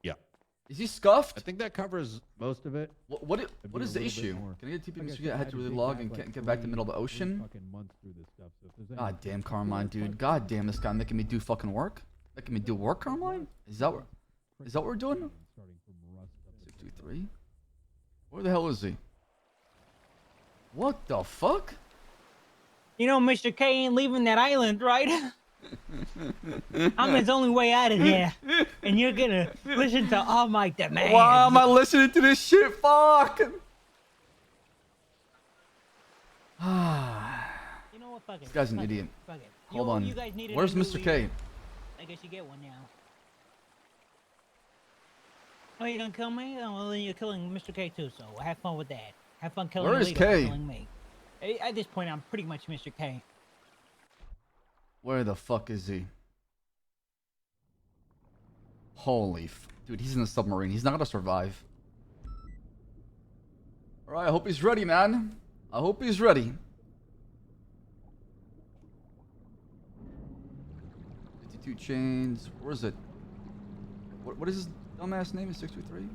Yeah. Is he scuffed? I think that covers most of it. What is the issue? Can I get a TP message? I had to really log and can't get back to the middle of the ocean. God damn, Carmine, dude. God damn, this guy making me do fucking work. Making me do work, Carmine? Is that what we're doing? 623. Where the hell is he? What the fuck? You know, Mr. K ain't leaving that island, right? I'm his only way out of here. And you're gonna listen to all my demands. Why am I listening to this shit? Fuck! You know what? Fuck it. This guy's an Fuck it. idiot. Fuck it. Hold on. You guys need Where's a new Mr. K? leader. I guess you get one now. Oh, you gonna kill me? Oh, well, then you're killing Mr. K too, so have fun with that. Have fun killing Where the is leader by K? killing me. At this point, I'm pretty much Mr. K. Where the fuck is he? Holy dude, he's in a submarine. He's not gonna survive. Alright, I hope he's ready, man. I hope he's ready. 52 chains. Where is it? What is his dumbass name? Is 623?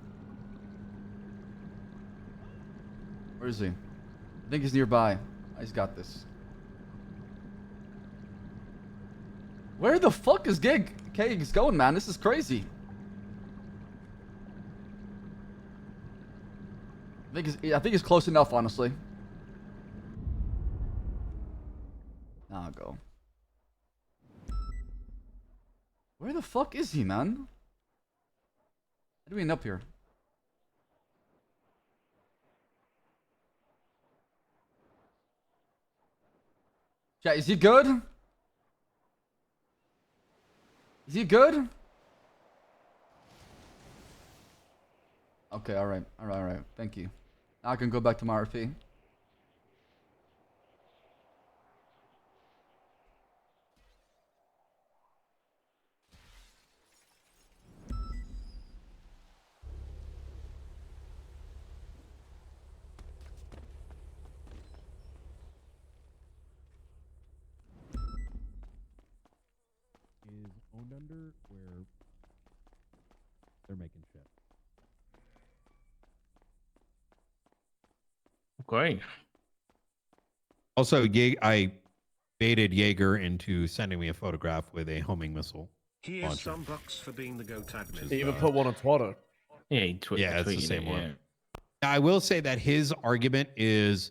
Where is he? I think he's nearby. He's got this. Where the fuck is Keg's going, man? This is crazy. I think he's close enough, honestly. Now I'll go. Where the fuck is he, man? How do we end up here? Chat, is he good? Is he good? Okay, alright. Alright. Thank you. Now I can go back to my RP. Is owned under where they're making shit. Okay. Also, I baited Jaeger into sending me a photograph with a homing missile. Here's launcher. some bucks for being the goat admin. He even put one on Twitter. Yeah, Yeah, it's the same one. Now, I will say that his argument is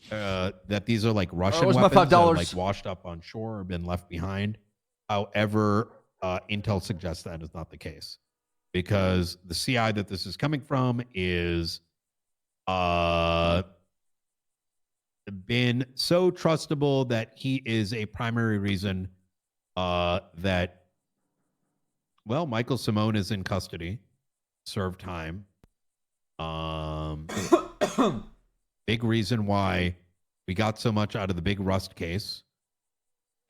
that these are like Russian where's my weapons that are, $5? like washed up on shore or been left behind. However, Intel suggests that is not the case because the CI that this is coming from is been so trustable that he is a primary reason that, well, Michael Simone is in custody, served time. Big reason why we got so much out of the big Rust case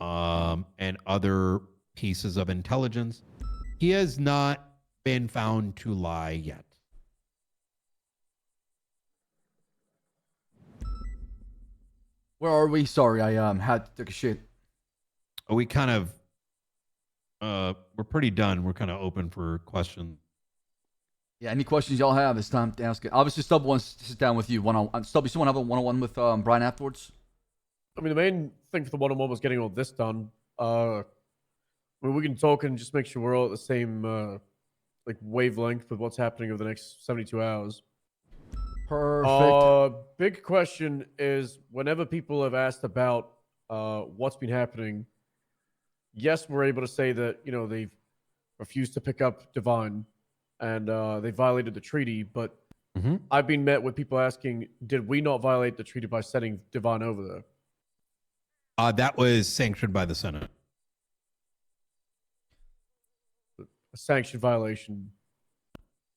and other pieces of intelligence. He has not been found to lie yet. Where are we? Sorry, I had to take a shit. We kind of, we're pretty done. We're kind of open for questions. Yeah, any questions y'all have, it's time to ask it. Obviously, Stub wants to sit down with you one-on-one. Stub, you still want to have a one-on-one with Brian afterwards? I mean, the main thing for the one-on-one was getting all this done. I mean, we can talk and just make sure we're all at the same like wavelength with what's happening over the next 72 hours. Perfect. Big question is whenever people have asked about what's been happening, yes, we're able to say that, you know, they've refused to pick up Divine and they violated the treaty, but I've been met with people asking, did we not violate the treaty by sending Divine over there? That was sanctioned by the Senate. A sanctioned violation.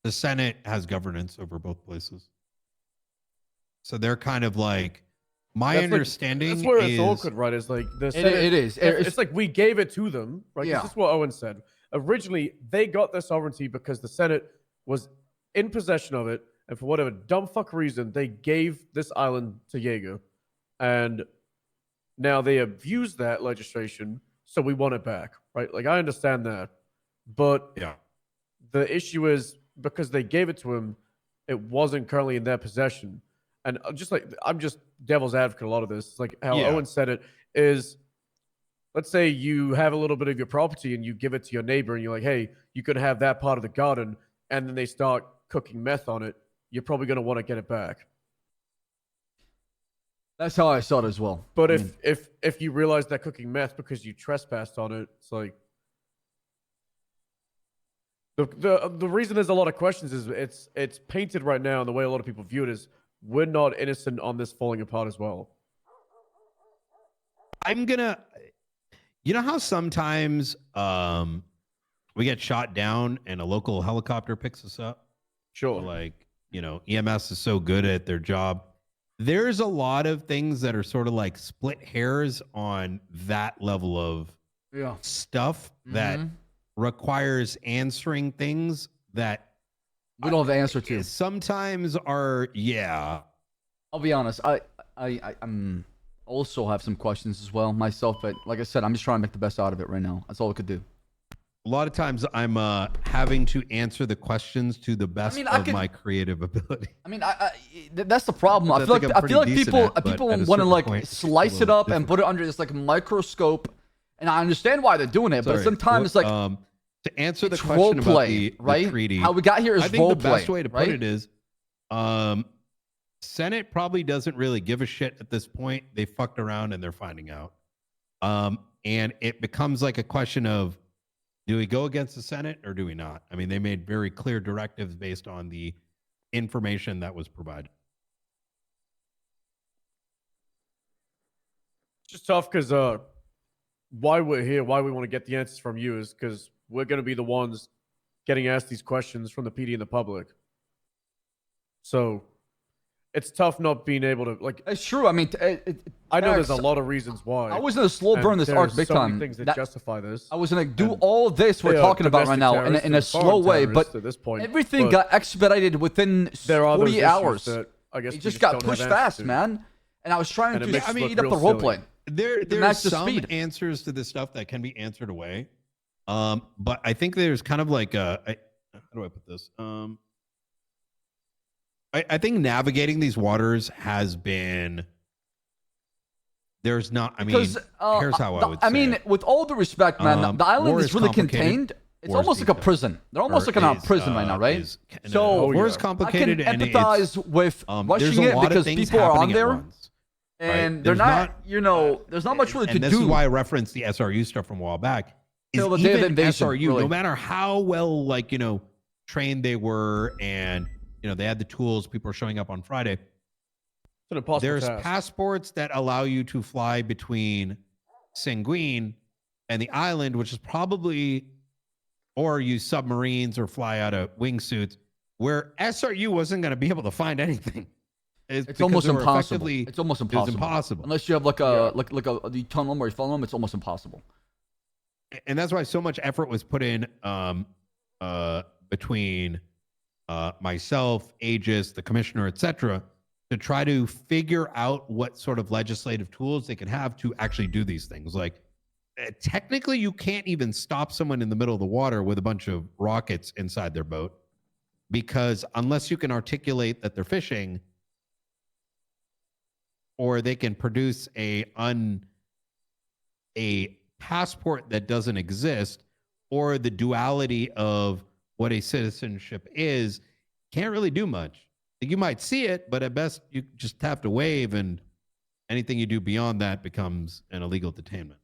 The Senate has governance over both places. So they're kind of like, my understanding that's where is... it's awkward, right? It's like the Senate, it is. It's like we gave it to them, right? Yeah. This is what Owen said. Originally, they got their sovereignty because the Senate was in possession of it, and for whatever dumb fuck reason, they gave this island to Jaeger, and now they abused that legislation, so we want it back, right? Like I understand that, but yeah, the issue is because they gave it to him, it wasn't currently in their possession. And just like I'm just devil's advocate a lot of this. It's like how Owen said it is, let's say you have a little bit of your property and you give it to your neighbor and you're like, hey, you could have that part of the garden, and then they start cooking meth on it. You're probably going to want to get it back. That's how I saw it as well. But if you realize that cooking meth because you trespassed on it, it's like the reason there's a lot of questions is it's painted right now, and the way a lot of people view it is we're not innocent on this falling apart as well. I'm gonna, you know how sometimes we get shot down and a local helicopter picks us up? Sure. Like, you know, EMS is so good at their job. There's a lot of things that are sort of like split hairs on that level of stuff that requires answering things that we don't have the answer to. Sometimes are, I'll be honest. I'm also have some questions as well myself, but like I said, I'm just trying to make the best out of it right now. That's all I could do. A lot of times I'm having to answer the questions to the best of my creative ability. I mean, that's the problem. I feel like people want to like slice it up and put it under this like microscope, and I understand why they're doing it, but sometimes like to answer the question about the treaty, how we got here is I think role the play, best way to put it is, Senate probably doesn't really give a shit at this point. They fucked around and they're finding out, and it becomes like a question of, do we go against the Senate or do we not? I mean, they made very clear directives based on the information that was provided. It's just tough because why we're here, why we want to get the answers from you is because we're going to be the ones getting asked these questions from the PD and the public. So it's tough not being able to, like... It's true. I mean, I know there's a lot of reasons why. I was going to slow burn this arc big time. Things that justify this. I was going to do all this we're talking about right now in a slow way, but at this point, everything got expedited within 40 hours. I guess it just got pushed fast, man. And I was trying to speed up the roleplay. There's some answers to this stuff that can be answered away. But I think there's kind of like how do I put this? I think navigating these waters has been, there's not, I mean, here's how I would say. I mean, with all the respect, man, the island is really contained. It's almost like a prison. They're almost like in a prison right now, right? So war is complicated. I can empathize with rushing it because people are on there. And they're not, you know, there's not much really to do. And this is why I referenced the SRU stuff from a while back. Is the day of even invasion, SRU, really. no matter how well, like, you know, trained they were and, you know, they had the tools, people are showing up on Friday. It's an impossible There's task. passports that allow you to fly between Sanguine and the island, which is probably, or use submarines or fly out of wingsuits, where SRU wasn't going to be able to find anything. It's almost impossible. It's almost impossible. It's impossible. Unless you have like a the tunnel where you follow them, it's almost impossible. And that's why so much effort was put in between myself, Aegis, the commissioner, etc., to try to figure out what sort of legislative tools they could have to actually do these things. Like, technically, you can't even stop someone in the middle of the water with a bunch of rockets inside their boat, because unless you can articulate that they're fishing, or they can produce a passport that doesn't exist, or the duality of what a citizenship is, can't really do much. You might see it, but at best you just have to wave, and anything you do beyond that becomes an illegal detainment.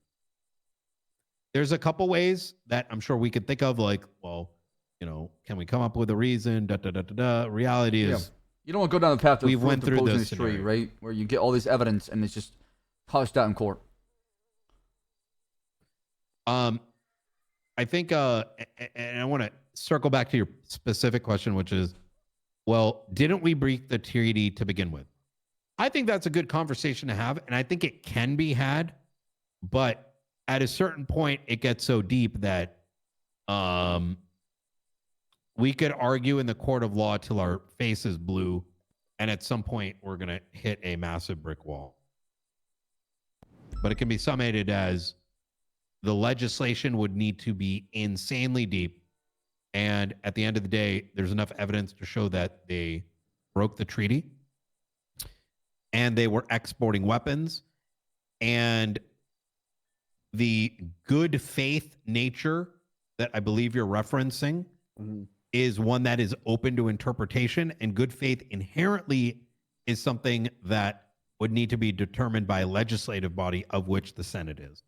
There's a couple ways that I'm sure we could think of, like, well, can we come up with a reason? Reality is, you don't want to go down the path of we've went through the this tree, scenario. right? Where you get all this evidence and it's just tossed out in court. I think, and I want to circle back to your specific question, which is, well, didn't we breach the treaty to begin with? I think that's a good conversation to have, and I think it can be had, but at a certain point, it gets so deep that we could argue in the court of law till our face is blue, and at some point, we're going to hit a massive brick wall. But it can be summated as the legislation would need to be insanely deep, and at the end of the day, there's enough evidence to show that they broke the treaty and they were exporting weapons, and the good faith nature that I believe you're referencing is one that is open to interpretation, and good faith inherently is something that would need to be determined by a legislative body, of which the Senate is.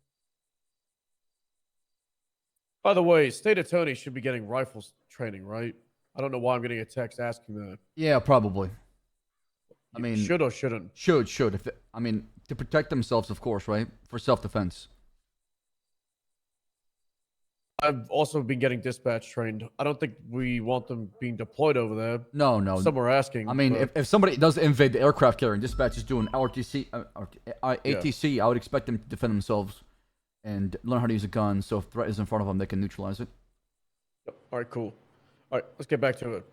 By the way, state attorney should be getting rifles training, right? I don't know why I'm getting a text asking that. Yeah, probably. I mean, should or shouldn't? Should. If to protect themselves, of course, right? For self-defense. I've also been getting dispatch trained. I don't think we want them being deployed over there. No. Some are asking. I mean, if somebody does invade the aircraft carrier and dispatch is doing ATC, I would expect them to defend themselves and learn how to use a gun, so if threat is in front of them, they can neutralize it. Yep. All right, cool. All right, let's get back to it.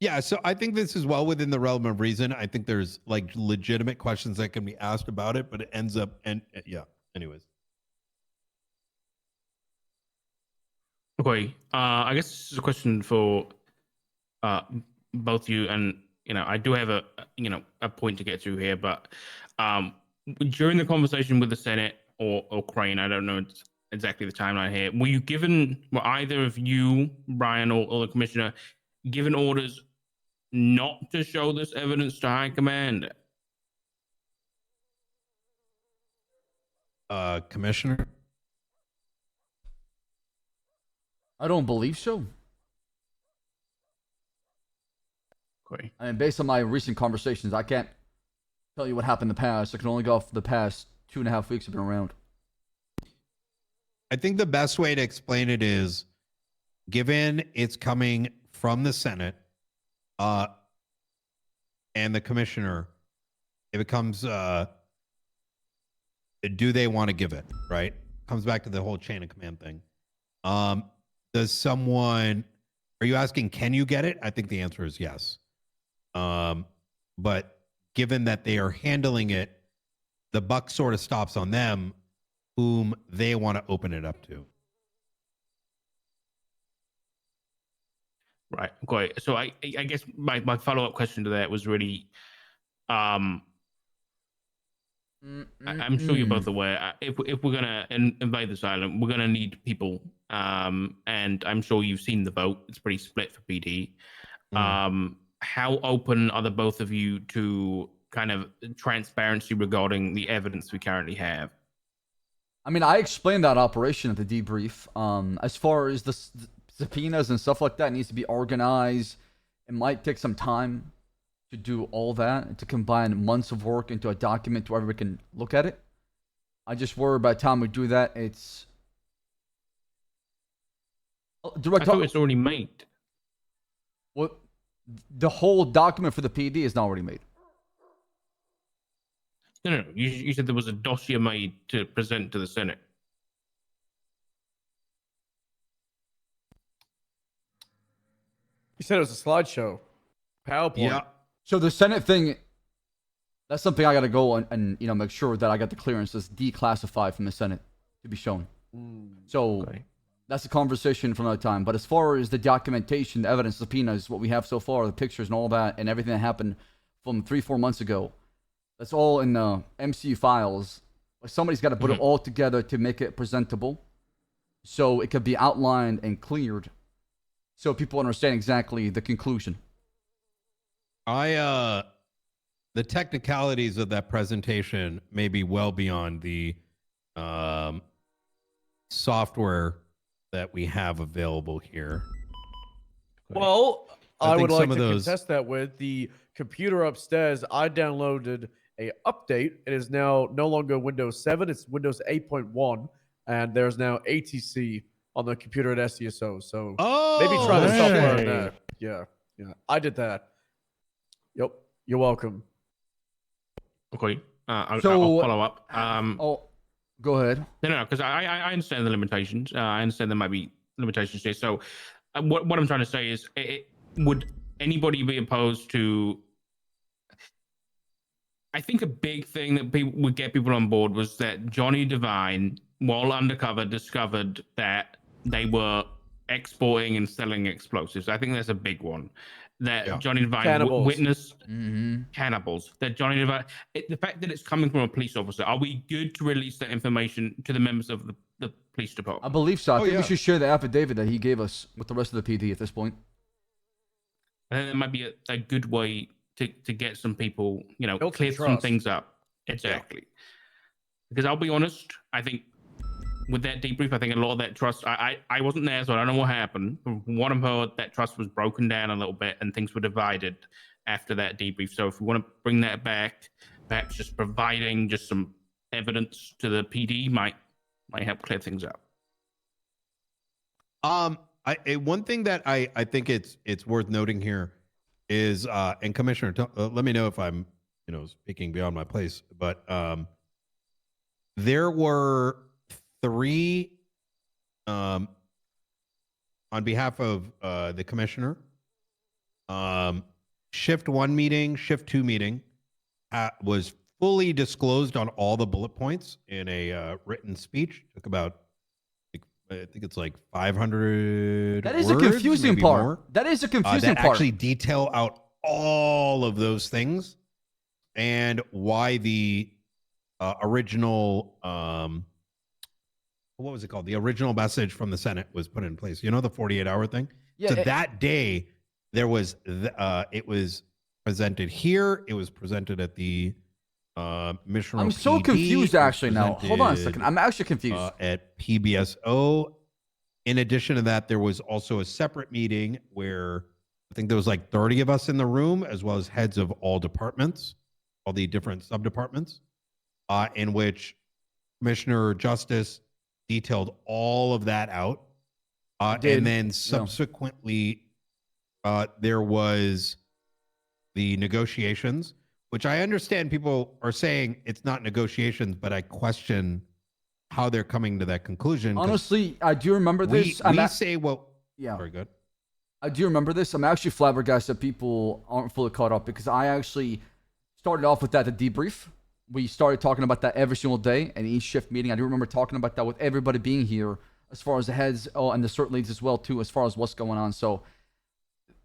Yeah, so I think this is well within the realm of reason. I think there's like legitimate questions that can be asked about it, but it ends up, and yeah, anyways. Okay, I guess this is a question for both you, and I do have a point to get through here, but during the conversation with the Senate or Crane, I don't know exactly the timeline here, were either of you, Brian, or the commissioner, given orders not to show this evidence to high command? Commissioner? I don't believe so. Okay. I mean, based on my recent conversations, I can't tell you what happened in the past. I can only go off the past 2.5 weeks I've been around. I think the best way to explain it is, given it's coming from the Senate and the commissioner, it becomes, do they want to give it, right? Comes back to the whole chain of command thing. Are you asking, can you get it? I think the answer is yes. But given that they are handling it, the buck sort of stops on them, whom they want to open it up to. Right. Okay. So I guess my follow-up question to that was really, I'm sure you're both aware, if we're gonna invade this island, we're gonna need people. And I'm sure you've seen the vote; it's pretty split for PD. How open are the both of you to kind of transparency regarding the evidence we currently have? I mean, I explained that operation at the debrief. As far as the subpoenas and stuff like that, needs to be organized. It might take some time to do all that, to combine months of work into a document where everybody can look at it. I just worry by the time we do that, it's... I thought it's already made. Well, the whole document for the PD is not already made. No. You said there was a dossier made to present to the Senate. You said it was a slideshow. PowerPoint. Yeah. So the Senate thing, that's something I got to go and make sure that I got the clearances declassified from the Senate to be shown. So That's a conversation for another time. But as far as the documentation, the evidence, subpoenas, what we have so far, the pictures and all that, and everything that happened from 3-4 months ago, that's all in the MCU files. But somebody's got to put it all together to make it presentable, so it could be outlined and cleared, so people understand exactly the conclusion. The technicalities of that presentation may be well beyond the software that we have available here. Well, I would think like some to of those- contest that with the computer upstairs. I downloaded a update. It is now no longer Windows 7. It's Windows 8.1, and there's now ATC on the computer at SDSO. So maybe try the software on that. Yeah, I did that. Yep, you're welcome. Okay. I'll So, follow up. Go ahead. No, because I understand the limitations. I understand there might be limitations here. So, what I'm trying to say is, would anybody be opposed to? I think a big thing that would get people on board was that Johnny Devine, while undercover, discovered that they were exporting and selling explosives. I think that's a big one. That Johnny Devine witnessed cannibals. That Johnny Devine, the fact that it's coming from a police officer, are we good to release that information to the members of the police department? I believe so. I think we should share the affidavit that he gave us with the rest of the PD at this point. I think that might be a good way to get some people, clear some things up. Exactly. Because I'll be honest, I think with that debrief, I think a lot of that trust, I wasn't there, so I don't know what happened. From what I've heard, that trust was broken down a little bit and things were divided after that debrief. So if we want to bring that back, perhaps just providing just some evidence to the PD might help clear things up. One thing that I think it's worth noting here is, and Commissioner, let me know if I'm, speaking beyond my place, but there were 3, on behalf of the Commissioner, Shift 1 meeting, Shift 2 meeting was fully disclosed on all the bullet points in a written speech. Took about, I think it's like 500 That is words, a confusing maybe part. more. That is a confusing that part. actually detail out all of those things and why the original, what was it called? The original message from the Senate was put in place. The 48-hour thing? Yeah, so that day, there was, it was presented here. It was presented at the Mission I'm so PD. confused It was actually now. Hold on a second. I'm actually confused. At PBSO. In addition to that, there was also a separate meeting where I think there was like 30 of us in the room, as well as heads of all departments, all the different sub-departments, in which Commissioner Justice detailed all of that out. And then subsequently, there was the negotiations, which I understand people are saying it's not negotiations, but I question how they're coming to that conclusion. Honestly, I do remember this. Very good. I do remember this. I'm actually flabbergasted people aren't fully caught up because I actually started off with that, the debrief. We started talking about that every single day and each shift meeting. I do remember talking about that with everybody being here, as far as the heads, and the cert leads as well too, as far as what's going on. So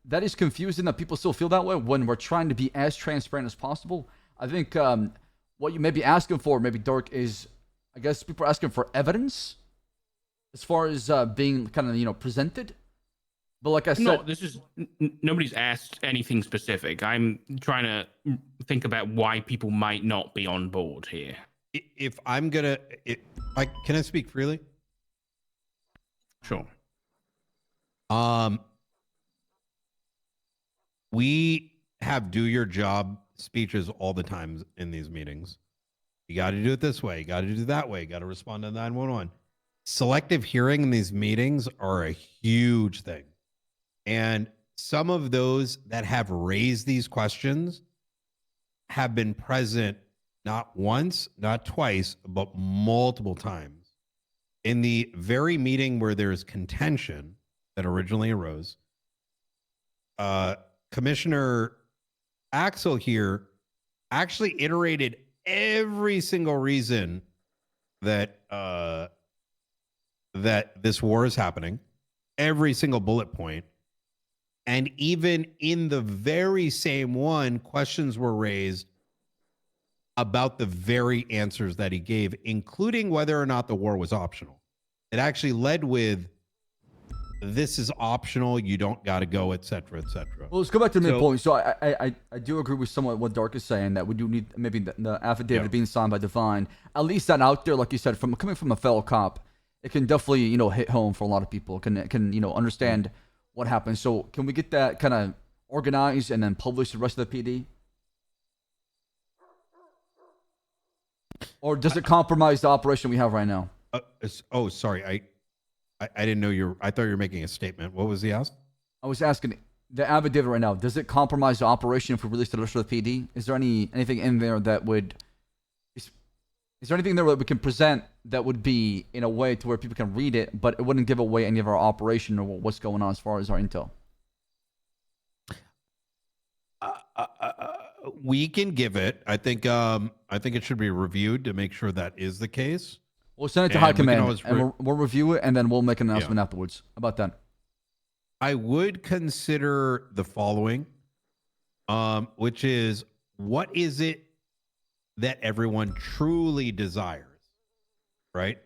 that is confusing that people still feel that way when we're trying to be as transparent as possible. I think what you may be asking for, maybe Dirk, is I guess people are asking for evidence as far as being kind of presented. But like I said, no, this is nobody's asked anything specific. I'm trying to think about why people might not be on board here. If I'm gonna, can I speak freely? Sure. We have do your job speeches all the time in these meetings. You got to do it this way. You got to do it that way. You got to respond to 911. Selective hearing in these meetings are a huge thing. And some of those that have raised these questions have been present not once, not twice, but multiple times. In the very meeting where there's contention that originally arose, Commissioner Axel here actually iterated every single reason that that this war is happening, every single bullet point, and even in the very same one, questions were raised about the very answers that he gave, including whether or not the war was optional. It actually led with, this is optional, you don't got to go, etc., etc. Well, let's go back to the main point. So I do agree with somewhat what Dark is saying, that we do need maybe the affidavit being signed by Divine. At least that out there, like you said, from coming from a fellow cop, it can definitely hit home for a lot of people. Can understand what happened. So can we get that kind of organized and then published to the rest of the PD? Or does it compromise the operation we have right now? Oh, sorry. I didn't know I thought you were making a statement. What was the ask? I was asking the affidavit right now. Does it compromise the operation if we release the rest of the PD? Is there anything in there that would? Is there anything there that we can present that would be in a way to where people can read it, but it wouldn't give away any of our operation or what's going on as far as our intel? We can give it. I think it should be reviewed to make sure that is the case. We'll send it to High Command, and we'll review it, and then we'll make an announcement afterwards. How about that? I would consider the following, which is, what is it that everyone truly desires, right?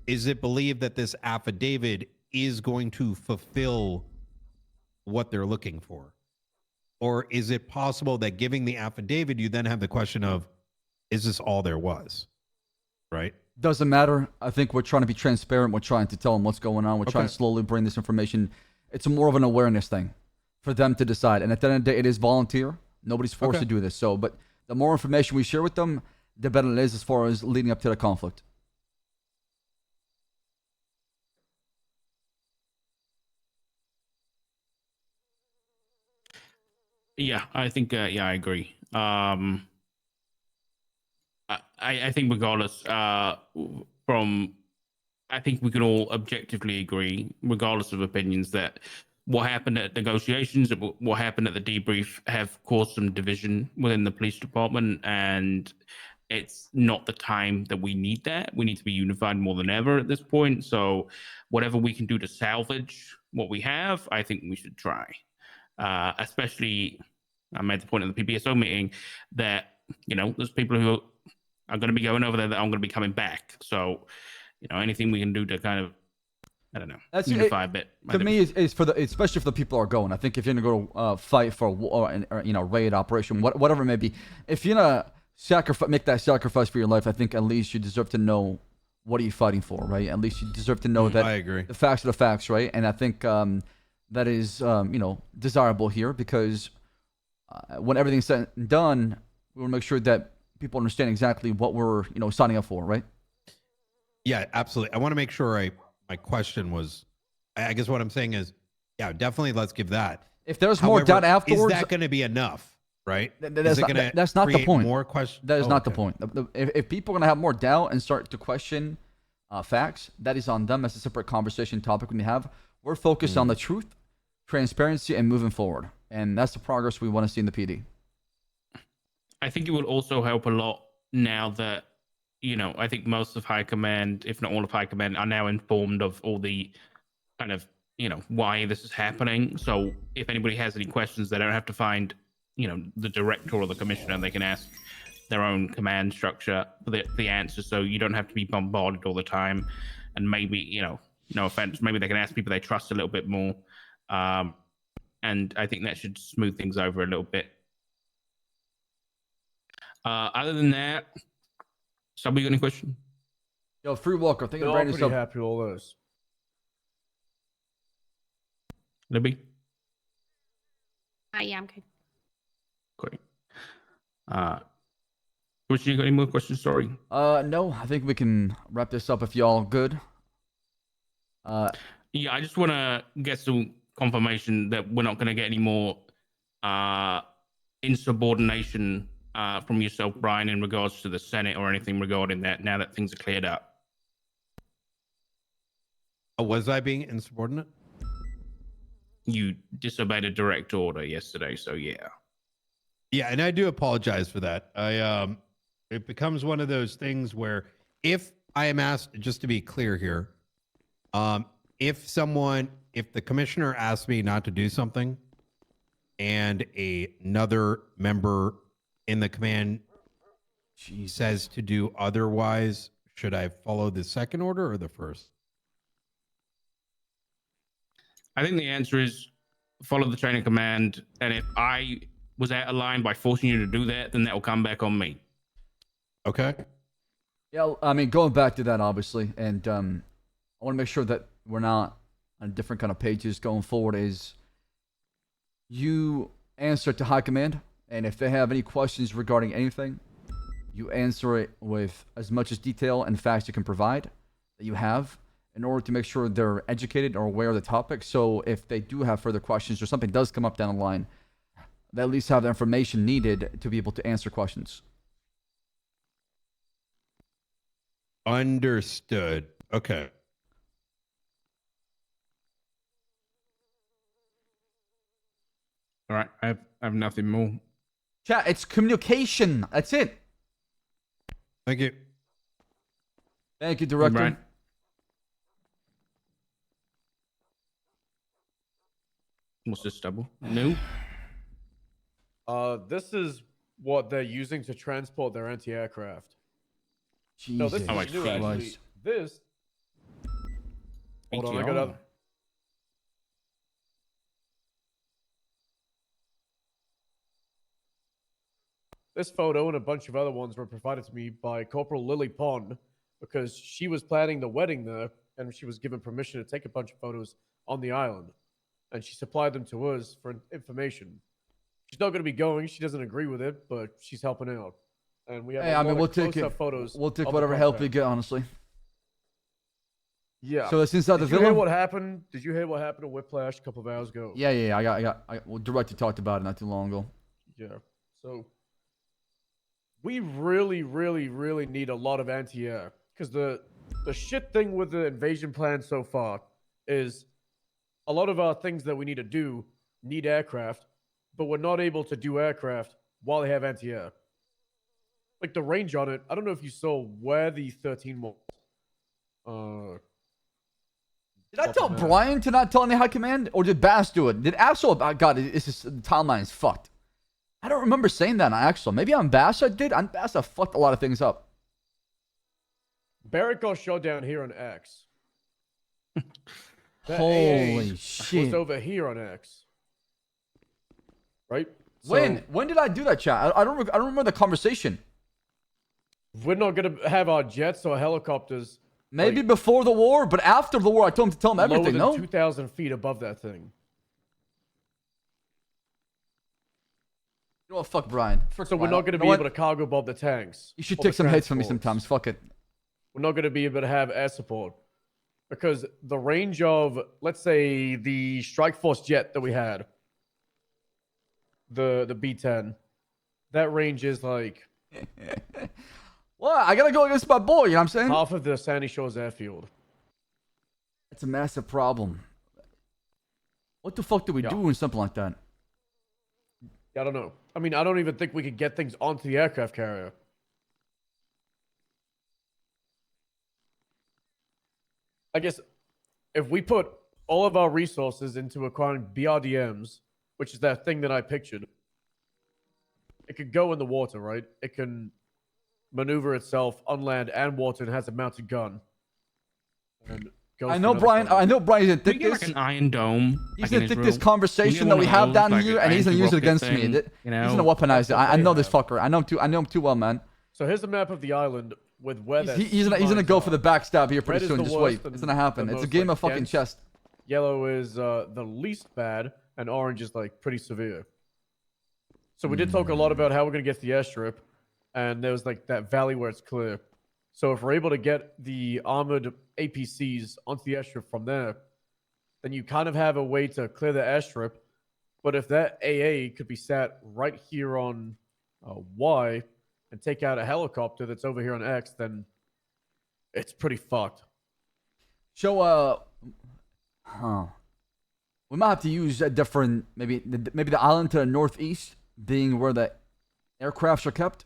Is it believed that this affidavit is going to fulfill what they're looking for? Or is it possible that giving the affidavit, you then have the question of, is this all there was, right? Doesn't matter. I think we're trying to be transparent. We're trying to tell them what's going on. We're trying to slowly bring this information. It's more of an awareness thing for them to decide. And at the end of the day, it is volunteer. Nobody's forced to do this. So, but the more information we share with them, the better it is as far as leading up to the conflict. Yeah, I think. I agree. I think regardless, I think we can all objectively agree, regardless of opinions, that what happened at negotiations, what happened at the debrief, have caused some division within the police department, and it's not the time that we need that. We need to be unified more than ever at this point. So whatever we can do to salvage what we have, I think we should try. Especially, I made the point in the PPSO meeting that, there's people who are going to be going over there that aren't going to be coming back. So, anything we can do to kind of, I don't know, unify a bit. To me, it's for especially if the people are going. I think if you're going to go fight for a war or raid operation, whatever it may be, if you're gonna make that sacrifice for your life, I think at least you deserve to know what are you fighting for, right? At least you deserve to know that I agree. The facts are the facts, right? And I think that is desirable here, because when everything's said and done, we want to make sure that people understand exactly what we're signing up for, right? Yeah, absolutely. I want to make sure my question was, I guess what I'm saying is, yeah, definitely let's give that. If there's more doubt afterwards, is that going to be enough, right? That's not the point. More questions? That is not the point. If people are going to have more doubt and start to question facts, that is on them. That's a separate conversation topic we have. We're focused on the truth, transparency, and moving forward. And that's the progress we want to see in the PD. I think it would also help a lot now that, I think most of High Command, if not all of High Command, are now informed of all the kind of, why this is happening. So if anybody has any questions, they don't have to find, the director or the commissioner. They can ask their own command structure for the answers. So you don't have to be bombarded all the time. And maybe, no offense, maybe they can ask people they trust a little bit more. And I think that should smooth things over a little bit. Other than that, somebody got any question? Yo, Free Walker, thinking of I'm brand pretty new happy with all this. Libby? Yeah, I'm good. Great. Christian, you got any more questions? Sorry. No, I think we can wrap this up if y'all good. Yeah, I just want to get some confirmation that we're not going to get any more insubordination from yourself, Brian, in regards to the Senate or anything regarding that, now that things are cleared up. Was I being insubordinate? You disobeyed a direct order yesterday, so yeah. Yeah, and I do apologize for that. It becomes one of those things where if I am asked, just to be clear here, If the commissioner asks me not to do something, and another member in the command says to do otherwise, should I follow the second order or the first? I think the answer is follow the chain of command, and if I was out of line by forcing you to do that, then that will come back on me. Okay. Yeah, I mean, going back to that, obviously, and I want to make sure that we're not on different kind of pages going forward, is you answer to high command, and if they have any questions regarding anything, you answer it with as much as detail and facts you can provide that you have in order to make sure they're educated or aware of the topic. So if they do have further questions or something does come up down the line, they at least have the information needed to be able to answer questions. Understood. Okay. All right, I have nothing more. Chat, it's communication. That's it. Thank you. Thank you, Director. Right. What's this double? No. This is what they're using to transport their anti-aircraft. No, this is Oh, I new, see. actually. This. Hold on, I ATR. got This photo and a bunch of other ones were provided to me by Corporal Lily Pond because she was planning the wedding there and she was given permission to take a bunch of photos on the island. And she supplied them to us for information. She's not going to be going. She doesn't agree with it, but she's helping out. And we have Hey, a I mean, lot we'll of take close-up it. photos. We'll take of the whatever help we compound. get, honestly. Yeah. So it's inside the Did you hear villa? what happened? Did you hear what happened to Whiplash a couple of hours ago? Yeah. Well, Director talked about it not too long ago. Yeah. So we really need a lot of anti-air because the shit thing with the invasion plan so far is a lot of our things that we need to do need aircraft, but we're not able to do aircraft while they have anti-air. Like the range on it, I don't know if you saw where the 13 was. Did I tell Brian to not tell any high command, or did Bass do it? Did Axel? God, it's just the timeline is fucked. I don't remember saying that on Axel. Maybe on Bass I did. On Bass I fucked a lot of things up. Barrett got shot down here on X. That Holy AA shit! was over here on X. Right? When did I do that, chat? I don't remember the conversation. We're not gonna have our jets or helicopters. Maybe before the war, but after the war, I told him to tell him everything. Lower than No. 2,000 feet above that thing. You know what? Fuck Brian. So we're not going to be able to cargo bomb the tanks. You should or take the some hits from me transports. sometimes. Fuck it. We're not going to be able to have air support because the range of, let's say, the Strike Force jet that we had, the B-10, that range is like Well, I gotta go against my boy. You know what I'm saying? half of the Sandy Shores airfield. It's a massive problem. What the fuck do we do in something like that? I don't know. I mean, I don't even think we could get things onto the aircraft carrier. I guess if we put all of our resources into acquiring BRDMs, which is that thing that I pictured, it could go in the water, right? It can maneuver itself on land and water and has a mounted gun. And goes I to know another Brian. planet. I know Brian didn't We think get this. like an iron dome. He's like, gonna in his think this room. conversation We that get we one of have those, down like, here, an and he's gonna use it anti-rocket against me. thing, He's you know? gonna weaponize it. I know this have. fucker. I know him too well, man. So here's a map of the island with where He's gonna go for the backstab here pretty Red is soon. the Just worst wait. It's and gonna happen. the It's a most, game like, of fucking dense. chess. Yellow is the least bad, and orange is like pretty severe. So we did talk a lot about how we're gonna get to the airstrip, and there was like that valley where it's clear. So if we're able to get the armored APCs onto the airstrip from there, then you kind of have a way to clear the airstrip. But if that AA could be sat right here on Y and take out a helicopter that's over here on X, then it's pretty fucked. So, we might have to use a different, maybe the island to the northeast being where the aircrafts are kept,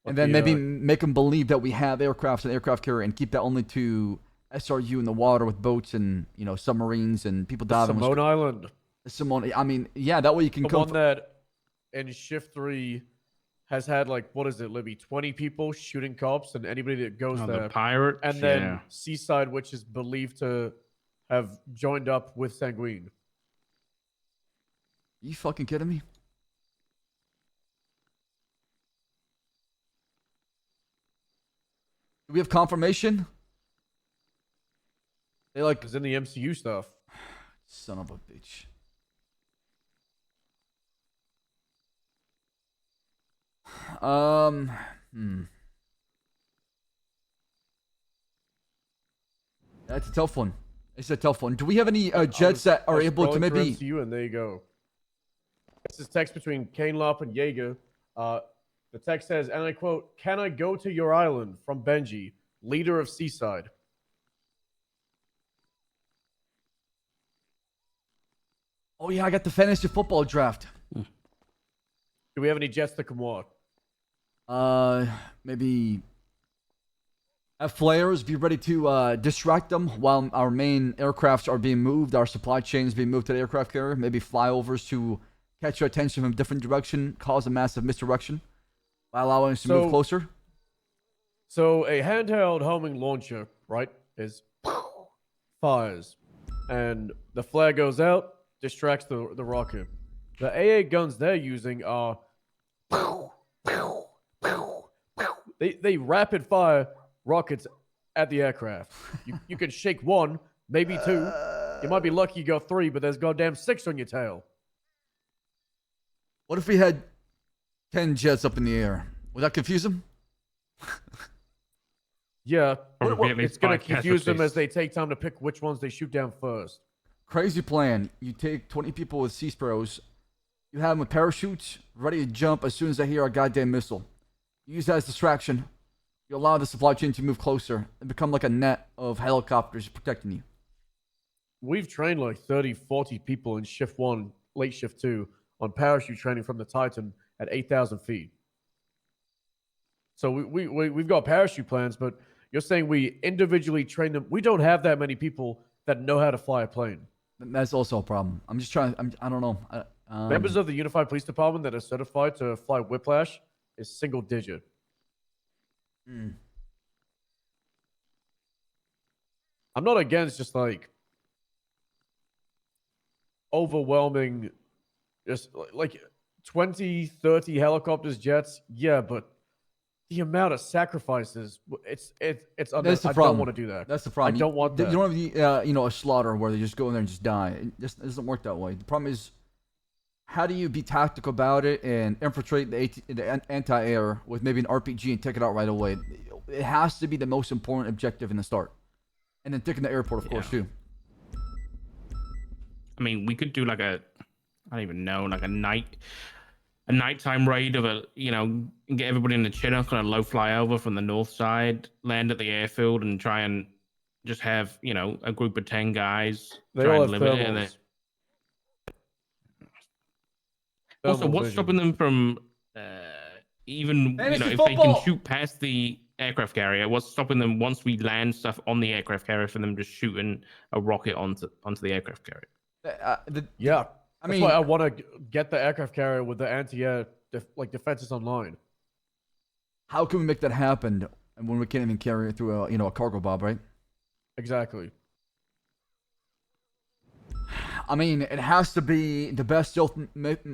and then maybe make them believe that we have aircrafts and aircraft carrier, and keep that only to SRU in the water with boats and submarines and people diving. Simone Island. Simone. I mean, yeah, that way you can The come. one that in Shift 3 has had like, what is it, Libby? 20 people shooting cops and anybody that goes there. The pirates. And then Seaside, which is believed to have joined up with Sanguine. You fucking kidding me? Do we have confirmation? They like it's in the MCU stuff. Son of a bitch. That's a tough one. It's a tough one. Do we have any jets that are able to maybe? MCU, and there you go. This is text between Kane Lop and Jaeger. The text says, and I quote, "Can I go to your island?" From Benji, leader of Seaside. Oh yeah, I got the fantasy football draft. Do we have any jets that can walk? Maybe have flares. Be ready to distract them while our main aircrafts are being moved. Our supply chain is being moved to the aircraft carrier. Maybe flyovers to catch your attention from a different direction, cause a massive misdirection, by allowing us to move closer. So a handheld homing launcher, right, is fires, and the flare goes out, distracts the rocket. The AA guns they're using are they rapid fire rockets at the aircraft. You can shake one, maybe two. You might be lucky you got three, but there's goddamn 6 on your tail. What if we had 10 jets up in the air? Would that confuse them? Yeah, it's going to confuse them as they take time to pick which ones they shoot down first. Crazy plan. You take 20 people with sea sparrows. You have them with parachutes, ready to jump as soon as they hear a goddamn missile. You use that as distraction. You allow the supply chain to move closer and become like a net of helicopters protecting you. We've trained like 30, 40 people in Shift 1, late Shift 2, on parachute training from the Titan at 8,000 feet. So we've got parachute plans, but you're saying we individually train them. We don't have that many people that know how to fly a plane. That's also a problem. I'm just trying. I don't know. Members of the Unified Police Department that are certified to fly Whiplash is single digit. I'm not against just like overwhelming, just like 20, 30 helicopters, jets. Yeah, but the amount of sacrifices, it's That's the I problem. don't want to do that. That's the problem. I don't want that. You don't have the a slaughter where they just go in there and just die. It doesn't work that way. The problem is, how do you be tactical about it and infiltrate the anti-air with maybe an RPG and take it out right away? It has to be the most important objective in the start, and then taking the airport, of course, too. I mean, we could do like I don't even know, like a nighttime raid of get everybody in the Chinook on a low flyover from the north side, land at the airfield, and try and just have a group of 10 guys try and limit it. And then... Also, what's stopping them from even if they can shoot past the aircraft carrier? What's stopping them once we land stuff on the aircraft carrier from them just shooting a rocket onto the aircraft carrier? That's why I want to get the aircraft carrier with the anti-air defenses online. How can we make that happen when we can't even carry it through a cargo bob, right? Exactly. I mean, it has to be the best stealth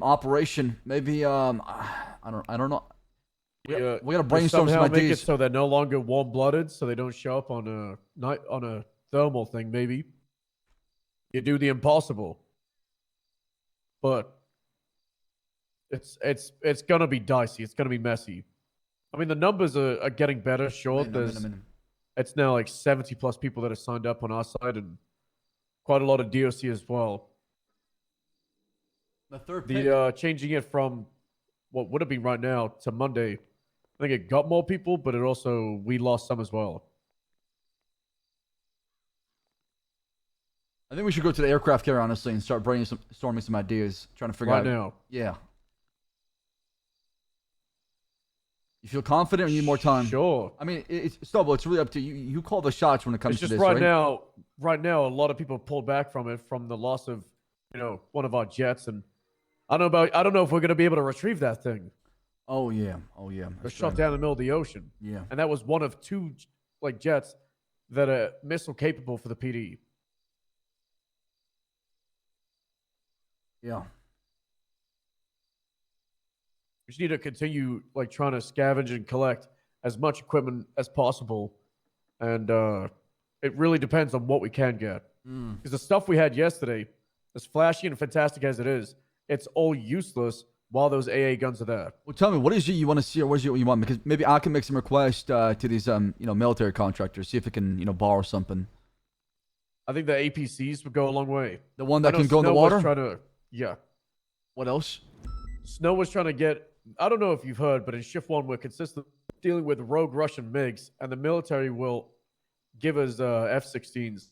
operation. Maybe I don't know. We gotta brainstorm some ideas. Make it so they're no longer warm-blooded, so they don't show up on a thermal thing. Maybe you do the impossible, but it's gonna be dicey. It's gonna be messy. I mean, the numbers are getting better. Sure, it's now like 70+ people that are signed up on our side, and quite a lot of DOC as well. The changing it from what would it be right now to Monday, I think it got more people, but we lost some as well. I think we should go to the aircraft carrier, honestly, and start brainstorming some ideas, trying to figure out. Right now. Yeah. You feel confident or you need more time? Sure. I mean, it's Snowball, it's really up to you. You call the shots when it comes It's to just this, right? right now, a lot of people pulled back from it from the loss of, one of our jets, and I don't know if we're gonna be able to retrieve that thing. Oh yeah. It was shot down in the middle of the ocean. Yeah. And that was one of two jets that are missile capable for the PD. Yeah. We just need to continue trying to scavenge and collect as much equipment as possible, and it really depends on what we can get. Because the stuff we had yesterday, as flashy and fantastic as it is, it's all useless while those AA guns are there. Well, tell me, what is it you want to see, or what is it you want? Because maybe I can make some requests to these military contractors, see if it can borrow something. I think the APCs would go a long way. The one that I know can go in the Snow was water? yeah. What else? Snow was trying to get. I don't know if you've heard, but in Shift 1, we're consistently dealing with rogue Russian MiGs, and the military will give us F-16s.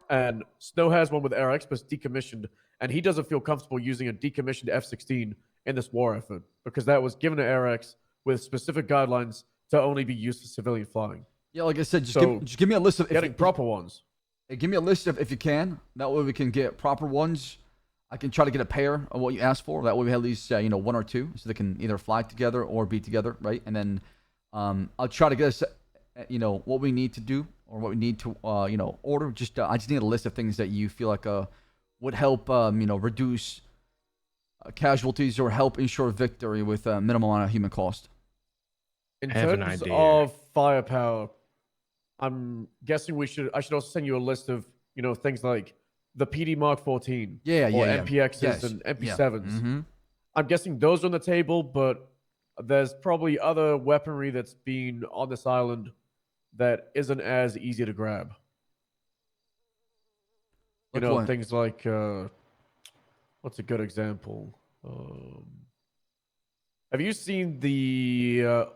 And Snow has one with RX, but it's decommissioned, and he doesn't feel comfortable using a decommissioned F-16 in this war effort because that was given to RX with specific guidelines to only be used for civilian flying. Yeah, like I said, just give me a list of getting proper ones. Give me a list if you can. That way we can get proper ones. I can try to get a pair of what you asked for. That way we have at least one or two, so they can either fly together or be together, right? And then I'll try to get us, what we need to do or what we need to, order. Just I just need a list of things that you feel like would help, reduce casualties or help ensure victory with a minimal amount of human cost. In terms of firepower, I'm guessing I should also send you a list of things like the PD Mark 14, or MPXs and MP7s. I'm guessing those are on the table, but there's probably other weaponry that's been on this island that isn't as easy to grab. Things like what's a good example? Have you seen the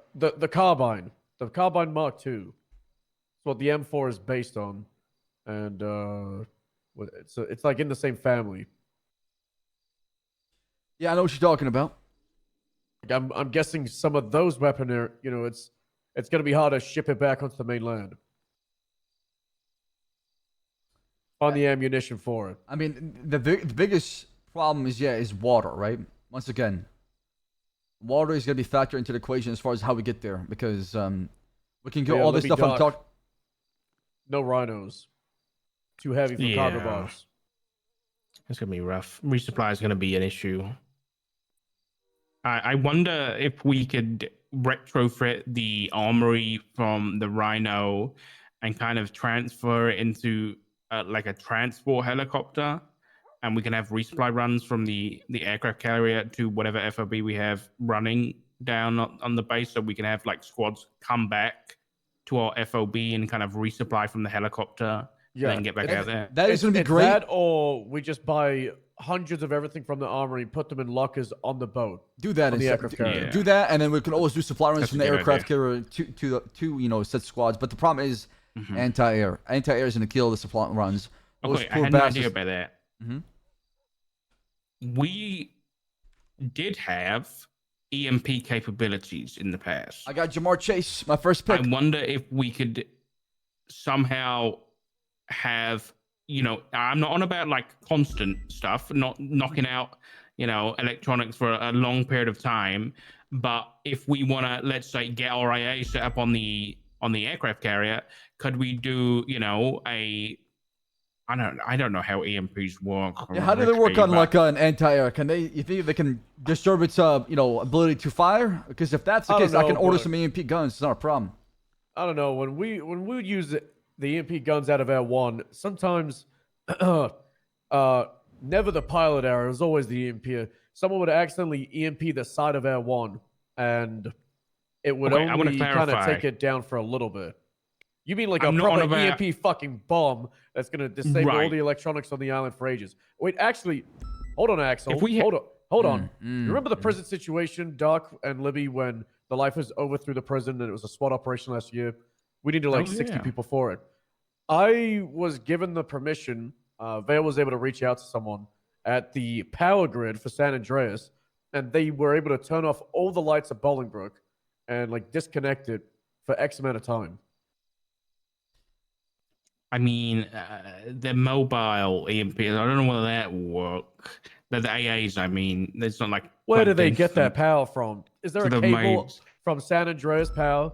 carbine? The carbine Mark II. It's what the M4 is based on, and it's like in the same family. Yeah, I know what you're talking about. I'm guessing some of those weaponry, it's going to be hard to ship it back onto the mainland. On the ammunition for it. I mean, the biggest problem is water, right? Once again, water is going to be factored into the equation as far as how we get there, because we can get all this stuff on top. No rhinos. Too heavy for cargo box. It's going to be rough. Resupply is going to be an issue. I wonder if we could retrofit the armory from the Rhino and kind of transfer it into like a transport helicopter, and we can have resupply runs from the aircraft carrier to whatever FOB we have running down on the base, so we can have squads come back to our FOB and kind of resupply from the helicopter. Yeah, and then get back out there. That is going to be great. That, or we just buy hundreds of everything from the armory, put them in lockers on the boat. Do that on the aircraft carrier. Do that, and then we can always do supply runs from the aircraft carrier to set squads. But the problem is anti-air. Anti-air is going to kill the supply runs. Okay, I had an idea about that. We did have EMP capabilities in the past. I got Jamar Chase, my first pick. I wonder if we could somehow have, I'm not on about constant stuff, not knocking out, electronics for a long period of time. But if we want to, let's say, get our IA set up on the aircraft carrier, could we do, I don't know how EMPs work. Yeah, how do they work on an anti-air? You think they can disturb its ability to fire? Because if that's the case, I can order some EMP guns. It's not a problem. I don't know. When we would use the EMP guns out of Air 1, sometimes never the pilot error, it was always the EMP. Someone would accidentally EMP the side of Air 1, and it would only kind of take it down for a little bit. You mean like a proper EMP fucking bomb that's going to disable all the electronics on the island for ages. Wait, actually, hold on, Axel. Hold on. You remember the prison situation, Doc and Libby, when the lifers overthrew the prison and it was a SWAT operation last year? We needed 60 people for it. I was given the permission. Vale was able to reach out to someone at the power grid for San Andreas, and they were able to turn off all the lights at Bolingbrook and like disconnect it for X amount of time. I mean, the mobile EMPs, I don't know whether that will work. The AAs, I mean, it's not like. Where do plugged they into get that them. power from? Is there To a the cable mains. from San Andreas Power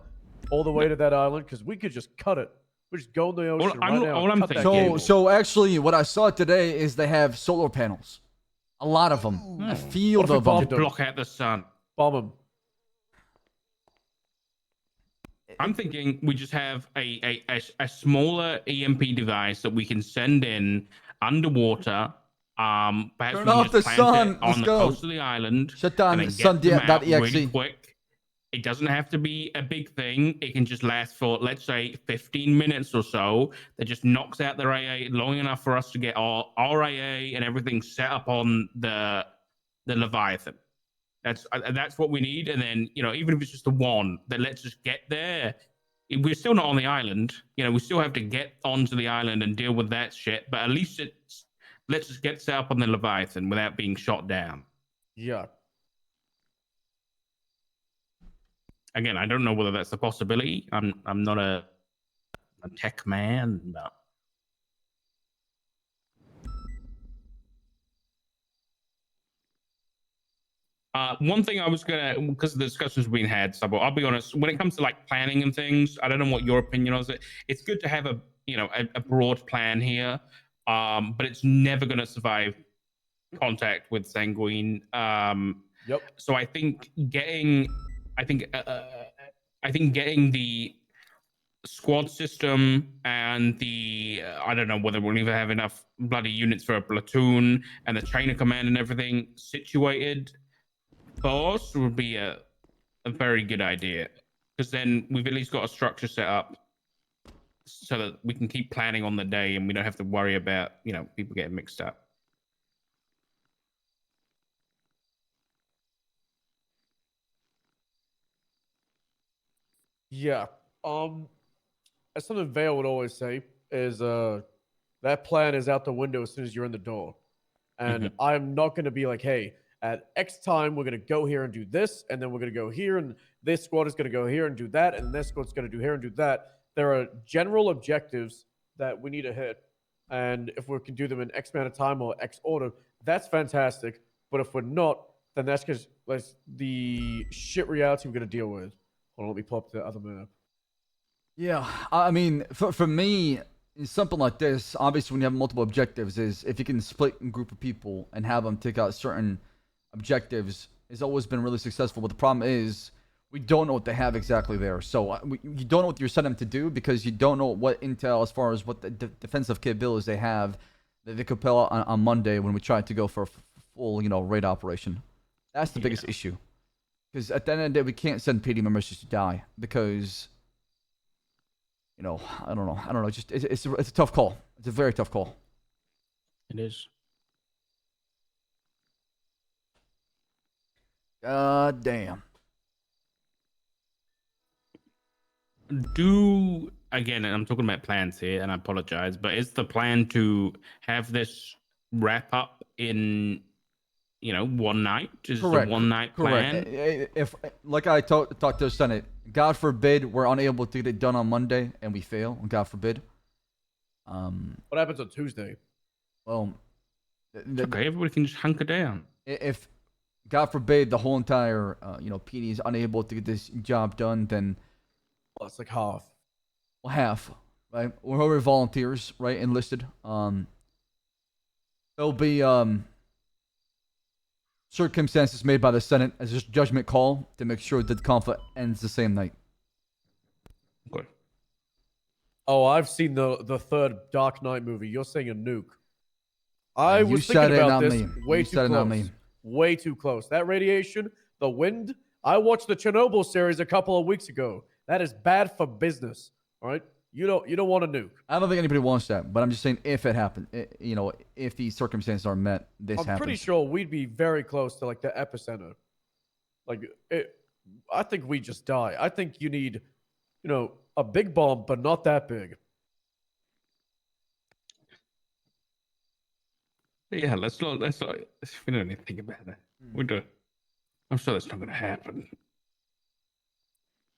all the way to that island? Because we could just cut it. We just go in the ocean right now. And cut that cable. So actually, what I saw today is they have solar panels. A lot of them. A field of them. To block out the sun. Bomb them. I'm thinking we just have a smaller EMP device that we can send in underwater. Perhaps Turn we can off just the plant sun. it Let's on the go. coast of the island. Shut down and then get them out sun.exe. really quick. It doesn't have to be a big thing. It can just last for, let's say, 15 minutes or so. That just knocks out their AA long enough for us to get our AA and everything set up on the Leviathan. That's what we need. And then, even if it's just the one, then let's just get there. We're still not on the island. We still have to get onto the island and deal with that shit. But at least let's just get set up on the Leviathan without being shot down. Yeah. Again, I don't know whether that's a possibility. I'm not a tech man, but one thing I was gonna, because the discussions being had, Sabo, I'll be honest. When it comes to like planning and things, I don't know what your opinion is. It's good to have a broad plan here, but it's never gonna survive contact with Sanguine. Yep. So I think getting the squad system and the I don't know whether we'll even have enough bloody units for a platoon and the chain of command and everything situated first would be a very good idea, because then we've at least got a structure set up so that we can keep planning on the day and we don't have to worry about people getting mixed up. Yeah. As something Vale would always say is that plan is out the window as soon as you're in the door. And I'm not going to be like, hey, at X time we're going to go here and do this, and then we're going to go here, and this squad is going to go here and do that, and this squad's going to do here and do that. There are general objectives that we need to hit, and if we can do them in X amount of time or X order, that's fantastic. But if we're not, then that's because the shit reality we're going to deal with. Hold on, let me pull up the other map. Yeah, I mean, for me, in something like this, obviously when you have multiple objectives, is if you can split a group of people and have them take out certain objectives, has always been really successful. But the problem is, we don't know what they have exactly there. So you don't know what you're setting them to do, because you don't know what intel, as far as what the defensive capabilities they have, that they could pull out on Monday when we try to go for a full, raid operation. That's the biggest issue. Because at the end of the day, we can't send PD members just to die, because, I don't know. Just it's a tough call. It's a very tough call. It is. God damn. Again, and I'm talking about plans here, and I apologize, but is the plan to have this wrap up in one night? Is Correct. the one night plan? Correct. If, like I talked to the Senate, God forbid we're unable to get it done on Monday and we fail, God forbid. What happens on Tuesday? Well, okay, everybody can just hunker down. If, God forbid, the whole entire, PD is unable to get this job done, then... Well, it's like half. Well, half, right? We're volunteers, right? Enlisted. There'll be, circumstances made by the Senate as a judgment call to make sure that the conflict ends the same night. Okay. Oh, I've seen the third Dark Knight movie. You're saying a nuke. I You was said thinking it, about not this me. way You too said it, not close. me. Way too close. That radiation, the wind. I watched the Chernobyl series a couple of weeks ago. That is bad for business. All right, you don't want a nuke. I don't think anybody wants that, but I'm just saying if it happened, if these circumstances are met, this happens. I'm pretty sure we'd be very close to like the epicenter. I think we just die. I think you need, a big bomb, but not that big. Yeah, let's not. We don't need to think about that. We do. I'm sure that's not going to happen.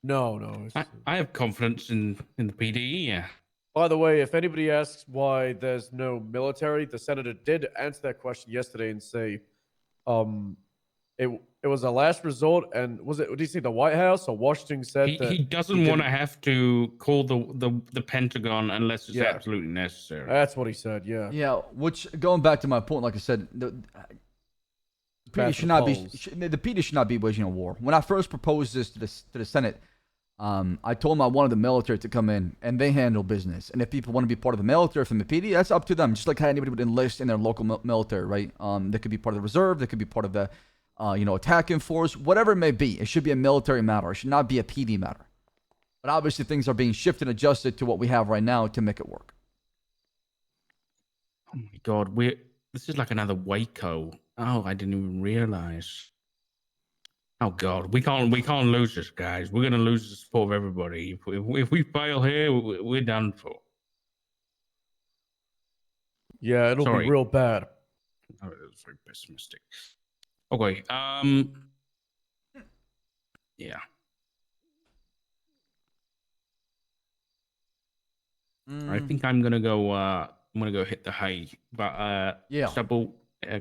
No, no. I have confidence in the PD. Yeah. By the way, if anybody asks why there's no military, the senator did answer that question yesterday and say, it was a last resort, and was it? Did he say the White House or Washington said that He doesn't want to have to call the Pentagon unless it's Yeah. absolutely necessary. That's what he said. Yeah. Yeah, which going back to my point, like I said, the PD should not be the PD should not be waging a war. When I first proposed this to the Senate, I told them I wanted the military to come in and they handle business. And if people want to be part of the military from the PD, that's up to them. Just like how anybody would enlist in their local military, right? They could be part of the reserve. They could be part of the, attacking force, whatever it may be. It should be a military matter. It should not be a PD matter. But obviously, things are being shifted and adjusted to what we have right now to make it work. Oh my God, this is like another Waco. Oh, I didn't even realize. Oh God, we can't lose this, guys. We're gonna lose the support of everybody. If we fail here, we're done for. Yeah, it'll be real bad. Oh, that was very pessimistic. Okay. Yeah. I think I'm gonna go. I'm gonna go hit the hay. But yeah. Double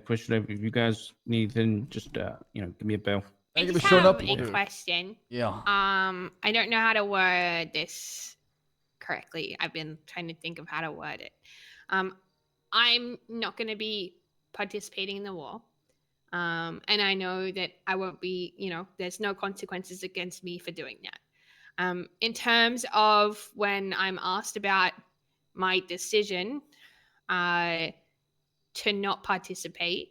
question. If you guys need anything, just give me a bell. I just have a question. Yeah. I don't know how to word this correctly. I've been trying to think of how to word it. I'm not going to be participating in the war. And I know that I won't be, there's no consequences against me for doing that. In terms of when I'm asked about my decision to not participate,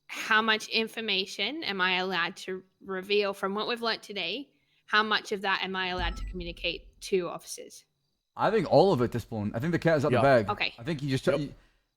how much information am I allowed to reveal from what we've learned today? How much of that am I allowed to communicate to officers? I think all of it at this point. I think the cat's out the bag. Okay. I think you just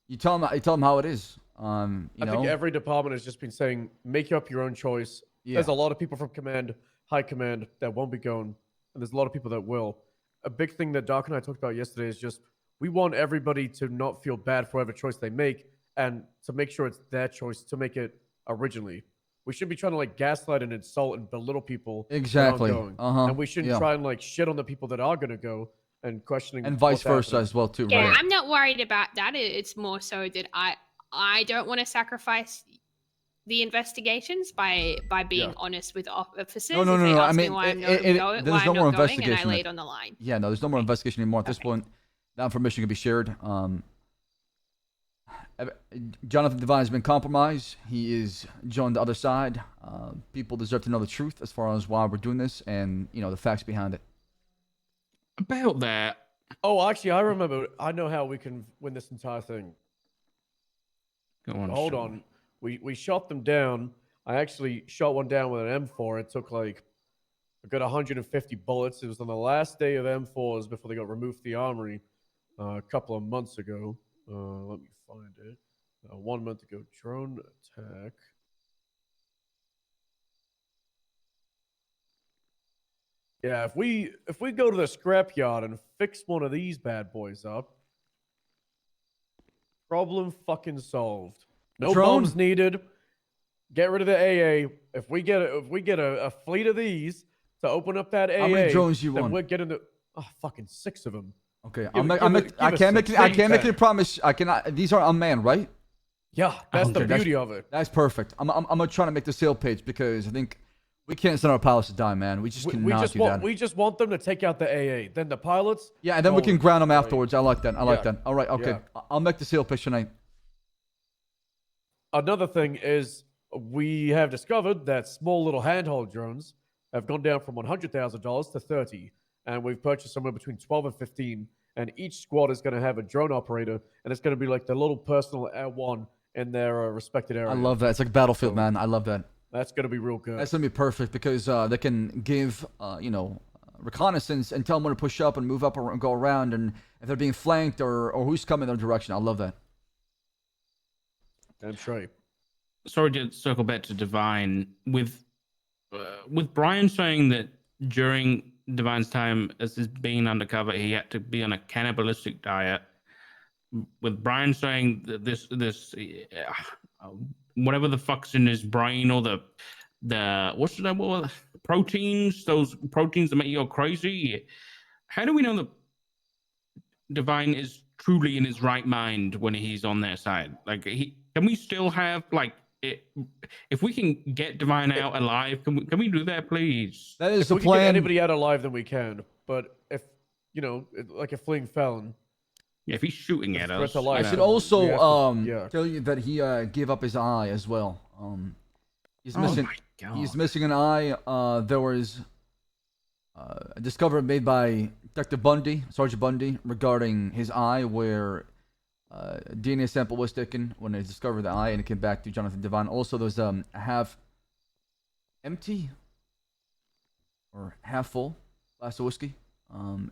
you tell them how it is. I think every department has just been saying, make up your own choice. Yeah. There's a lot of people from command, high command, that won't be going, and there's a lot of people that will. A big thing that Doc and I talked about yesterday is just we want everybody to not feel bad for whatever choice they make, and to make sure it's their choice to make it originally. We shouldn't be trying to gaslight and insult and belittle people. Exactly. That aren't going. And we shouldn't try and shit on the people that are going to go and questioning. And vice versa as well too. Yeah, right? I'm not worried about that. It's more so that I don't want to sacrifice the investigations by being honest with officers. No. If they ask I me mean, why I'm there's no more investigation. And I lay it on the line. Yeah, no, there's no more investigation anymore at this point. That information can be shared. Jonathan Devine has been compromised. He is joined the other side. People deserve to know the truth as far as why we're doing this and the facts behind it. About that. Oh, actually, I remember. I know how we can win this entire thing. Go on. Hold on. We shot them down. I actually shot one down with an M4. It took a good 150 bullets. It was on the last day of M4s before they got removed from the armory a couple of months ago. Let me find it. 1 month ago, drone attack. Yeah, if we go to the scrapyard and fix one of these bad boys up, problem fucking solved. No Drone? bombs needed. Get rid of the AA. If we get a fleet of these to open up that AA, How many drones you then want? we're getting the fucking 6 of them. Okay, I can't make a promise. I cannot. These are unmanned, right? Yeah, that's Okay, the beauty of it. That's perfect. I'm gonna try to make the sale page because I think we can't send our pilots to die, man. We just cannot do that. We just want them to take out the AA. Then the pilots. Yeah, and then we can ground them afterwards. I like that. I like Yeah. that. All right, okay. Yeah. I'll make the sale pitch tonight. Another thing is we have discovered that small little handheld drones have gone down from $100,000 to 30, and we've purchased somewhere between 12 and 15. And each squad is going to have a drone operator, and it's going to be like the little personal L1 in their respected area. I love that. It's like Battlefield, man. I love that. That's going to be real good. That's gonna be perfect because they can give reconnaissance and tell them when to push up and move up or go around, and if they're being flanked or who's coming in their direction. I love that. That's right. Sorry to circle back to Divine. With Brian saying that during Divine's time as being undercover, he had to be on a cannibalistic diet. With Brian saying that this whatever the fuck's in his brain or the what's that word? Proteins, those proteins that make you go crazy. How do we know that Divine is truly in his right mind when he's on their side? Like, can we still have if we can get Divine out alive, can we do that, please? That is If the we can get plan. anybody out alive, then we can. But if like a fleeing felon. Yeah, if he's shooting at us. I should also tell you that he gave up his eye as well. He's missing. my God. He's missing an eye. There was a discovery made by Detective Bundy, Sergeant Bundy, regarding his eye, where a DNA sample was taken when they discovered the eye, and it came back to Jonathan Devine. Also, there's a half empty or half full glass of whiskey.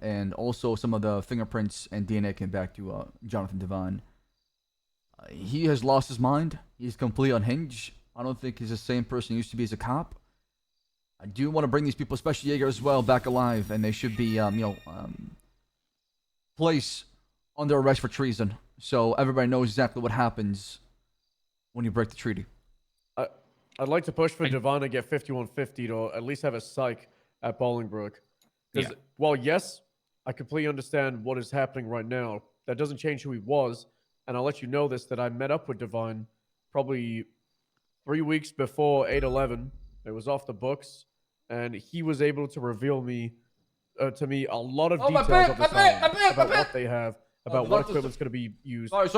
And also some of the fingerprints and DNA came back to Jonathan Devine. He has lost his mind. He's completely unhinged. I don't think he's the same person he used to be as a cop. I do want to bring these people, especially Jaeger as well, back alive, and they should be, placed under arrest for treason. So everybody knows exactly what happens when you break the treaty. I'd like to push for Devine to get 5150 to at least have a psych at Bolingbrook. Because while yes, I completely understand what is happening right now, that doesn't change who he was. And I'll let you know this, that I met up with Devine probably 3 weeks before 8/11. It was off the books, and he was able to reveal to me a lot of details of this island, about what they have, about what equipment's going to be used. Sorry.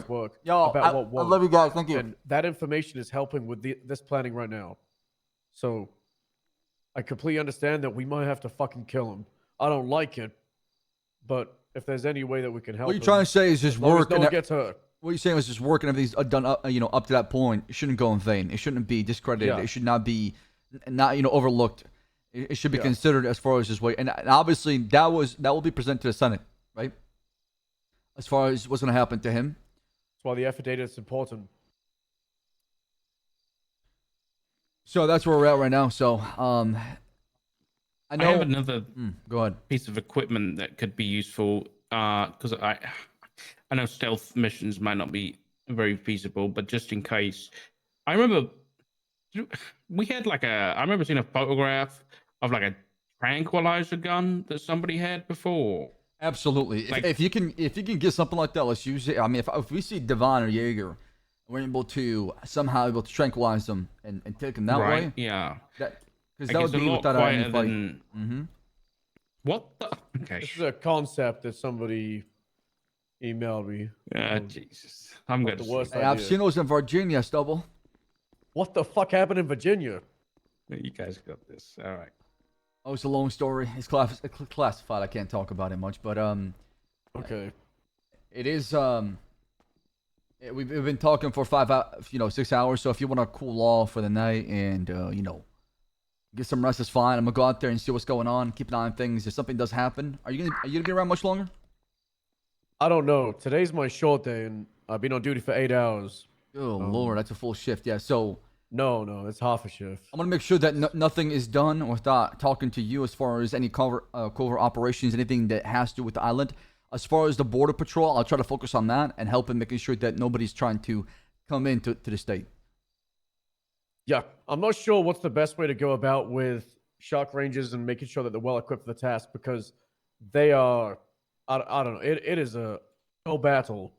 Work, Yo, about I love you guys. Thank you. And that information is helping with this planning right now. So I completely understand that we might have to fucking kill him. I don't like it, but if there's any way that we can help, What you're trying to say is just work. No one gets hurt. What you're saying is just work, and everything's done up, up to that point. It shouldn't go in vain. It shouldn't be discredited. Yeah. It should not be, overlooked. It should be considered as far as this way. And obviously, that will be presented to the Senate, right? As far as what's going to happen to him. That's why the affidavit is important. So that's where we're at right now. So, I know. I have another go ahead. piece of equipment that could be useful because I know stealth missions might not be very feasible, but just in case, I remember we had I remember seeing a photograph of like a tranquilizer gun that somebody had before. Absolutely. If you can get something like that, let's use it. I mean, if we see Devine or Jaeger, we're able to tranquilize them and take them that way. Yeah. Because that would be without any fight. What the? Okay. This is a concept that somebody emailed me. Jesus. I'm good. Hey, I've seen those in Virginia, Stubble. What the fuck happened in Virginia? You guys got this. All right. Oh, it's a long story. It's classified. I can't talk about it much, but okay. It is we've been talking for 6 hours. So if you want to cool off for the night and get some rest, is fine. I'm gonna go out there and see what's going on. Keep an eye on things. If something does happen, are you gonna be around much longer? I don't know. Today's my short day, and I've been on duty for 8 hours. Oh Lord, that's a full shift. Yeah. So no, it's half a shift. I'm gonna make sure that nothing is done without talking to you as far as any covert operations, anything that has to do with the island. As far as the border patrol, I'll try to focus on that and help in making sure that nobody's trying to come into the state. Yeah, I'm not sure what's the best way to go about with shock ranges and making sure that they're well equipped for the task, because they are, I don't know, it is a battle.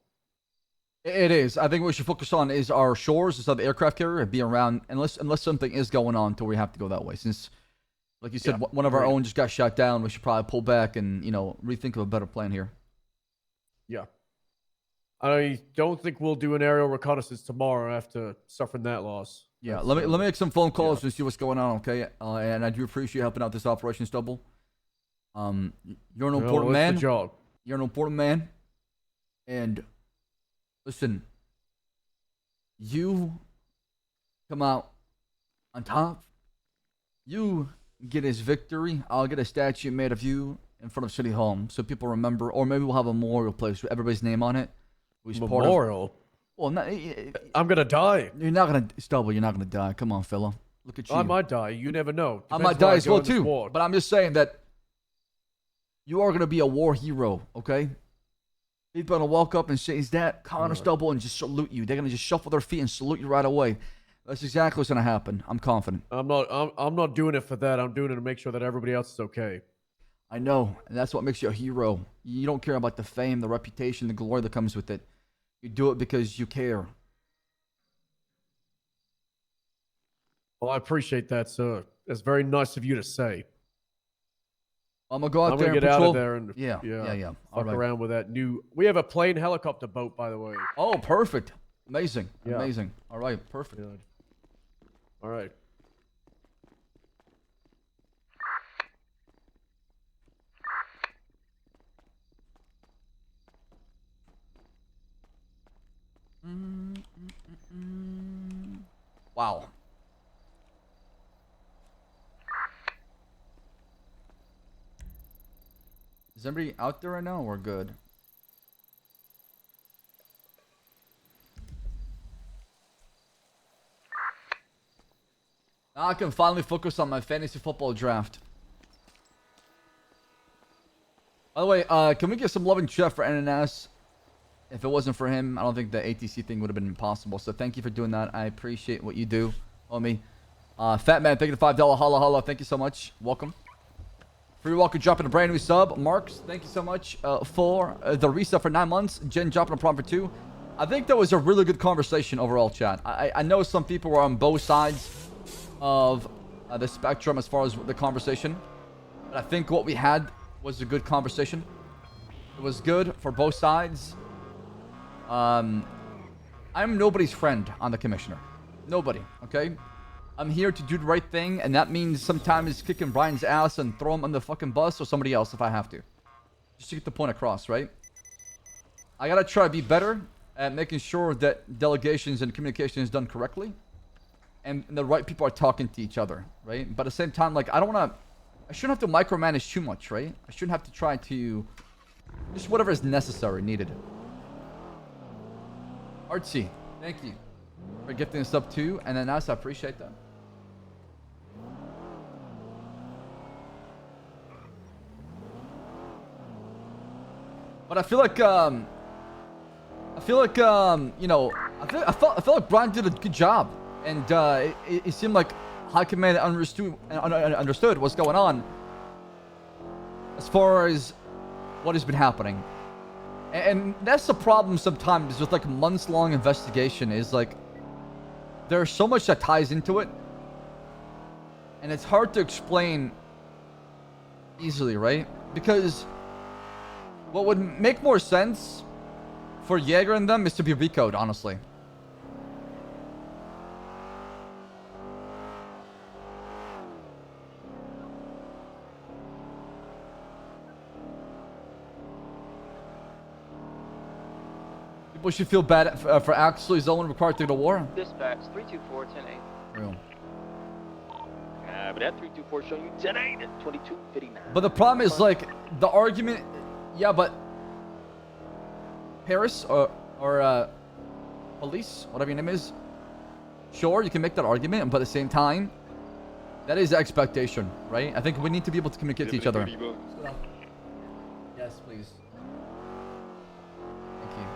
It is. I think what we should focus on is our shores instead of the aircraft carrier and be around, unless something is going on till we have to go that way. Since, like you said, one of our own just got shot down, we should probably pull back and, rethink of a better plan here. Yeah. I don't think we'll do an aerial reconnaissance tomorrow after suffering that loss. Yeah, let me make some phone calls and see what's going on, okay? And I do appreciate helping out this operation, Stubble. You're an important man. The job. You're an important man. And listen, you come out on top. You get his victory. I'll get a statue made of you in front of City Hall so people remember, or maybe we'll have a memorial place with everybody's name on it. Memorial? Well, I'm gonna die. You're not gonna Stubble. You're not gonna die. Come on, fella. Look at you. I might die. You never know. I might die as well too. But I'm just saying that you are gonna be a war hero. Okay. People are gonna walk up and say, "Is that Connor Stubble?" and just salute you. They're gonna just shuffle their feet and salute you right away. That's exactly what's gonna happen. I'm confident. I'm not doing it for that. I'm doing it to make sure that everybody else is okay. I know, and that's what makes you a hero. You don't care about the fame, the reputation, the glory that comes with it. You do it because you care. Well, I appreciate that, sir. That's very nice of you to say. I'm gonna go out I'm there gonna and get patrol. out of there and Yeah. All fuck right. around with that new. We have a plane helicopter boat, by the way. Oh, perfect. Amazing. Yeah. Amazing. All right. Perfect. Good. All right. Wow. Is anybody out there right now? We're good. Now I can finally focus on my fantasy football draft. By the way, can we get some love and chat for NNS? If it wasn't for him, I don't think the ATC thing would have been possible. So thank you for doing that. I appreciate what you do, homie. Fat Man, thank you for the $5 holla holla. Thank you so much. Welcome. Free Walker dropping a brand new sub. Marks, thank you so much for the resub for 9 months. Jen dropping a prompt for 2. I think that was a really good conversation overall, chat. I know some people were on both sides of the spectrum as far as the conversation. But I think what we had was a good conversation. It was good for both sides. I'm nobody's friend on the commissioner. Nobody, okay? I'm here to do the right thing, and that means sometimes kicking Brian's ass and throw him on the fucking bus or somebody else if I have to. Just to get the point across, right? I gotta try to be better at making sure that delegations and communication is done correctly. And the right people are talking to each other, right? But at the same time, like, I shouldn't have to micromanage too much, right? I shouldn't have to try to... Just whatever is necessary, needed. Artsy, thank you for gifting us up too. And then us, I appreciate that. But I feel like, you know, I felt like Brian did a good job. And it seemed like High Command understood what's going on as far as what has been happening. And that's the problem sometimes with like months-long investigation is like there's so much that ties into it. And it's hard to explain easily, right? Because what would make more sense for Jaeger and them is to be recode, honestly. People should feel bad for actually Zolan required to go to war. Dispatch 324 10-8. Real. But that 324 showing you 10-8 at 22:59. But the problem is like the argument, yeah, but Paris or police, whatever your name is, sure you can make that argument, but at the same time, that is the expectation, right? I think we need to be able to communicate to each other. Yes, please. Thank you.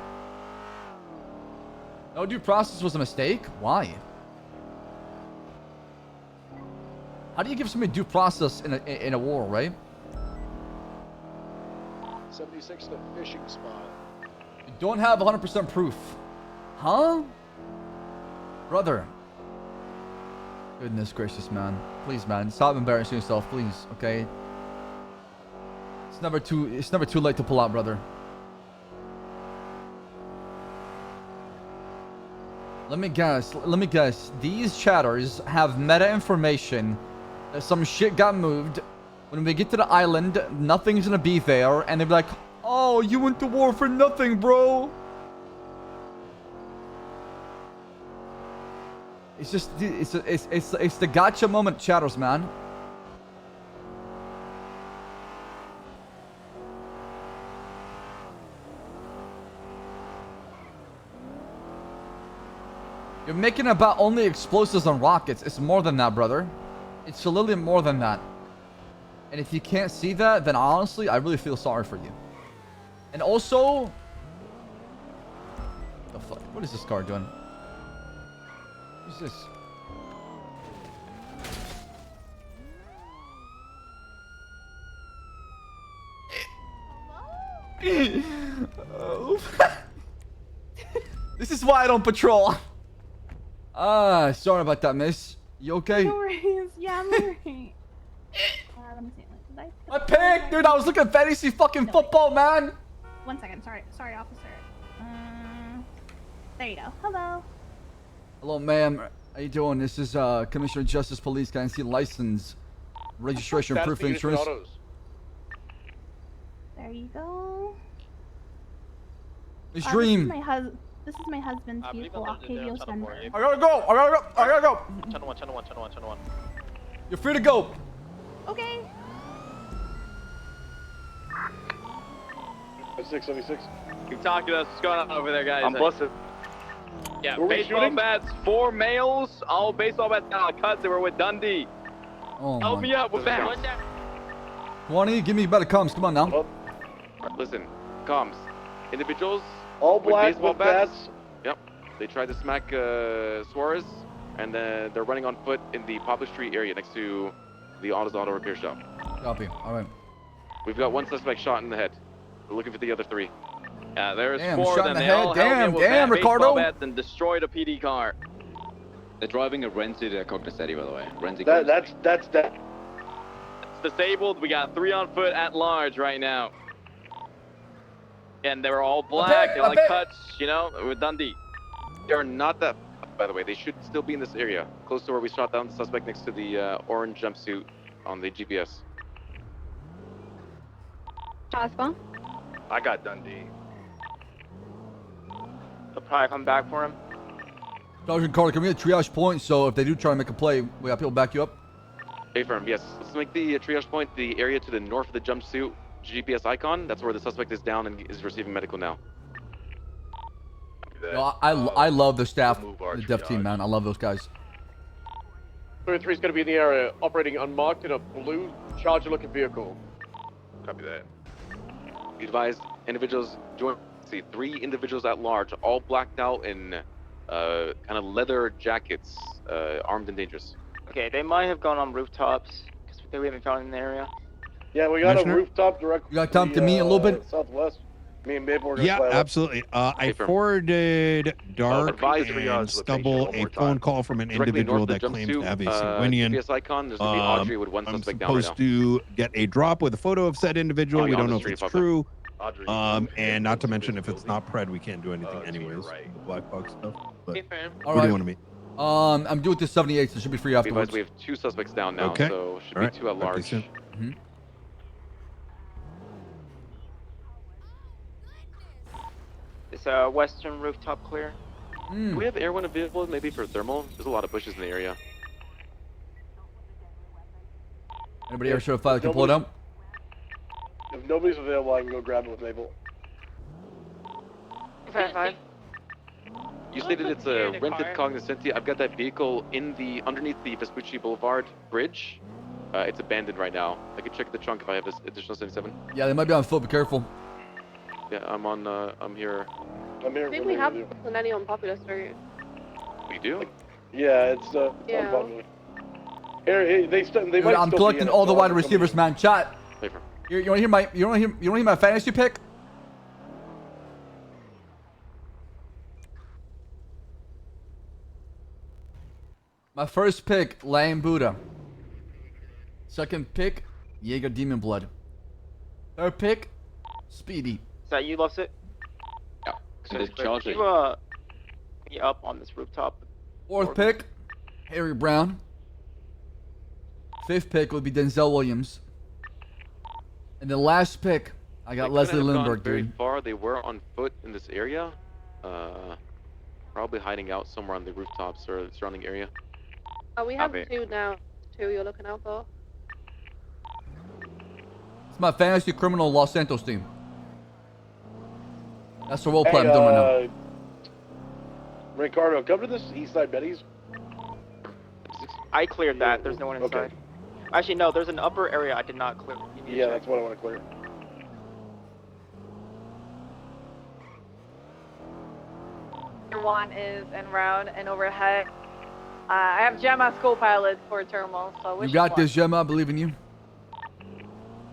No due process was a mistake? Why? How do you give somebody due process in a war, right? 76 to fishing spot. You don't have 100% proof. Huh? Brother. Goodness gracious, man. Please, man. Stop embarrassing yourself, please, okay? It's never too late to pull out, brother. Let me guess. These chatters have meta information that some shit got moved. When we get to the island, nothing's gonna be there, and they'll be like, "Oh, you went to war for nothing, bro." It's just, it's the gotcha moment chatters, man. You're making it about only explosives and rockets. It's more than that, brother. It's a little more than that. And if you can't see that, then honestly, I really feel sorry for you. And also... What the fuck? What is this car doing? Who's this? This is why I don't patrol. Sorry about that, miss. You okay? No worries. Yeah, I'm alright. Let me see. My pick, dude. I was looking at fantasy fucking football, man. 1 second. Sorry, officer. There you go. Hello. Hello, ma'am. How you doing? This is Commissioner of Justice Police. Can I see license, registration, proof of insurance? There you go. Miss Dream. This is my husband's vehicle, Octavio Sunburn. I gotta go. I gotta go. Channel 1. You're free to go. Okay. 676. Keep talking to us. What's going on over there, guys? I'm busted. Yeah, Who are we baseball shooting? bats. 4 males. All baseball bats now cut. They were with Dundee. Oh Help my. me up with that. 20. Give me better comms. Come on now. Listen, comms. Individuals. All with black baseball with bats. bats. Yep. They tried to smack Suarez, and then they're running on foot in the Poplar Street area next to the auto repair shop. Copy. All right. We've got 1 suspect shot in the head. We're looking for the other 3. Yeah, there's Damn, 4 shot of in them. the They head. all held Damn, me with damn, baseball Ricardo. bats and destroyed a PD car. They're driving a Renzi to Cognacetti, by the way. Renzi. That's that. It's disabled. We got 3 on foot at large right now. And they were all black. They were like cuts, you know, with Dundee. They are not that, by the way. They should still be in this area, close to where we shot down the suspect next to the orange jumpsuit on the GPS. Osborne? I got Dundee. They'll probably come back for him. Sergeant Carter, can we get a triage point? So if they do try to make a play, we got people back you up. Hey, firm. Yes. Let's make the triage point the area to the north of the jumpsuit GPS icon. That's where the suspect is down and is receiving medical now. No, I love the staff, the dev team, man. I love those guys. 33 is going to be in the area, operating unmarked in a blue Charger-looking vehicle. Copy that. Be advised, individuals join. See, 3 individuals at large, all blacked out in kind of leather jackets, armed and dangerous. Okay, they might have gone on rooftops because we haven't found in the area. Yeah, we got Commissioner? a rooftop directly. You got time to meet a little bit? Southwest. Me and Maple are gonna Yeah, fly up. absolutely. I forwarded Dark and Stubble a phone call from an Directly individual north of that the claims to have a jumpsuit, Sanguinian. GPS icon, there's gonna be Audrey with 1 I'm suspect down right supposed now. to get a drop with a photo of said individual. We on don't the know if street, it's Papa. true. And not to mention, if it's not pred, we can't do anything anyways. The black box stuff. But All who do right. you want to meet? I'm doing this 78, so it should be free Be advised, afterwards. we have 2 suspects down now, Okay. so should All be right. 2 at Talk to you large. soon. Is western rooftop clear? Do we have airborne available maybe for thermal? There's a lot of bushes in the area. Anybody ever show a file that can pull it out? If nobody's available, I can go grab it with Maple. 5. You stated it's a rented Cognoscenti. I've got that vehicle in the underneath the Vespucci Boulevard bridge. It's abandoned right now. I can check the trunk if I have this additional 77. Yeah, they might be on foot. Be careful. Yeah, I'm on. I'm here. I'm here. I think we have Cincinnati on Popular Street. We do. Yeah, it's Yeah. unpopular. Here, they Dude, might I'm still collecting be in all it, the so wide I'll receivers, man. Chat. Paper. You want to hear my? You want to hear my fantasy pick? My first pick, Lion Buddha. Second pick, Jaeger Demon Blood. Third pick, Speedy. Is that you, Lovsit? Yeah. They're charging. You be up on this rooftop. Fourth pick, Harry Brown. Fifth pick would be Denzel Williams. And the last pick, I got They Leslie couldn't have gone Lindbergh, very dude. far. They were on foot in this area. Probably hiding out somewhere on the rooftops or the surrounding area. We have Copy. 2 now. 2 you're looking out for. It's my fantasy criminal Los Santos team. That's the role play I'm doing right now. Ricardo, come to this Eastside Betty's. I cleared that. There's no one inside. Okay. Actually, no. There's an upper area I did not clear. You need to Yeah, check. that's what I want to clear. One is en route and overhead. I have Gemma school pilot for terminal, so You got this, Gemma. I believe in you.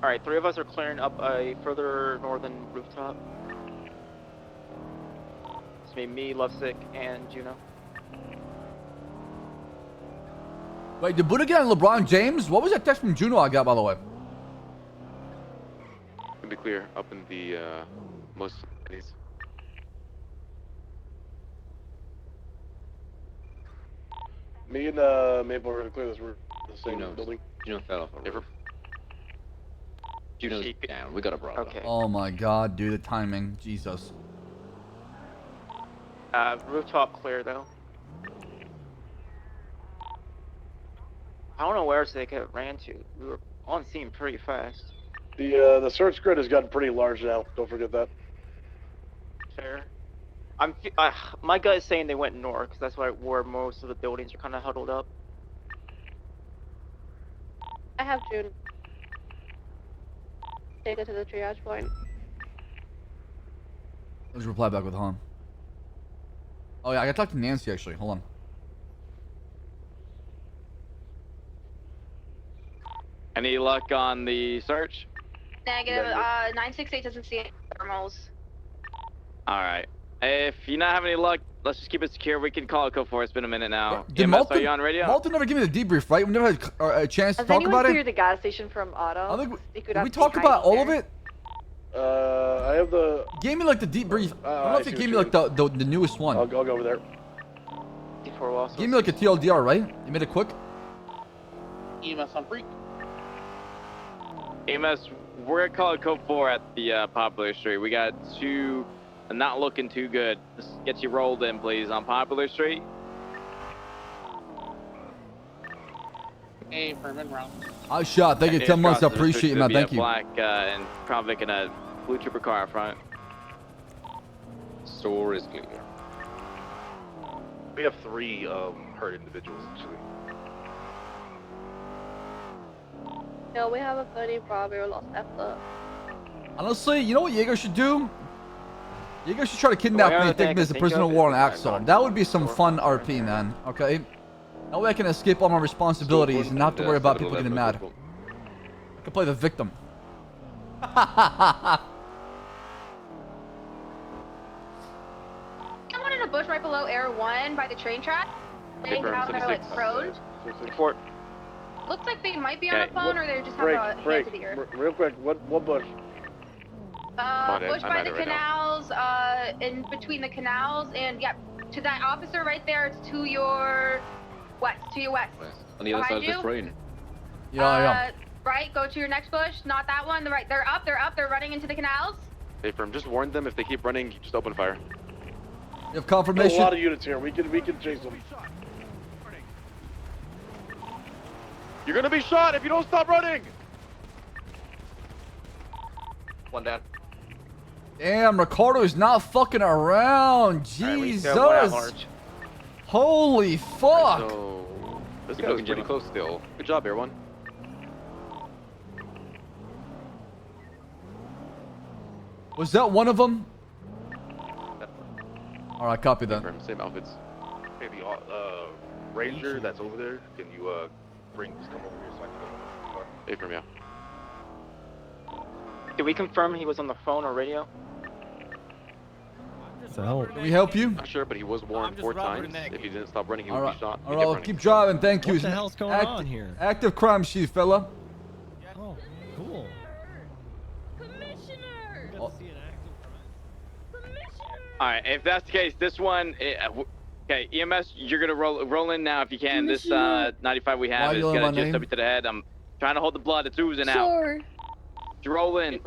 All right, 3 of us are clearing up a further northern rooftop. It's me, Lovesick, and Juno. Wait, did Buddha get on LeBron James? What was that text from Juno I got, by the way? To be clear, up in the most cities. Me and Maple are gonna clear this roof. The same building. Juno fell off a roof. Juno's down. We got a problem. Okay. Oh my god, dude, the timing. Jesus. Rooftop clear though. I don't know where else they could ran to. We were on scene pretty fast. The search grid has gotten pretty large now. Don't forget that. Fair. My gut is saying they went north because that's where most of the buildings are kind of huddled up. I have June. Take it to the triage point. Let's reply back with Han. Oh yeah, I gotta talk to Nancy actually. Hold on. Any luck on the search? Negative. 968 doesn't see any thermals. All right. If you not have any luck, let's just keep it secure. We can call a code 4. It's been a minute now. Did EMS, are you on radio? Malton never give me the debrief, right? We never had a chance to Has talk anyone about cleared it. the gas station from auto? I think did we talk about all of it? I have the. Gave me like the debrief. I don't know if I he see gave me what like the newest one. I'll go over there. Give me like a TLDR, right? You made it quick. EMS on freak. EMS, we're gonna call a code 4 at the Popular Street. We got 2 not looking too good. Let's get you rolled in, please, on Popular Street. Hey, Furman, round. I shot. Thank you, 10 months. I appreciate it, man. Thank you. Black and Provic in a blue trooper car up front. Store is clear. We have 3 hurt individuals actually. No, we have a buddy Bobby or lost after. Honestly, you know what Jaeger should do? Jaeger should try to kidnap Why me are and take they me as a think prisoner of of war on it? Axel. That would be some fun RP, man. Okay? That way I can escape all my responsibilities and not have to worry about people getting mad. I can play the victim. Someone in a bush right below Air 1 by the train track. Laying down there like prone. Looks like they might be on the phone or they just have a hand to the ear. Real quick, what bush? Bush by the canals, in between the canals, and yeah, to that officer right there, it's to your west, On the other side of Behind this train. Yeah. Right, go to your next bush, not that one, the right, they're up, they're running into the canals. Hey, firm, just warn them if they keep running, just open fire. You have confirmation? A lot of units here. We can chase them. You're gonna be shot if you don't stop running. One down. Damn, Ricardo's not fucking around. Jesus. Holy fuck. So, this guy's pretty close still. Good job, Air 1. Was that one of them? Alright, copy that. Same outfits. Hey, the ranger that's over there, can you just come over here so I can go in the car? Hey, firm, yeah. Did we confirm he was on the phone or radio? Can we help you? Not sure, but he was warned 4 times. If he didn't stop running, he would be shot. Alright, well, keep driving. Thank you. What the hell's going on here? Active crime chief, fella. Oh, cool. All right, if that's the case, this one, okay, EMS, you're gonna roll in now if you can. This 95 we have is gonna just up you to the head. I'm trying to hold the blood. It's oozing out. Sure. Just roll in.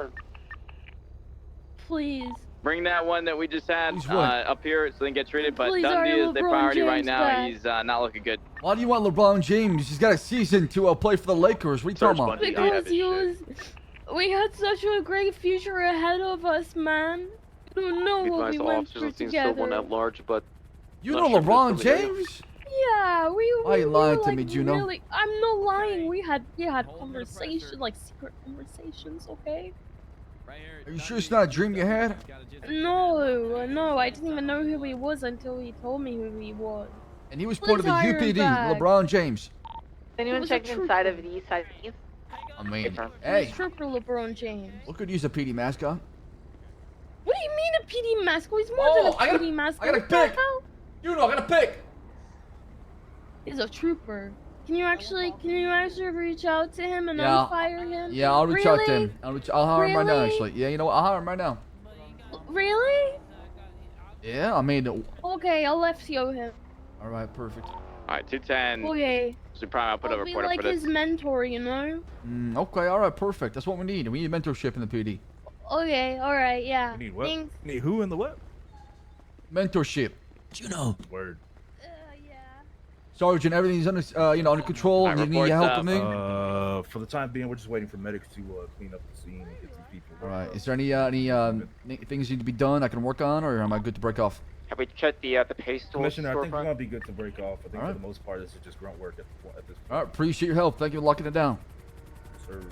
Please. Bring that one that we just had up here so they can get treated. But Please, Dundee is the LeBron priority right James now. back. He's not looking good. Why do you want LeBron James? He's got a season to play for the Lakers. What are you talking about? Because we had such a great future ahead of us, man. You don't know Be what advised, we all went officers through on scene still one together. at large, but You not know sure if LeBron it's something James? Yeah, Why you lying to me, Juno? Really, I'm not lying. We had conversations, like secret conversations, okay? Are you sure it's not a dream you had? No, I didn't even know who he was until he told me who he was. And he was part of the Please hire him UPD, back. LeBron James. Anyone checked inside of these sides? I mean, Hey, hey, Trooper LeBron James. we could use a PD mascot. What do you mean a PD mascot? He's more Oh, than a PD mascot. I gotta What the pick. hell? You know, I gotta pick. He's a trooper. Can you actually reach out to him and Yeah. unfire him? Yeah, I'll reach out to Really? him. I'll hire him right now, Really? actually. Yeah, you know what? I'll hire him right now. Really? Yeah, I mean, Okay, I'll FCO him. all right, perfect. All right, 210. Okay. So probably I'll put a I'll be report up like for this. his mentor, you know? Okay, all right, perfect. That's what we need. We need mentorship in the PD. Okay, alright, yeah. We need what? Thanks. Need who in the what? Mentorship. Juno. Word. Sergeant, everything's under, under control. All right, You need help reports with me? For the time being, we're just waiting for medics to clean up the scene and get some people. All right. Is there any things need to be done I can work on, or am I good to break off? Have we checked the pastel Commissioner, I think we're storefront? gonna be good to break off. I think All for right. the most part, this is just grunt work at this point. All right. Appreciate your help. Thank you for locking it down. Sir.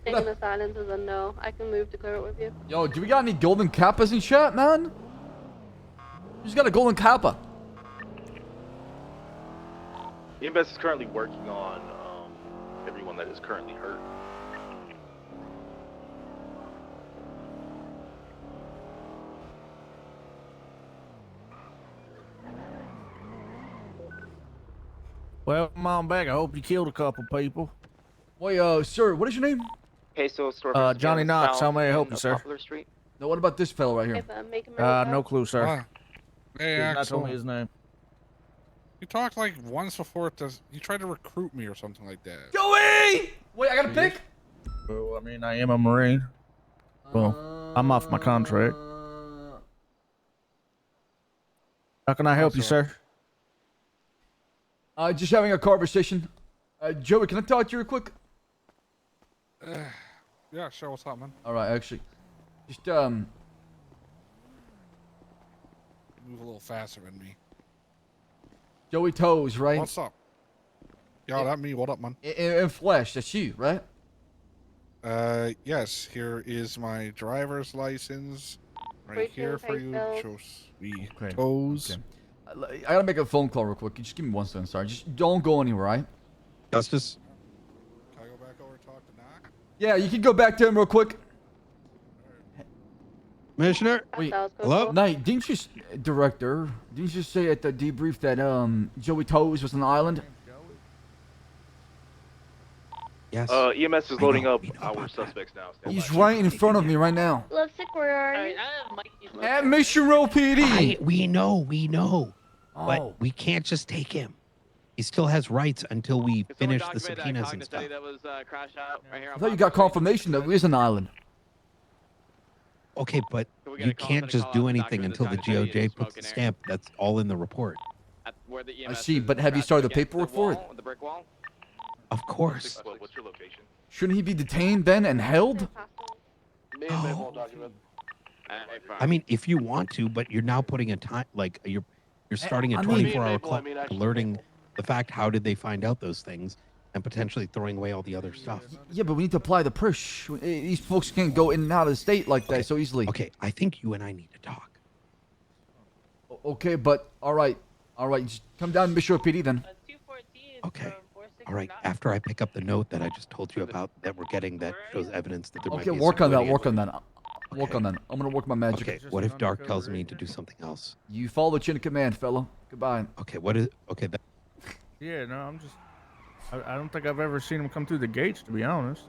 Taking the silence as a no. I can move to clear it with you. Yo, do we got any golden kappas in chat, man? Who's got a golden kappa? EMS is currently working on everyone that is currently hurt. Well, come on back. I hope you killed a couple people. Wait, sir, what is your name? Pastel storefront. Johnny Knox. How may I help you, sir? Poplar Street. Now, what about this fellow right here? No clue, sir. Hey, He's not Axel. told me his name. You talked like once before. You tried to recruit me or something like that. Joey! Wait, I gotta pick? Well, I mean, I am a Marine. Well, I'm off my contract. How can I help you, sir? Just having a conversation. Joey, can I talk to you real quick? Yeah, sure. What's up, man? All right, actually, just Move a little faster than me. Joey Toes, right? What's up? Yo, that me. What up, man? In flesh, that's you, right? Yes. Here is my driver's license, right here for you. Show me toes. Okay. I gotta make a phone call real quick. Just give me 1 second, sorry. Just don't go anywhere, right? Justice. Can I go back over and talk to Knock? Yeah, you can go back to him real quick. Commissioner. Wait, Hello? Knight, didn't you, Director, didn't you say at the debrief that Joey Toes was on the island? Yes. EMS is loading up our suspects now. Stand He's by. right in front of me right now. Lovesick, where are you? At Mission Row PD. We know. Oh. But we can't just take him. He still has rights until we finish the subpoenas and stuff. That was crashed out right here I on thought you got confirmation that we is an island. Okay, but you can't just do anything until the GOJ puts the stamp. That's all in the report. I see, but have you started the paperwork for it? The brick wall. Of course. What's your location? Shouldn't he be detained then and held? I mean, if you want to, but you're now putting a time, like you're starting a I mean- 24-hour clock, alerting the fact how did they find out those things, and potentially throwing away all the other stuff. Yeah, but we need to apply the push. These folks can't go in and out of the state like that so easily. Okay, I think you and I need to talk. Okay, but all right, just come down to Mission Row PD then. Okay. All right. After I pick up the note that I just told you about that we're getting that shows evidence that there might Okay, be a work on that. security Work on incident. that. Work on that. I'm gonna work my magic. Okay. What if Dark tells me to do something else? You follow the chain of command, fella. Goodbye. Okay. What is? Okay. Yeah, no, I'm just. I don't think I've ever seen him come through the gates, to be honest.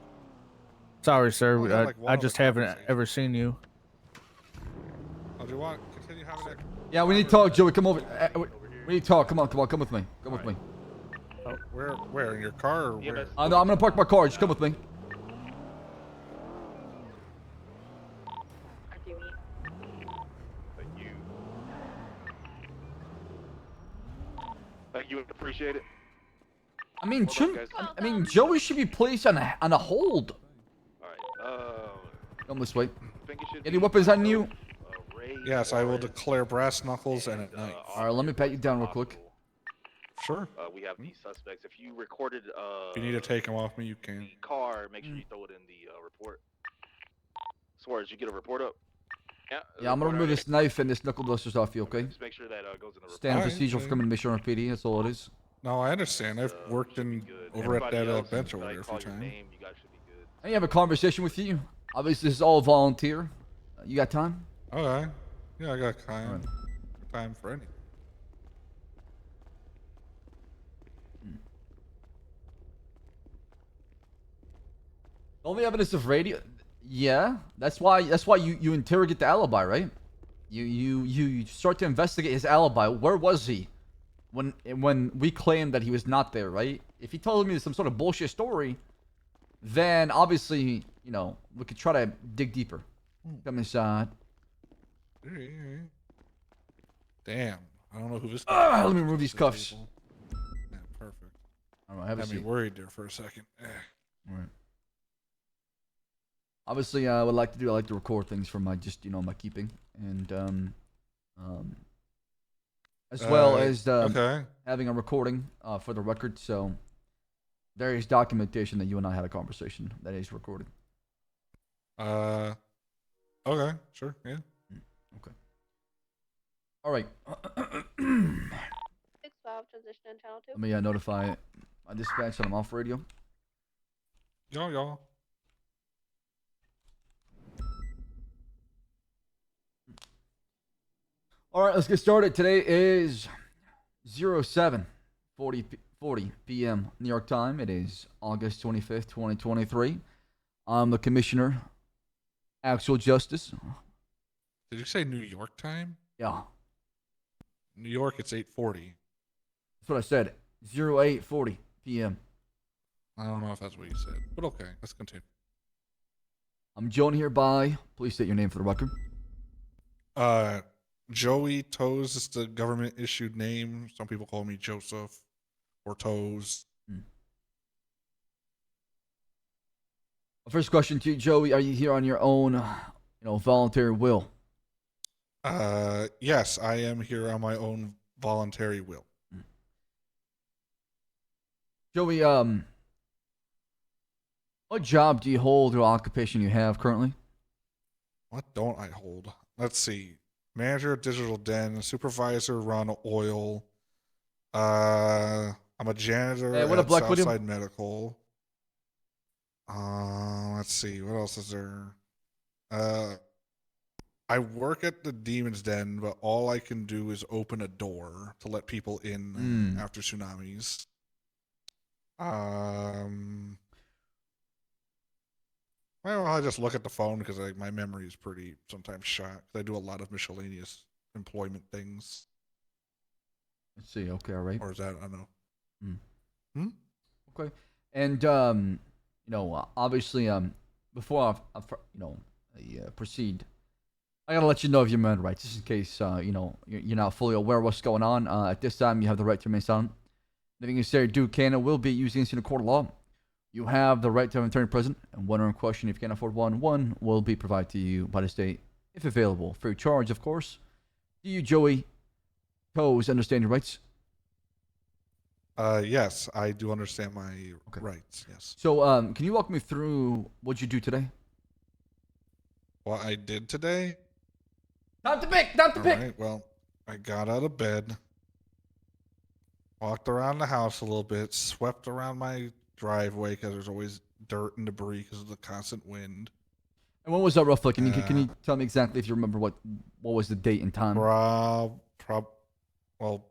Sorry, sir. I just haven't ever seen you. Oh, do you want to continue having that? Yeah, we need to talk, Joey. Come over. We need to talk. Come on. Come with me. Come with me. Oh, where? In your car or where? No, I'm gonna park my car. Just come with me. Thank you. Appreciate it. I mean, Hold on, I mean, Joey should be placed on a hold. All right. Come this way. Any weapons on you? Yes, I will declare brass knuckles and a knife. All right, let me pat you down real quick. Sure. We have these suspects. If you recorded If you need to take them off me, you can. the car, make sure you throw it in the report. Suarez, you get a report up? Yeah, I'm gonna remove this knife and this knuckle dusters off you, okay? Just make sure that goes in the report. Standard procedure for criminal mission on PD. That's all it is. No, I understand. I've worked over at that bench over there a few times. I have a conversation with you. Obviously, this is all volunteer. You got time? Okay. Yeah, I got time. Time for anything. Only evidence of radio. Yeah, that's why you interrogate the alibi, right? You start to investigate his alibi. Where was he when we claimed that he was not there, right? If he told me some sort of bullshit story, then obviously, you know, we could try to dig deeper. Come inside. Damn, I don't know who this. Let me remove these cuffs. Yeah, perfect. All right, have a Had me seat. worried there for a second. All right. Obviously, I like to record things for my my keeping, and as well as having a recording for the record. So there is documentation that you and I had a conversation that is recorded. Okay, sure, yeah. Okay. All right. Let me notify my dispatch that I'm off radio. Y'all. All right, let's get started. Today is 07:40 p.m. New York time. It is August 25th, 2023. I'm the Commissioner, Actual Justice. Did you say New York time? Yeah. New York, it's 8:40. That's what I said. 08:40 p.m. I don't know if that's what you said, but okay, let's continue. I'm joined here by, please state your name for the record. Joey Toes is the government issued name. Some people call me Joseph or Toes. First question to you, Joey. Are you here on your own, voluntary will? Yes, I am here on my own voluntary will. Joey, what job do you hold or occupation you have currently? What don't I hold? Let's see. Manager of Digital Den, supervisor run oil. I'm a janitor at Southside Medical. Let's see, what else is there? I work at the Demon's Den, but all I can do is open a door to let people in after tsunamis. Well, I just look at the phone because my memory is pretty sometimes shot. I do a lot of miscellaneous employment things. Let's see. Okay, all right. Or is that, I don't know. Okay. And obviously, before I proceed, I gotta let you know of your human rights, just in case you're not fully aware of what's going on. At this time, you have the right to remain silent. Anything you say or do can and will be used against you in a court of law. You have the right to have an attorney present, and one in question, if you can't afford one will be provided to you by the state, if available, free of charge, of course. Do you, Joey Toes, understand your rights? Yes, I do understand my rights, yes. So, can you walk me through what you do today? What I did today? Time to pick! Time to pick! All right, well, I got out of bed, walked around the house a little bit, swept around my driveway because there's always dirt and debris because of the constant wind. And when was that roughly? Can you tell me exactly if you remember what was the date and time? Well,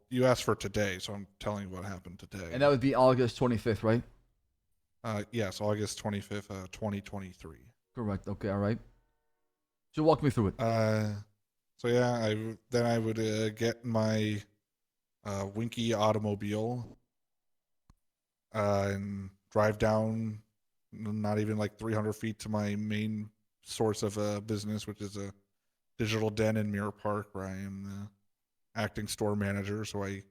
you asked for today, so I'm telling you what happened today. And that would be August 25th, right? Yes, August 25th, 2023. Correct. Okay, all right. So walk me through it. So yeah, I would get in my Winky automobile and drive down not even like 300 feet to my main source of business, which is a Digital Den in Mirror Park, where I am the acting store manager. So I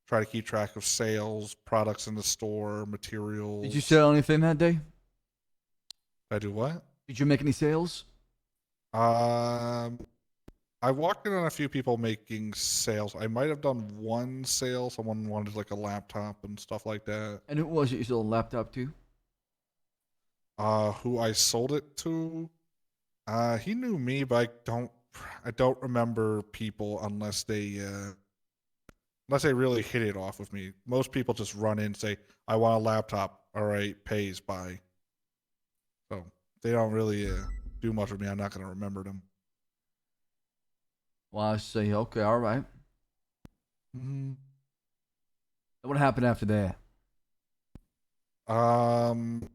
try to keep track of sales, products in the store, materials. Did you sell anything that day? I do what? Did you make any sales? I walked in on a few people making sales. I might have done one sale. Someone wanted like a laptop and stuff like that. And who was it you sold a laptop to? Who I sold it to? He knew me, but I don't I don't remember people unless they really hit it off with me. Most people just run in and say, "I want a laptop." All right, pays, bye. So they don't really do much with me. I'm not going to remember them. Well, I see. Okay, all right. Mm-hmm. What happened after that? I'm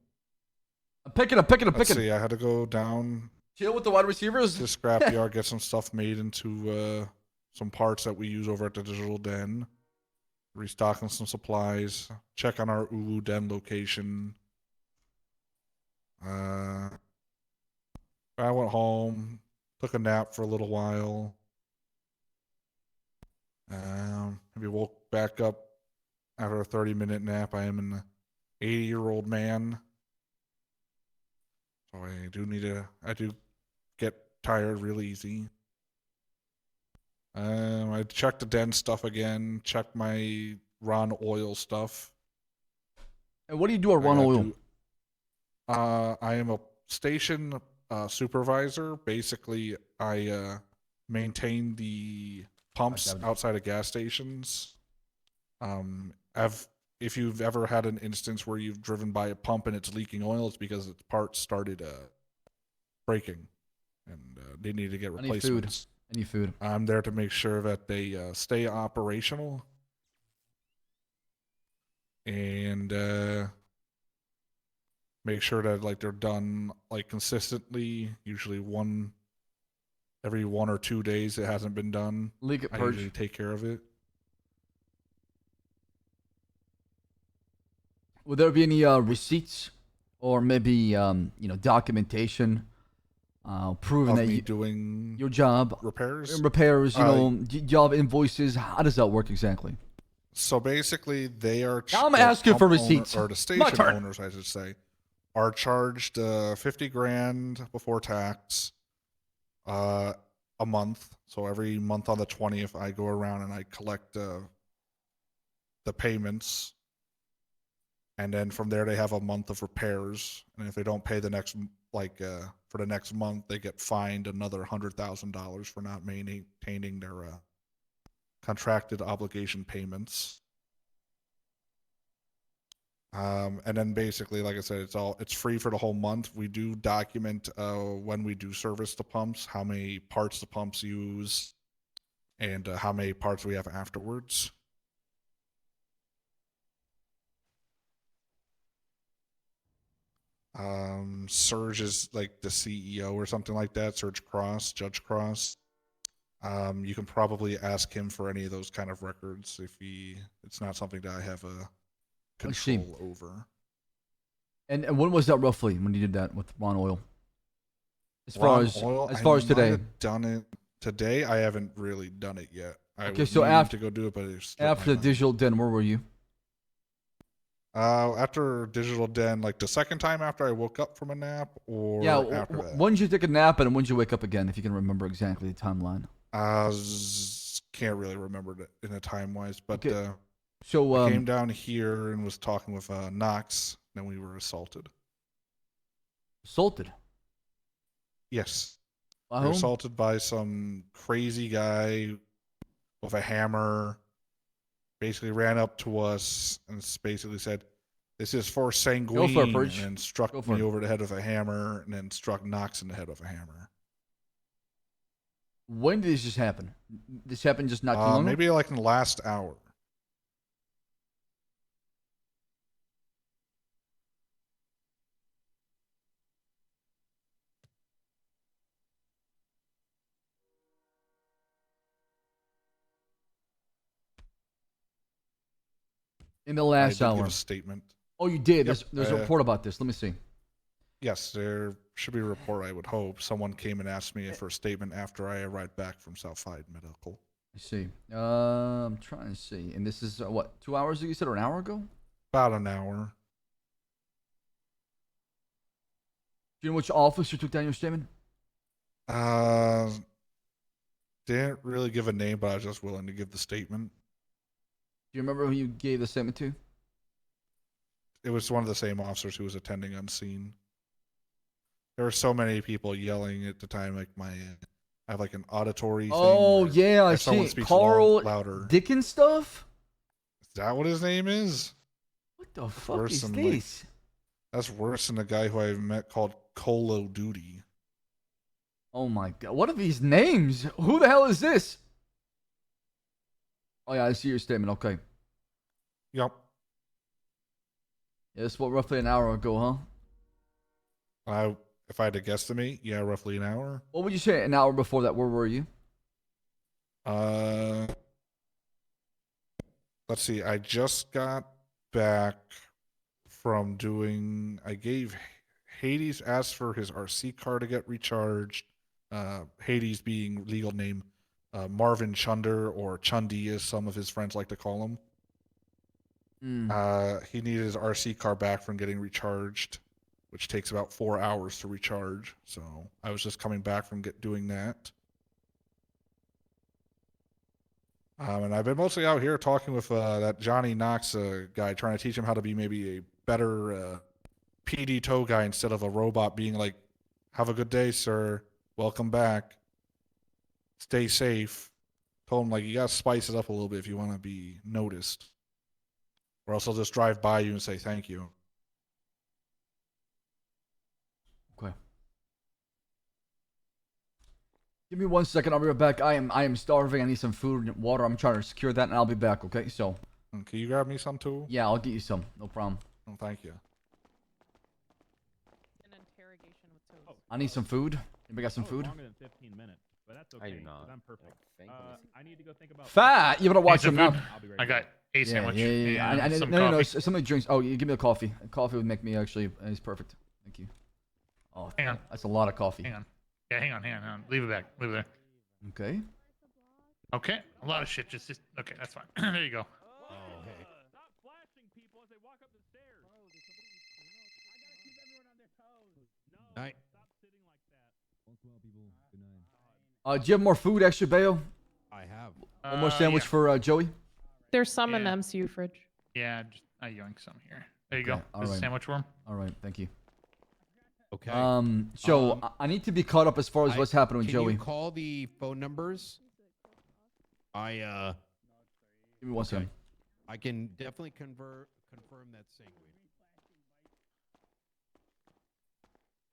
picking. Let's see. I had to go down. Chill with the wide receivers. To scrapyard, get some stuff made into some parts that we use over at the Digital Den. Restocking some supplies. Check on our Ulu Den location. I went home. Took a nap for a little while. Maybe woke back up after a 30-minute nap. I am an 80-year-old man. So I do get tired real easy. I checked the den stuff again, checked my Ron Oil stuff. And what do you do at Ron Oil? I am a station supervisor. Basically, I maintain the pumps outside of gas stations. If you've ever had an instance where you've driven by a pump and it's leaking oil, it's because its parts started breaking, and they need to get replacements. Any food. I'm there to make sure that they stay operational and make sure that like they're done like consistently. Usually every 1 or 2 days it hasn't been done. Leak it, I purge. usually take care of it. Would there be any receipts or maybe documentation proving Of that me you doing your job repairs? Repairs, job invoices. How does that work exactly? So basically, they are. Now I'm asking for pump receipts. or the station owners, I should say, are charged $50,000 before tax, a month. So every month on the 20th, I go around and I collect the payments, and then from there they have a month of repairs. And if they don't pay the next for the next month, they get fined another $100,000 for not maintaining their contracted obligation payments. And then basically, like I said, it's free for the whole month. We do document when we do service the pumps, how many parts the pumps use, and how many parts we have afterwards. Serge is like the CEO or something like that. Serge Cross, Judge Cross. You can probably ask him for any of those kind of records if it's not something that I have a control over. And when was that roughly when you did that with Ron Oil? As far as today. I've done it today. I haven't really done it yet. I Okay, would so need after to go do it, but it's after the Digital Den, where were you? After Digital Den, like the second time after I woke up from a nap, or after that. When did you take a nap and when did you wake up again? If you can remember exactly the timeline. Can't really remember it in a time wise, but Okay. So I came down here and was talking with Knox. Then we were assaulted. Assaulted? Yes. By We were whom? assaulted by some crazy guy with a hammer. Basically ran up to us and basically said, "This is for Sanguine," Go for it, Purge. and struck Go for me it. over the head with a hammer, and then struck Knox in the head with a hammer. When did this just happen? This happened just not too long ago? Maybe like in the last hour. In the last I did hour. give a statement. Oh, you did? Yep. There's a report about this. Let me see. Yes, there should be a report, I would hope. Someone came and asked me for a statement after I arrived back from Southside Medical. I see. I'm trying to see. And this is, 2 hours ago you said, or an hour ago? About an hour. Do you know which officer took down your statement? Didn't really give a name, but I was just willing to give the statement. Do you remember who you gave the statement to? It was one of the same officers who was attending unseen. There were so many people yelling at the time, like my I have like an auditory thing. Oh where yeah, I if see someone it. speaks Carl louder. Dickens stuff. Is that what his name is? What the fuck Worse is than, this? That's worse than the guy who I met called Colo Duty. Oh my god, what are these names? Who the hell is this? Oh yeah, I see your statement. Okay. Yep. Yeah, this was roughly an hour ago, huh? If I had to guesstimate, yeah, roughly an hour. What would you say an hour before that? Where were you? Let's see. I just got back from doing. I gave Hades asked for his RC car to get recharged. Hades being legal name, Marvin Chunder or Chundi, as some of his friends like to call him. He needed his RC car back from getting recharged, which takes about 4 hours to recharge. So I was just coming back from doing that. And I've been mostly out here talking with that Johnny Knox guy, trying to teach him how to be maybe a better PD tow guy instead of a robot being like, "Have a good day, sir. Welcome back. Stay safe." Told him like you gotta spice it up a little bit if you want to be noticed, or else I'll just drive by you and say thank you. Okay. Give me 1 second. I'll be right back. I am starving. I need some food and water. I'm trying to secure that, and I'll be back. Okay. So. Can you grab me some too? Yeah, I'll get you some. No problem. Oh, thank you. I need some food. Anybody got some food? Longer than 15 minutes, but that's okay. I do not. I'm perfect. I need to go think about. Fat. You better watch your mouth. I got a sandwich. Yeah. And some no. coffee. Somebody drinks. Oh, you give me a coffee. A coffee would make me actually. It's perfect. Thank you. Oh, hang on. That's a lot of coffee. Hang on. Yeah, hang on. Leave it back. Leave it there. Okay. Okay. A lot of shit. Just okay. That's fine. There you go. Oh, hey. Stop flashing people as they walk up the stairs. Night. Stop sitting like Do that. you have more food, extra bail? I have. One more sandwich yeah. for Joey. There's some in the MCU fridge. Yeah, I yoink some here. There you Okay, go. all This is right. sandwich for him. All right. Thank you. Okay. So I need to be caught up as far as what's happening with can Joey. you call the phone numbers? Give me 1 second. I can definitely confirm that sanguine.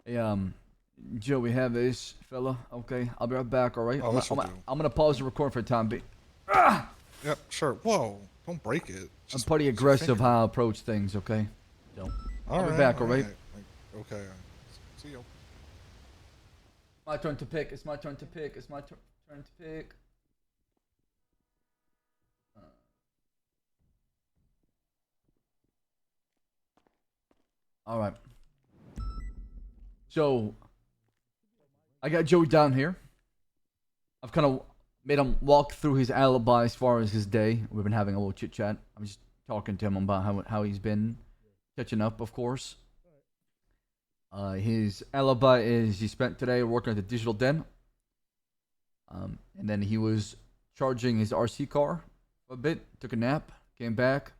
Hey, Joe, we have this fella. Okay, I'll be right back. All right. Oh, this will do. I'm gonna pause the record for a time being. Yep, sure. Whoa, don't break it. I'm pretty aggressive how I approach things. Okay. So I'll be back. All right. Okay. See you. My turn to pick. It's my turn to pick. It's my turn to pick. All right. So I got Joey down here. I've kind of made him walk through his alibi as far as his day. We've been having a little chit chat. I'm just talking to him about how he's been catching up, of course. His alibi is he spent today working at the digital den. And then he was charging his RC car for a bit, took a nap, came back,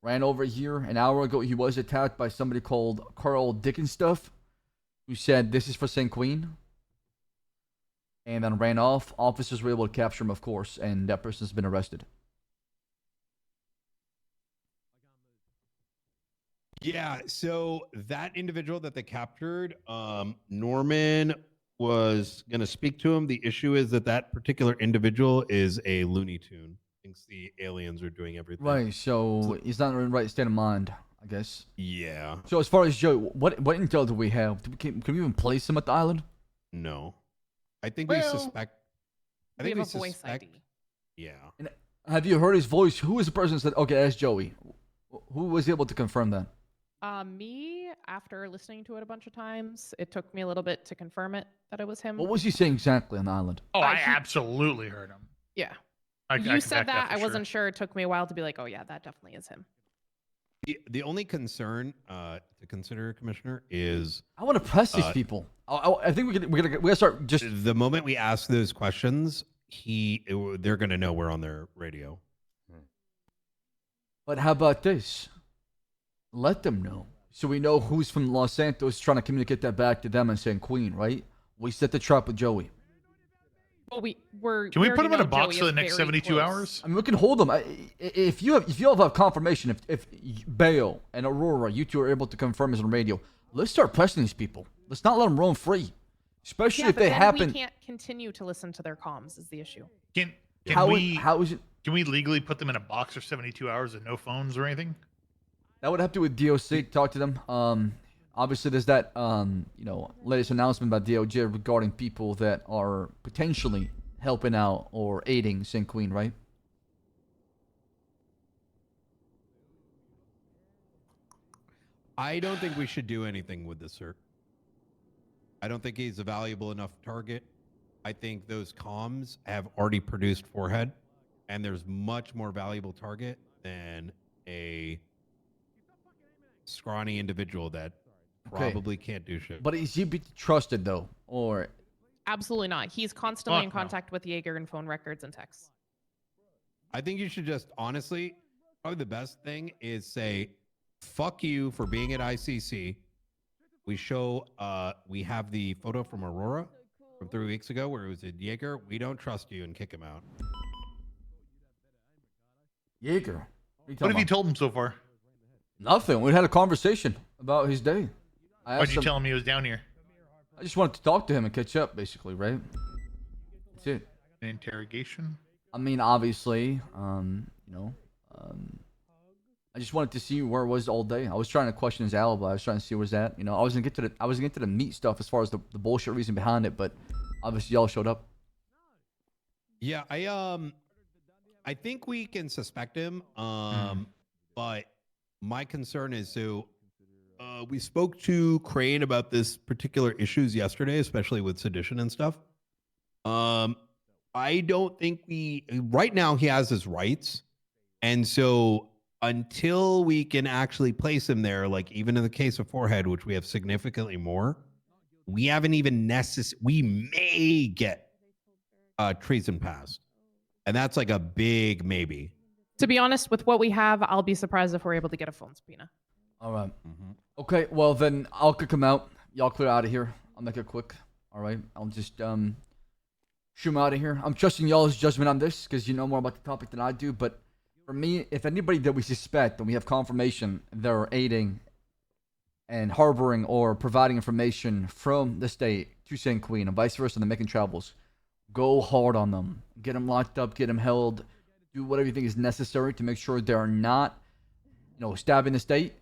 ran over here. An hour ago, he was attacked by somebody called Carl Dickens stuff, who said, "This is for St. Queen." And then ran off. Officers were able to capture him, of course, and that person's been arrested. Yeah, so that individual that they captured, Norman was going to speak to him. The issue is that particular individual is a Looney Tune. Thinks the aliens are doing everything. Right, so he's not in the right state of mind, I guess. Yeah. So as far as Joe, what intel do we have? Can we even place him at the island? No. I think we suspect. I think we we have a voice suspect. ID. Yeah. And have you heard his voice? Who is the person that said, okay, that's Joey? Who was able to confirm that? Me, after listening to it a bunch of times, it took me a little bit to confirm it that it was him. What was he saying exactly on the island? Oh, I absolutely heard him. Yeah. I You can said back that. for I sure. wasn't sure. It took me a while to be like, oh, yeah, that definitely is him. The only concern to consider, Commissioner, is I want to press these people. I think we gotta start just the moment we ask those questions, they're gonna know we're on their radio. But how about this? Let them know. So we know who's from Los Santos trying to communicate that back to them and saying Queen, right? We set the trap with Joey. Well, Can we put him in a box for the next 72 hours? I mean, we can hold them. If you all have confirmation, if Bale and Aurora, you two are able to confirm this on radio, let's start pressing these people. Let's not let them roam free, especially if but they then happen. We can't continue to listen to their comms. Is the issue? Can we legally put them in a box for 72 hours with no phones or anything? That would have to do with DOC. Talk to them. Obviously, there's that latest announcement by DOJ regarding people that are potentially helping out or aiding St. Queen, right? I don't think we should do anything with this, sir. I don't think he's a valuable enough target. I think those comms have already produced forehead, and there's much more valuable target than a scrawny individual that probably can't do shit. But is he be trusted though, or? Absolutely not. He's constantly in contact with Jaeger and phone records and texts. I think you should just honestly, probably the best thing is say, fuck you for being at ICC. We have the photo from Aurora from 3 weeks ago where it was a Jaeger. We don't trust you, and kick him out. Jaeger? What have you told him so far? Nothing. We had a conversation about his day. Why'd you tell him he was down here? I just wanted to talk to him and catch up, basically, right? That's it. An interrogation? I mean, obviously, I just wanted to see where it was all day. I was trying to question his alibi. I was trying to see where it's at. I was gonna get to the meat stuff as far as the bullshit reason behind it, but obviously y'all showed up. Yeah, I think we can suspect him. But my concern is we spoke to Crane about this particular issues yesterday, especially with sedition and stuff. I don't think right now he has his rights. And so until we can actually place him there, like even in the case of forehead, which we have significantly more, we haven't even we may get treason passed. And that's like a big maybe. To be honest, with what we have, I'll be surprised if we're able to get a phone subpoena. All right. Okay, well then I'll kick him out. Y'all clear out of here. I'll make it quick. All right. I'll just shoot him out of here. I'm trusting y'all's judgment on this because you know more about the topic than I do. But for me, if anybody that we suspect and we have confirmation they're aiding and harboring or providing information from the state to St. Queen and vice versa, they're making travels, go hard on them. Get them locked up. Get them held. Do whatever you think is necessary to make sure they're not, stabbing the state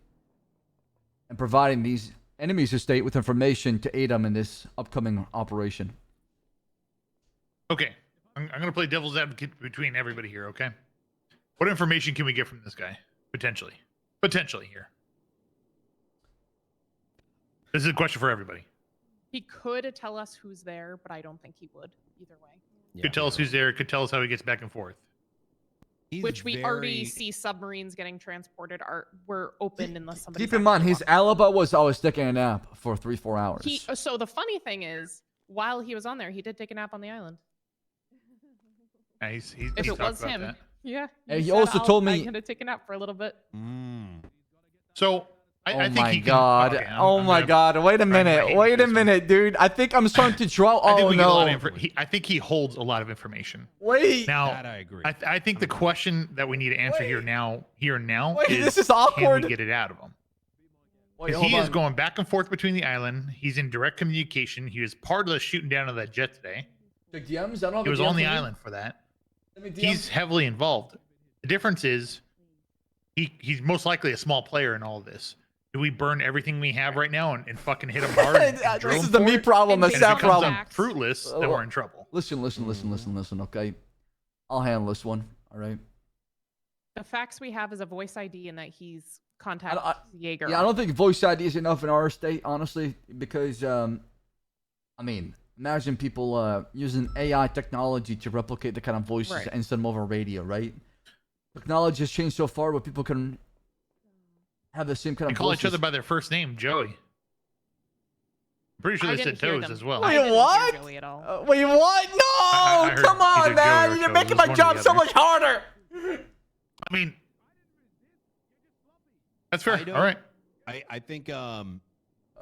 and providing these enemies of the state with information to aid them in this upcoming operation. Okay. I'm going to play devil's advocate between everybody here, okay? What information can we get from this guy? Potentially here. This is a question for everybody. He could tell us who's there, but I don't think he would either way. Could tell us who's there. Could tell us how he gets back and forth. Which we already see submarines getting transported. Were open unless somebody. Keep in mind, his alibi was I was taking a nap for 3-4 hours. So the funny thing is, while he was on there, he did take a nap on the island. If it was him, that. Yeah. And he also told me I'm gonna take a nap for a little bit. So I think my he God! Can, okay, oh my God! Wait a minute, dude. I think I'm starting to draw. Oh no! I think he holds a lot of information. Wait. Now that I agree. I think the question that we need to answer here and now Wait, is, this is awkward. Can we get it out of him? Wait, he is going back and forth between the island. He's in direct communication. He was part of the shooting down of that jet today. The DMs? I don't know he was on the island for that. He's heavily involved. The difference is he's most likely a small player in all of this. Do we burn everything we have right now and fucking hit him hard? And This is the me problem. That's that problem. Fruitless, then we're in trouble. Listen. Okay, I'll handle this one. All right. The facts we have is a voice ID and that he's contacted Jaeger. Yeah, I don't think voice ID is enough in our state, honestly, because imagine people using AI technology to replicate the kind of voices and send them over radio, right? Technology has changed so far where people can have the same kind of call voices. each other by their first name, Joey. I'm pretty sure they said Toes as well. Wait, what? Wait, what? No! Come on, man! You're making my job so much harder! I mean, that's fair. All right. I think, to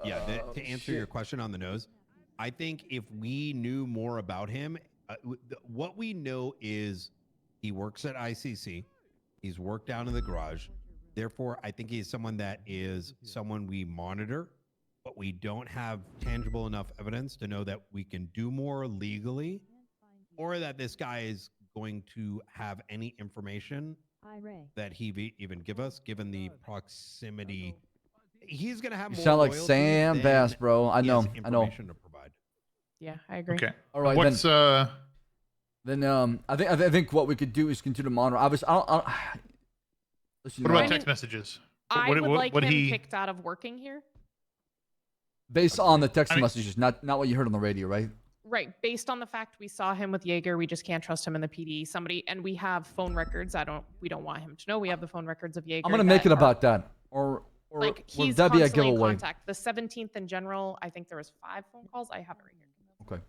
answer your question on the nose, I think if we knew more about him, what we know is he works at ICC. He's worked down in the garage. Therefore, I think he's someone that is someone we monitor, but we don't have tangible enough evidence to know that we can do more legally, or that this guy is going to have any information that he even give us, given the proximity. He's going to have You more sound like loyalty Sam than Bass, bro. I he know. has I know. information to provide. Yeah, I agree. Okay. All right. What's Then I think what we could do is continue to monitor. Obviously, listen, what about text messages? I would like what him he kicked out of working here. based on the text messages, not what you heard on the radio, right? Right. Based on the fact we saw him with Jaeger, we just can't trust him in the PD. And we have phone records. We don't want him to know we have the phone records of Jaeger. I'm gonna make it about that, or like will he's that be a constantly in giveaway? contact. The 17th in general, I think there was 5 phone calls. I have it right here. Okay.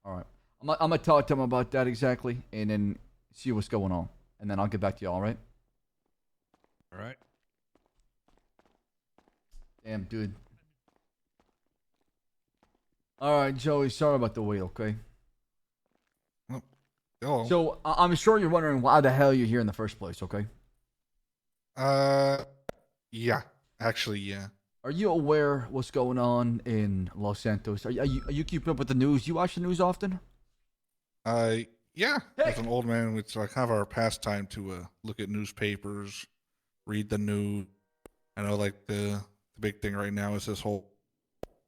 All right. I'm gonna talk to him about that exactly, and then see what's going on, and then I'll get back to you. All right. All right. Damn, dude. All right, Joey. Sorry about the wait. Okay. Hello. So I'm sure you're wondering why the hell you're here in the first place. Okay. Yeah. Actually, yeah. Are you aware what's going on in Los Santos? Are you keeping up with the news? You watch the news often? Yeah. As an old man, it's like kind of our pastime to look at newspapers, read the news. I know, like the big thing right now is this whole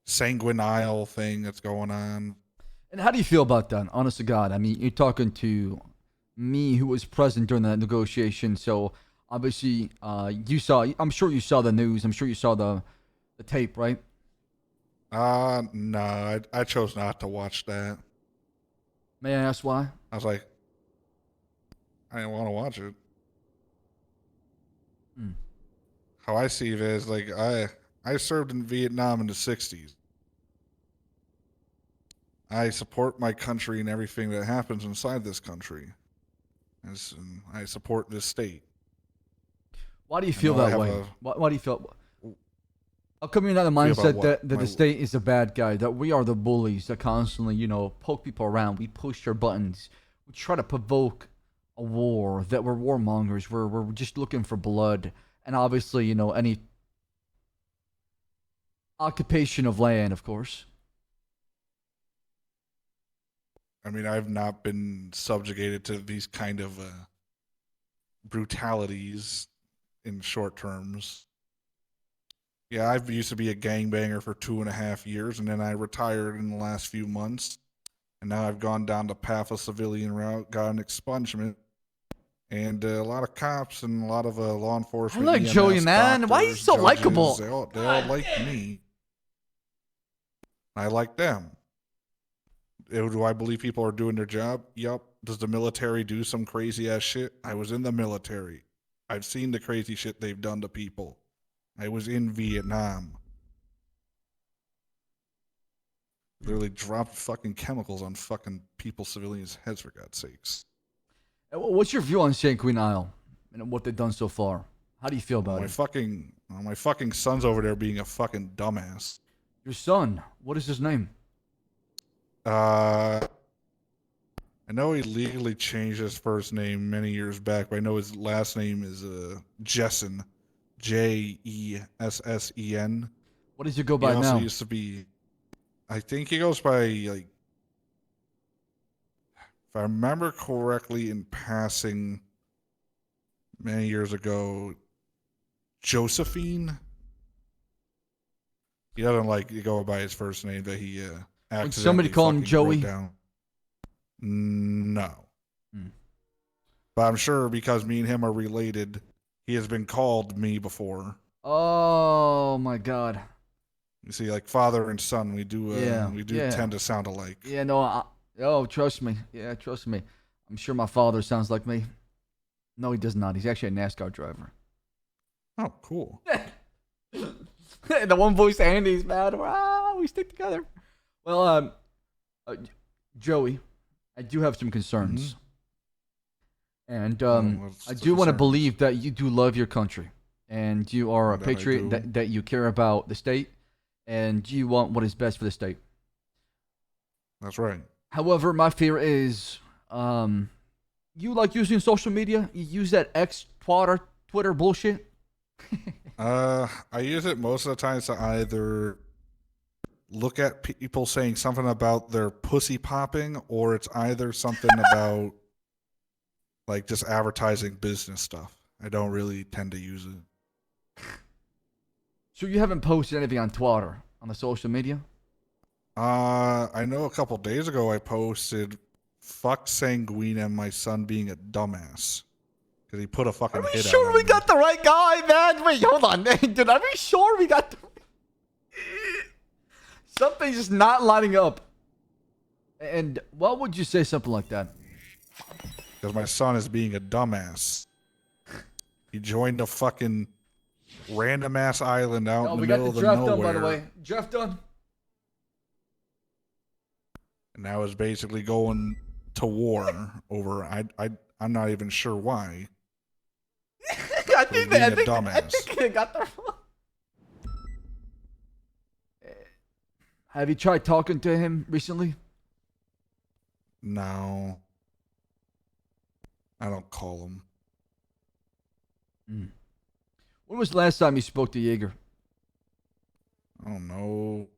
sanguine aisle thing that's going on. And how do you feel about that? Honest to God, I mean, you're talking to me, who was present during that negotiation. So obviously, you saw. I'm sure you saw the news. I'm sure you saw the tape, right? No, I chose not to watch that. May I ask why? I was like, I didn't want to watch it. How I see it is, like, I served in Vietnam in the 60s. I support my country and everything that happens inside this country. I support this state. Why do you feel that way? Why do you feel? How come you're not in the mindset that the state is a bad guy, that we are the bullies that constantly, poke people around, we push their buttons, we try to provoke a war, that we're warmongers, we're just looking for blood, and obviously, any occupation of land, of course. I mean, I've not been subjugated to these kind of brutalities in short terms. Yeah, I used to be a gangbanger for 2.5 years, and then I retired in the last few months. And now I've gone down the path of civilian route, got an expungement, and a lot of cops and a lot of law enforcement. I like EMS, Joey, man. doctors, Why are you so judges, likable? They all like me. I like them. Do I believe people are doing their job? Yup. Does the military do some crazy ass shit? I was in the military. I've seen the crazy shit they've done to people. I was in Vietnam. Literally dropped fucking chemicals on fucking people's civilians' heads, for God's sakes. What's your view on Sanguine Isle and what they've done so far? How do you feel about it? My fucking son's over there being a fucking dumbass. Your son? What is his name? I know he legally changed his first name many years back, but I know his last name is Jessen. Jessen. What does he go by he also now? Used to be, I think he goes by, like, if I remember correctly in passing many years ago, Josephine. He doesn't like to go by his first name, but he Would somebody call him Joey? No. But I'm sure because me and him are related, he has been called me before. Oh my God. You see, like father and son, we do tend to sound alike. Yeah, no, trust me. Yeah, trust me. I'm sure my father sounds like me. No, he does not. He's actually a NASCAR driver. Oh, cool. The one voice Andy's, man. We stick together. Well, Joey, I do have some concerns. And I do want to believe that you do love your country. And you are a patriot, that you care about the state. And you want what is best for the state. That's right. However, my fear is, you like using social media? You use that X, Twitter bullshit? I use it most of the time to either look at people saying something about their pussy popping, or it's either something about like just advertising business stuff. I don't really tend to use it. So you haven't posted anything on Twitter, on the social media? I know a couple days ago I posted "fuck Sanguine and my son being a dumbass" because he put a fucking Are we hit sure out we on me. got the right guy, man? Wait, hold on. Dude, are we sure we got the... Something's just not lining up. And why would you say something like that? Because my son is being a dumbass. He joined a fucking random ass island out in the middle of the nowhere. We got the draft done, by the way. Draft done. And now is basically going to war over. I'm not even sure why. I think they got the... Have you tried talking to him recently? No. I don't call him. When was the last time you spoke to Jaeger? I don't know.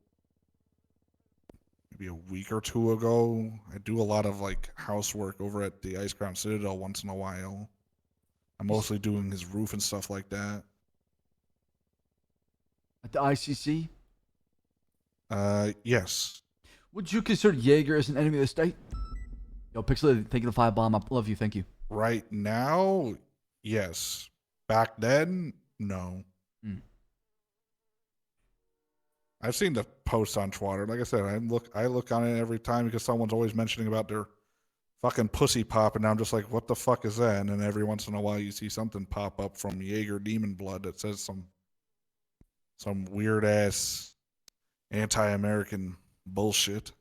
Maybe a week or two ago. I do a lot of like housework over at the Ice Crown Citadel once in a while. I'm mostly doing his roof and stuff like that. At the ICC? Yes. Would you consider Jaeger as an enemy of the state? Yo, Pixelated, thank you for the 5 bomb. I love you. Thank you. Right now, yes. Back then, no. I've seen the posts on Twitter. Like I said, I look on it every time because someone's always mentioning about their fucking pussy pop, and I'm just like, what the fuck is that? And then every once in a while, you see something pop up from Jaeger Demon Blood that says some weird ass anti-American bullshit.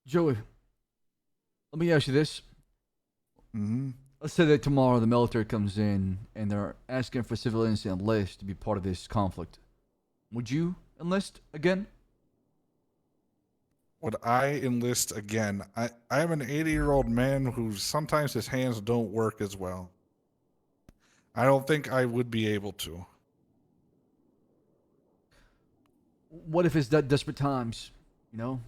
Joey, let me ask you this. Let's say that tomorrow the military comes in and they're asking for civilians to enlist to be part of this conflict. Would you enlist again? Would I enlist again? I am an 80-year-old man who sometimes his hands don't work as well. I don't think I would be able to. What if it's that desperate times, you know?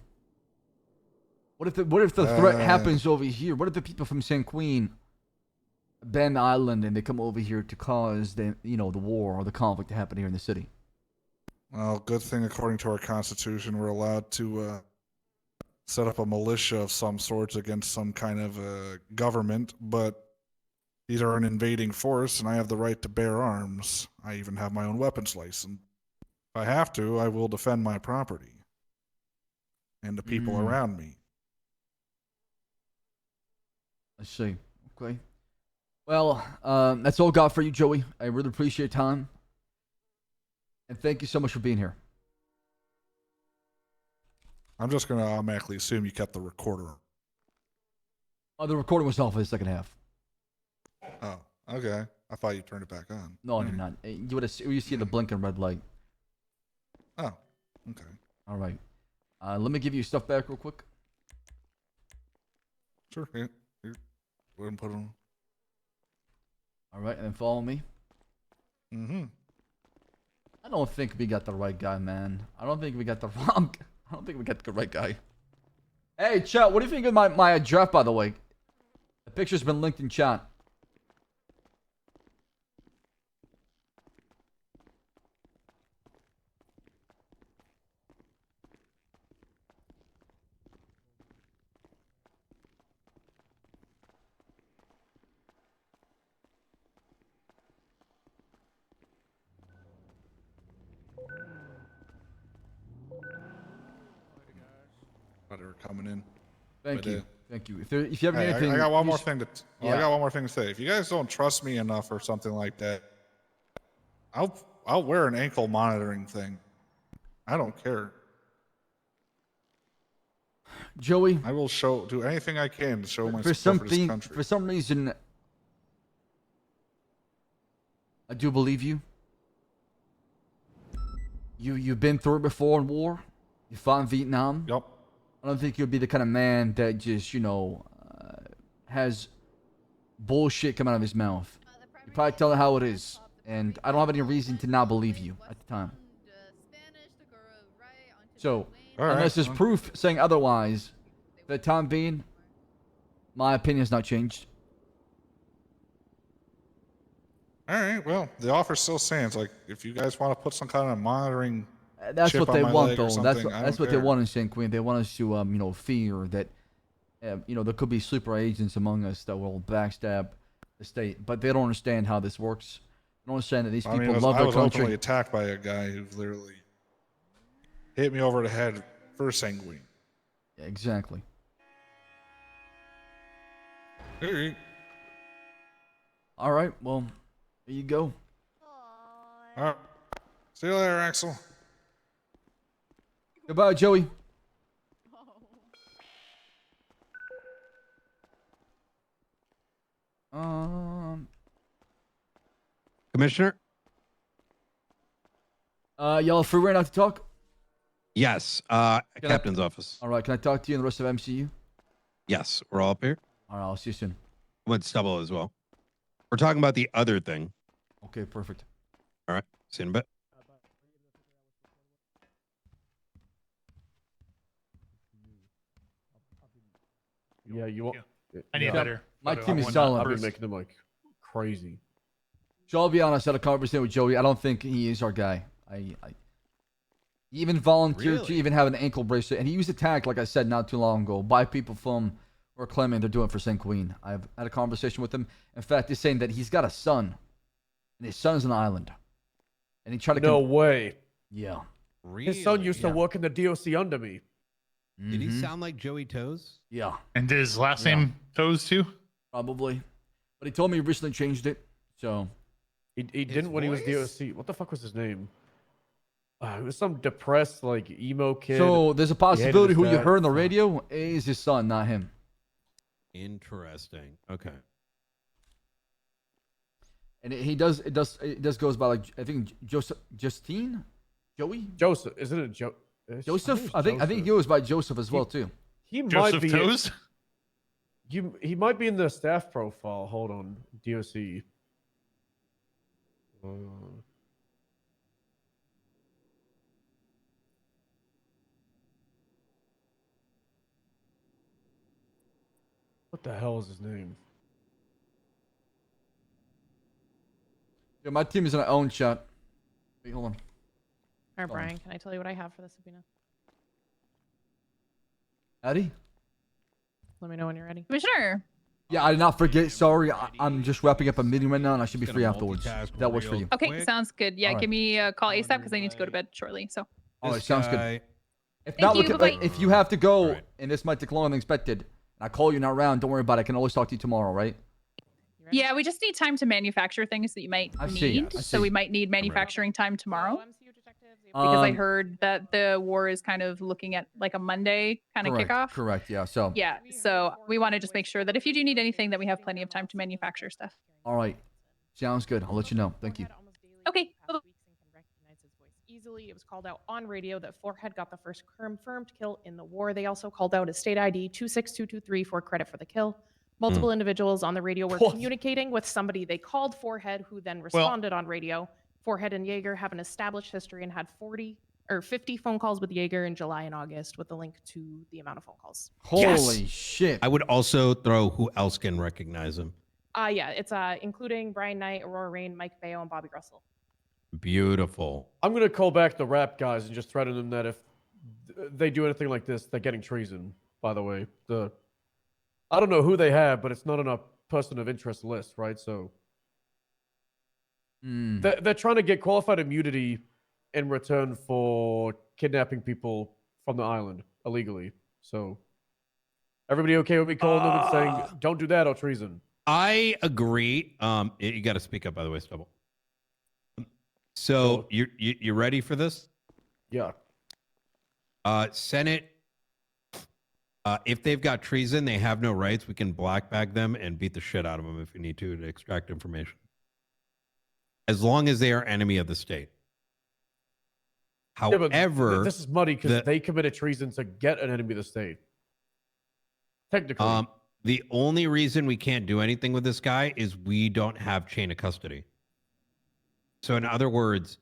What if the threat happens over here? What if the people from San Queen ban the island and they come over here to cause the war or the conflict to happen here in the city? Well, good thing according to our constitution, we're allowed to set up a militia of some sorts against some kind of government, but these are an invading force and I have the right to bear arms. I even have my own weapons license. If I have to, I will defend my property and the people around me. I see. Okay. Well, that's all I got for you, Joey. I really appreciate your time. And thank you so much for being here. I'm just going to automatically assume you kept the recorder. Oh, the recording was off for the second half. Oh, okay. I thought you turned it back on. No, I did not. You see the blinking red light. Oh, okay. All right. Let me give you your stuff back real quick. Sure. Yeah. Here. Go ahead and put it on. All right, and then follow me. I don't think we got the right guy, man. I don't think we got the right guy. Hey, chat, what do you think of my draft, by the way? The picture's been linked in chat. Thought they were coming in. Thank you. Thank you. If you have anything, I got one more thing to. I got one more thing to say. If you guys don't trust me enough or something like that, I'll wear an ankle monitoring thing. I don't care. Joey, I will do anything I can to show my support for this country. For some reason, I do believe you. You've been through it before in war. You fought in Vietnam. Yep. I don't think you'd be the kind of man that just has bullshit come out of his mouth. You probably tell it how it is, and I don't have any reason to not believe you at the time. So, unless there's proof saying otherwise, for the time being, my opinion's not changed. All right. Well, the offer still stands. Like, if you guys want to put some kind of monitoring That's chip what on they my want, leg or though. That's something, what they want in St. Queen. They want us to, fear that, there could be sleeper agents among us that will backstab the state. But they don't understand how this works. They don't understand that these people love I their was country. openly attacked by a guy who literally hit me over the head for sanguine. Yeah, exactly. Hey. All right. Well, there you go. All right. See you later, Axel. Goodbye, Joey. Commissioner? Y'all free right now to talk? Yes. Captain's office. All right. Can I talk to you and the rest of MCU? Yes. We're all up here. All right. I'll see you soon. With Stubble as well. We're talking about the other thing. Okay. Perfect. All right. See you in a bit. Yeah, you want. I need better. My team is solid. I've been making them like crazy. So I'll be honest. I had a conversation with Joey. I don't think he is our guy. He even volunteered to even have an ankle bracelet, and he was attacked, like I said, not too long ago, by people from who are claiming they're doing it for St. Queen. I've had a conversation with him. In fact, he's saying that he's got a son, and his son is an island, and he tried to. No way. Yeah. Really? His son used to work in the DOC under me. Did he sound like Joey Toes? Yeah. And did his last name Toes too? Probably. But he told me he recently changed it, so. He didn't when he was DOC. What the fuck was his name? It was some depressed, like, emo kid. So there's a possibility who you heard on the radio is his son, not him. Interesting. Okay. And it does goes by, like, I think Justine? Joey? Joseph. Isn't it Joseph? I think he goes by Joseph as well, too. He Joseph might be Toes? He might be in the staff profile. Hold on. DOC. What the hell is his name? Yeah, my team is in our own chat. Wait, hold on. All right, Brian, can I tell you what I have for the subpoena? Eddie? Let me know when you're ready. Commissioner. Yeah, I did not forget. Sorry, I'm just wrapping up a meeting right now, and I should be free afterwards. That works for you. Okay, sounds good. Yeah, All right. give me a call ASAP because I need to go to bed shortly. So. All right, sounds good. If Thank not, you, look at, bye-bye. if you have to go, and this might take longer than expected, and I call you not around, don't worry about it. I can always talk to you tomorrow, right? Yeah, we just need time to manufacture things that you might need. So we might need manufacturing time tomorrow. Because I heard that the war is kind of looking at like a Monday kind of kickoff. Correct, yeah. So. Yeah, so we want to just make sure that if you do need anything, that we have plenty of time to manufacture stuff. All right. Sounds good. I'll let you know. Thank you. Okay. Easily, it was called out on radio that Forehead got the first confirmed kill in the war. They also called out his state ID 26223 for credit for the kill. Multiple individuals on the radio were communicating with somebody they called Forehead, who then responded on radio. Forehead and Jaeger have an established history and had 50 phone calls with Jaeger in July and August with a link to the amount of phone calls. Holy shit. I would also throw who else can recognize him. Yeah, it's including Brian Knight, Aurora Rain, Mike Bayo, and Bobby Russell. Beautiful. I'm gonna call back the rap guys and just threaten them that if they do anything like this, they're getting treason. By the way, I don't know who they have, but it's not on a person of interest list, right? So they're trying to get qualified immunity in return for kidnapping people from the island illegally. So everybody okay with me calling them and saying, "Don't do that," or treason? I agree. You got to speak up, by the way, Stubble. So you ready for this? Yeah. Senate. If they've got treason, they have no rights. We can black bag them and beat the shit out of them if we need to extract information. As long as they are enemy of the state. However, this is muddy because they committed treason to get an enemy of the state. Technically. The only reason we can't do anything with this guy is we don't have chain of custody. So in other words,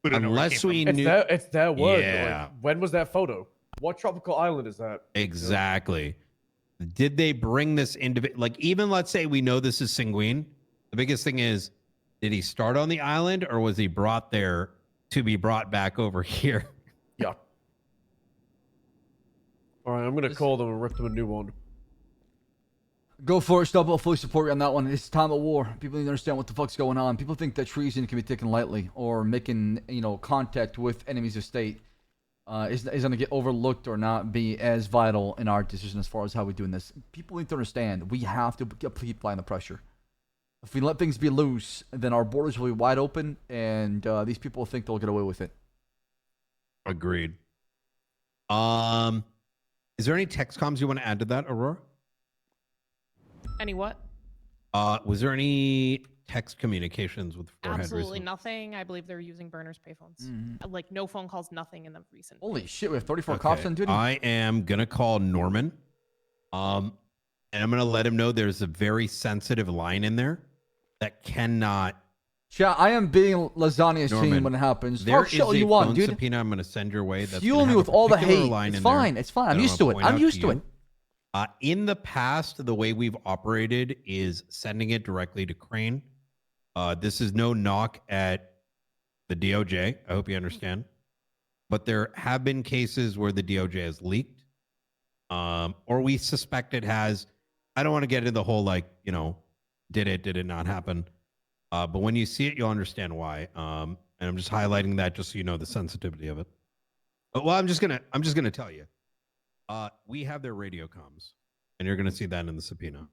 unless we knew, it's their word. Yeah. Like, when was that photo? What tropical island is that? Exactly. Did they bring this individual? Like, even let's say we know this is Sanguine. The biggest thing is, did he start on the island or was he brought there to be brought back over here? Yeah. All right, I'm gonna call them and rip them a new one. Go for it, Stubble. I'll fully support you on that one. It's time of war. People need to understand what the fuck's going on. People think that treason can be taken lightly, or making contact with enemies of state is going to get overlooked or not be as vital in our decision as far as how we're doing this. People need to understand we have to keep applying the pressure. If we let things be loose, then our borders will be wide open, and these people think they'll get away with it. Agreed. Is there any text comms you want to add to that, Aurora? Any what? Was there any text communications with Forehead Absolutely recently? nothing. I believe they're using burners payphones. Like no phone calls, nothing in the recent. Holy shit, we have 34 cops on duty? I am going to call Norman. And I'm going to let him know there's a very sensitive line in there that cannot. Chat, I am being Lasagna's Norman, team when it happens. There Talk shit all you want, phone dude. subpoena I'm going to send your way. That's Fuel gonna me have with a all the particular hate. line It's in fine. there It's fine. that I'm I used to wanna it. point I'm out used to you. it. In the past, the way we've operated is sending it directly to Crane. This is no knock at the DOJ. I hope you understand. But there have been cases where the DOJ has leaked, or we suspect it has. I don't want to get into the whole did it not happen? But when you see it, you'll understand why. And I'm just highlighting that just so you know the sensitivity of it. Well, I'm just gonna tell you. We have their radio comms, and you're gonna see that in the subpoena.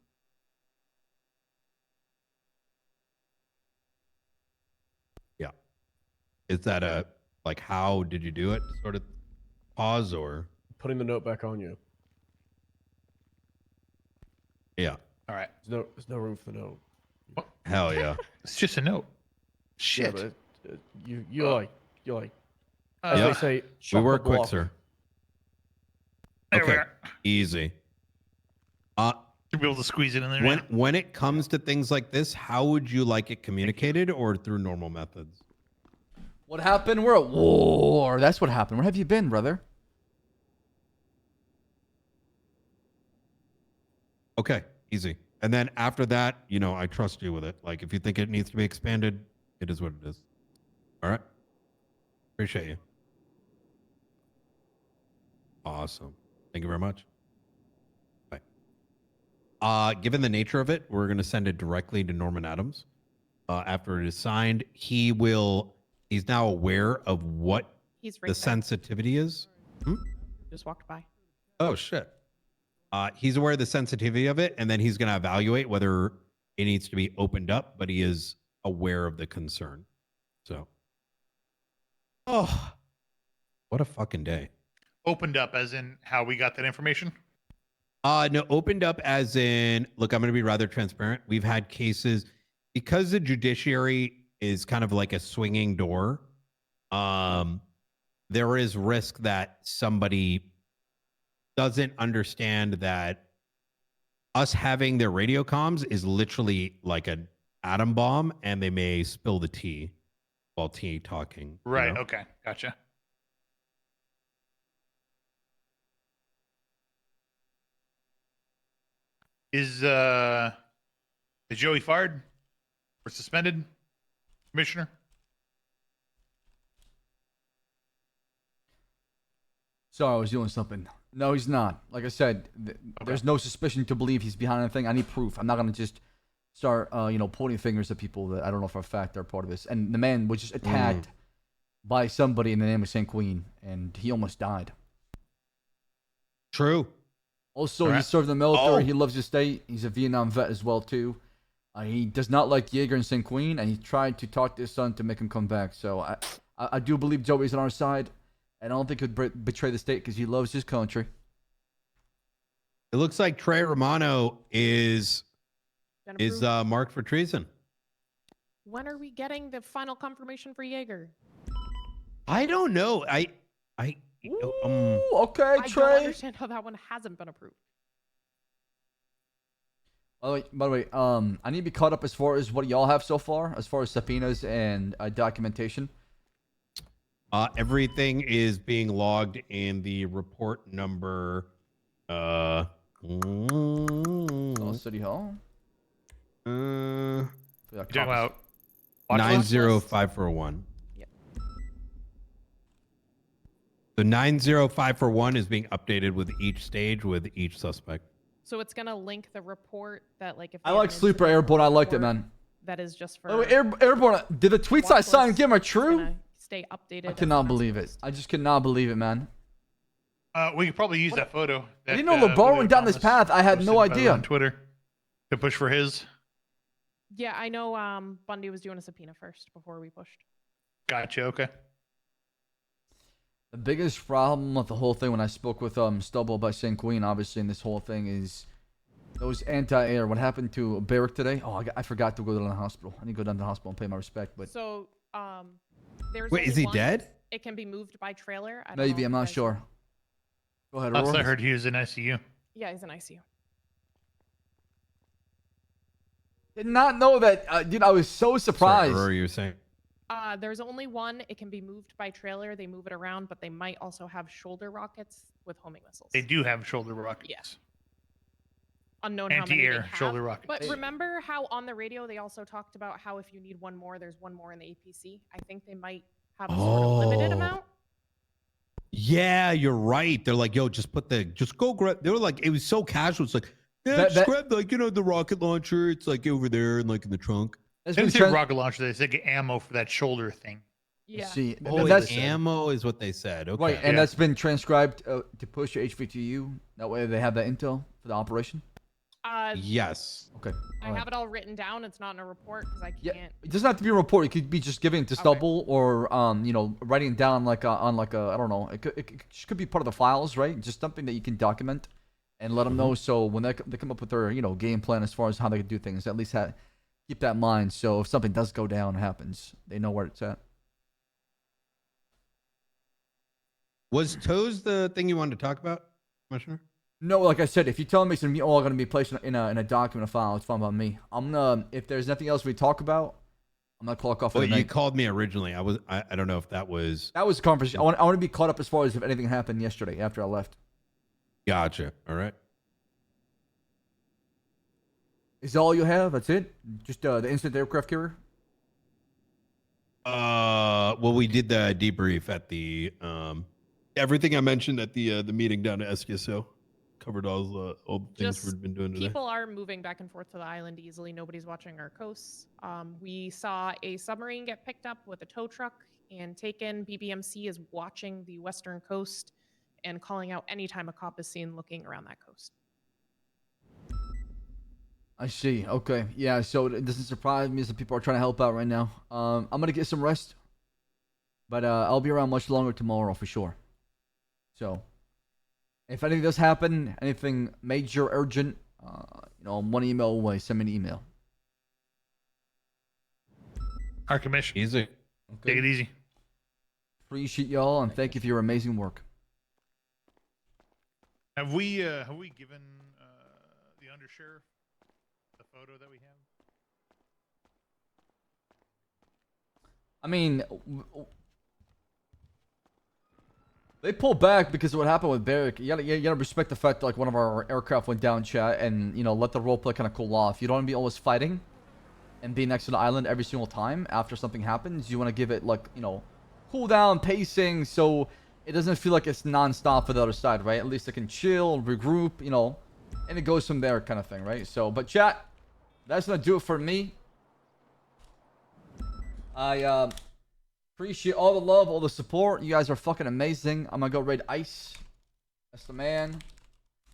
Yeah. Is that how did you do it? Sort of pause or putting the note back on you? Yeah. All right. There's no room for the note. Hell yeah. It's just a note. Shit. Yeah, but you're like as yeah. they say, We work quick, block. sir. There we Okay. are. Easy. To be able to squeeze it in there. When it comes to things like this, how would you like it communicated or through normal methods? What happened? We're at war. That's what happened. Where have you been, brother? Okay, easy. And then after that, I trust you with it. Like, if you think it needs to be expanded, it is what it is. All right? Appreciate you. Awesome. Thank you very much. Bye. Given the nature of it, we're going to send it directly to Norman Adams. After it is signed, he's now aware of what He's right the there. sensitivity is. Just walked by. Oh, shit. He's aware of the sensitivity of it, and then he's going to evaluate whether it needs to be opened up, but he is aware of the concern. So, what a fucking day. Opened up as in how we got that information? No, opened up as in, look, I'm going to be rather transparent. We've had cases, because the judiciary is kind of like a swinging door, there is risk that somebody doesn't understand that us having their radio comms is literally like an atom bomb, and they may spill the tea while talking. Right. Okay. Gotcha. Is Joey fired or suspended, Commissioner? Sorry, I was doing something. No, he's not. Like I said, there's no suspicion to believe he's behind anything. I need proof. I'm not going to just start, pointing fingers at people that I don't know for a fact are part of this. And the man was just attacked by somebody in the name of St. Queen, and he almost died. True. Also, he served in the military. He loves his state. He's a Vietnam vet as well, too. He does not like Jaeger and St. Queen, and he tried to talk to his son to make him come back. So I do believe Joey's on our side. And I don't think he'd betray the state because he loves his country. It looks like Trey Romano is marked for treason. When are we getting the final confirmation for Jaeger? I don't know. Ooh, okay, I Trey. don't understand how that one hasn't been approved. By the way, I need to be caught up as far as what y'all have so far, as far as subpoenas and documentation. Everything is being logged in the report number. City Hall. You're talking about 90541. Yep. The 90541 is being updated with each stage with each suspect. So it's gonna link the report that like if I like Sleeper Airborne. I liked it, man. that is just for Oh, Airborne. Did the tweets I saw and Gim are true? stay updated. I cannot believe it. I just cannot believe it, man. We could probably use that photo. I didn't know LeBron went down this path. I had no idea. On Twitter to push for his. Yeah, I know. Bundy was doing a subpoena first before we pushed. Gotcha. Okay. The biggest problem with the whole thing when I spoke with Stubble about St. Queen, obviously, in this whole thing is those anti-air. What happened to Barrick today? Oh, I forgot to go to the hospital. I need to go down to the hospital and pay my respect. But so, there's wait, is he dead? It can be moved by trailer. Maybe, I'm not sure. Go ahead, Last Aurora. I heard, he was in ICU. Yeah, he's in ICU. Did not know that, dude. I was so surprised. Sorry, Aurora, you were saying? There's only one. It can be moved by trailer. They move it around, but they might also have shoulder rockets with homing missiles. They do have shoulder rockets. Yeah. Unknown how many they Anti-air have. shoulder rockets. But remember how on the radio they also talked about how if you need one more, there's one more in the APC. I think they might have a sort of limited amount. Yeah, you're right. They're like, yo, just go grab. They were like, it was so casual. It's like, yeah, just grab like, the rocket launcher. It's like over there and like in the trunk. They didn't say rocket launcher. They said get ammo for that shoulder thing. Yeah. See, that's ammo is what they said. Okay. Right, and that's been transcribed to push to HVTU. That way they have that intel for the operation. Yes. Okay. I have it all written down. It's not in a report because I can't. It doesn't have to be a report. It could be just giving it to Stubble or writing it down on like a I don't know. It could be part of the files, right? Just something that you can document and let them know. So when they come up with their game plan as far as how they can do things, at least keep that in mind. So if something does go down, happens, they know where it's at. Was toes the thing you wanted to talk about, Commissioner? No, like I said, if you tell me it's all going to be placed in a document file, it's fine by me. If there's nothing else we talk about, I'm gonna clock off. Well, you called me originally. I don't know if that was a conversation. I want to be caught up as far as if anything happened yesterday after I left. Gotcha. All right. Is that all you have? That's it? Just the instant aircraft carrier? Well, we did the debrief at the everything I mentioned at the meeting down at SKSO. Covered all the things we've been doing today. People are moving back and forth to the island easily. Nobody's watching our coasts. We saw a submarine get picked up with a tow truck and taken. BBMC is watching the western coast and calling out anytime a cop is seen looking around that coast. I see. Okay. Yeah, so it doesn't surprise me that people are trying to help out right now. I'm going to get some rest. But I'll be around much longer tomorrow for sure. So, if anything does happen, anything major, urgent, I'm one email away. Send me an email. Our commission. Easy. Okay. Take it easy. Appreciate y'all and thank you for your amazing work. Have we given the undersheriff the photo that we have? I mean, they pulled back because of what happened with Barrick. You gotta respect the fact that like one of our aircraft went down, chat, and let the roleplay kind of cool off. You don't want to be always fighting and be next to the island every single time after something happens. You want to give it like cool down, pacing, so it doesn't feel like it's non-stop for the other side, right? At least it can chill, regroup, and it goes from there, kind of thing, right? So, but chat, that's gonna do it for me. I appreciate all the love, all the support. You guys are fucking amazing. I'm gonna go raid Ice. That's the man.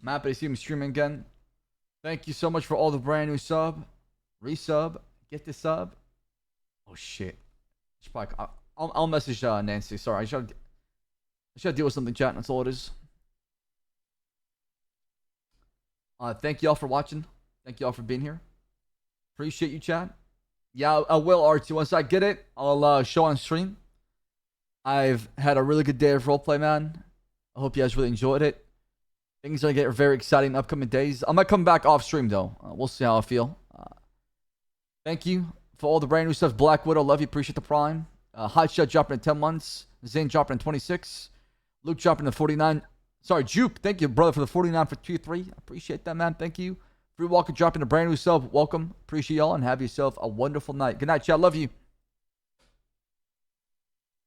I'm happy to see him streaming again. Thank you so much for all the brand new sub, resub, get the sub. Oh shit. I'll message Nancy. Sorry, I should deal with something, chat. That's all it is. Thank y'all for watching. Thank y'all for being here. Appreciate you, chat. Yeah, I will, Archie. Once I get it, I'll show on stream. I've had a really good day of roleplay, man. I hope you guys really enjoyed it. Things are going to get very exciting in the upcoming days. I might come back off stream, though. We'll see how I feel. Thank you for all the brand new stuff. Black Widow, love you. Appreciate the prime. Hot Shot dropping in 10 months. Zane dropping in 26. Luke dropping in 49. Sorry, Jupe. Thank you, brother, for the 49 for 2-3. Appreciate that, man. Thank you. Free Walker dropping a brand new sub. Welcome. Appreciate y'all and have yourself a wonderful night. Good night, chat. Love you.